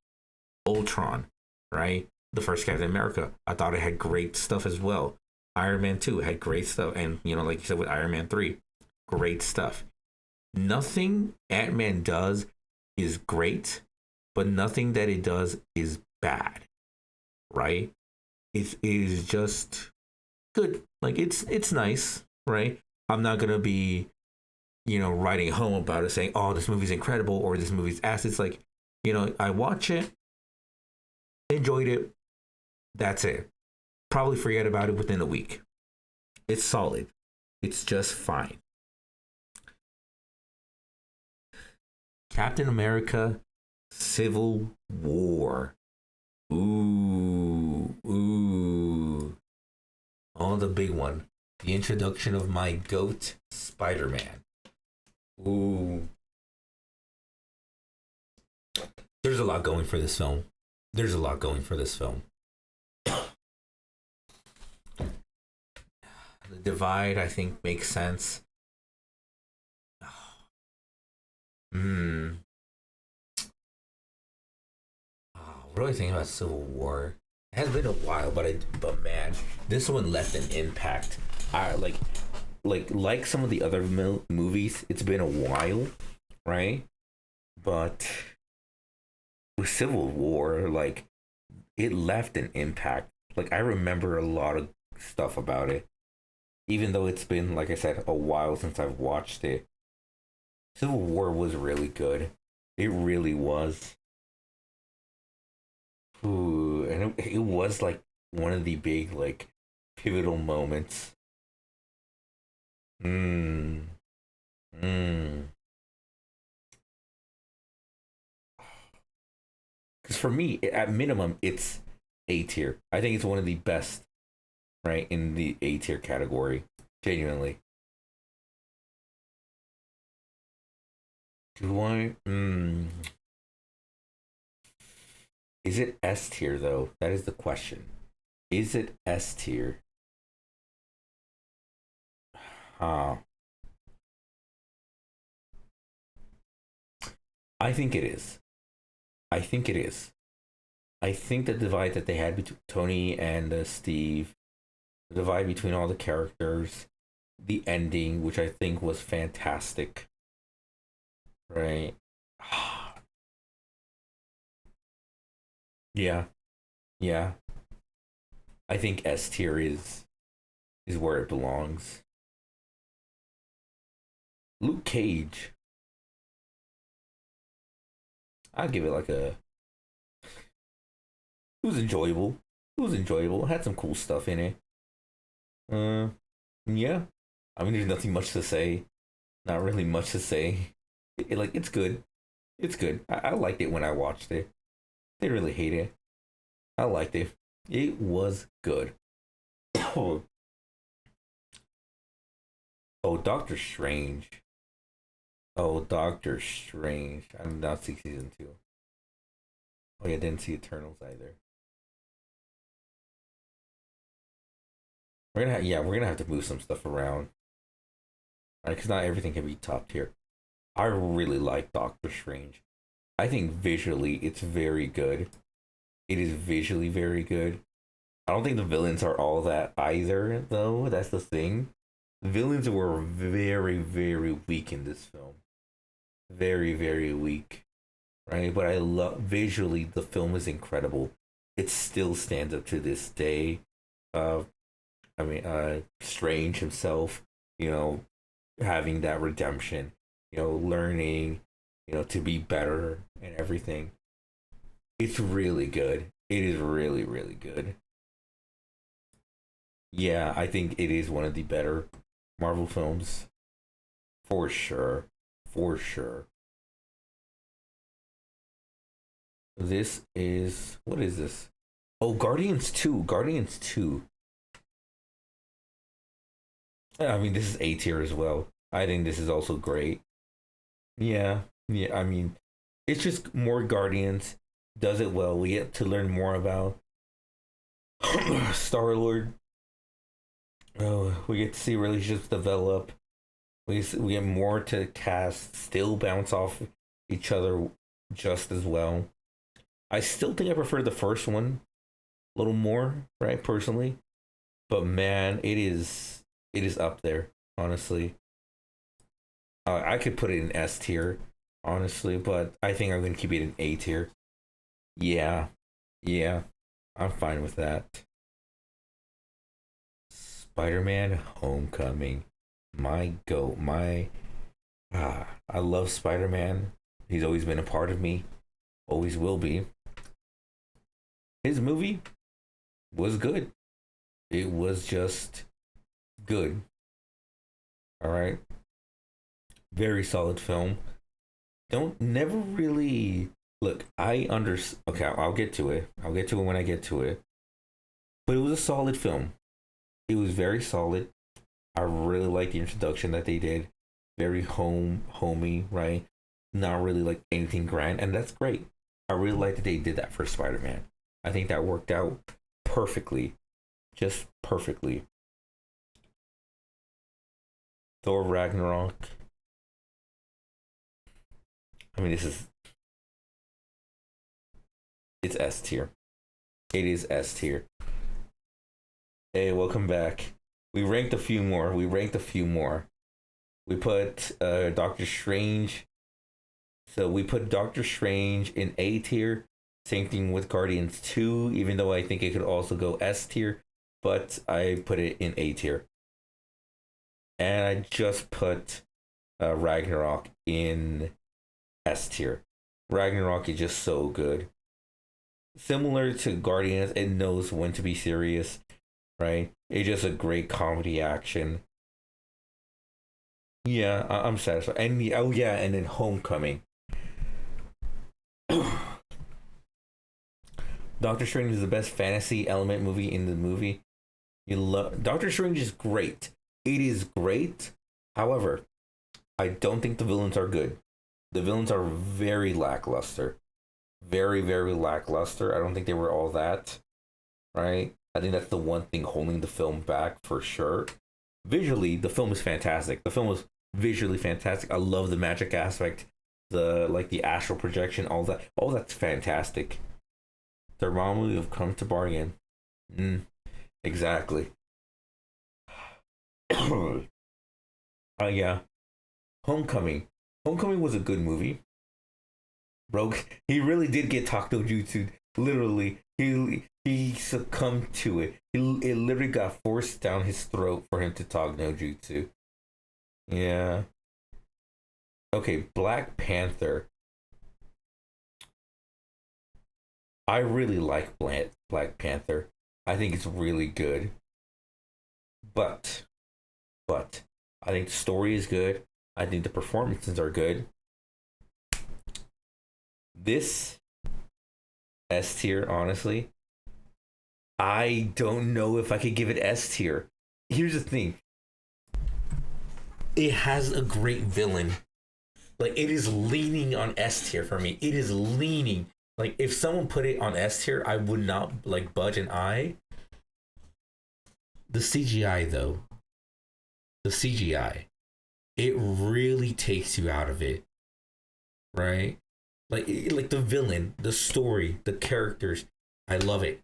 Ultron, right? The first Captain America. I thought it had great stuff as well. Iron Man 2 had great stuff. And, you know, like you said with Iron Man 3, great stuff. Nothing Ant-Man does is great, but nothing that it does is bad, right? It is just good. Like, it's nice, right? I'm not going to be, you know, writing home about it saying, oh, this movie's incredible or this movie's ass. It's like, you know, I watch it, enjoyed it, that's it. Probably forget about it within a week. It's solid. It's just fine. Captain America Civil War. Ooh. Oh, the big one. The introduction of my goat, Spider-Man. Ooh. There's a lot going for this film. The divide, I think, makes sense. What do I think about Civil War? It has been a while, but man, this one left an impact. Like some of the other movies, it's been a while, right? But with Civil War, like, it left an impact. Like, I remember a lot of stuff about it, even though it's been, like I said, a while since I've watched it. Civil War was really good. It really was. Ooh, and it was like one of the big, like, pivotal moments. Because for me, at minimum, it's A tier. I think it's one of the best, right, in the A tier category. Genuinely. Do I? Is it S tier though? That is the question. Is it S tier? I think it is. I think the divide that they had between Tony and Steve, the divide between all the characters, the ending, which I think was fantastic. Right. Yeah. I think S tier is where it belongs. Luke Cage. I'd give it like a. It was enjoyable. It was enjoyable. It had some cool stuff in it. Yeah. I mean, there's nothing much to say. Not really much to say. Like, it's good. It's good. I liked it when I watched it. Didn't really hate it. I liked it. It was good. Oh, Doctor Strange. Oh, Doctor Strange. I did not see season 2. Oh, yeah, I didn't see Eternals either. We're gonna have to move some stuff around. Right, because not everything can be top tier. I really like Doctor Strange. I think visually it's very good. It is visually very good. I don't think the villains are all that either, though. That's the thing. The villains were very, very weak in this film. Very, very weak. Right? But I love visually the film is incredible. It still stands up to this day. Strange himself, having that redemption, learning, to be better and everything. It's really good. It is really, really good. Yeah, I think it is one of the better Marvel films. For sure. For sure. What is this? Oh, Guardians 2. Guardians 2. I mean, this is A tier as well. I think this is also great. Yeah. I mean, it's just more Guardians. Does it well. We get to learn more about Star-Lord. Oh, we get to see relationships develop. We get more to cast. Still bounce off each other just as well. I still think I prefer the first one a little more, right? Personally, but man, it is up there. Honestly, I could put it in S tier, honestly, but I think I'm gonna keep it in A tier. Yeah, I'm fine with that. Spider-Man: Homecoming, I love Spider-Man. He's always been a part of me, always will be. His movie was good. It was just good. All right. Very solid film. Never really look. Okay, I'll get to it. I'll get to it when I get to it. But it was a solid film. It was very solid. I really like the introduction that they did. Very homey, right? Not really like anything grand, and that's great. I really like that they did that for Spider-Man. I think that worked out perfectly. Just perfectly. Thor Ragnarok. I mean, it's S tier. It is S tier. Hey, welcome back. We ranked a few more. We put Doctor Strange. So we put Doctor Strange in A tier. Same thing with Guardians 2, even though I think it could also go S tier, but I put it in A tier. And I just put Ragnarok in S tier. Ragnarok is just so good. Similar to Guardians, it knows when to be serious, right? It's just a great comedy action. Yeah, I'm satisfied. And and then Homecoming. Doctor Strange is the best fantasy element movie in the movie. Doctor Strange is great. It is great. However, I don't think the villains are good. The villains are very lackluster. Very, very lackluster. I don't think they were all that. Right? I think that's the one thing holding the film back for sure. Visually, the film is fantastic. The film was visually fantastic. I love the magic aspect. The astral projection, all that. All that's fantastic. Thermometer have come to bargain. Exactly. Yeah. Homecoming. Homecoming was a good movie. Rogue, he really did get talked no jutsu. Literally, he succumbed to it. It literally got forced down his throat for him to talk no jutsu. Yeah. Okay, Black Panther. I really like Black Panther. I think it's really good. But I think the story is good. I think the performances are good. This S tier, honestly, I don't know if I could give it S tier. Here's the thing. It has a great villain. Like, it is leaning on S tier for me. It is leaning. Like, if someone put it on S tier, I would not, like, budge an eye. The CGI, though. The CGI. It really takes you out of it. Right? Like the villain, the story, the characters. I love it.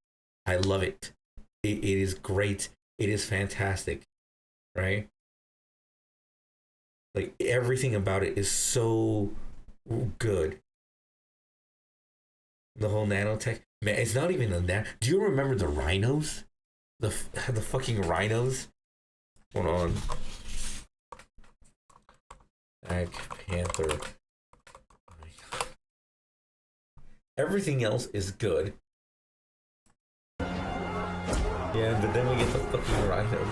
I love it. It is great. It is fantastic. Right? Like, everything about it is so good. The whole nanotech. Man, it's not even a nano. Do you remember the rhinos? The fucking rhinos? Hold on. Black Panther. Everything else is good. Yeah, but then we get the fucking rhino.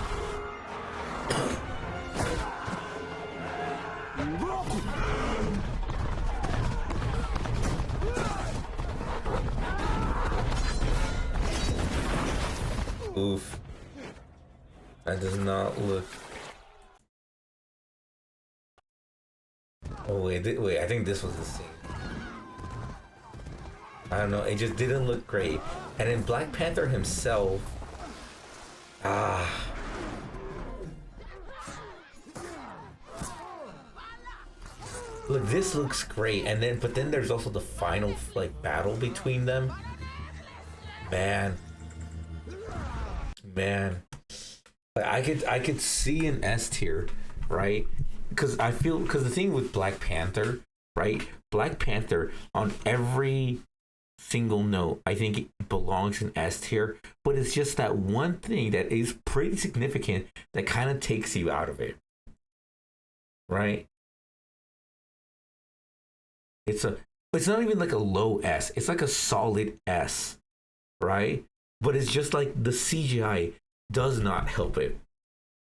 Oof. That does not look... Oh, wait, I think this was the scene. I don't know, it just didn't look great. And then Black Panther himself... Look, this looks great, and then but then there's also the final like battle between them. Man, I could see an S tier, right? Because the thing with Black Panther, right? Black Panther on every single note, I think it belongs in S tier, but it's just that one thing that is pretty significant that kind of takes you out of it, right? It's not even like a low S. It's like a solid S, right? But it's just like the CGI does not help it.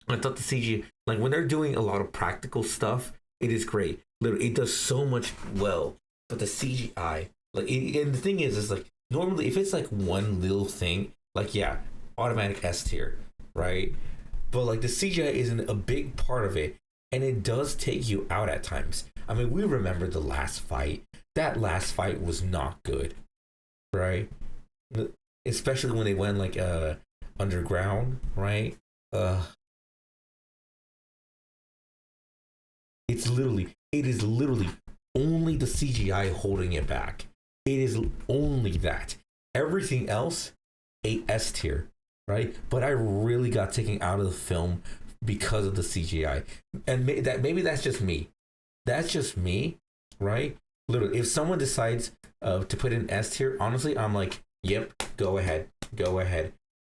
I thought the CGI, like when they're doing a lot of practical stuff, it is great. Literally, it does so much well. But the CGI, and the thing is like normally if it's like one little thing, like yeah, automatic S tier, right? But like the CGI isn't a big part of it, and it does take you out at times. I mean, we remember the last fight. That last fight was not good, right? Especially when they went like underground, right? It is literally only the CGI holding it back. It is only that. Everything else, a S tier, right? But I really got taken out of the film because of the CGI, and maybe that's just me. That's just me, right? Literally, if someone decides to put in S tier, honestly, I'm like, yep, go ahead.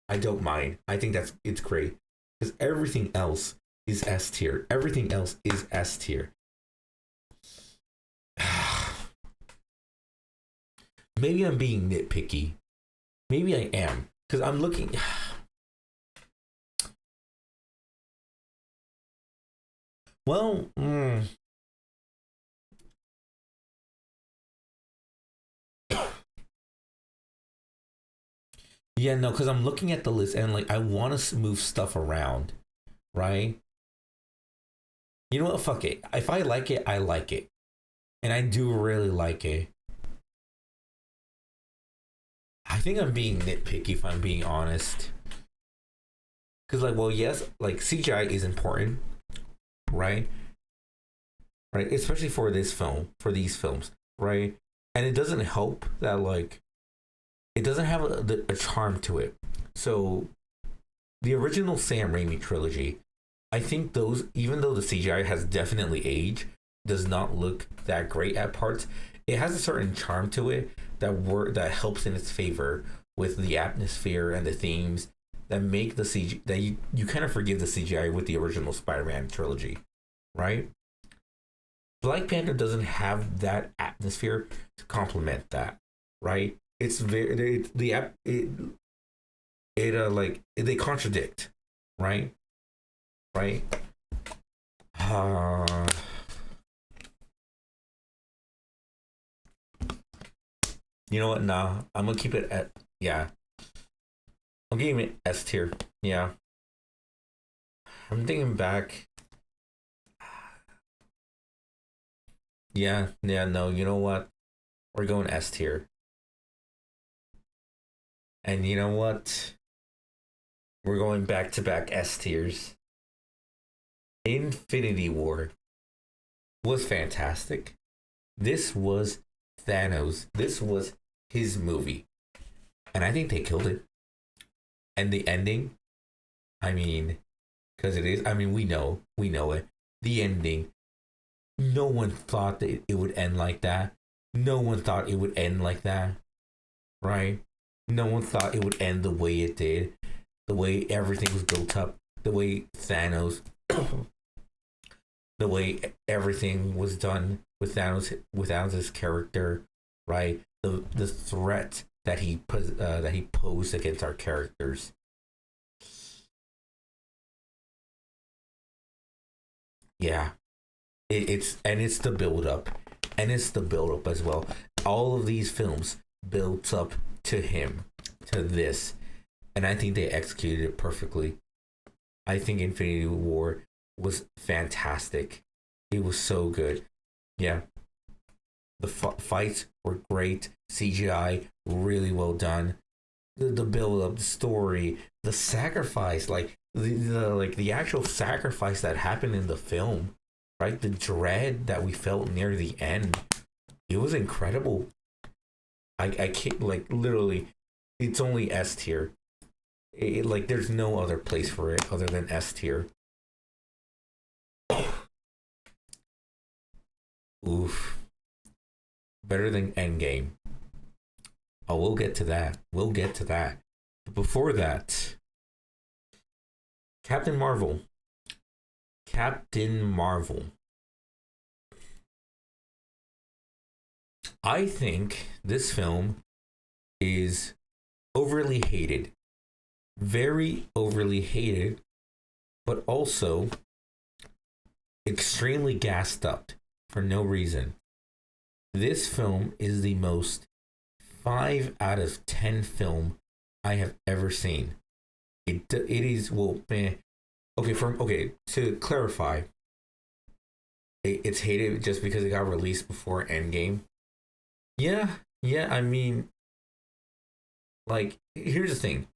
I don't mind. I think it's great because everything else is S tier. Everything else is S tier. Maybe I'm being nitpicky. Maybe I am because I'm looking. Well, yeah, no, because I'm looking at the list and like I want to move stuff around, right? You know what? Fuck it. If I like it, I like it, and I do really like it. I think I'm being nitpicky if I'm being honest. Because like, well, yes, like CGI is important, right? Right, especially for these films, right? And it doesn't help that like it doesn't have a charm to it. So the original Sam Raimi trilogy, I think those, even though the CGI has definitely aged, does not look that great at parts. It has a certain charm to it that helps in its favor with the atmosphere and the themes that make the CG that you kind of forgive the CGI with the original Spider-Man trilogy, right? Black Panther doesn't have that atmosphere to complement that, right? it's very like they contradict, right? Right. You know what? Nah, I'm gonna keep it at I'm giving it S tier. Yeah. I'm thinking back. Yeah, no, you know what? We're going S tier. And you know what? We're going back to back S tiers. Infinity War was fantastic. This was Thanos. This was his movie. And I think they killed it. And the ending, I mean, because it is, I mean, we know it. The ending, no one thought that it would end like that. No one thought it would end like that, right? No one thought it would end the way it did, the way everything was built up, the way Thanos, the way everything was done with Thanos' character, right? The threat that he posed against our characters. Yeah, it's the build up, and it's the build up as well. All of these films built up to him, to this, and I think they executed it perfectly. I think Infinity War was fantastic. It was so good. Yeah, the fights were great. CGI really well done. The build up, the story, the sacrifice, like the actual sacrifice that happened in the film, right? The dread that we felt near the end, it was incredible. I can't, like, literally, it's only S tier. Like, there's no other place for it other than S tier. Oof. Better than Endgame. Oh, we'll get to that. But before that, Captain Marvel. I think this film is overly hated. Very overly hated, but also extremely gassed up for no reason. This film is the most 5 out of 10 film I have ever seen. It is, well, okay, to clarify, it's hated just because it got released before Endgame. Yeah, I mean, like, here's the thing.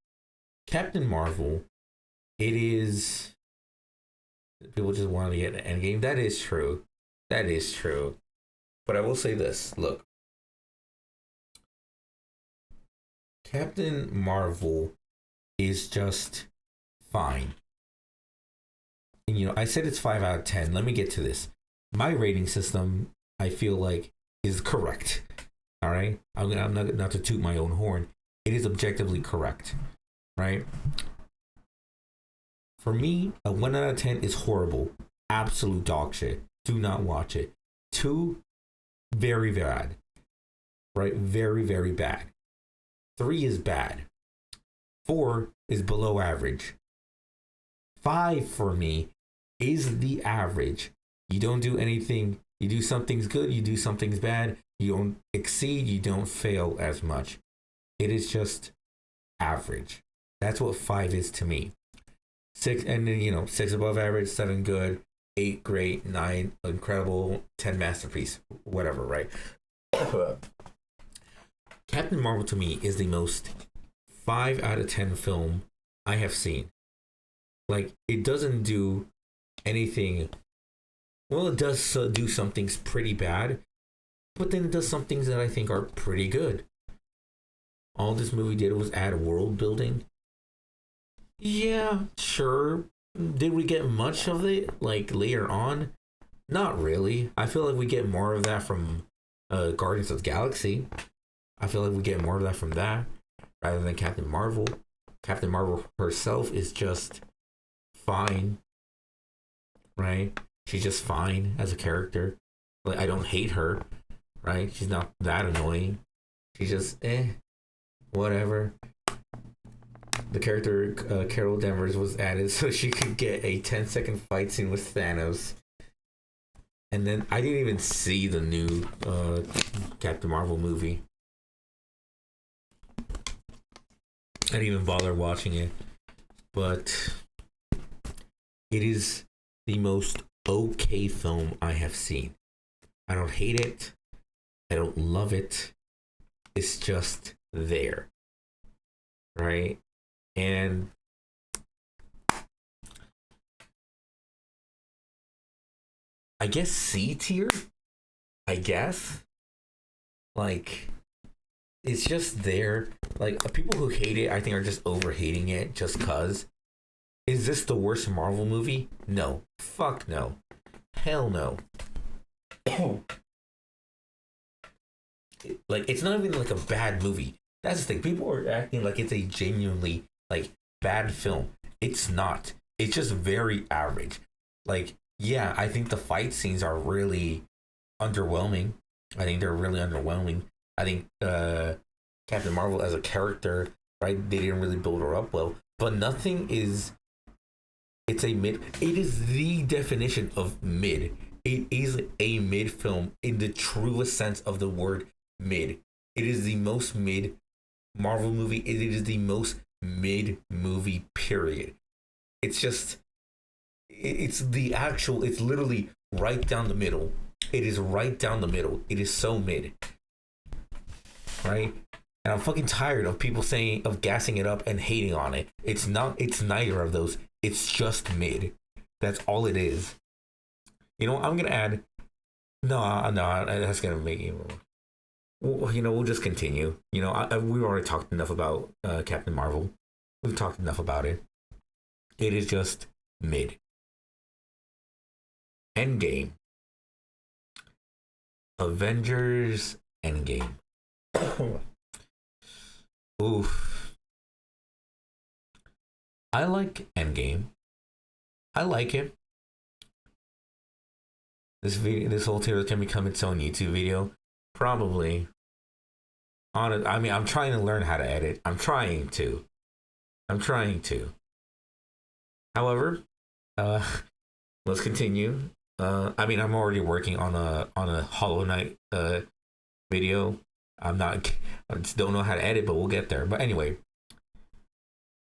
Captain Marvel, it is, people just want to get an Endgame. That is true. But I will say this, look. Captain Marvel is just fine. And, you know, I said it's 5 out of 10. Let me get to this. My rating system, I feel like, is correct. All right? I'm not to toot my own horn. It is objectively correct. Right? For me, a 1 out of 10 is horrible. Absolute dog shit. Do not watch it. 2, very bad. Right? Very, very bad. 3 is bad. 4 is below average. 5 for me is the average. You don't do anything. You do some things good. You do some things bad. You don't exceed. You don't fail as much. It is just average. That's what 5 is to me. 6, and then, you know, 6 above average, 7 good, 8 great, 9 incredible, 10 masterpiece, whatever, right? Captain Marvel to me is the most 5 out of 10 film I have seen. Like, it doesn't do anything. Well, it does do some things pretty bad, but then it does some things that I think are pretty good. All this movie did was add world building. Yeah, sure. Did we get much of it, like, later on? Not really. I feel like we get more of that from Guardians of the Galaxy. I feel like we get more of that from that rather than Captain Marvel. Captain Marvel herself is just fine, right? She's just fine as a character. Like, I don't hate her, right? She's not that annoying. She's just whatever. The character Carol Danvers was added so she could get a 10-second fight scene with Thanos. And then I didn't even see the new Captain Marvel movie. I didn't even bother watching it. But it is the most okay film I have seen. I don't hate it. I don't love it. It's just there. Right? And I guess C tier? I guess? Like, it's just there. Like, people who hate it, I think, are just over hating it just cuz. Is this the worst Marvel movie? No. Fuck no. Hell no. Like, it's not even like a bad movie. That's the thing. People are acting like it's a genuinely like bad film. It's not. It's just very average. Like, yeah, I think the fight scenes are really underwhelming. I think they're really underwhelming. I think Captain Marvel as a character, right? They didn't really build her up well. But nothing is. It's a mid. It is the definition of mid. It is a mid film in the truest sense of the word mid. It is the most mid Marvel movie. It is the most mid movie, period. It's just, it's the actual, it's literally right down the middle. It is right down the middle. It is so mid. Right? And I'm fucking tired of people saying, of gassing it up and hating on it. It's not, it's neither of those. It's just mid. That's all it is. You know, I'm gonna add, no, that's gonna make it. Well, you know, we'll just continue. You know, we've already talked enough about Captain Marvel. We've talked enough about it. It is just mid. Endgame. Avengers Endgame. Oof. I like Endgame. I like it. This whole tier can become its own YouTube video. Probably. I mean, I'm trying to learn how to edit. I'm trying to. However, let's continue. I mean, I'm already working on a Hollow Knight video. I just don't know how to edit, but we'll get there. But anyway,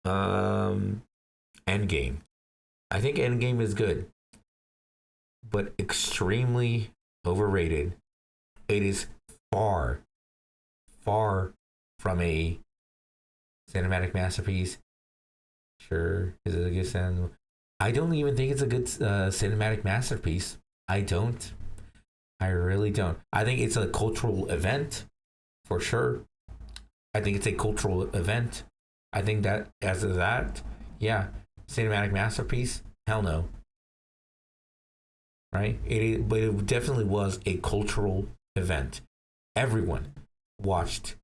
Endgame. I think Endgame is good, but extremely overrated. It is far from a cinematic masterpiece. Sure, is it a good cinema? I don't even think it's a good cinematic masterpiece. I don't. I really don't. I think it's a cultural event, for sure. I think it's a cultural event. I think that as of that, yeah, cinematic masterpiece. Hell no. Right? But it definitely was a cultural event. Everyone watched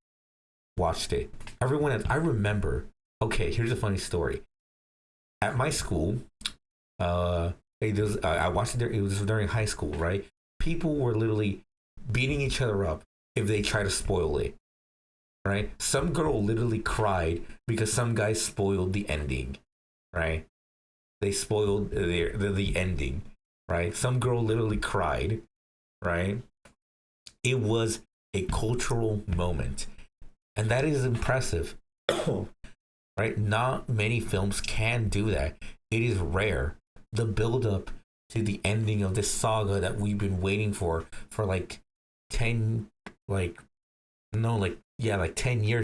it. Everyone. I remember. Okay, here's a funny story. At my school, I watched it there. It was during high school, right? People were literally beating each other up if they try to spoil it, right? Some girl literally cried because some guy spoiled the ending, right? They spoiled the ending, right? Some girl literally cried, right? It was a cultural moment, and that is impressive, right? Not many films can do that. It is rare. The build up to the ending of this saga that we've been waiting for like 10 years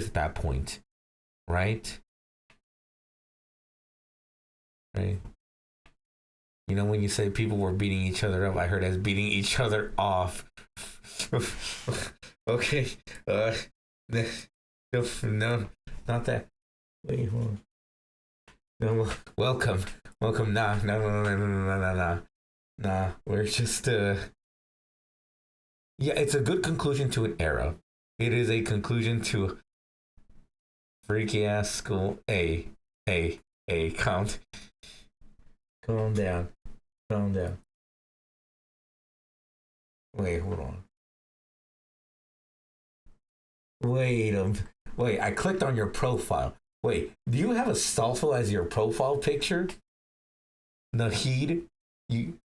at that point, right? You know, when you say people were beating each other up, I heard as beating each other off. Okay. No, not that. Wait, hold on. No, welcome. Nah. We're just yeah, it's a good conclusion to an era. It is a conclusion to freaky ass school. Calm down. Wait, hold on. Wait, I clicked on your profile. Wait, do you have a Astolfo as your profile picture? Nahid, you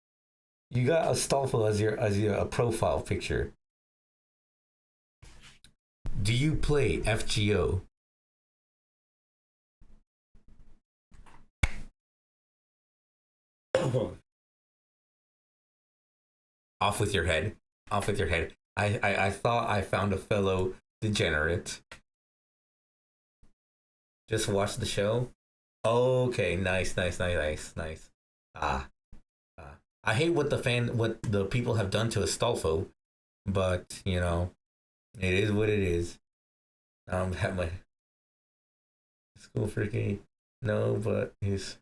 got Astolfo as your profile picture. Do you play FGO? Off with your head. Off with your head. I thought I found a fellow degenerate. Just watch the show. Okay, nice. I hate what the people have done to Astolfo, but you know, it is what it is. Have my school for gay. No, but yes.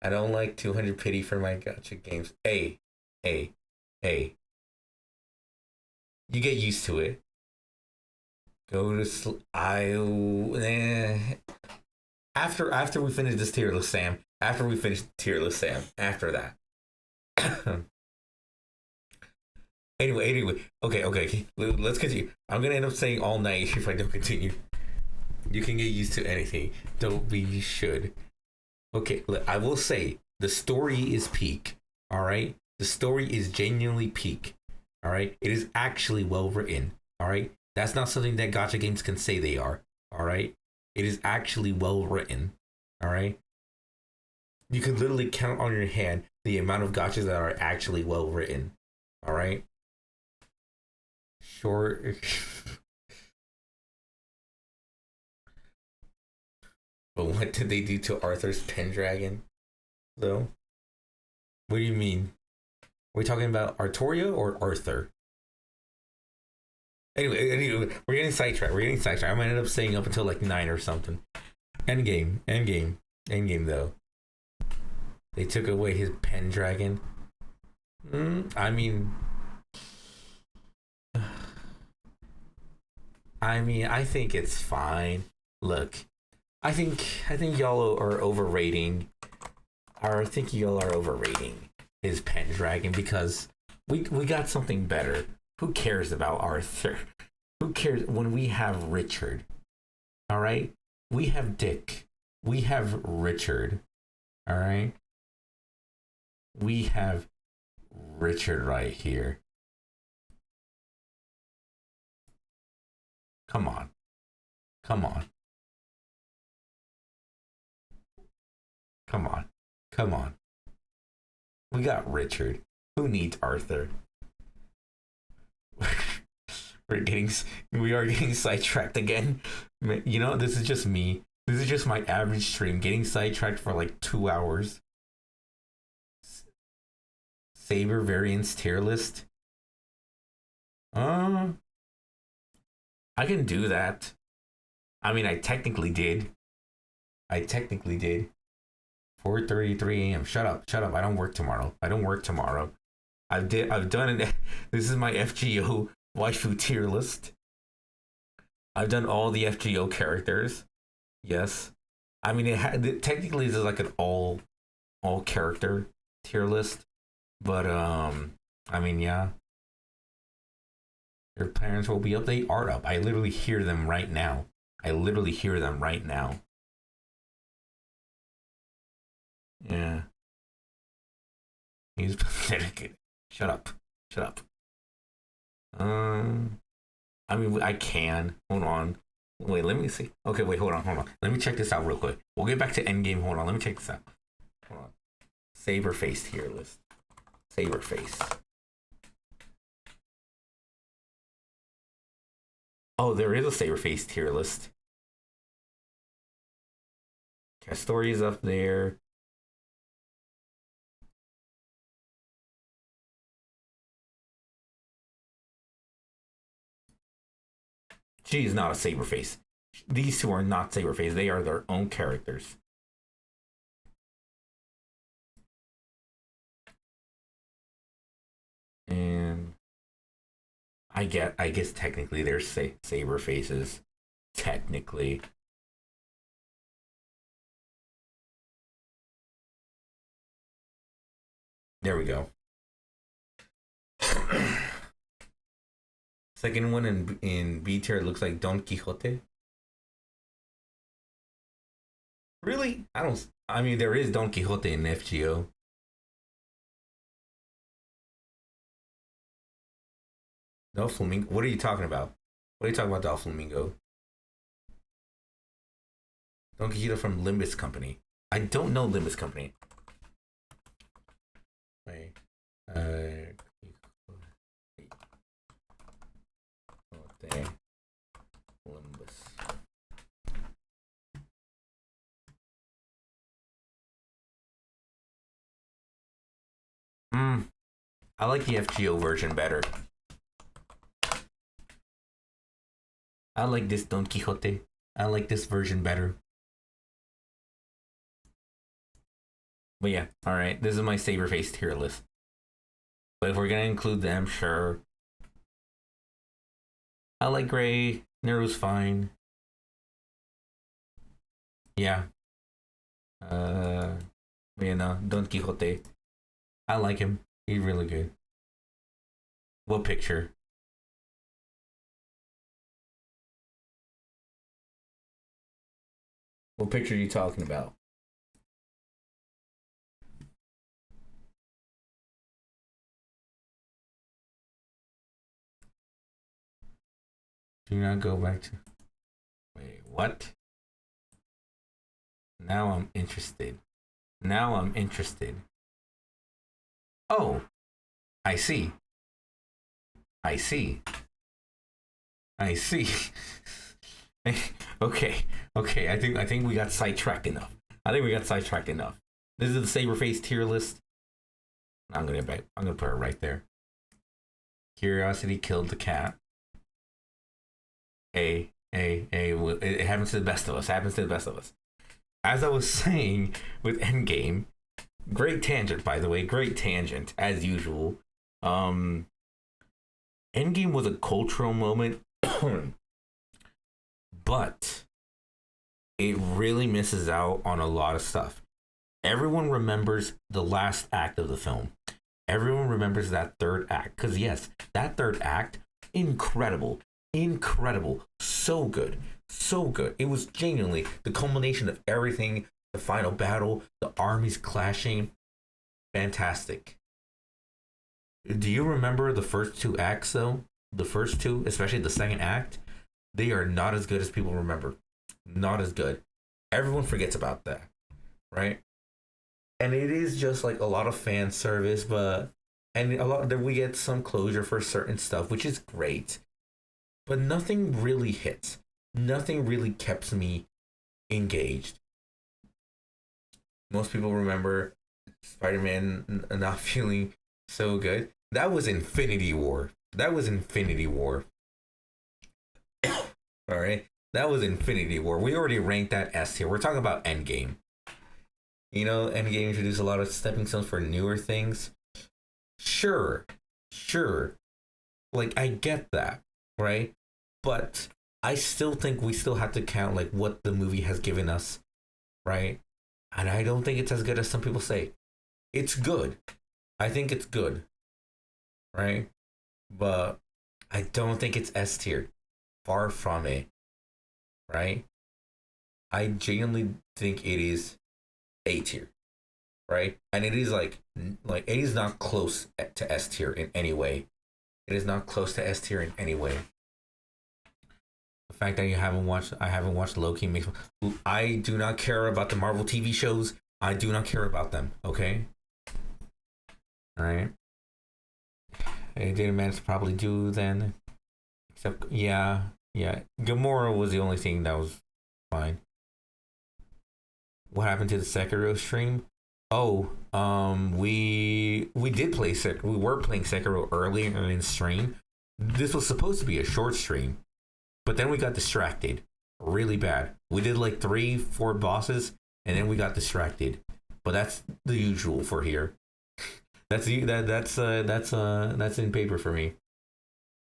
I don't like 200 pity for my gacha games. Hey. You get used to it. Go to sleep. After we finish this tier list, Sam. After we finish tier list, Sam. After that. Anyway. Okay. Let's continue. I'm gonna end up saying all night if I don't continue. You can get used to anything. Don't be. You should. Okay, I will say the story is peak. All right, the story is genuinely peak. All right, it is actually well written. All right, that's not something that gacha games can say they are. All right, it is actually well written. All right, you can literally count on your hand the amount of gachas that are actually well written. All right, short. But what did they do to Arthur's Pendragon, though? What do you mean? Are we talking about Artoria or Arthur? Anyway, we're getting sidetracked. I ended up staying up until like 9 or something. Endgame, though. They took away his Pendragon. I mean, I think it's fine. Look. I think y'all are overrating. Or I think y'all are overrating his Pendragon because we got something better. Who cares about Arthur? Who cares when we have Richard? All right, we have Dick. We have Richard. All right, we have Richard right here. Come on. Come on. We got Richard. Who needs Arthur? We are getting sidetracked again. You know, this is just me. This is just my average stream, getting sidetracked for like 2 hours. Saber variants tier list. I can do that. I mean, I technically did. 4:33 a.m. Shut up. I don't work tomorrow. I've done it. This is my FGO waifu tier list. I've done all the FGO characters. Yes. I mean, technically this is like an all character tier list, but I mean, yeah. Your parents will be up. They are up. I literally hear them right now. Yeah. He's pathetic. Shut up. I mean, I can. Hold on. Wait, let me see. Okay, wait, hold on. Let me check this out real quick. We'll get back to Endgame. Hold on, let me check this out. Hold on. Saberface tier list. Saberface. Oh, there is a Saberface tier list. Castori is up there. She is not a Saberface. These two are not Saberface. They are their own characters. And I guess technically they're Saberfaces. Technically. There we go. Second one in B tier looks like Don Quixote. Really? I mean, there is Don Quixote in FGO. Doflamingo. What are you talking about? What are you talking about, Doflamingo? Don Quixote from Limbus Company. I don't know Limbus Company. Wait. Limbus. I like the FGO version better. I like this Don Quixote. I like this version better. But yeah, alright. This is my Saberface tier list. But if we're gonna include them, sure. I like Gray. Nero's fine. Yeah. You know, Don Quixote. I like him. He's really good. What picture? What picture are you talking about? Do not go back to... Wait, what? Now I'm interested. Now I'm interested. Oh, I see. I see. I see. Okay. I think we got sidetracked enough. This is the Saberface tier list. I'm gonna put it right there. Curiosity killed the cat. It happens to the best of us. As I was saying with Endgame, great tangent, by the way, great tangent as usual. Endgame was a cultural moment, but it really misses out on a lot of stuff. Everyone remembers the last act of the film. Everyone remembers that third act, because yes, that third act, incredible, so good. It was genuinely the culmination of everything. The final battle, the armies clashing, fantastic. Do you remember the first two acts though? The first two, especially the second act, they are not as good as people remember. Not as good. Everyone forgets about that, right? And it is just like a lot of fan service, and a lot that we get some closure for certain stuff, which is great. But nothing really hits. Nothing really kept me engaged. Most people remember Spider-Man not feeling so good. That was Infinity War. All right. That was Infinity War. We already ranked that S tier. We're talking about Endgame. You know, Endgame introduced a lot of stepping stones for newer things. Sure. Like, I get that, right? But I still think we still have to count, like, what the movie has given us, right? And I don't think it's as good as some people say. It's good. I think it's good, right? But I don't think it's S tier. Far from it, right? I genuinely think it is A tier, right? And it is like it is not close to S tier in any way. It is not close to S tier in any way. The fact that I haven't watched Loki makes me, I do not care about the Marvel TV shows. I do not care about them. Okay. All right. It didn't manage to probably do then. Except yeah. Gamora was the only thing that was fine. What happened to the Sekiro stream? Oh, we did play we were playing Sekiro earlier in stream. This was supposed to be a short stream, but then we got distracted really bad. We did like 3-4 bosses, and then we got distracted. But that's the usual for here. That's in paper for me.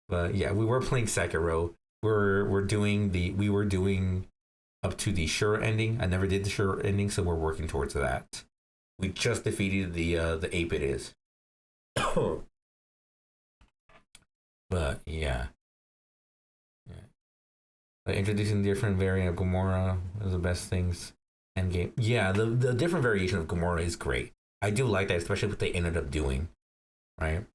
But yeah, we were playing Sekiro. We were doing up to the sure ending. I never did the sure ending, so we're working towards that. We just defeated the 8-bit is. But yeah, Introducing different variant of Gamora is the best things. Endgame. Yeah, the different variation of Gamora is great. I do like that, especially what they ended up doing. Right?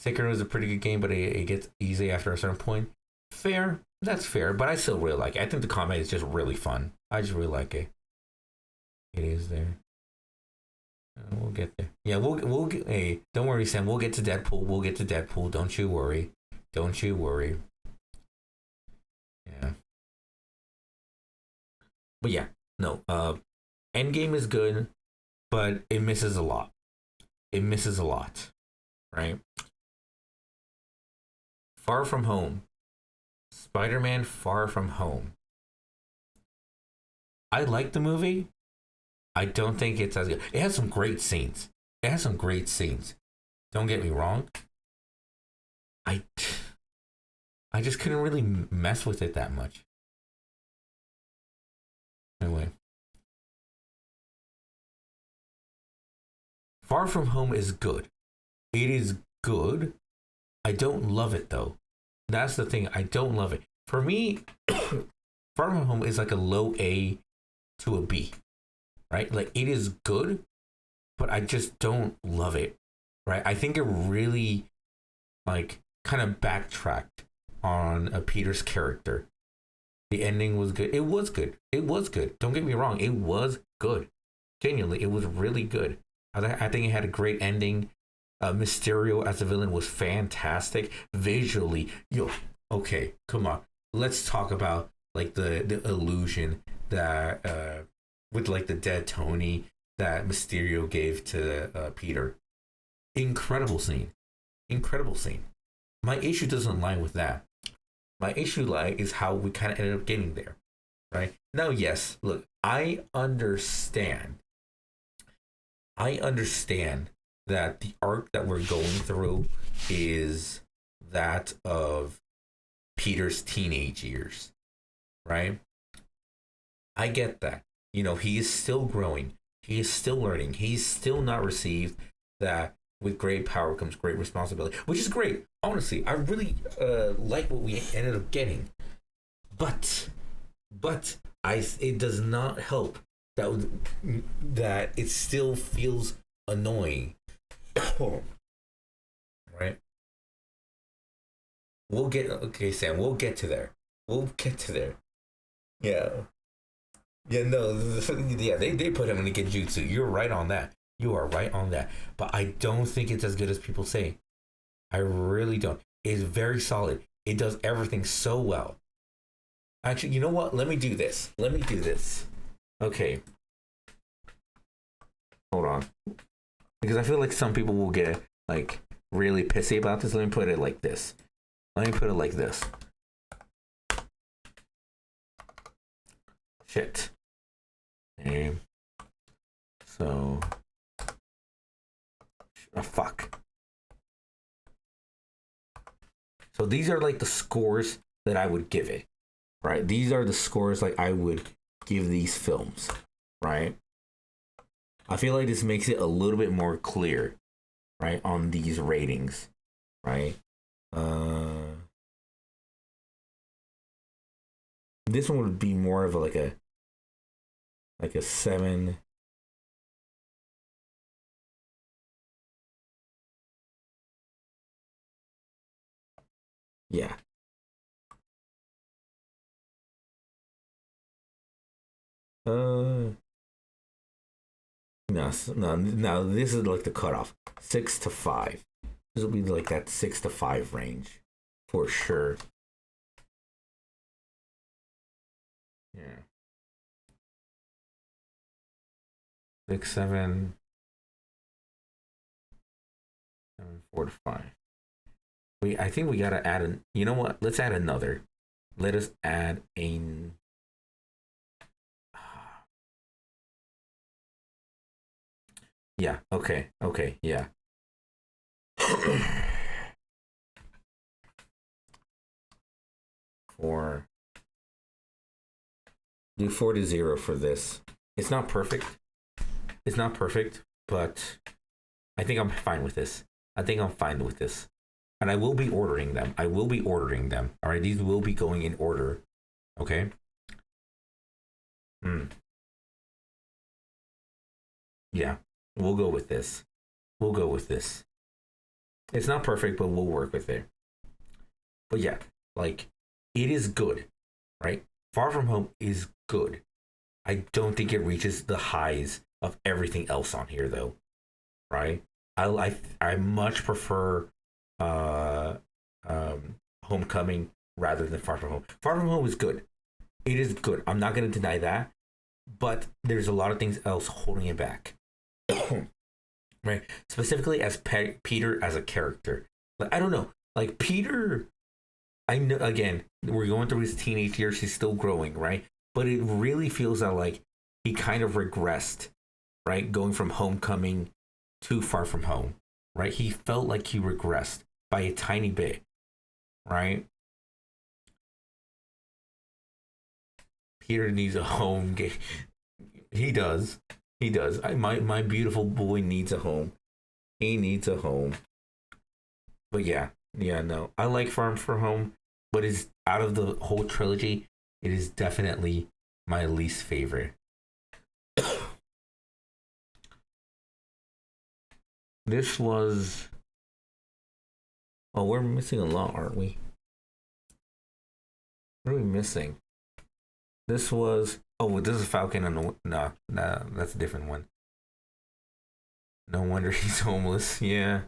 Sekiro is a pretty good game, but it gets easy after a certain point. Fair. That's fair, but I still really like it. I think the combat is just really fun. I just really like it. It is there. We'll get there. Yeah, we'll get. Hey, don't worry, Sam. We'll get to Deadpool. We'll get to Deadpool. Don't you worry. Don't you worry. Yeah. But yeah, no. Endgame is good, but it misses a lot. It misses a lot, right? Far From Home. Spider-Man Far From Home. I like the movie. I don't think it's as good. It has some great scenes. Don't get me wrong. I just couldn't really mess with it that much. Anyway. Far From Home is good. It is good. I don't love it though. That's the thing. I don't love it. For me, Far From Home is like a low A to a B. Right? Like it is good, but I just don't love it. Right? I think it really like kind of backtracked on Peter's character. The ending was good. It was good. Don't get me wrong. It was good. Genuinely, it was really good. I think it had a great ending. Mysterio as a villain was fantastic. Visually, okay, come on. Let's talk about like the illusion that with like the dead Tony that Mysterio gave to Peter. Incredible scene. My issue doesn't lie with that. My issue is how we kind of ended up getting there, right? Now, yes, look, I understand that the arc that we're going through is that of Peter's teenage years, right? I get that. He is still growing. He is still learning. He's still not received that with great power comes great responsibility, which is great. Honestly, I really like what we ended up getting. But it does not help that it still feels annoying. Right? Sam, we'll get to there. Yeah. Yeah, no, yeah, they put him in the Genjutsu. You're right on that. You are right on that. But I don't think it's as good as people say. I really don't. It's very solid. It does everything so well. Actually, you know what? Let me do this. Okay. Hold on. Because I feel like some people will get like really pissy about this. Let me put it like this. Shit. Okay. So. Oh, fuck. So these are like the scores that I would give it. Right? These are the scores like I would give these films. Right? I feel like this makes it a little bit more clear, right, on these ratings, right? This one would be more of like a 7. Yeah. No, this is like the cutoff. 6 to 5. This will be like that 6 to 5 range. For sure. Yeah. 6, 7, 4 to 5. I think we gotta add you know what? Let's add another. Let us add a. Yeah, okay, yeah. Do 4 to 0 for this. It's not perfect, but I think I'm fine with this. and I will be ordering them. All right, these will be going in order. Okay. Yeah, we'll go with this. It's not perfect, but we'll work with it. But yeah, like, it is good, right? Far From Home is good. I don't think it reaches the highs of everything else on here, though, right? I much prefer Homecoming rather than Far From Home. Far From Home is good. It is good. I'm not going to deny that, but there's a lot of things else holding it back. Right? Specifically as Peter as a character. Like, I don't know. Like, Peter, I know, again, we're going through his teenage years. He's still growing, right? But it really feels that, like, he kind of regressed, right? Going from Homecoming to Far From Home, right? He felt like he regressed by a tiny bit, right? Peter needs a home. He does. My beautiful boy needs a home. He needs a home. But yeah, no. I like Far From Home, but it's out of the whole trilogy, it is definitely my least favorite. This was... Oh, we're missing a lot, aren't we? What are we missing? This was... Oh, this is Falcon and the... Nah, that's a different one. No wonder he's homeless. Yeah.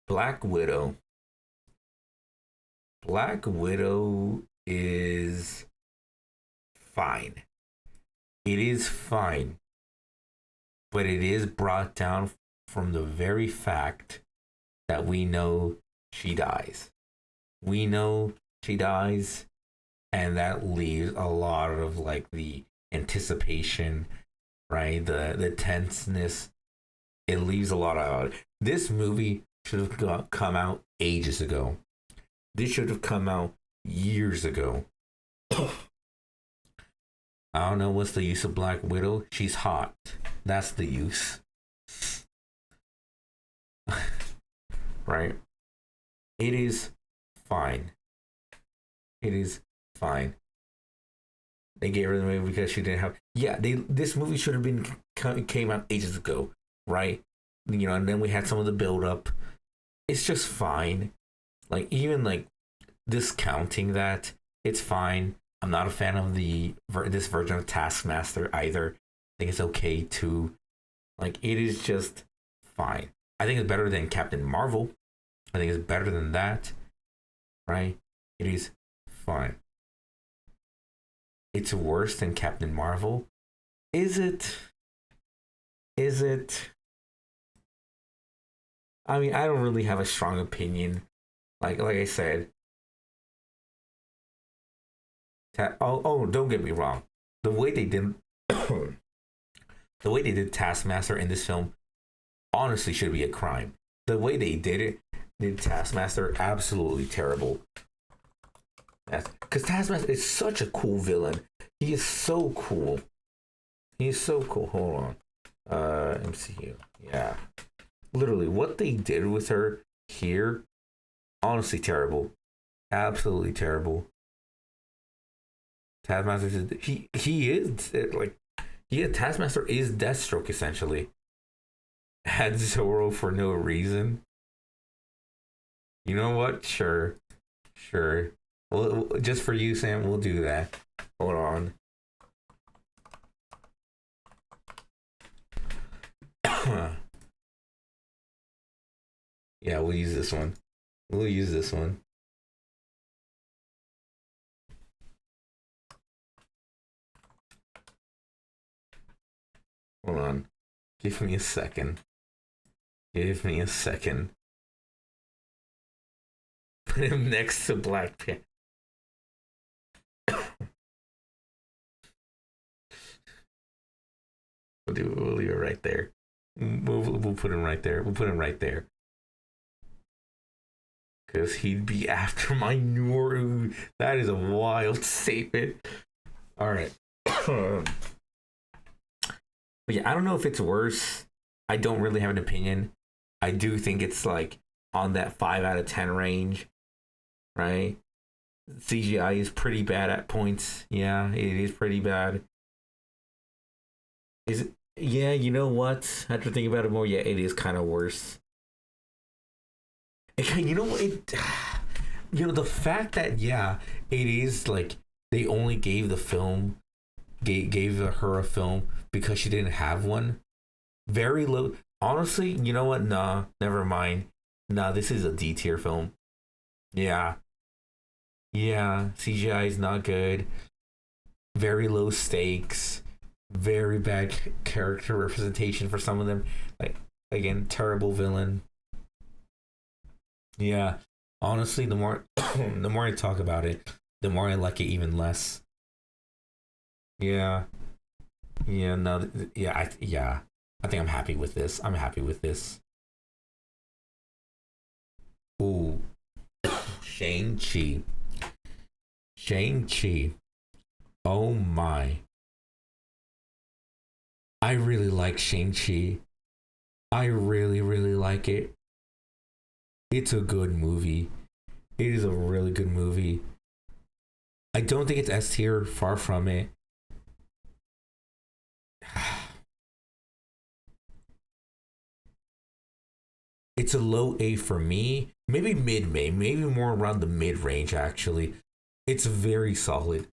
Black Widow. Black Widow is fine. It is fine. But it is brought down from the very fact that we know she dies. We know she dies, and that leaves a lot of, like, the anticipation, right? The tenseness. It leaves a lot out. This movie should have come out ages ago. This should have come out years ago. I don't know what's the use of Black Widow. She's hot. That's the use. Right? It is fine. It is fine. They gave her the movie because she didn't have... Yeah, this movie should have been... came out ages ago, right? You know, and then we had some of the build-up. It's just fine. Like, even, like, discounting that, it's fine. I'm not a fan of this version of Taskmaster either. I think it's okay too. Like, it is just fine. I think it's better than Captain Marvel. I think it's better than that. Right? It is fine. It's worse than Captain Marvel. Is it? Is it? I mean, I don't really have a strong opinion. Like I said. Don't get me wrong. The way they did Taskmaster in this film honestly should be a crime. The way they did Taskmaster, absolutely terrible. Because Taskmaster is such a cool villain. He is so cool. Hold on. MCU. Yeah. Literally, what they did with her here, honestly terrible. Absolutely terrible. Taskmaster, Taskmaster is Deathstroke, essentially. Had Zorro for no reason. You know what? Sure. Well, just for you, Sam, we'll do that. Hold on. Yeah, we'll use this one. Hold on. Give me a second. Put him next to Black Panther. We'll leave it right there. We'll put him right there. Because he'd be after my Noru. That is a wild statement. Alright. But yeah, I don't know if it's worse. I don't really have an opinion. I do think it's like on that 5 out of 10 range, right? CGI is pretty bad at points. Yeah, it is pretty bad. Is it? Yeah, you know what? After thinking about it more, yeah, it is kind of worse. You know it. You know the fact that yeah, it is like they only gave the film, gave her a film because she didn't have one. Very low. Honestly, you know what? Nah, never mind. Nah, this is a D tier film. Yeah. Yeah, CGI is not good. Very low stakes. Very bad character representation for some of them. Like, again, terrible villain. Yeah. Honestly, the more the more I talk about it, the more I like it even less. Yeah. Yeah, no, yeah. I think I'm happy with this. I'm happy with this. Ooh. Shang-Chi. Shang-Chi. Oh my. I really like Shang-Chi. I really, really like it. It's a good movie. It is a really good movie. I don't think it's S tier, far from it. It's a low A for me. Maybe mid-May, maybe more around the mid-range actually. It's very solid.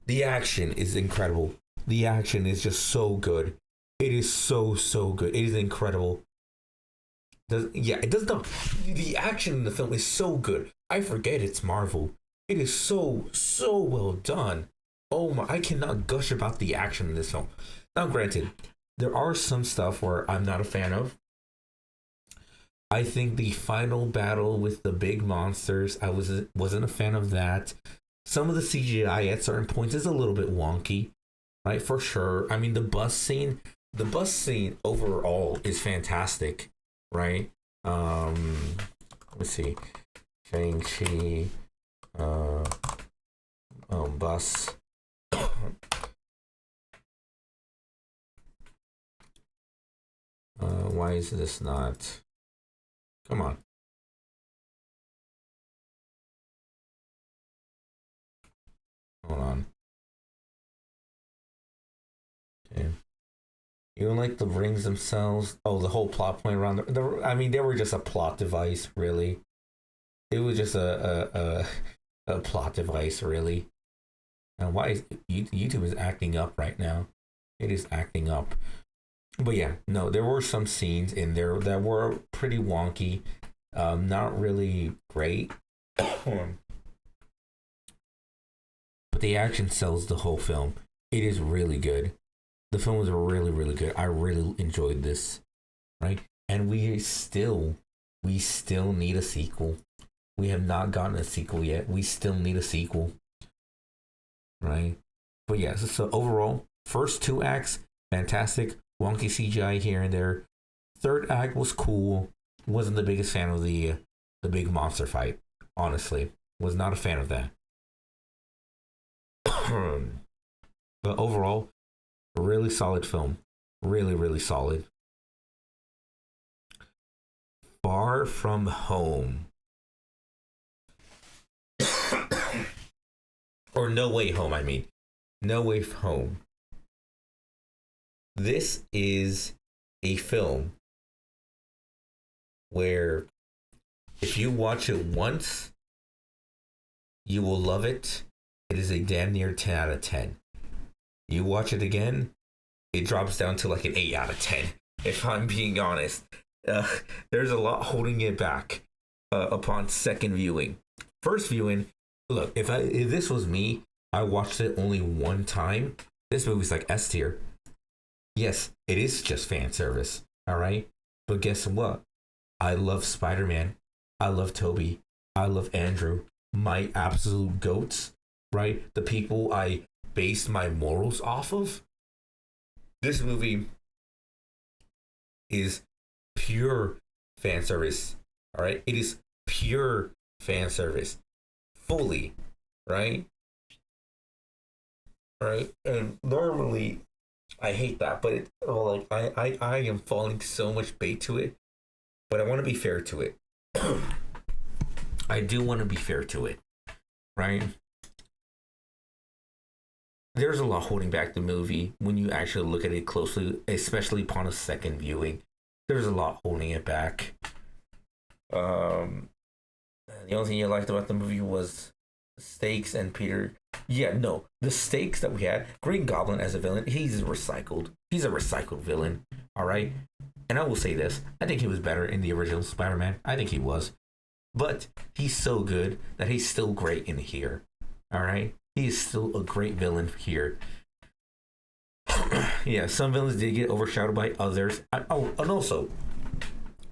The action is incredible. The action is just so good. It is so good. It is incredible. It does not. The action in the film is so good. I forget it's Marvel. It is so well done. Oh my! I cannot gush about the action in this film. Now, granted, there are some stuff where I'm not a fan of. I think the final battle with the big monsters, I wasn't a fan of that. Some of the CGI at certain points is a little bit wonky, right? For sure. I mean, the bus scene overall is fantastic, right? Let's see. Shang-Chi, bus. Why is this not? Come on. Hold on. Okay. You don't like the rings themselves? Oh, the whole plot point around I mean, they were just a plot device, really. It was just a plot device, really. And why is YouTube is acting up right now? It is acting up. But yeah, no, there were some scenes in there that were pretty wonky, not really great. But the action sells the whole film. It is really good. The film was really, really good. I really enjoyed this, right? And we still need a sequel. We have not gotten a sequel yet. We still need a sequel, right? But yeah, so overall, first 2 acts, fantastic. Wonky CGI here and there. Third act was cool. Wasn't the biggest fan of the big monster fight. Honestly, was not a fan of that. But overall, a really solid film. Really, really solid. Far From Home. Or No Way Home, I mean. No Way Home. This is a film where if you watch it once, you will love it. It is a damn near 10 out of 10. You watch it again, it drops down to like an 8 out of 10, if I'm being honest. There's a lot holding it back upon second viewing. First viewing, look, if this was me, I watched it only one time. This movie's like S tier. Yes, it is just fan service, all right? But guess what? I love Spider-Man. I love Toby. I love Andrew. My absolute goats, right? The people I based my morals off of. This movie is pure fan service, all right? It is pure fan service. Fully, right? Right? And normally, I hate that, but I am falling so much bait to it but I want to be fair to it. I do want to be fair to it, right? There's a lot holding back the movie when you actually look at it closely, especially upon a second viewing. There's a lot holding it back. The only thing you liked about the movie was stakes and Peter. Yeah, no, the stakes that we had. Green Goblin as a villain, he's recycled. He's a recycled villain. All right, and I will say this: I think he was better in the original Spider-Man. I think he was, but he's so good that he's still great in here. All right, he is still a great villain here. Yeah, some villains did get overshadowed by others. And also,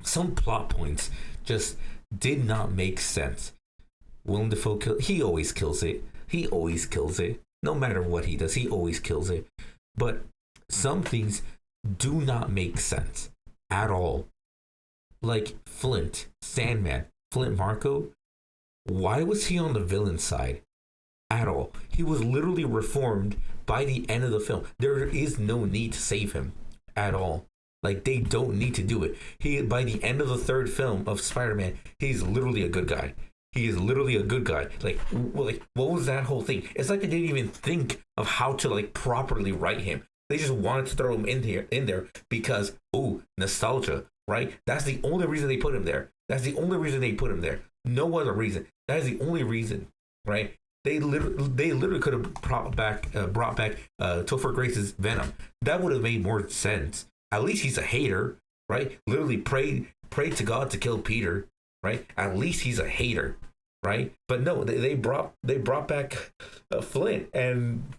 some plot points just did not make sense. Willem Dafoe, he always kills it. He always kills it. No matter what he does, he always kills it. But some things do not make sense at all. Like Flint, Sandman, Flint Marco. Why was he on the villain side? At all. He was literally reformed by the end of the film. There is no need to save him at all. Like, they don't need to do it. He, by the end of the third film of Spider-Man, he's literally a good guy. He is literally a good guy. Like, what was that whole thing? It's like they didn't even think of how to, like, properly write him. They just wanted to throw him in there because, nostalgia, right? That's the only reason they put him there. That's the only reason they put him there. No other reason. That is the only reason, right? They literally could have brought back Topher Grace's Venom. That would have made more sense. At least he's a hater, right? Literally prayed to God to kill Peter, right? At least he's a hater, right? But no, they brought back Flint, and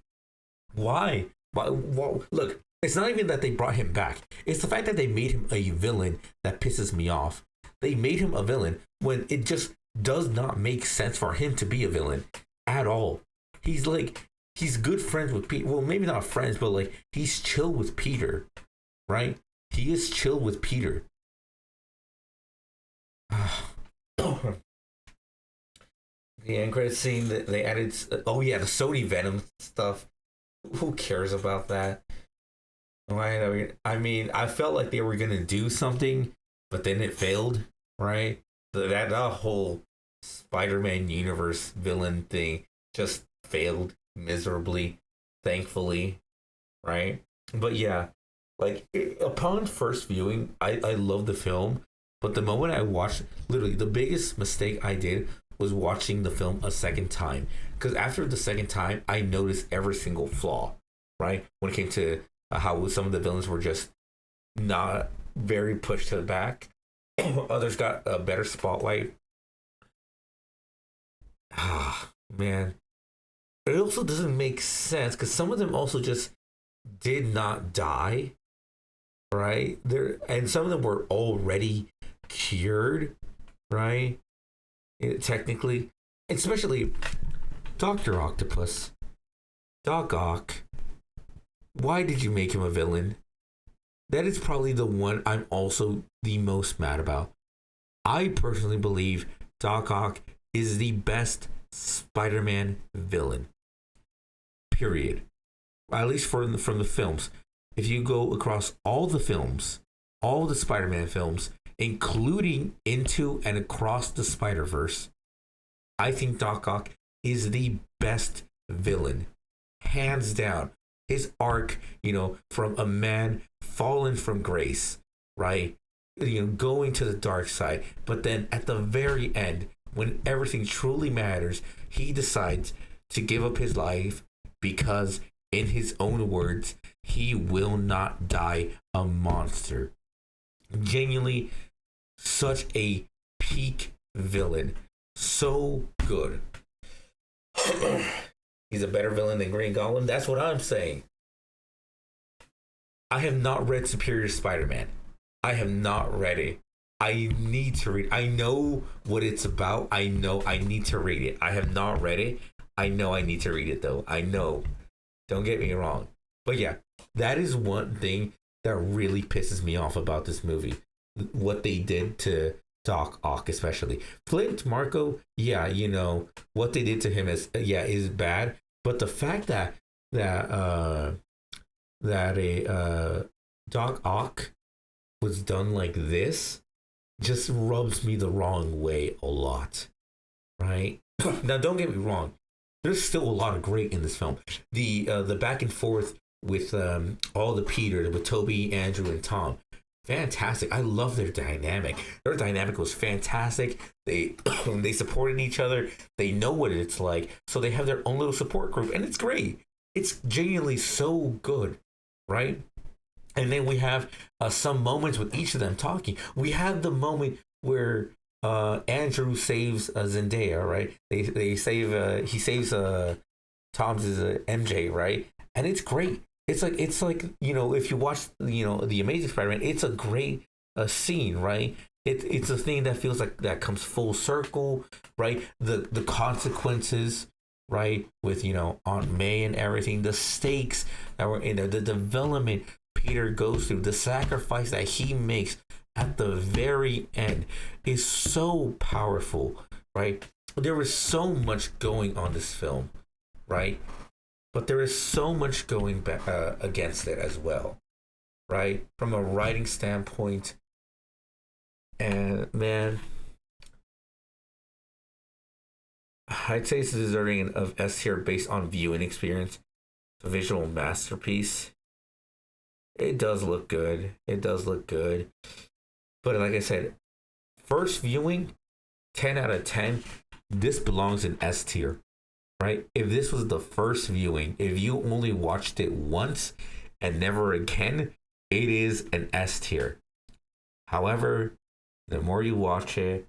why? Well, look, it's not even that they brought him back. It's the fact that they made him a villain that pisses me off. They made him a villain when it just does not make sense for him to be a villain at all. He's good friends with Peter. Well, maybe not friends, but like he's chill with Peter, right? He is chill with Peter. The end credits scene that they added. Oh yeah, the Sony Venom stuff. Who cares about that? I mean, I felt like they were gonna do something, but then it failed, right? That whole Spider-Man universe villain thing just failed miserably, thankfully, right? But yeah, like upon first viewing, I loved the film, but the moment I watched, literally the biggest mistake I did was watching the film a second time, because after the second time, I noticed every single flaw, right? When it came to how some of the villains were just not very pushed to the back. Others got a better spotlight. Man. It also doesn't make sense because some of them also just did not die, right? And some of them were already cured, right? Technically, especially Dr. Octopus, Doc Ock. Why did you make him a villain? That is probably the one I'm also the most mad about. I personally believe Doc Ock is the best Spider-Man villain. Period. At least from the films. If you go across all the films, all the Spider-Man films, including Into and Across the Spider-Verse, I think Doc Ock is the best villain. Hands down. His arc, from a man fallen from grace, right? Going to the dark side. But then at the very end, when everything truly matters, he decides to give up his life because, in his own words, he will not die a monster. Genuinely, such a peak villain. So good. He's a better villain than Green Goblin. That's what I'm saying. I have not read Superior Spider-Man. I have not read it. I need to read. I know what it's about. I know I need to read it. I have not read it. I know I need to read it though. I know. Don't get me wrong. But yeah, that is one thing that really pisses me off about this movie. What they did to Doc Ock, especially. Flint Marco, yeah, what they did to him is bad. But the fact that a Doc Ock was done like this, just rubs me the wrong way a lot, right? Now, don't get me wrong. There's still a lot of great in this film. The back and forth with all the Peters, with Toby, Andrew, and Tom, fantastic. I love their dynamic. Their dynamic was fantastic. They they supported each other. They know what it's like, so they have their own little support group, and it's great. It's genuinely so good, right? And then we have some moments with each of them talking. We have the moment where Andrew saves Zendaya, right? They save he saves Tom's MJ, right? And it's great. It's like if you watch the Amazing Spider-Man, it's a great scene, right? It's a thing that feels like that comes full circle, right? The consequences, right, with Aunt May and everything, the stakes that were in there, the development Peter goes through, the sacrifice that he makes at the very end is so powerful, right? There was so much going on this film, right? But there is so much going back against it as well, right? From a writing standpoint, and man, I'd say it's deserving of S tier based on viewing experience. It's a visual masterpiece. It does look good. It does look good. But like I said, first viewing, 10 out of 10, this belongs in S tier, right? If this was the first viewing, if you only watched it once and never again, it is an S tier. However, the more you watch it,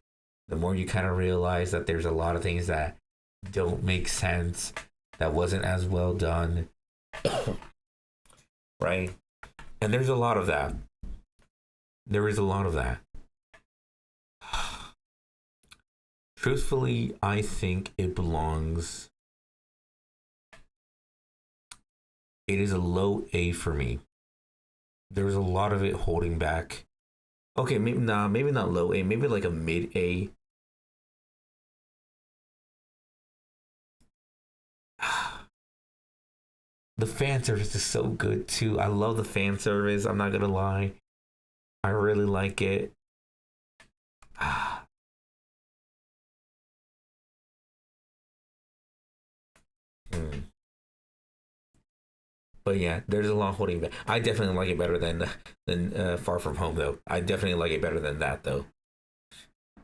the more you kind of realize that there's a lot of things that don't make sense, that wasn't as well done, right? And there's a lot of that. There is a lot of that. Truthfully, I think it belongs. It is a low A for me. There's a lot of it holding back. Okay, maybe not low A, maybe like a mid A. The fan service is so good too. I love the fan service. I'm not gonna lie. I really like it. But yeah, there's a lot holding back. I definitely like it better than Far From Home though. I definitely like it better than that though.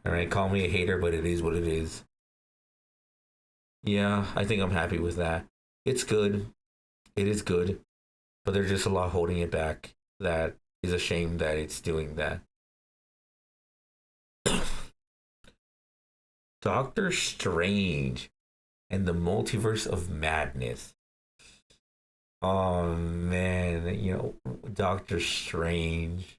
All right, call me a hater, but it is what it is. Yeah, I think I'm happy with that. It's good. It is good, but there's just a lot holding it back. That is a shame that it's doing that. Doctor Strange and the Multiverse of Madness. Oh man, Doctor Strange.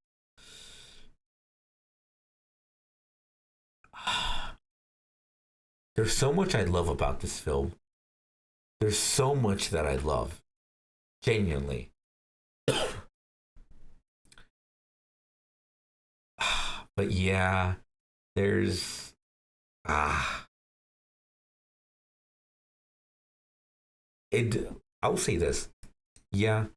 There's so much I love about this film. There's so much that I love. Genuinely. But yeah, there's I'll say this. Yeah.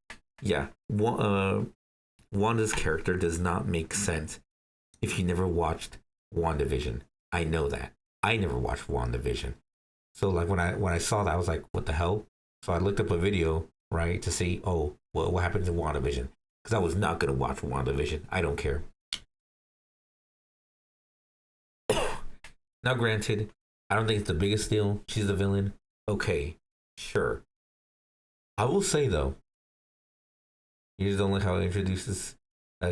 Wanda's character does not make sense if you never watched WandaVision. I know that. I never watched WandaVision. So like when I saw that, I was like, what the hell? So I looked up a video, right, to see, what happens in WandaVision. Because I was not going to watch WandaVision. I don't care. Now granted, I don't think it's the biggest deal. She's the villain. Okay, sure. I will say though, you just don't like how it introduces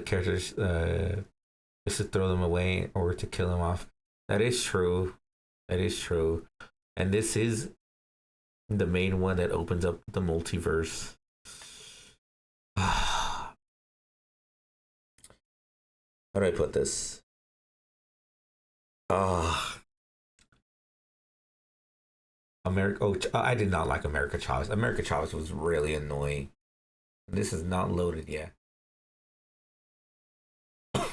characters just to throw them away or to kill them off. That is true. That is true. And this is the main one that opens up the multiverse. How do I put this? I did not like America Chavez. America Chavez was really annoying. This is not loaded yet.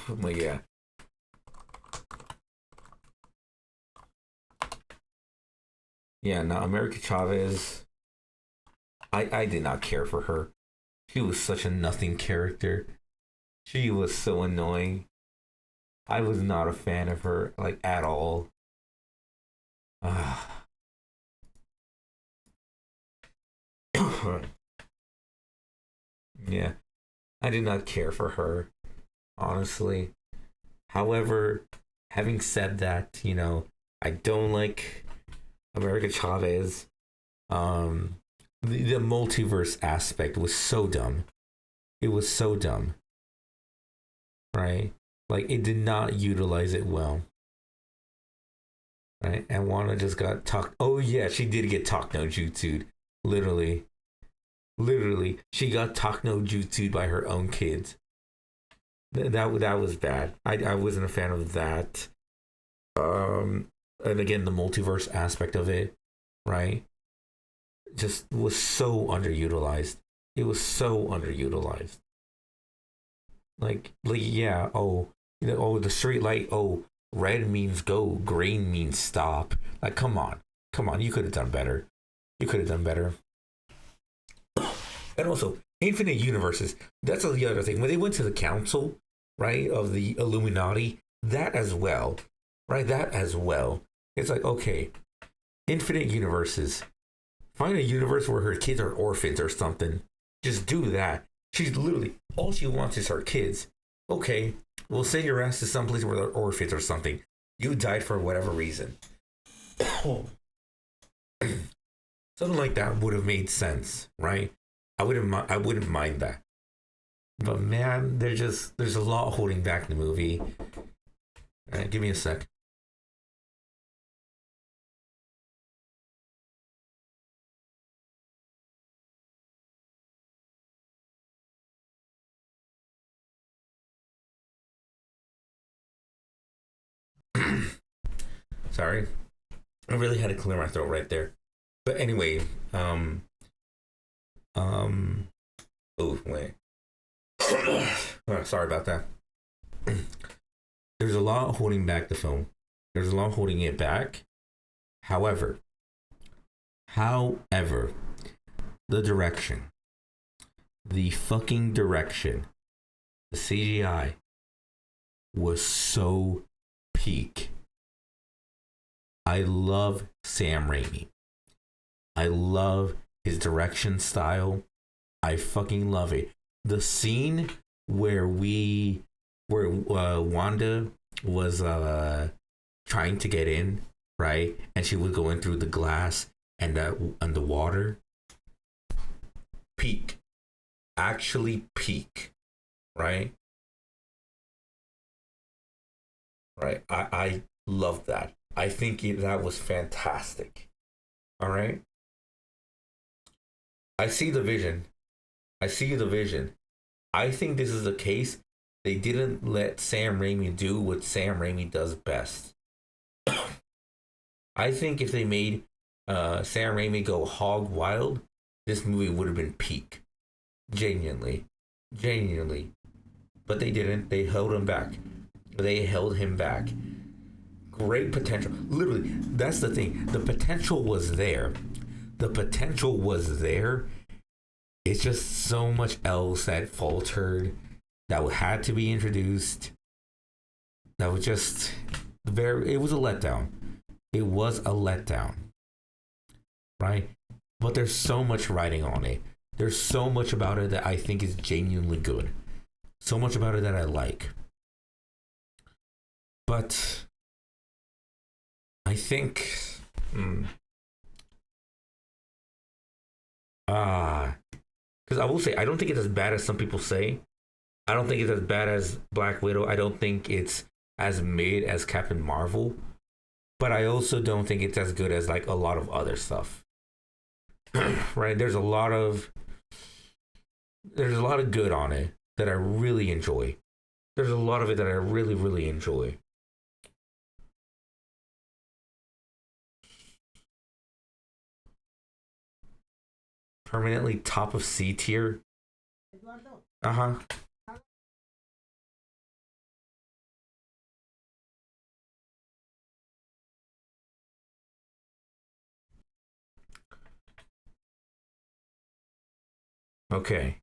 But yeah. Yeah, no, America Chavez. I did not care for her. She was such a nothing character. She was so annoying. I was not a fan of her, like, at all. Ah. Yeah, I did not care for her, honestly. However, having said that, you know, I don't like America Chavez. The multiverse aspect was so dumb. It was so dumb, right? Like, it did not utilize it well, right? And Wanda just got talked. Oh yeah, she did get talk no jutsu'd. Literally, she got talk no jutsu'd by her own kids. That was bad. I wasn't a fan of that. And again, the multiverse aspect of it, right? Just was so underutilized. It was so underutilized. Like yeah. Oh, you know, oh, the street light. Oh, red means go, green means stop. Like, come on. You could have done better. And also, infinite universes. That's the other thing. When they went to the council, right, of the Illuminati, that as well, right? That as well. It's like, okay, infinite universes. Find a universe where her kids are orphans or something. Just do that. She's literally, all she wants is her kids. Okay, we'll send your ass to someplace where they're orphans or something. You died for whatever reason. Something like that would have made sense, right? I wouldn't mind that. But man, there's a lot holding back the movie. All right, give me a sec. Sorry. I really had to clear my throat right there. But anyway, oh wait. Oh, sorry about that. There's a lot holding back the film. There's a lot holding it back. However, the direction, the fucking direction, the CGI was so peak. I love Sam Raimi. I love his direction style. I fucking love it. The scene where Wanda was trying to get in, right? And she was going through the glass and the water. Peak. Actually peak. Right? Right. I love that. I think that was fantastic. All right. I see the vision. I think this is a case they didn't let Sam Raimi do what Sam Raimi does best. I think if they made Sam Raimi go hog wild, this movie would have been peak. Genuinely. But they didn't. They held him back. Great potential. Literally, that's the thing. The potential was there. It's just so much else that faltered, that had to be introduced. That was just it was a letdown. Right? But there's so much writing on it. There's so much about it that I think is genuinely good. So much about it that I like. But I think because I will say, I don't think it's as bad as some people say. I don't think it's as bad as Black Widow. I don't think it's as mid as Captain Marvel. But I also don't think it's as good as like a lot of other stuff. Right? There's a lot of good on it that I really enjoy. There's a lot of it that I really, really enjoy. Permanently top of C tier. Uh-huh. Okay.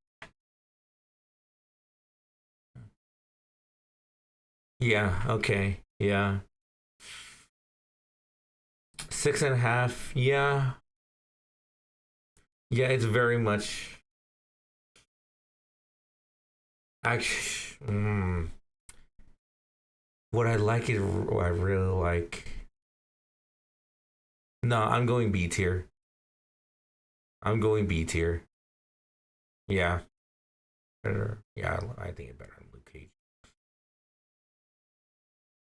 Yeah, okay. Yeah. 6.5. Yeah. Yeah, it's very much actually what I like is what I really like. No, I'm going B tier. I'm going B tier. Yeah. Better. Yeah, I think it's better than Luke Cage.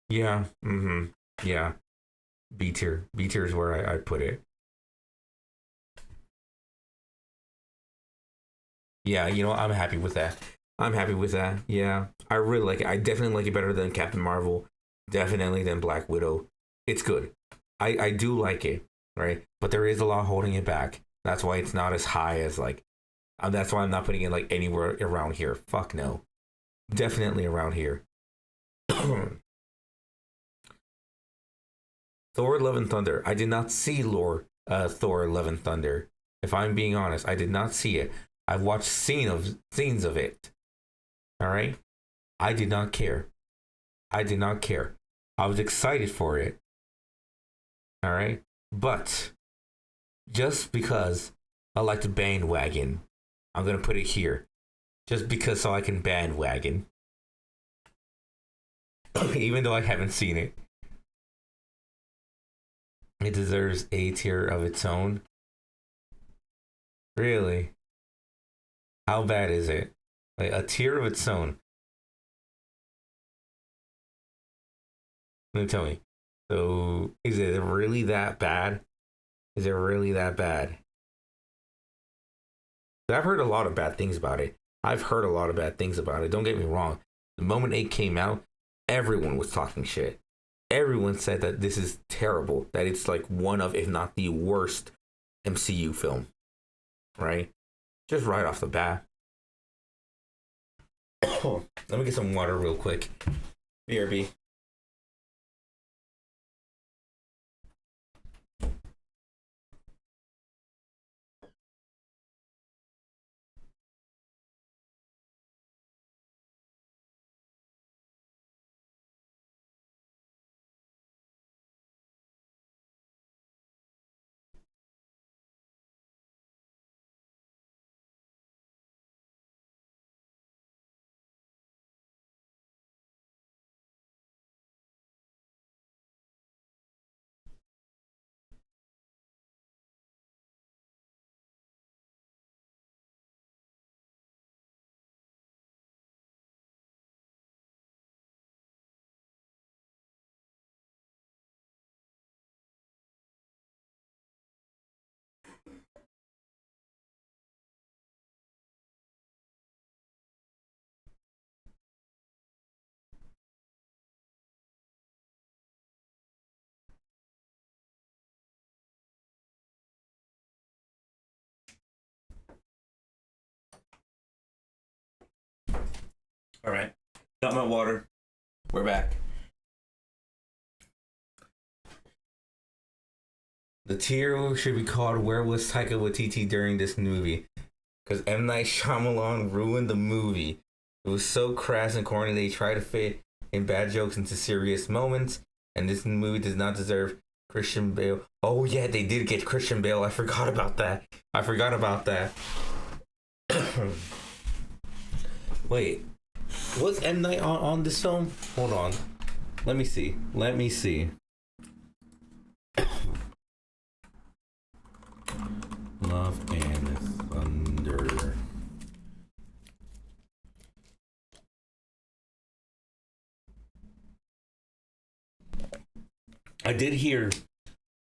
Yeah. Yeah. B tier. B tier is where I put it. Yeah, you know, I'm happy with that. I'm happy with that. Yeah. I really like it. I definitely like it better than Captain Marvel. Definitely than Black Widow. It's good. I do like it, right? But there is a lot holding it back. That's why it's not as high as like that's why I'm not putting it like anywhere around here. Fuck no. Definitely around here. Thor Love and Thunder. I did not see Thor Love and Thunder. If I'm being honest, I did not see it. I've watched scenes of it. All right? I did not care. I did not care. I was excited for it. All right? But just because I like to bandwagon, I'm going to put it here. Just because so I can bandwagon. Even though I haven't seen it. It deserves a tier of its own. Really? How bad is it? Like a tier of its own. Tell me. So, is it really that bad? Is it really that bad? I've heard a lot of bad things about it. Don't get me wrong. The moment it came out, everyone was talking shit. Everyone said that this is terrible. That it's like one of, if not the worst MCU film. Right? Just right off the bat. Let me get some water real quick. BRB. All right. Got my water. We're back. The tier should be called Where Was Taika Waititi During This Movie? Because M. Night Shyamalan ruined the movie. It was so crass and corny they tried to fit in bad jokes into serious moments, and this movie does not deserve Christian Bale. Oh yeah, they did get Christian Bale. I forgot about that. Wait, was M. Night on this film? Hold on. Let me see. Love and Thunder. I did hear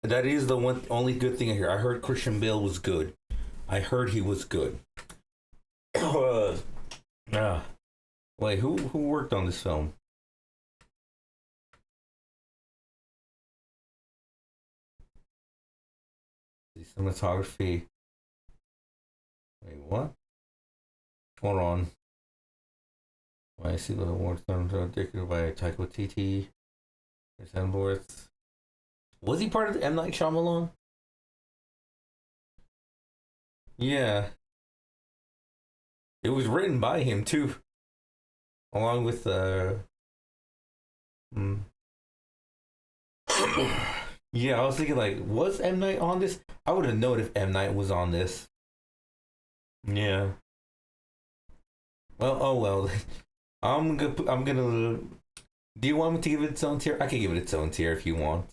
that is the only good thing I hear. I heard Christian Bale was good. I heard he was good. Wait, who worked on this film? The cinematography. Wait, what? Hold on. I see the awards dictated by Taika Waititi. Was he part of the M. Night Shyamalan? Yeah. It was written by him too. Along with Mm. Yeah, I was thinking like, was M Night on this? I would have known if M Night was on this. Yeah. Well, oh well. I'm gonna. Do you want me to give it its own tier? I can give it its own tier if you want.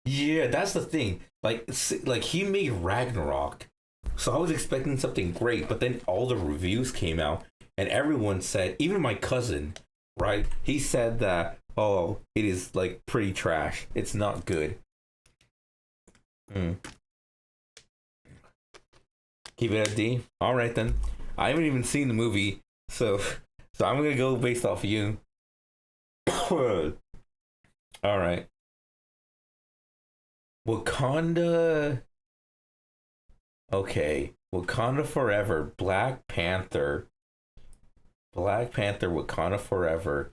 Yeah, that's the thing. Like he made Ragnarok, so I was expecting something great, but then all the reviews came out, and everyone said, even my cousin, right? He said that, oh, it is like pretty trash. It's not good. Mm. Keep it at D. All right then. I haven't even seen the movie, so I'm gonna go based off of you. All right. Wakanda. Okay. Wakanda Forever. Black Panther. Wakanda Forever.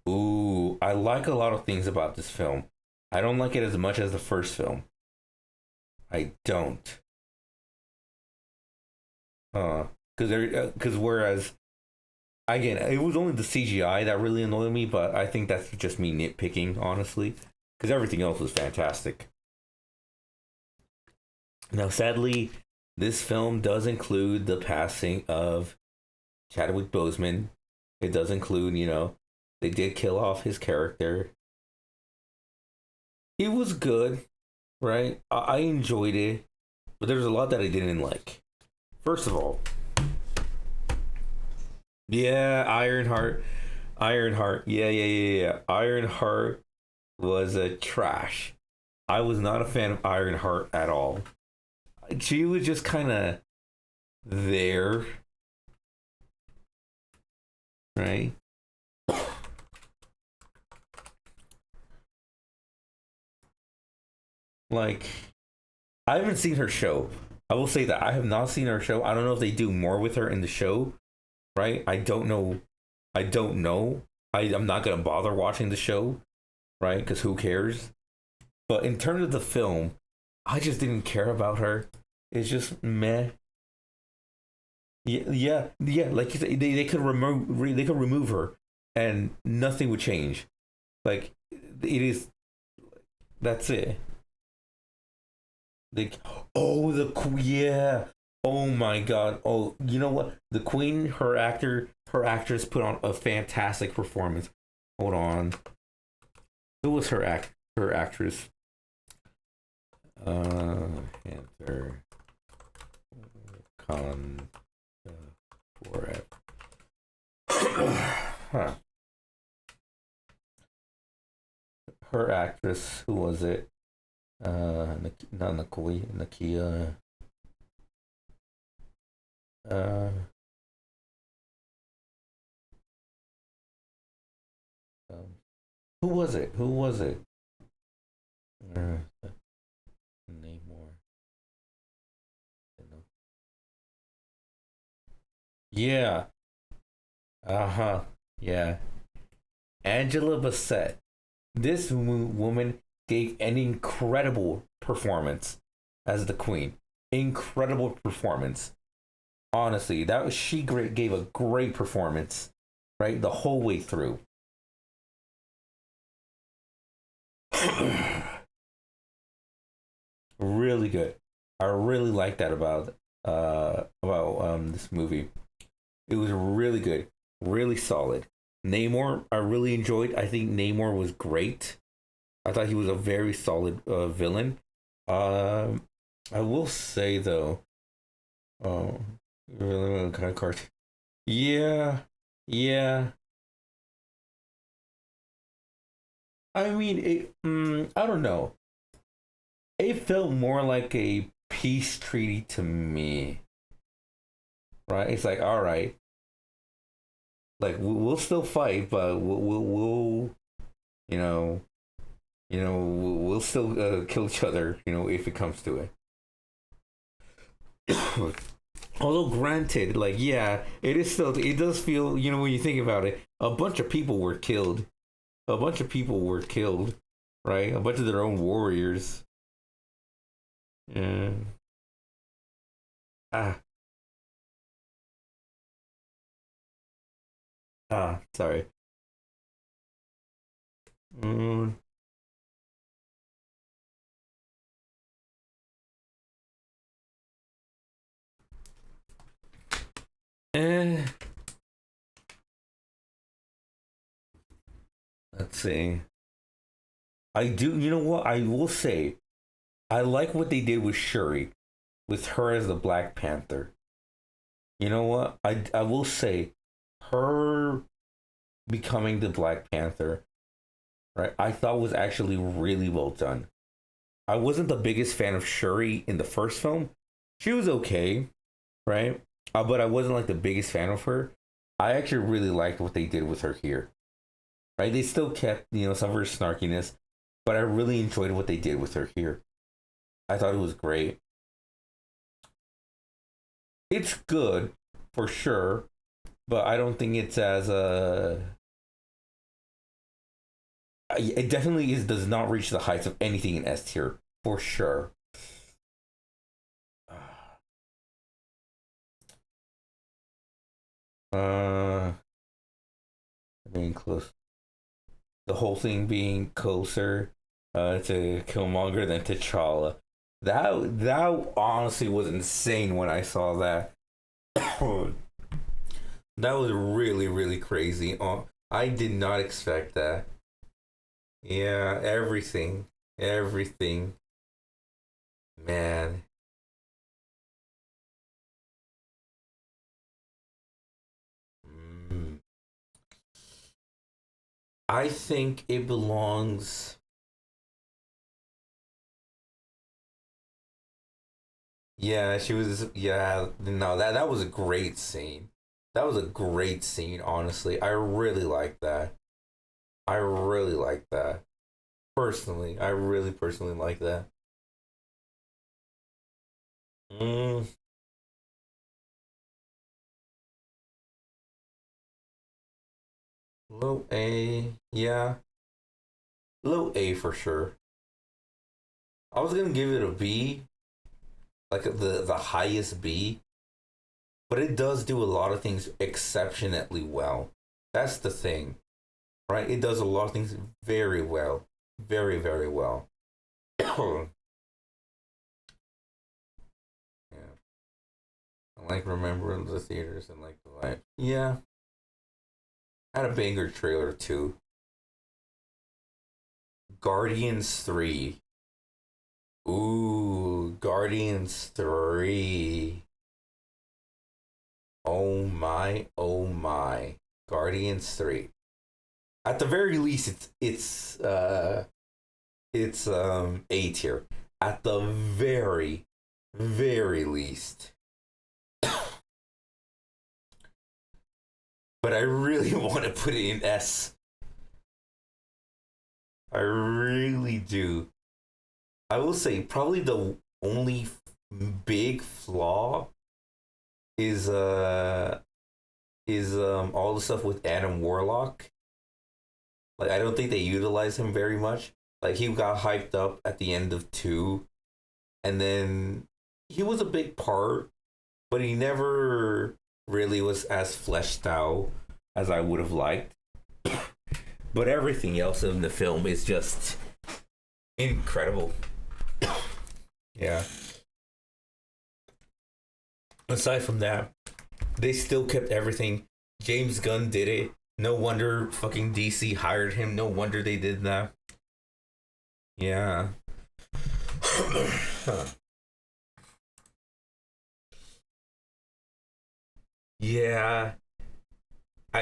Ooh, I like a lot of things about this film. I don't like it as much as the first film. I don't. Because whereas, again, it was only the CGI that really annoyed me, but I think that's just me nitpicking, honestly, because everything else was fantastic. Now, sadly, this film does include the passing of Chadwick Boseman. It does include, they did kill off his character. He was good, right? I enjoyed it, but there's a lot that I didn't like. First of all, yeah, Ironheart. Yeah. Ironheart was a trash. I was not a fan of Ironheart at all. She was just kind of there, right? Like, I haven't seen her show. I will say that I have not seen her show. I don't know if they do more with her in the show, right? I don't know. I'm not gonna bother watching the show, right? Because who cares? But in terms of the film, I just didn't care about her. It's just meh. Yeah. Like you said, they could remove her, and nothing would change. Like it is. That's it. Like, oh, yeah. Oh my God. Oh, you know what? The Queen, her actress put on a fantastic performance. Hold on. Who was her actress? Panther Con Forever. Huh. Her actress, who was it? Not Nakia. Who was it? Namor. Yeah. Uh-huh. Yeah. Angela Bassett. This woman gave an incredible performance as the Queen. Incredible performance. Honestly, gave a great performance, right? The whole way through. Really good. I really like that about this movie. It was really good, really solid. Namor, I really enjoyed. I think Namor was great. I thought he was a very solid villain. I will say though, really kind of card. Yeah. I mean, I don't know. It felt more like a peace treaty to me, right? It's like, all right, like we'll still fight, but we'll we'll still kill each other, if it comes to it. Although granted, like, yeah, it does feel, when you think about it, a bunch of people were killed. Right? A bunch of their own warriors. Yeah. Ah. Sorry. Mm. Eh. Let's see. I do. You know what? I will say, I like what they did with Shuri, with her as the Black Panther. You know what? I will say, her becoming the Black Panther, right? I thought was actually really well done. I wasn't the biggest fan of Shuri in the first film. She was okay, right? But I wasn't like the biggest fan of her. I actually really liked what they did with her here. Right? They still kept, some of her snarkiness, but I really enjoyed what they did with her here. I thought it was great. It's good for sure, but I don't think it's as it definitely does not reach the heights of anything in S tier for sure. Being close. The whole thing being closer to Killmonger than T'Challa. That honestly was insane when I saw that. That was really, really crazy. I did not expect that. Yeah, everything. Man. I think it belongs. Yeah, she was. Yeah, no, that was a great scene. That was a great scene. Honestly, I really like that. I really like that. Personally, I really personally like that. Mm, low A, yeah, low A for sure. I was gonna give it a B, like the highest B, but it does do a lot of things exceptionally well. That's the thing, right? It does a lot of things very well, very very well. Yeah, I like remembering the theaters and like the vibe. Yeah, had a banger trailer too. Guardians 3. Ooh, Guardians 3. Oh my, oh my. Guardians 3. At the very least it's A tier. At the very very least. But I really want to put it in S. I really do. I will say probably the only big flaw is all the stuff with Adam Warlock. Like I don't think they utilize him very much. Like he got hyped up at the end of 2 and then he was a big part, but he never really was as fleshed out as I would have liked. But everything else in the film is just incredible. Yeah. Aside from that, they still kept everything. James Gunn did it. No wonder fucking DC hired him. No wonder they did that. Yeah. Huh. Yeah.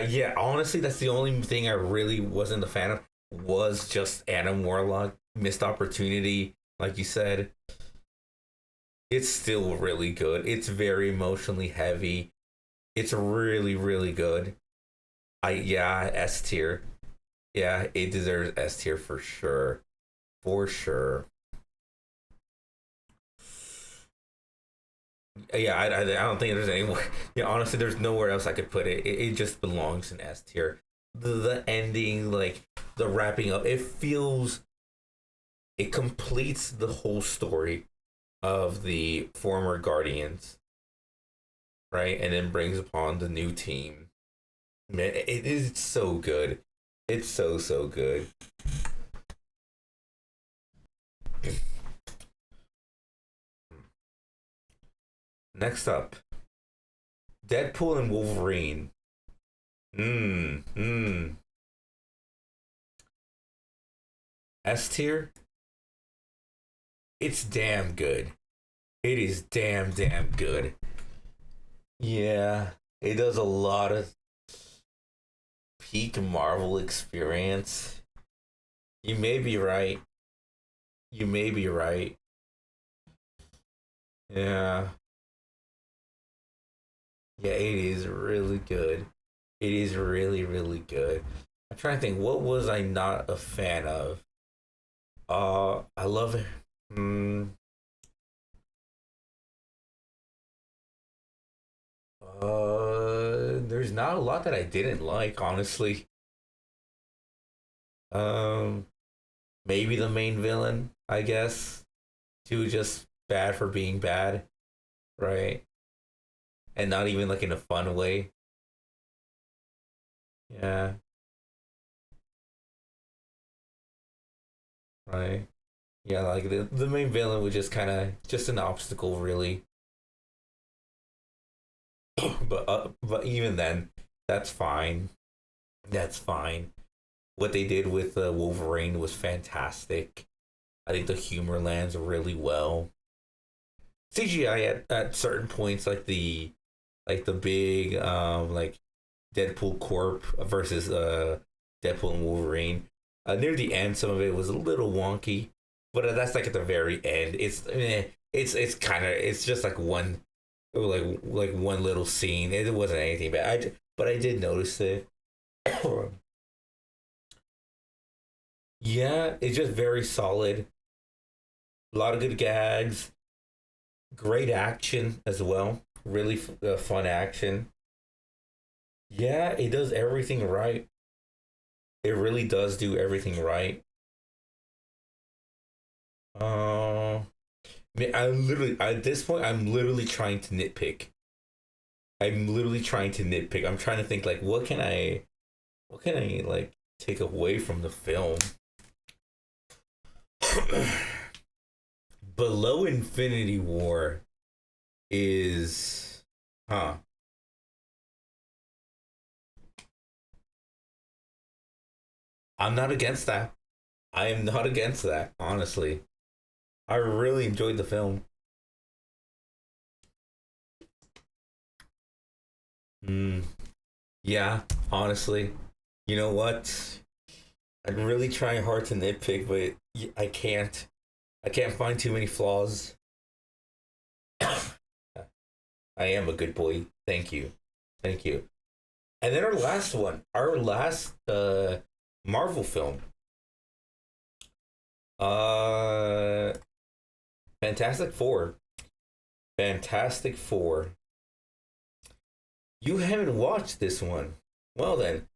Yeah, honestly, that's the only thing I really wasn't a fan of was just Adam Warlock. Missed opportunity, like you said. It's still really good. It's very emotionally heavy. It's really, really good. Yeah, S tier. Yeah, it deserves S tier for sure. For sure. Yeah, I don't think there's anywhere. Yeah, honestly, there's nowhere else I could put it. It just belongs in S tier. The ending, like the wrapping up, it completes the whole story of the former Guardians, right? And then brings upon the new team. Man, it is so good. It's so good. Next up, Deadpool and Wolverine. S tier. It's damn good. It is damn good. Yeah, it does a lot of peak Marvel experience. You may be right. You may be right. Yeah. Yeah, it is really good. It is really good. I'm trying to think, what was I not a fan of? I love it. There's not a lot that I didn't like, honestly. Um, Maybe the main villain, I guess. She was just bad for being bad, right? And not even like in a fun way. Yeah, right. Yeah, like the main villain was just kind of just an obstacle, really. But even then, that's fine. That's fine. What they did with Wolverine was fantastic. I think the humor lands really well. CGI at certain points, like the big like Deadpool Corp versus Deadpool and Wolverine. Near the end, some of it was a little wonky, but that's like at the very end. It's kind of it's just like like one little scene. It wasn't anything bad. But I did notice it. Yeah, it's just very solid. A lot of good gags, great action as well. Really fun action. Yeah, it does everything right. It really does do everything right. Man, at this point I'm literally trying to nitpick. I'm trying to think like what can I like take away from the film? Below Infinity War is I'm not against that. I am not against that, honestly. I really enjoyed the film. Yeah, honestly. You know what? I'm really trying hard to nitpick, but I can't. I can't find too many flaws. I am a good boy. Thank you. Thank you. And then our last Marvel film. Uh Fantastic Four. Fantastic Four. You haven't watched this one. Well then,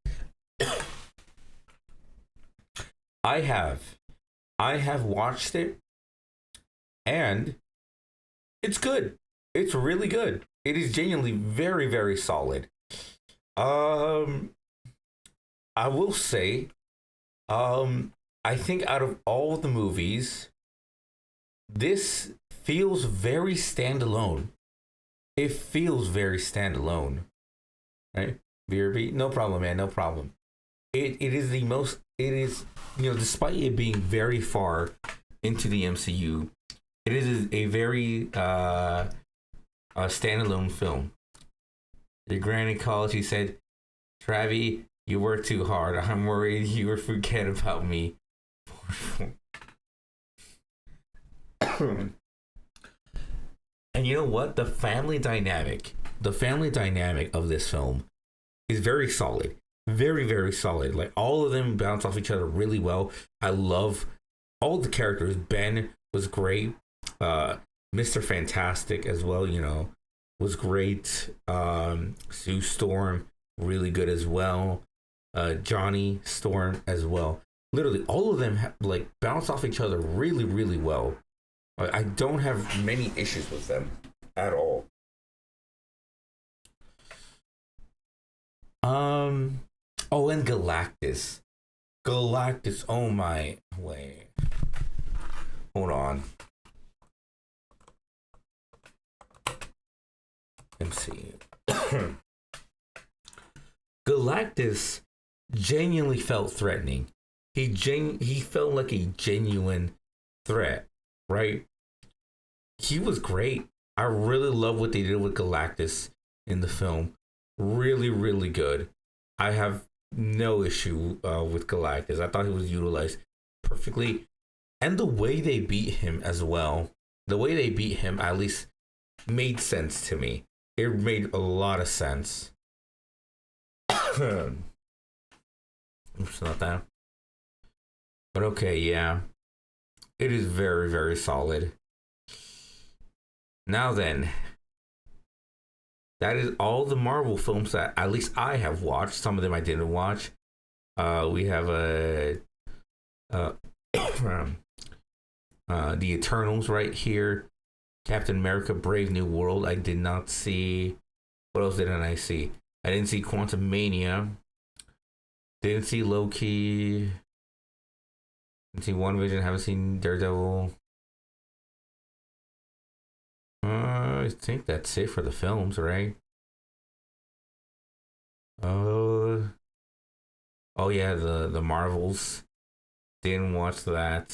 I have. I have watched it and it's good. It's really good. It is genuinely very solid. Um I will say I think out of all the movies, this feels very standalone. It feels very standalone. Right? BRB, no problem, man, no problem. It is the most it is despite it being very far into the MCU, it is a very a standalone film. Your granny called, she said, Travi, you work too hard. I'm worried you will forget about me. And you know what? The family dynamic of this film is very solid. Very solid. Like all of them bounce off each other really well. I love all the characters. Ben was great. Mr. Fantastic as well, was great. Sue Storm, really good as well. Johnny Storm as well. Literally, all of them like bounce off each other really well. I don't have many issues with them at all. Oh, and Galactus. Galactus. Oh my. Wait. Hold on. Let's see. Galactus genuinely felt threatening. He felt like a genuine threat, right? He was great. I really love what they did with Galactus in the film. Really, really good. I have no issue with Galactus. I thought he was utilized perfectly. And the way they beat him as well. The way they beat him at least made sense to me. It made a lot of sense. Oops, not that. But okay, yeah. It is very, very solid. Now then, that is all the Marvel films that at least I have watched. Some of them I didn't watch. We have the Eternals right here. Captain America: Brave New World. I did not see. What else didn't I see? I didn't see Quantum Mania. Didn't see Loki. Didn't see WandaVision. Haven't seen Daredevil. I think that's it for the films, right? Oh yeah, the Marvels. Didn't watch that.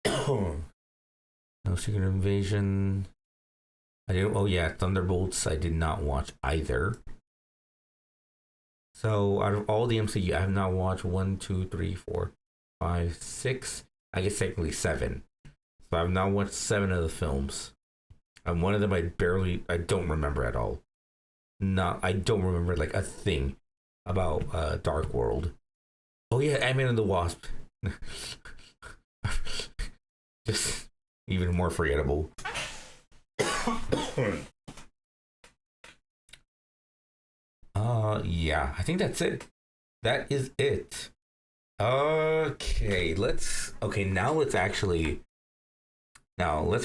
No Secret Invasion. I didn't. Oh yeah, Thunderbolts. I did not watch either. So out of all the MCU, I have not watched 1, 2, 3, 4, 5, 6. I guess technically 7. So I've now watched 7 of the films. And one of them I don't remember at all. I don't remember like a thing about Dark World. Oh yeah, Ant-Man and the Wasp. Just even more forgettable. Yeah, I think that's it. That is it. Okay, now let's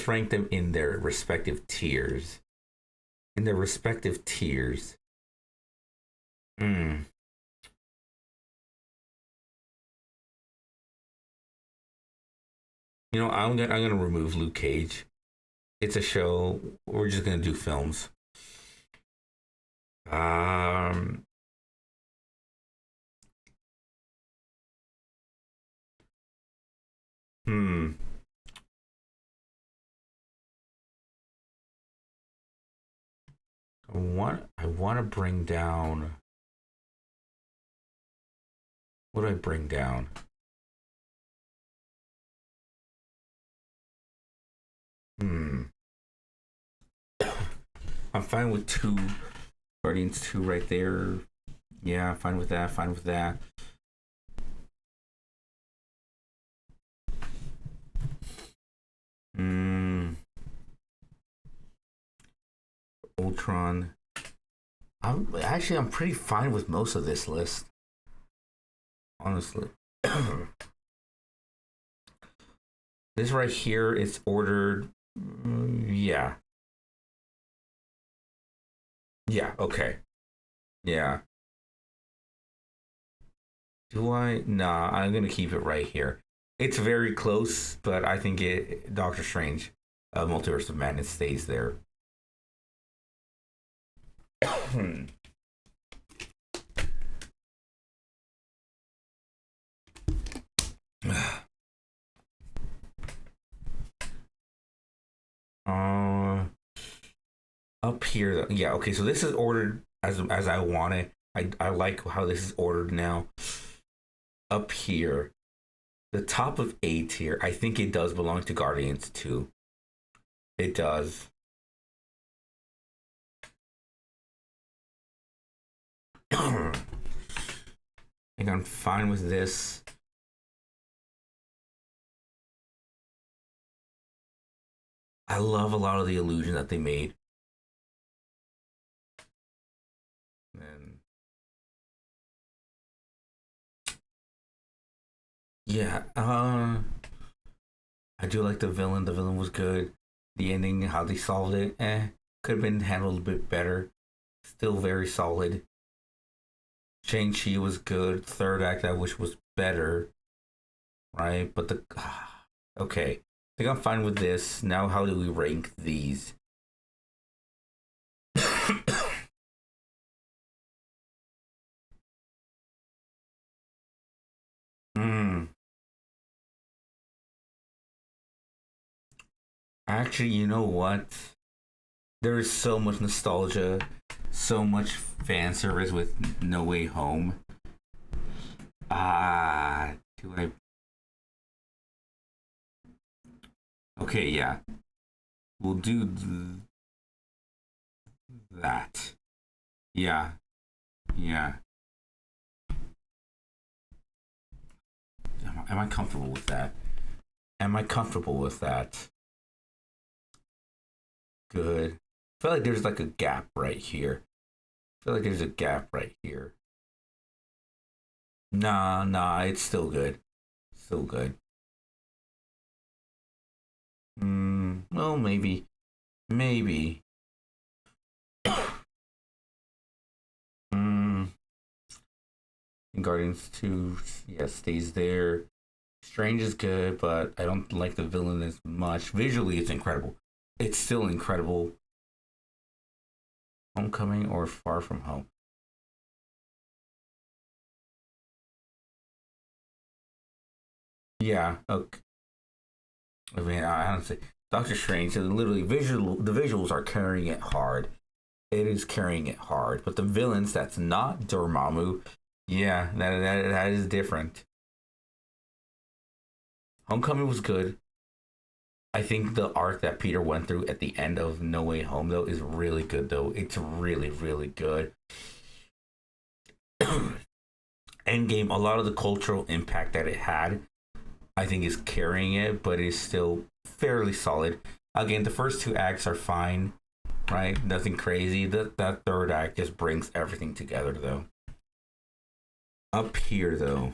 rank them in their respective tiers. You know, I'm gonna remove Luke Cage. It's a show. We're just gonna do films. I want to bring down. What do I bring down? I'm fine with 2. Guardians 2 right there. Yeah, fine with that. Ultron. I'm pretty fine with most of this list. Honestly. This right here is ordered. Yeah. Yeah, okay. Yeah. Do I? Nah, I'm gonna keep it right here. It's very close, but I think Doctor Strange, Multiverse of Madness stays there. Up here, yeah, okay, so this is ordered as I want it. I like how this is ordered now. Up here, the top of A tier, I think it does belong to Guardians 2. It does. I think I'm fine with this. I love a lot of the illusion that they made. And yeah, I do like the villain. The villain was good. The ending, how they solved it, Could have been handled a bit better. Still very solid. Shang-Chi was good. Third act I wish was better. Right? But the... Okay. I think I'm fine with this. Now how do we rank these? Actually, you know what? There is so much nostalgia, so much fan service with No Way Home. Do I? Okay, yeah. We'll do that. Yeah. Yeah. Am I comfortable with that? Am I comfortable with that? Good. I feel like there's like a gap right here. I feel like there's a gap right here. Nah, it's still good. Still good. Well, maybe. Guardians 2, yeah, stays there. Strange is good, but I don't like the villain as much. Visually, it's incredible. It's still incredible. Homecoming or Far From Home? Yeah, okay. I mean, I honestly, Doctor Strange, so literally the visuals are carrying it hard. It is carrying it hard. But the villains, that's not Dormammu. Yeah, that is different. Homecoming was good. I think the arc that Peter went through at the end of No Way Home, though, is really good, though. It's really, really good. Endgame, a lot of the cultural impact that it had, I think, is carrying it, but it's still fairly solid. Again, the first two acts are fine, right? Nothing crazy. That third act just brings everything together, though. Up here, though.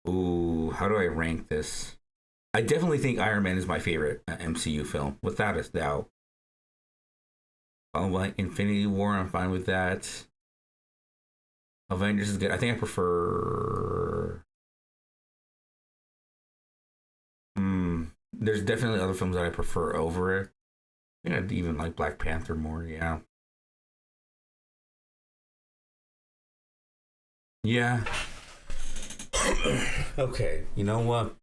Ooh, how do I rank this? I definitely think Iron Man is my favorite MCU film, without a doubt. Like Infinity War, I'm fine with that. Avengers is good. I think I prefer. There's definitely other films that I prefer over it. I think I'd even like Black Panther more. Yeah. Yeah. Okay. You know what?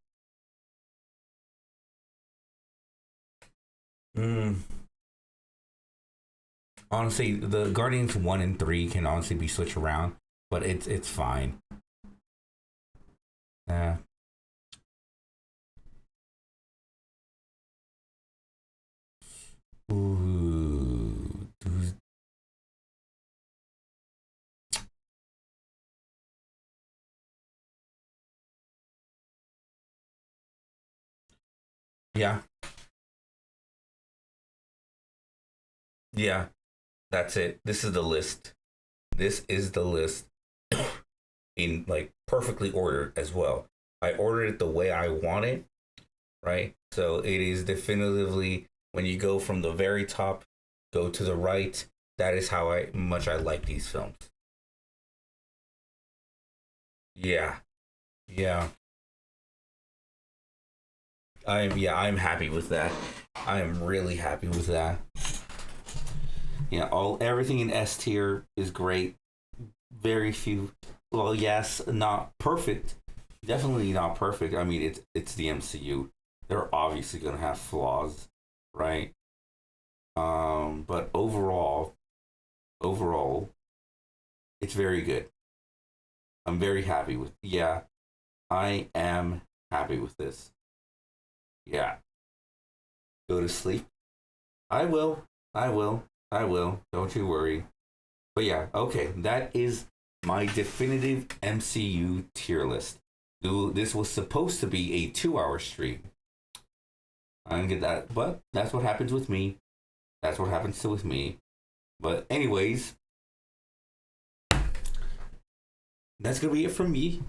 Honestly, the Guardians 1 and 3 can honestly be switched around, but it's fine. Yeah. Ooh. Yeah. Yeah. That's it. This is the list. This is the list in like perfectly ordered as well. I ordered it the way I want it, right? So it is definitively when you go from the very top, go to the right. That is how much I like these films. Yeah. Yeah. I'm happy with that. I am really happy with that. Yeah, everything in S tier is great. Very few. Well, yes, not perfect. Definitely not perfect. I mean, it's the MCU. They're obviously gonna have flaws, right? But overall, it's very good. I'm very happy with. Yeah, I am happy with this. Yeah. Go to sleep. I will. I will. I will. Don't you worry. But yeah, okay. That is my definitive MCU tier list. This was supposed to be a 2-hour stream. I didn't get that, but that's what happens with me. That's what happens with me. But anyways, that's gonna be it from me.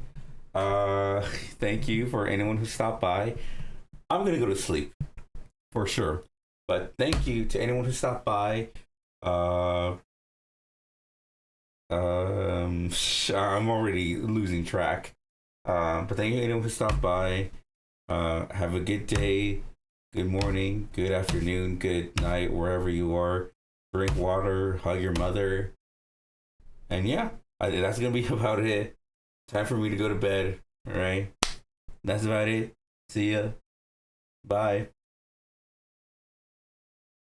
Thank you for anyone who stopped by. I'm gonna go to sleep. for sure. But thank you to anyone who stopped by. I'm already losing track. But thank you to anyone who stopped by. Have a good day, good morning, good afternoon, good night, wherever you are. Drink water, hug your mother. And yeah, that's gonna be about it. Time for me to go to bed. All right. That's about it. See ya. Bye.